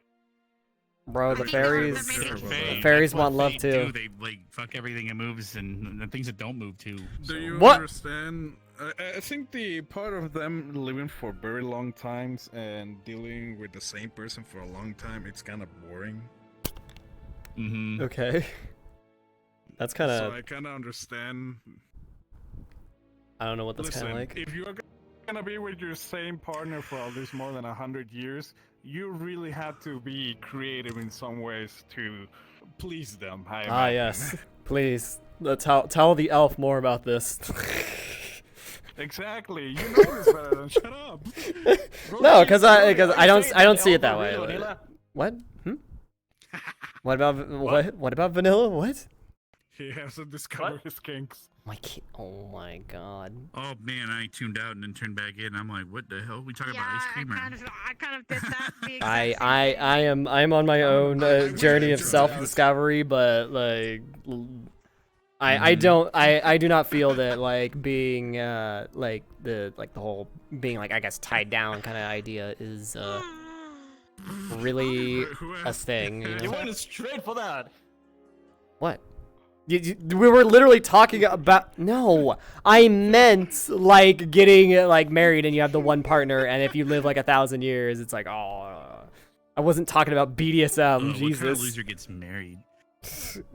Bro, the think they were fairies, making- They're the fake. fairies That's what want love they too. do. They like fuck everything that moves and the things that don't move too. Do so- you What? understand? I think the part of them living for very long times and dealing with the same person for a long time, it's kind of boring. Mm-hmm. Okay. That's kind So of. I kind of understand. I don't know what that's kind Listen, of like. if you're gonna be with your same partner for at least more than 100 years, you really have to be creative in some ways to please them. I Ah, imagine. yes. Please. Tell the elf more about this. Exactly. You know this better than shut up. No, because I don't see it that way. What? What about what about vanilla? What? He hasn't discovered his kinks. Oh my god. Oh man, I tuned out and then turned back in. I'm like, what the hell? We talking about ice cream? I kind of did that. The exact I am on my own journey of self-discovery, but like I do not feel that like being like the whole being like I guess tied down kind of idea is really a thing. You know? You went straight for that. What? We were literally talking about. No, I meant like getting like married and you have the one partner, and if you live like 1,000 years, it's like I wasn't talking about BDSM. What Jesus. kind of loser gets married?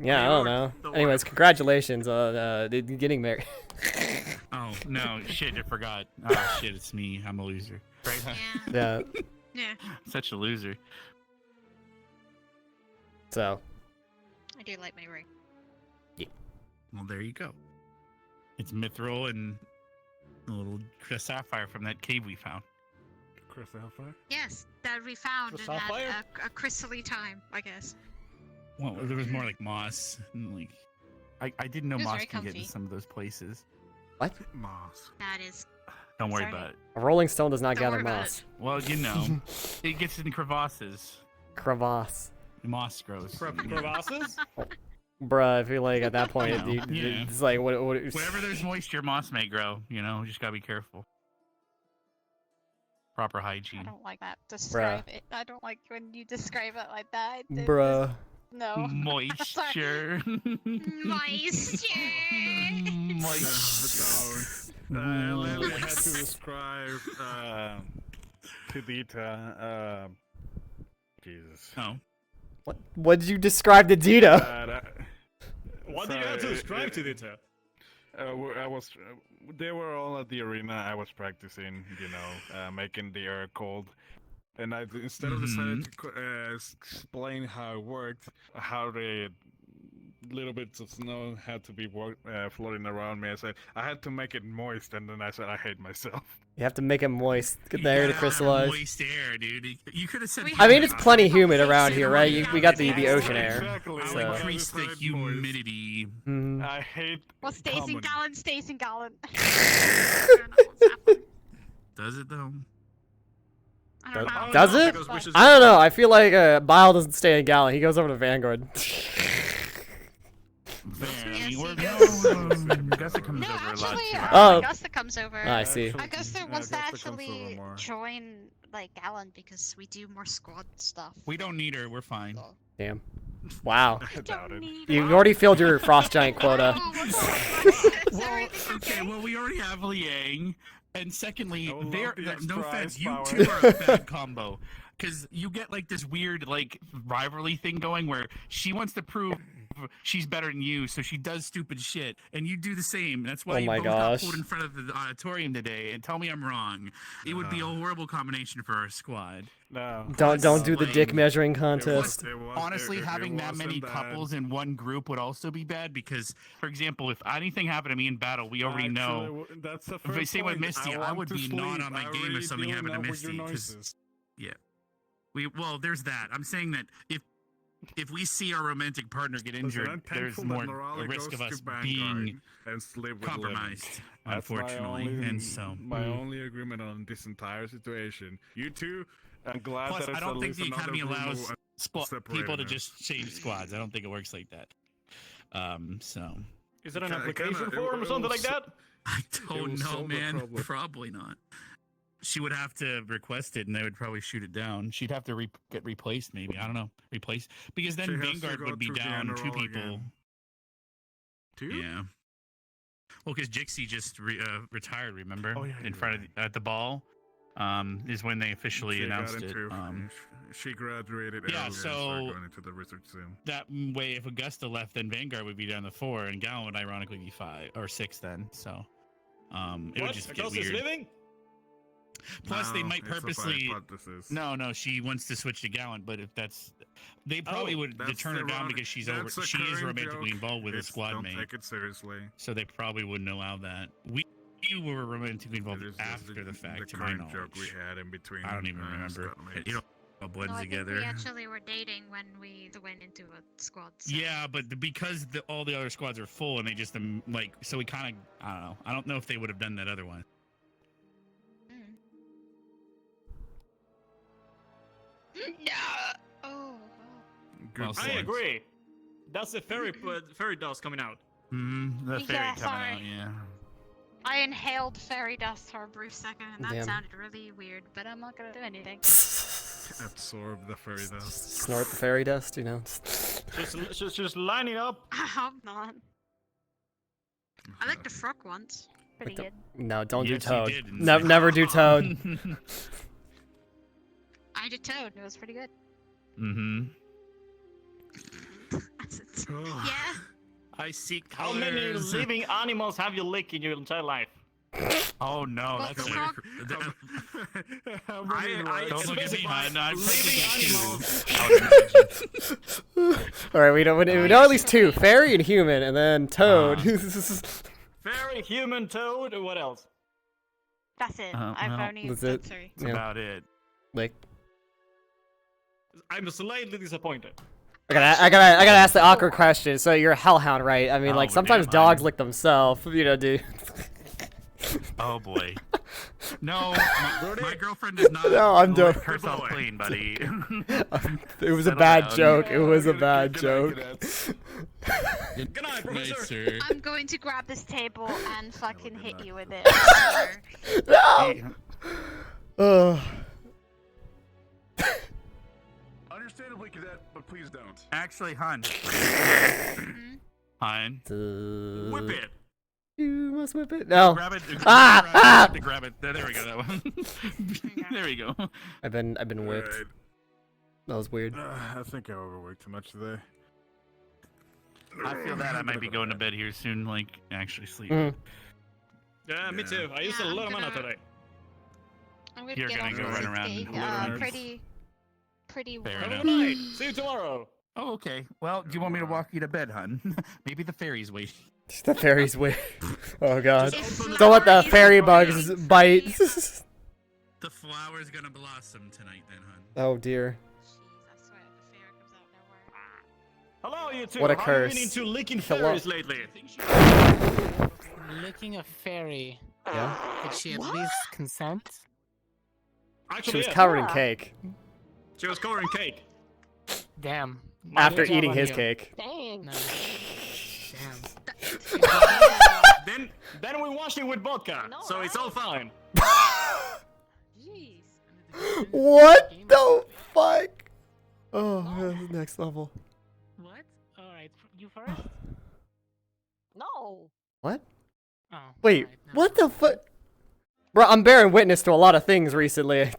Yeah, I don't know. Anyways, congratulations on getting married. Oh no, shit! I forgot. Oh shit! It's me. I'm a loser. Right? Huh? Yeah. Yeah. Such a loser. So. I do like my ring. Well, there you go. It's mithril and a little sapphire from that cave we found. Sapphire? Yes, that we found The in that sapphire? a crystally time, I guess. Well, there was more like moss. And like, I didn't know It was moss very can get comfy. into some of those places. What? Moss. That is. Don't worry Sorry. about it. A rolling stone does not Don't gather worry about moss. Well, you know, it gets in crevasses. Crevasse. Moss grows. Crevasses? Bruh, I feel like at that point, Yeah. it's like what? Wherever there's moisture, moss may grow. You know, just gotta be careful. Proper hygiene. I don't like that. Describe it. I don't like when you describe it like that. Bruh. No. Moisture. Moisture. Lily had to describe Tidita. Jesus. Oh. What did you describe to Dita? What did you have to describe to Dita? They were all at the arena. I was practicing, you know, making the air cold. And instead of deciding to explain how it worked, how the little bits of snow had to be floating around me, I said I had to make it moist, and then I said I hate myself. You have to make it moist. Get the air to crystallize. Moist air, dude. You could have said. I mean, it's plenty humid around here, right? We got the ocean air. Exactly. So. Increase the humidity. I hate. Well, stays in gallon, stays in gallon. Does it though? Does it? I don't know. I feel like Bile doesn't stay in Gallon. He goes over to Vanguard. Augusta comes over a lot too. Augusta comes over. I see. Augusta wants to actually join like Gallon because we do more squad stuff. We don't need her. We're fine. Damn. Wow. I doubt it. You've already filled your Frost Giant quota. Well, okay, well, we already have Liang. And secondly, no offense, you power. two are a bad combo. Because you get like this weird like rivalry thing going where she wants to prove she's better than you, so she does stupid shit, and you do the same. That's why you both got pulled in front of the auditorium today. And tell me I'm wrong. It would be a horrible combination for our squad. No. Don't do the dick measuring contest. Honestly, having that many couples in one group would also be bad because, for example, if anything happened to me in battle, we already know. That's the If first I say with point. Misty, I would be not on my game if something happened to Misty. Misty. Yeah. Well, there's that. I'm saying that if we see our romantic partner get injured, there's more a risk of us being compromised, unfortunately. And so my only agreement on this entire situation. You two, I'm glad Plus, that it's I don't at think least the academy another allows Bruno people to separated. just change squads. I don't think it works like that. So. Is it an application form or something like that? I don't know, man. Probably not. She would have to request it, and they would probably shoot it down. She'd have to get replaced, maybe. I don't know. Replace because then Vanguard would be down 2 people. Again. 2? Yeah. Well, because Jixie just retired. Remember? Oh, yeah, in front of at the ball, is when they officially announced it. She graduated. Yeah, early so and started going into the research sim. that way, if Augusta left, then Vanguard would be down to 4, and Gallon would ironically be 5 or 6 then. So, it would just get Augusta's weird. living? Plus, they might it's a purposely. hypothesis. No, she wants to switch to Gallant, but if that's, they probably would turn her down because she's over. She is romantically involved with a squad mate. Don't take it seriously. So they probably wouldn't allow that. We were romantically involved after the fact. To my knowledge, joke we had in between. I don't even remember. You know, all blend No, I together. think we actually were dating when we went into a squad. So. Yeah, but because all the other squads are full and they just like, so we kind of, I don't know. I don't know if they would have done that otherwise. No. Oh. Well I said. agree. That's the fairy dust coming out. The fairy Yeah, coming sorry. out, yeah. I inhaled fairy dust for a brief second, and that Damn. sounded really weird, but I'm not gonna do anything. Absorb the fairy dust. Snort the fairy dust, you know. Just line it up. I hope not. I liked the frog once. Pretty good. No, don't Yes, do you Toad. did in No, six. never do Toad. I did Toad. It was pretty good. Mm-hmm. Yeah. I seek How many colors. living animals have you licked in your entire life? Oh no, Well, that's frog- don't look at me, man. I'm All right, we know at least 2: fairy and human, and then Toad. Fairy, human, toad, what else? That's it. Uh-huh, I've well, only that's done it. 3. That's about it. Like, I'm slightly disappointed. I gotta ask the awkward question. So you're a hellhound, right? I mean, like Oh, sometimes damn, dogs lick themselves, you know, dude. Oh boy. No, my girlfriend is not. No, I'm done. lick herself clean, buddy. It was a Settle bad down. joke. It was a bad joke. Good night, Professor. Sir. I'm going to grab this table and fucking hit you with it. I swear. No. Understandably, cadet, but please don't. Actually, Hun. Hun. Whip it. You must whip it. No. Grab it. Grab it. There we go. That one. There we go. I've been whipped. Alright. That was weird. I think I overworked too much today. I feel that I might be going to bed here soon, like actually sleep. Yeah, me too. I used a lot of mana today. I'm gonna You're get gonna on go to run sleep. around. Pretty Fair well. enough. Good night. See you tomorrow. Oh, okay. Well, do you want me to walk you to bed, Hun? Maybe the fairy's waiting. The fairies wait. Oh god. Don't let the fairy bugs bite. The flower's gonna blossom tonight, then, Hun. Oh dear. Hello, you two. What a How curse. have you been into licking Hello. fairies lately? Licking a fairy. Yeah. Did she at least consent? She was covered in cake. She was covered in cake. Damn. After Good job eating on his you. cake. Dang. No. Then we washed it with vodka, so it's all fine. Jeez. What the fuck? Oh, that's next level. What? Alright, you first? No. What? Oh. Wait, what the fuck? Bro, I'm bearing witness to a lot of things recently.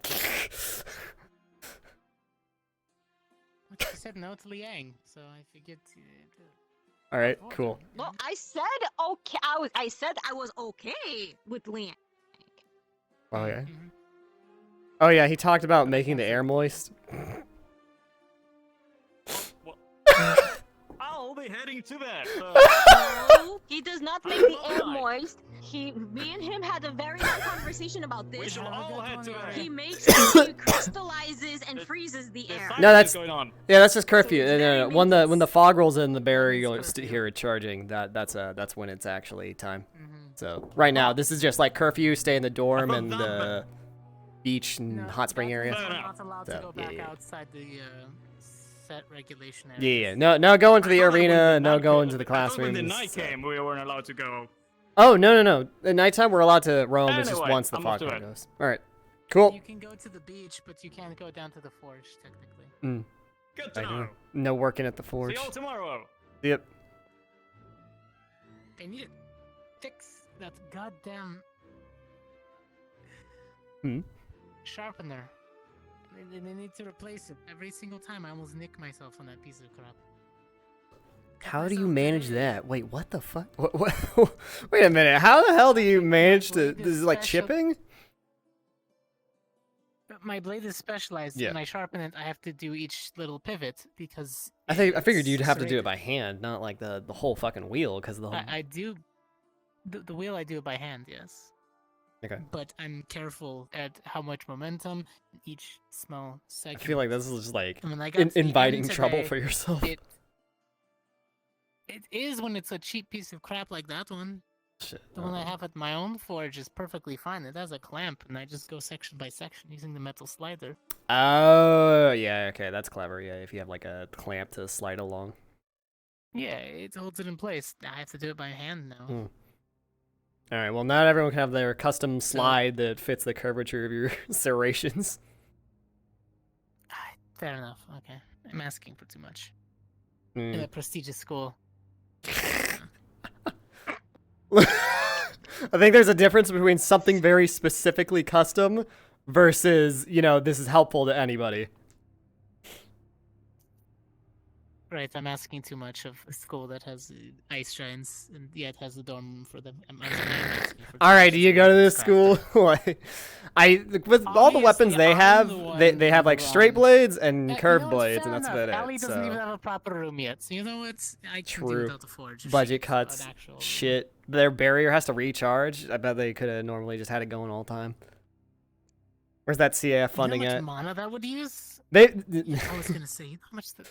You said no to Liang, so I figured. Alright, cool. Well, I said okay. I said I was okay with Liang. Okay. Oh yeah, he talked about making the air moist. I'll be heading to that. No, he does not make the air moist. Me and him had a very long conversation about this. We shall all head to that. He makes sure he crystallizes and freezes the air. No, that's going on. yeah, that's just curfew. No. When the fog rolls in, the barrier you'll hear it charging. That's when it's actually time. So right now, this is just like curfew. Stay in the dorm and the beach and hot spring area. I'm not allowed to So, go back outside the set regulation area. Yeah. No, go into the arena. No, go into the When the classrooms. night came, we weren't allowed to go. Oh no. At nighttime, we're allowed to roam. It's just Anyway, once the I'm fog off to cloud it. goes. All right. Cool. You can go to the beach, but you can't go down to the forge, technically. Good to I know. know. No working at the See forge. y'all tomorrow. Yep. They need to fix that goddamn sharpener. They need to replace it. Every single time I almost nick myself on that piece of crap. How do you manage that? Wait, what the fuck? What? Wait a minute. How the hell do you manage to? This is like chipping? My blade is specialized. Yeah. When I sharpen it, I have to do each little pivot because. I figured you'd it's have to do it serrated. by hand, not like the whole fucking wheel, because the whole. I do. The wheel I do it by hand, yes. Okay. But I'm careful at how much momentum each small I segment. feel like this is just like I mean, I got to the inviting end trouble today, for yourself. It is when it's a cheap piece of crap like that one. Shit. The one I have at my own forge is perfectly fine. It has a clamp, and I just go section by section using the metal slider. Oh yeah, okay, that's clever. Yeah, if you have like a clamp to slide along. Yeah, it holds it in place. I have to do it by hand now. All right. Well, not everyone can have their custom slide that fits the curvature of your serrations. Fair enough. Okay, I'm asking for too much. Mm. In a prestigious school. I think there's a difference between something very specifically custom versus, this is helpful to anybody. Right, I'm asking too much of a school that has ice giants and yet has a dorm room for them. I'm asking for All right, do you go to this school? With all the weapons they have, they have like straight blades and curved blades, and that's about Allie it. doesn't even So have a proper room yet, so you know what? I can do true. without the forge. Budget cuts, shit. Their barrier has to recharge. I bet they could have normally just had it going all the time. Where's that CAF funding you know how at? much mana that would use? They. I was gonna say, how much the.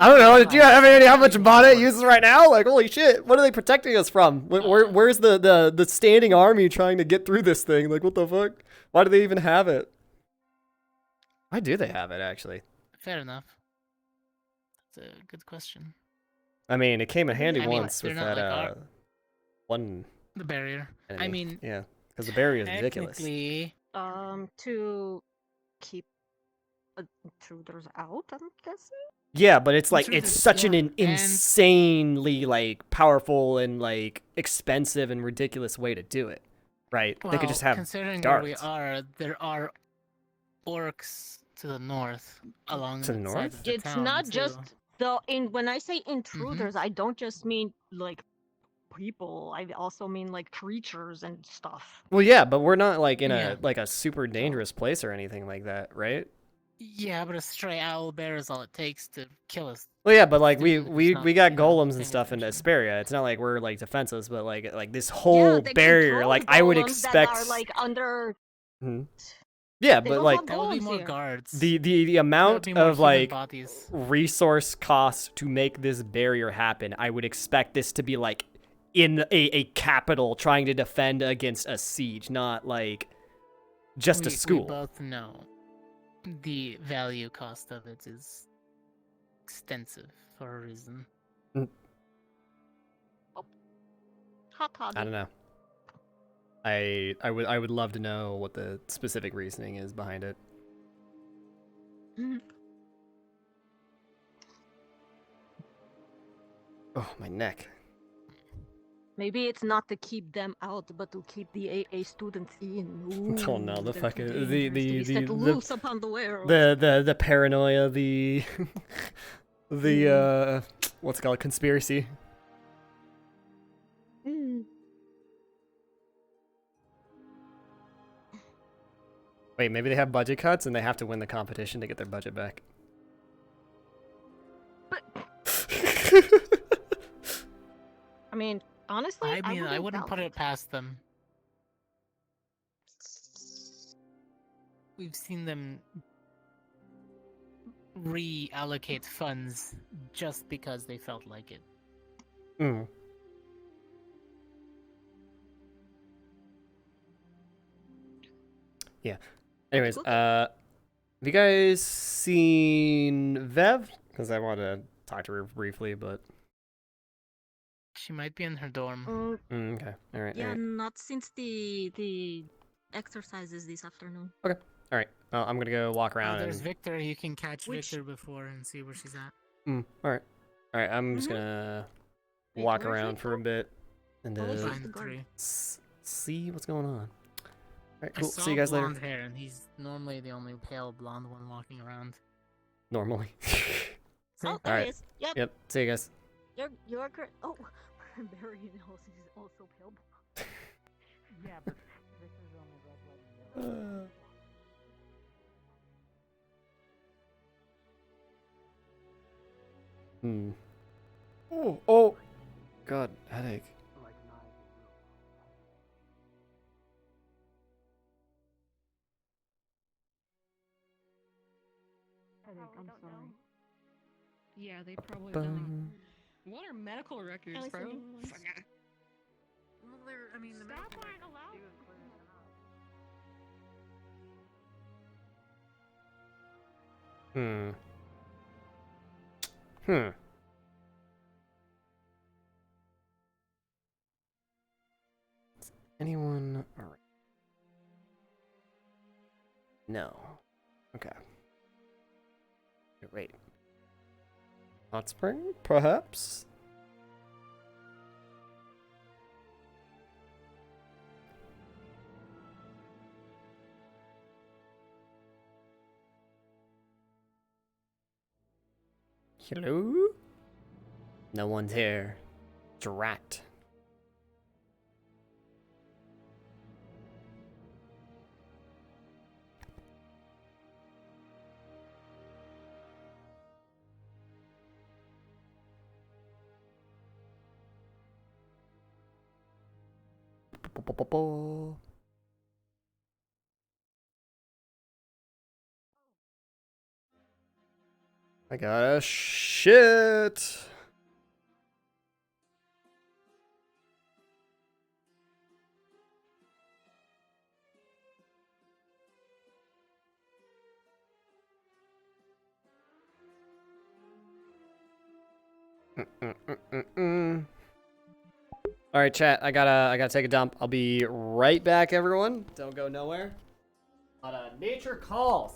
I don't know. Do you have any idea how much mana it uses right now? Like, holy shit! What are they protecting us from? Where's the standing army trying to get through this thing? Like, what the fuck? Why do they even have it? Why do they have it, actually? Fair enough. That's a good question. I mean, it came in handy I mean, once they're with not that like our- one. The barrier. I enemy. mean, yeah, because the barrier is ridiculous. technically, To keep Intruders out, I'm guessing? Yeah, but it's like Intruders, it's such yeah. an insanely like powerful and like expensive and ridiculous way to do it, right? Well, They could just have considering guards. where we are, there are orcs to the north, along To the sides north? of the It's town, not too. just when I say intruders, I don't just mean like people. I also mean like creatures and stuff. Well, yeah, but we're not like in Yeah. a super dangerous place or anything like that, right? Yeah, but a stray owl bear is all it takes to kill us. Well, yeah, but like Still, we it's got not, golems and stuff in Asperia. It's not like we're like defenseless, but like this whole they barrier, control like I would golems expect. that are like under. Mhm. Yeah, They but don't like have There will be golems more here. guards. the amount be more of human like bodies. resource costs to make this barrier happen, I would expect this to be like in a capital trying to defend against a siege, not like just a school. We both know the value cost of it is extensive for a reason. Hot toddy. I don't know. I would love to know what the specific reasoning is behind it. Oh, my neck. Maybe it's not to keep them out, but to keep the AA students in. Oh no, the they're fucking too the dangerous to be set loose upon the world. the paranoia, the what's it called, conspiracy. Wait, maybe they have budget cuts and they have to win the competition to get their budget back. I mean, honestly, I wouldn't put it past them. We've seen them reallocate funds just because they felt like it. Mm. Yeah. Anyways, have you guys seen Vev? Because I want to talk to her briefly, but She might be in her dorm. okay, all right, all right. Not since the exercises this afternoon. Okay, all right. Well, I'm gonna go walk around. There's and... Victor. You can catch Which- Victor before and see where she's at. All right, all right. I'm just gonna Wait, walk where's around for a bit and Find three. see what's going on. All right, I cool. saw See you guys later. blonde hair, and he's normally the only pale blonde one walking around. Normally. Oh, All there right. he is. Yep. Yep. See you guys. You're correct. Oh, Barry is also pale. Yeah, but this is only red, white, and yellow. Oh. God, headache. I'm sorry. Yeah, they probably Bum. don't. What are medical records, bro? Well, I mean, the Stop aren't allowed. Is anyone around? No. Okay. Wait. Hot spring, perhaps? Hello? No one's here. Drat. I got a shit. All right, chat. I gotta take a dump. I'll be right back, everyone. Don't go nowhere. Nature calls.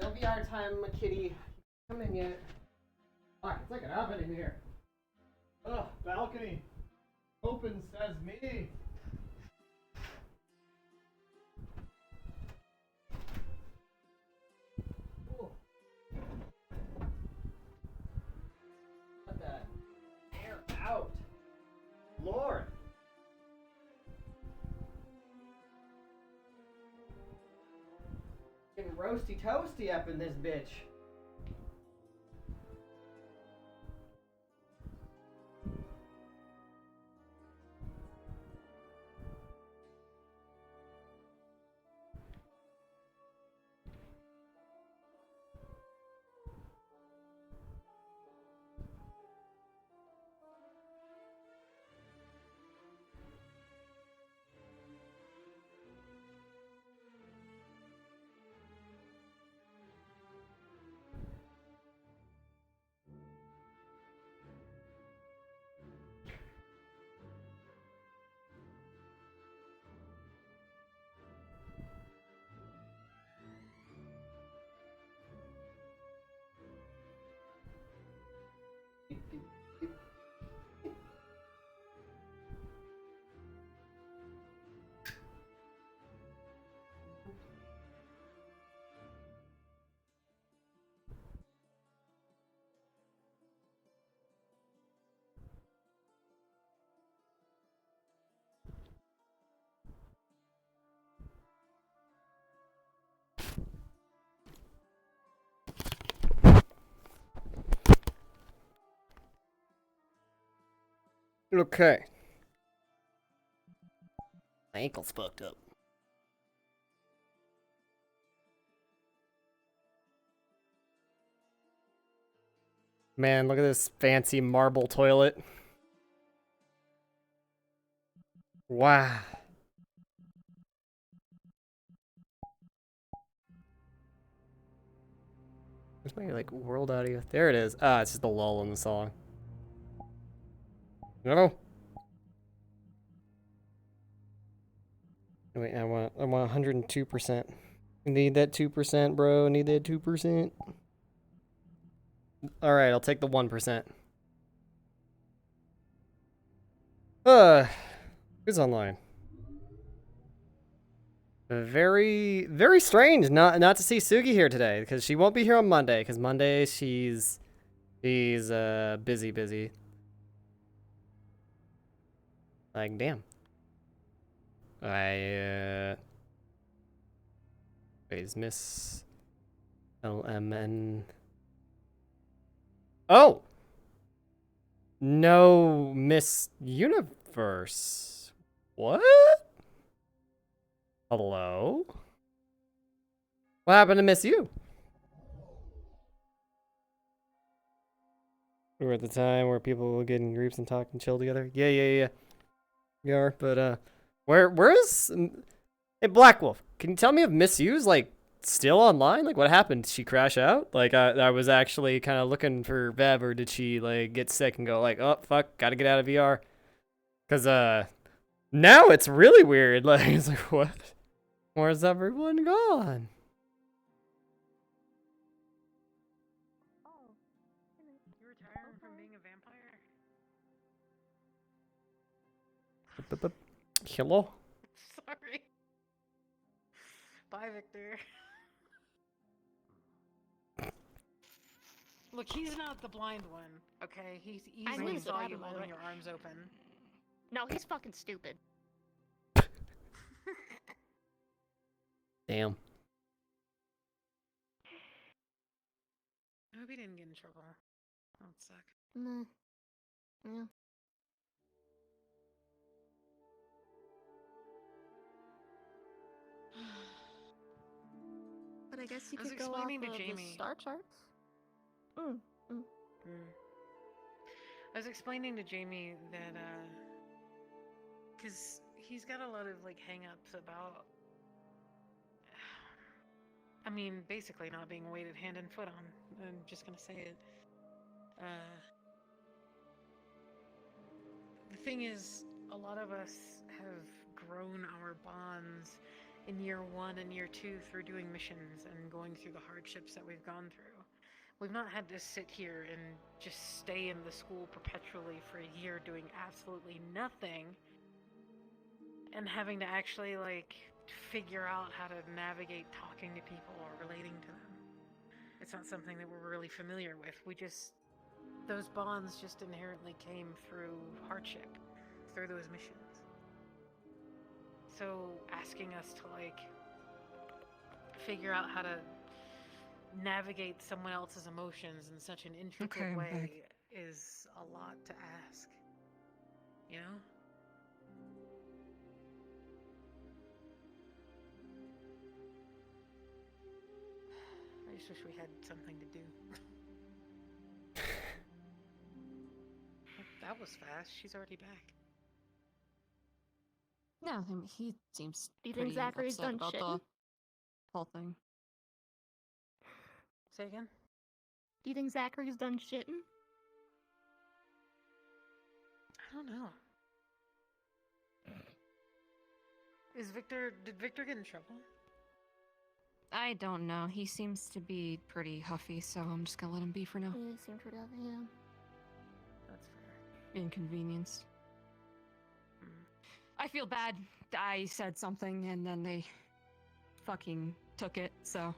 No VR time, kitty. Come in yet. Fuck, it's like an oven in here. Oh, balcony. Open sesame. Let that air out. Lord. Getting roasty toasty up in this bitch. Okay. My ankle's fucked up. Man, look at this fancy marble toilet. Wow. Where's my, like, world audio? There it is. Ah, it's just the lull in the song. No. Wait, I want 102%. Need that 2%, bro. Need that 2%. Alright, I'll take the 1%. Who's online? Very, very strange not to see Sugi here today, because she won't be here on Monday, because Monday she's busy. Like, damn. Wait, is Miss LMN? Oh! No, Miss Universe. What? Hello? What happened to Miss You? We were at the time where people would get in groups and talk and chill together. Yeah. We are, but where is hey Black Wolf? Can you tell me if Miss You's like still online? Like what happened? Did she crash out? Like I was actually kind of looking for Bev, or did she like get sick and go like, oh fuck, gotta get out of VR? Cause now it's really weird. Like it's like what? Where's everyone gone? You retiring from being a vampire? Hello? Sorry. Bye, Victor. Look, he's not the blind one, okay? He easily saw you holding your arms open. No, he's fucking stupid. Damn. I hope he didn't get in trouble. That would suck. Nah. Yeah. But I guess you could go off of the star charts. I was explaining to Jamie that, because he's got a lot of, like, hang-ups about, I mean, basically not being weighted hand and foot on. I'm just gonna say it. The thing is, a lot of us have grown our bonds in year 1 and year 2 through doing missions and going through the hardships that we've gone through. We've not had to sit here and just stay in the school perpetually for a year doing absolutely nothing and having to actually, like, figure out how to navigate talking to people or relating to them. It's not something that we're really familiar with. Those bonds just inherently came through hardship, through those missions. So asking us to, like, figure out how to navigate someone else's emotions in such an intricate way is a lot to ask. You know? I just wish we had something to do. That was fast. She's already back. No, I mean, he seems Do you think pretty Zachary's upset done about shitting? the whole thing. Say again? Do you think Zachary's done shitting? I don't know. Did Victor get in trouble? I don't know. He seems to be pretty huffy, so I'm just gonna let him be for now. Yeah, seems pretty obvious, yeah. That's fair. Inconvenienced. I feel bad. I said something and then they fucking took it, so.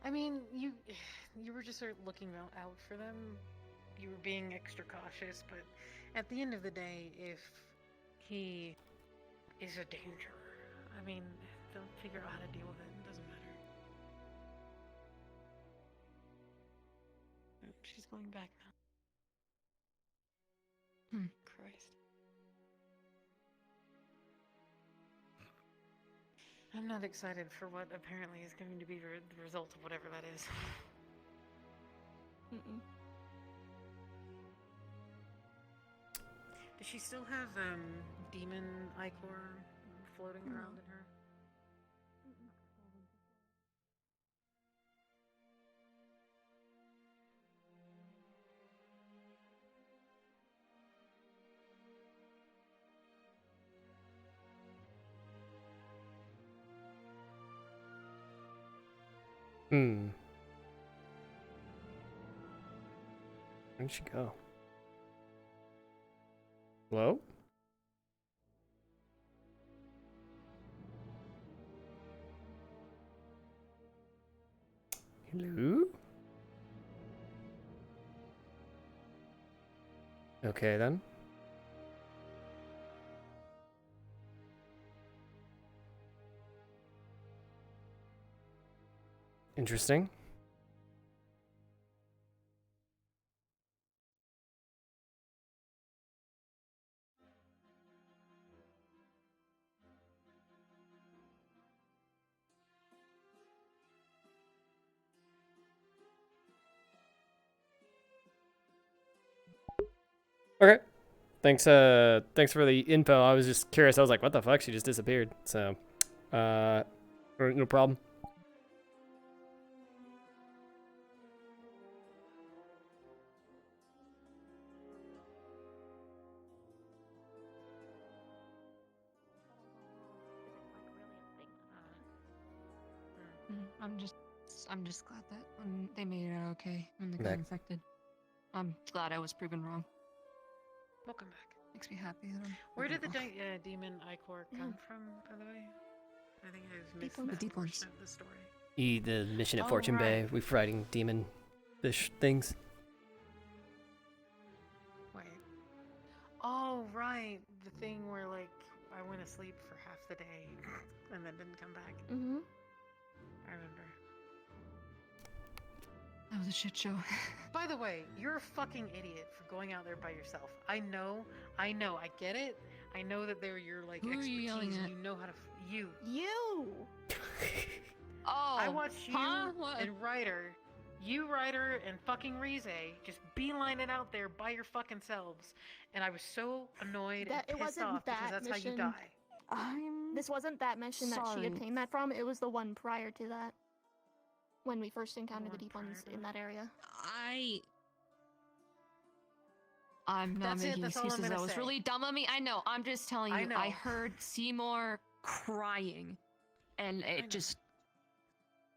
I mean, you were just sort of looking out for them. You were being extra cautious, but at the end of the day, if he is a danger, I mean, they'll figure out how to deal with it. It doesn't matter. Oh, she's going back now. Christ. I'm not excited for what apparently is going to be the result of whatever that is. Does she still have demon ichor floating around in her? Where'd she go? Hello? Hello? Okay then. Interesting. Okay. Thanks for the info. I was just curious. I was like, what the fuck? She just disappeared. So, no problem. I'm just glad that they made it out okay when they got Back. infected. I'm glad I was proven wrong. Welcome back. Makes me happy that I'm. Where did the proven demon ichor come from, by the way? I think I missed ones. that The deep ones. portion of the story. The mission at Oh, Fortune Bay. right. We're fighting demon fish things. Wait. Oh, right. The thing where, like, I went asleep for half the day and then didn't come back. Mm-hmm. I remember. That was a shit show. By the way, you're a fucking idiot for going out there by yourself. I know, I get it. I know that they're your, like, Who are expertise. you yelling at? You know how to. You. Oh. I watched you Huh? What? and Ryder, and fucking Rize just beeline it out there by your fucking selves, and I was so annoyed That it and pissed wasn't off because that that's mission. how you die. This wasn't that mission that she sorry. obtained that from. It was the one prior to that. When we first encountered the deep ones in that area. I'm not That's it, making that's all I'm excuses. gonna That was say. really dumb of me. I know. I'm just telling you. I know. I heard Seymour crying, and it just.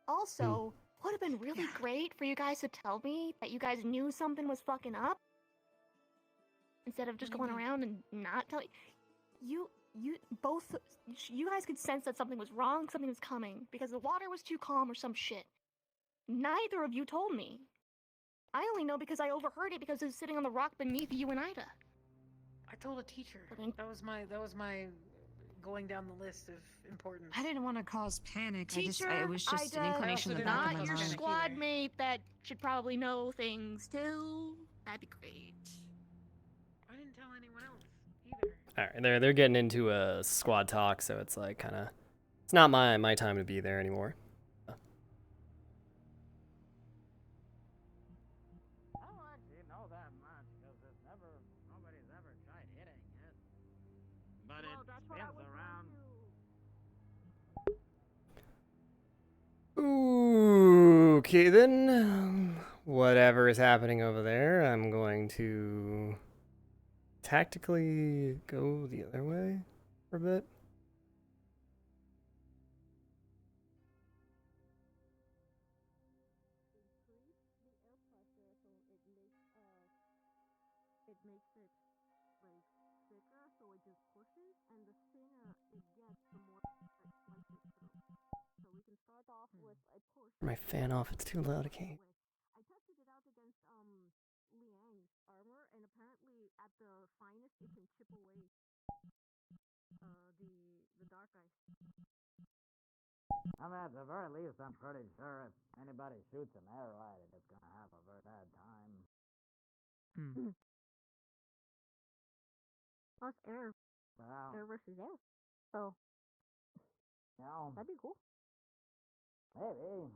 Also, would have been really great for you guys to tell me that you guys knew something was fucking up. Instead of just going around and not telling. You guys could sense that something was wrong, something was coming, because the water was too calm or some shit. Neither of you told me. I only know because I overheard it because it was sitting on the rock beneath you and Ida. I told a teacher. That was my going down the list of importance. I didn't want to cause panic. Teacher, it was just an Ida, inclination in the back of my not your mind. squad mate that should probably know things too. That'd be great. I didn't tell anyone else either. All right, they're getting into a squad talk, so it's like kind of, it's not my time to be there anymore. I don't actually know that much because nobody's ever tried hitting it. But it spins around. Okay then, whatever is happening over there, I'm going to tactically go the other way for a bit. My fan off, it's too loud, I can't. I tested it out against Liang's armor, and apparently at the finest it can chip away the dark ice. I mean, at the very least, I'm pretty sure if anybody shoots an arrow at it, it's gonna have a very bad time. Plus air Well, versus air. So yeah, that'd be cool. maybe.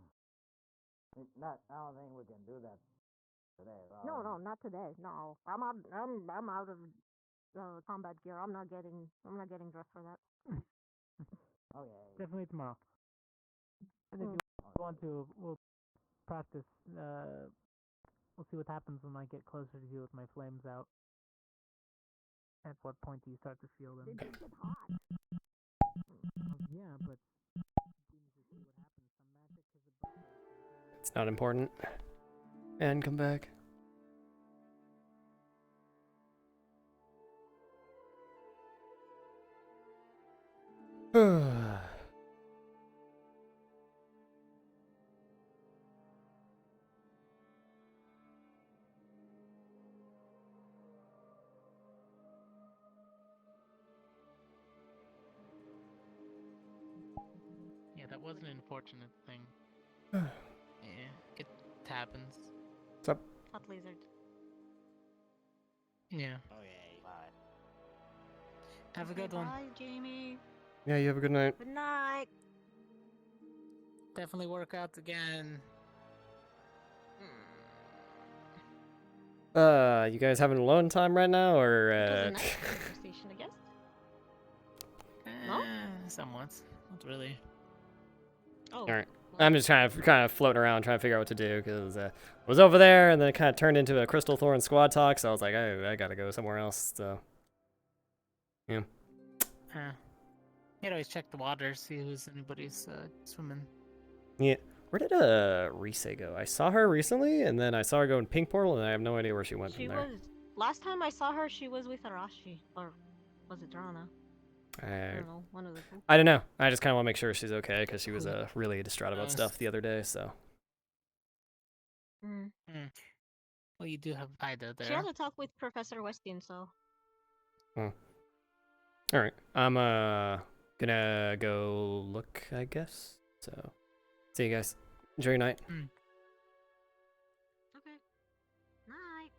I don't think we can do that today. No, not today. No, I'm out of combat gear. I'm not getting dressed for that. Okay. Definitely tomorrow. And if you want to, we'll practice. We'll see what happens when I get closer to you with my flames out. At what point do you start to feel them? It did get hot. Yeah, but It's not important. And come back. yeah, that was an unfortunate thing. Yeah, it happens. What's up? Hot lizard. Yeah. Okay, bye. Have a good one. Bye, Jamie. Yeah, you have a good night. Good night. Definitely work out again. You guys having alone time right now, or Conversation, I guess. No? Somewhat. Not really. Oh. All right. I'm just kind of floating around trying to figure out what to do because I was over there and then it kind of turned into a Crystal Thorn squad talk. So I was like, I gotta go somewhere else. So yeah. You'd always check the water, see who's anybody's swimming. Yeah. Where did Rise go? I saw her recently, and then I saw her go in Pink Portal, and I have no idea where she went She from there. was last time I saw her. She was with Arashi, or was it Drana? I don't know. One of the two. I don't know. I just kind of want to make sure she's okay because she was really distraught about stuff the other day. So. Well, you do have Ida there. She had a talk with Professor Westin, so. Oh. All right. I'm gonna go look, I guess. So. See you guys. Enjoy your night. Okay. Night.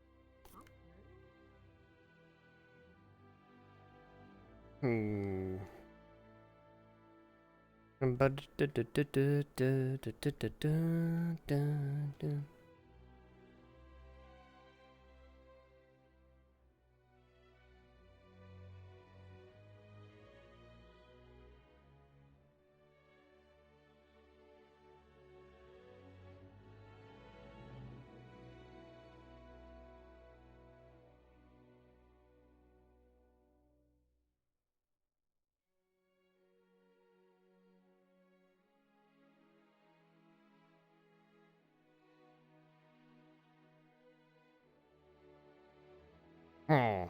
Hmm.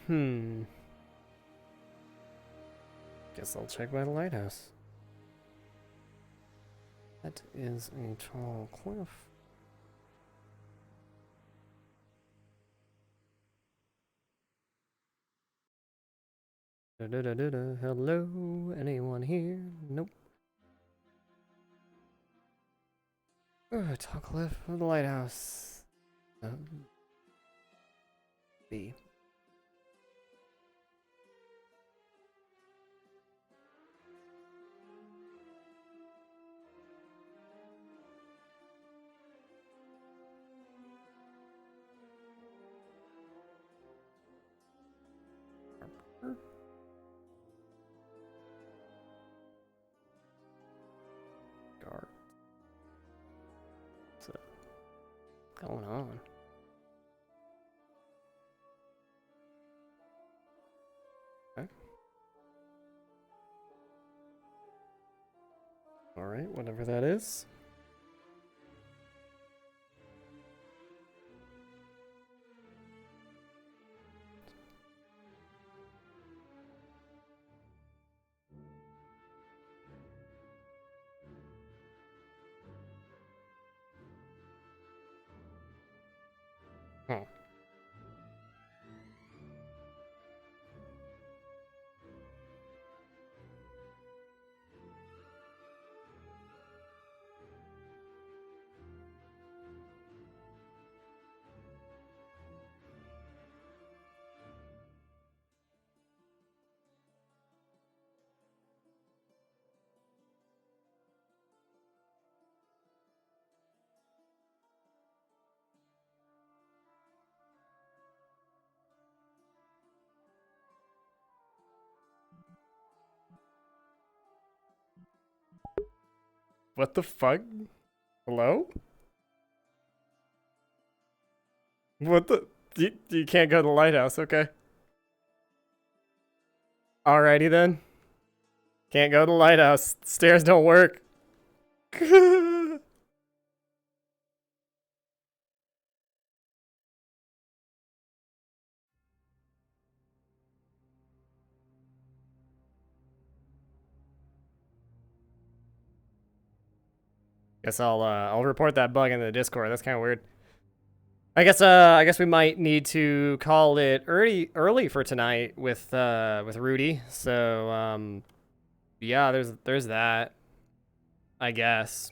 Hmm. Guess I'll check by the lighthouse. That is a tall cliff. Da-da-da-da-da. Hello, anyone here? Nope. Tall cliff of the lighthouse. B. Guard. What's going on? Okay. Alright, whatever that is. Huh. What the fuck? Hello? What the? You can't go to the lighthouse, okay. Alrighty then. Can't go to the lighthouse. Stairs don't work. Guess I'll report that bug in the Discord. That's kind of weird. I guess we might need to call it early for tonight with Rudey. So yeah, there's that. I guess.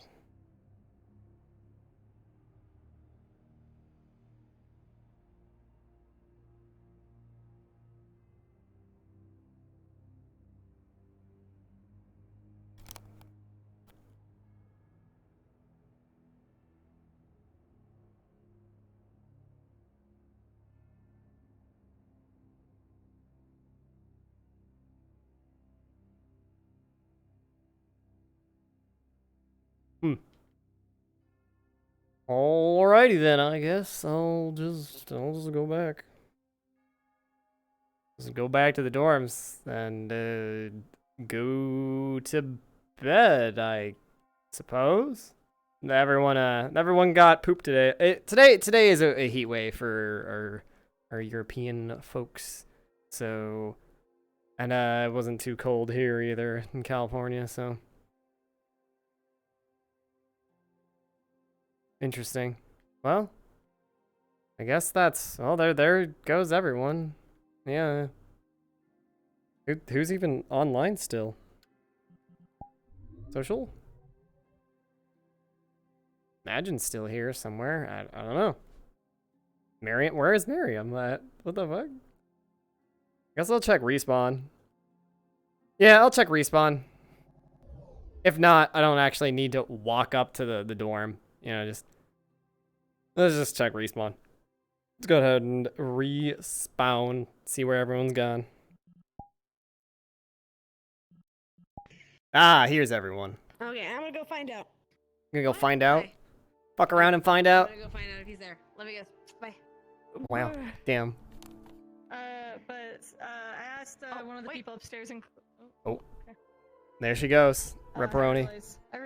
Alrighty then, I guess I'll just go back. Just go back to the dorms and go to bed, I suppose. Everyone got pooped today. Today is a heat wave for our European folks. So, and it wasn't too cold here either in California, so interesting. Well, I guess that's there goes everyone. Yeah. Who's even online still? Social? Imagine's still here somewhere. I don't know. Miriam? Where is Miriam at? What the fuck? Guess I'll check respawn. Yeah, I'll check respawn. If not, I don't actually need to walk up to the dorm. You know, let's just check respawn. Let's go ahead and respawn. See where everyone's gone. Ah, here's everyone. Okay, I'm gonna go find out. I'm gonna go find out. Fuck around and find out. I'm gonna go find out if he's there. Let me guess. Bye. Wow. Damn. I asked one of the people upstairs and. Oh. There she goes. Ripperoni. I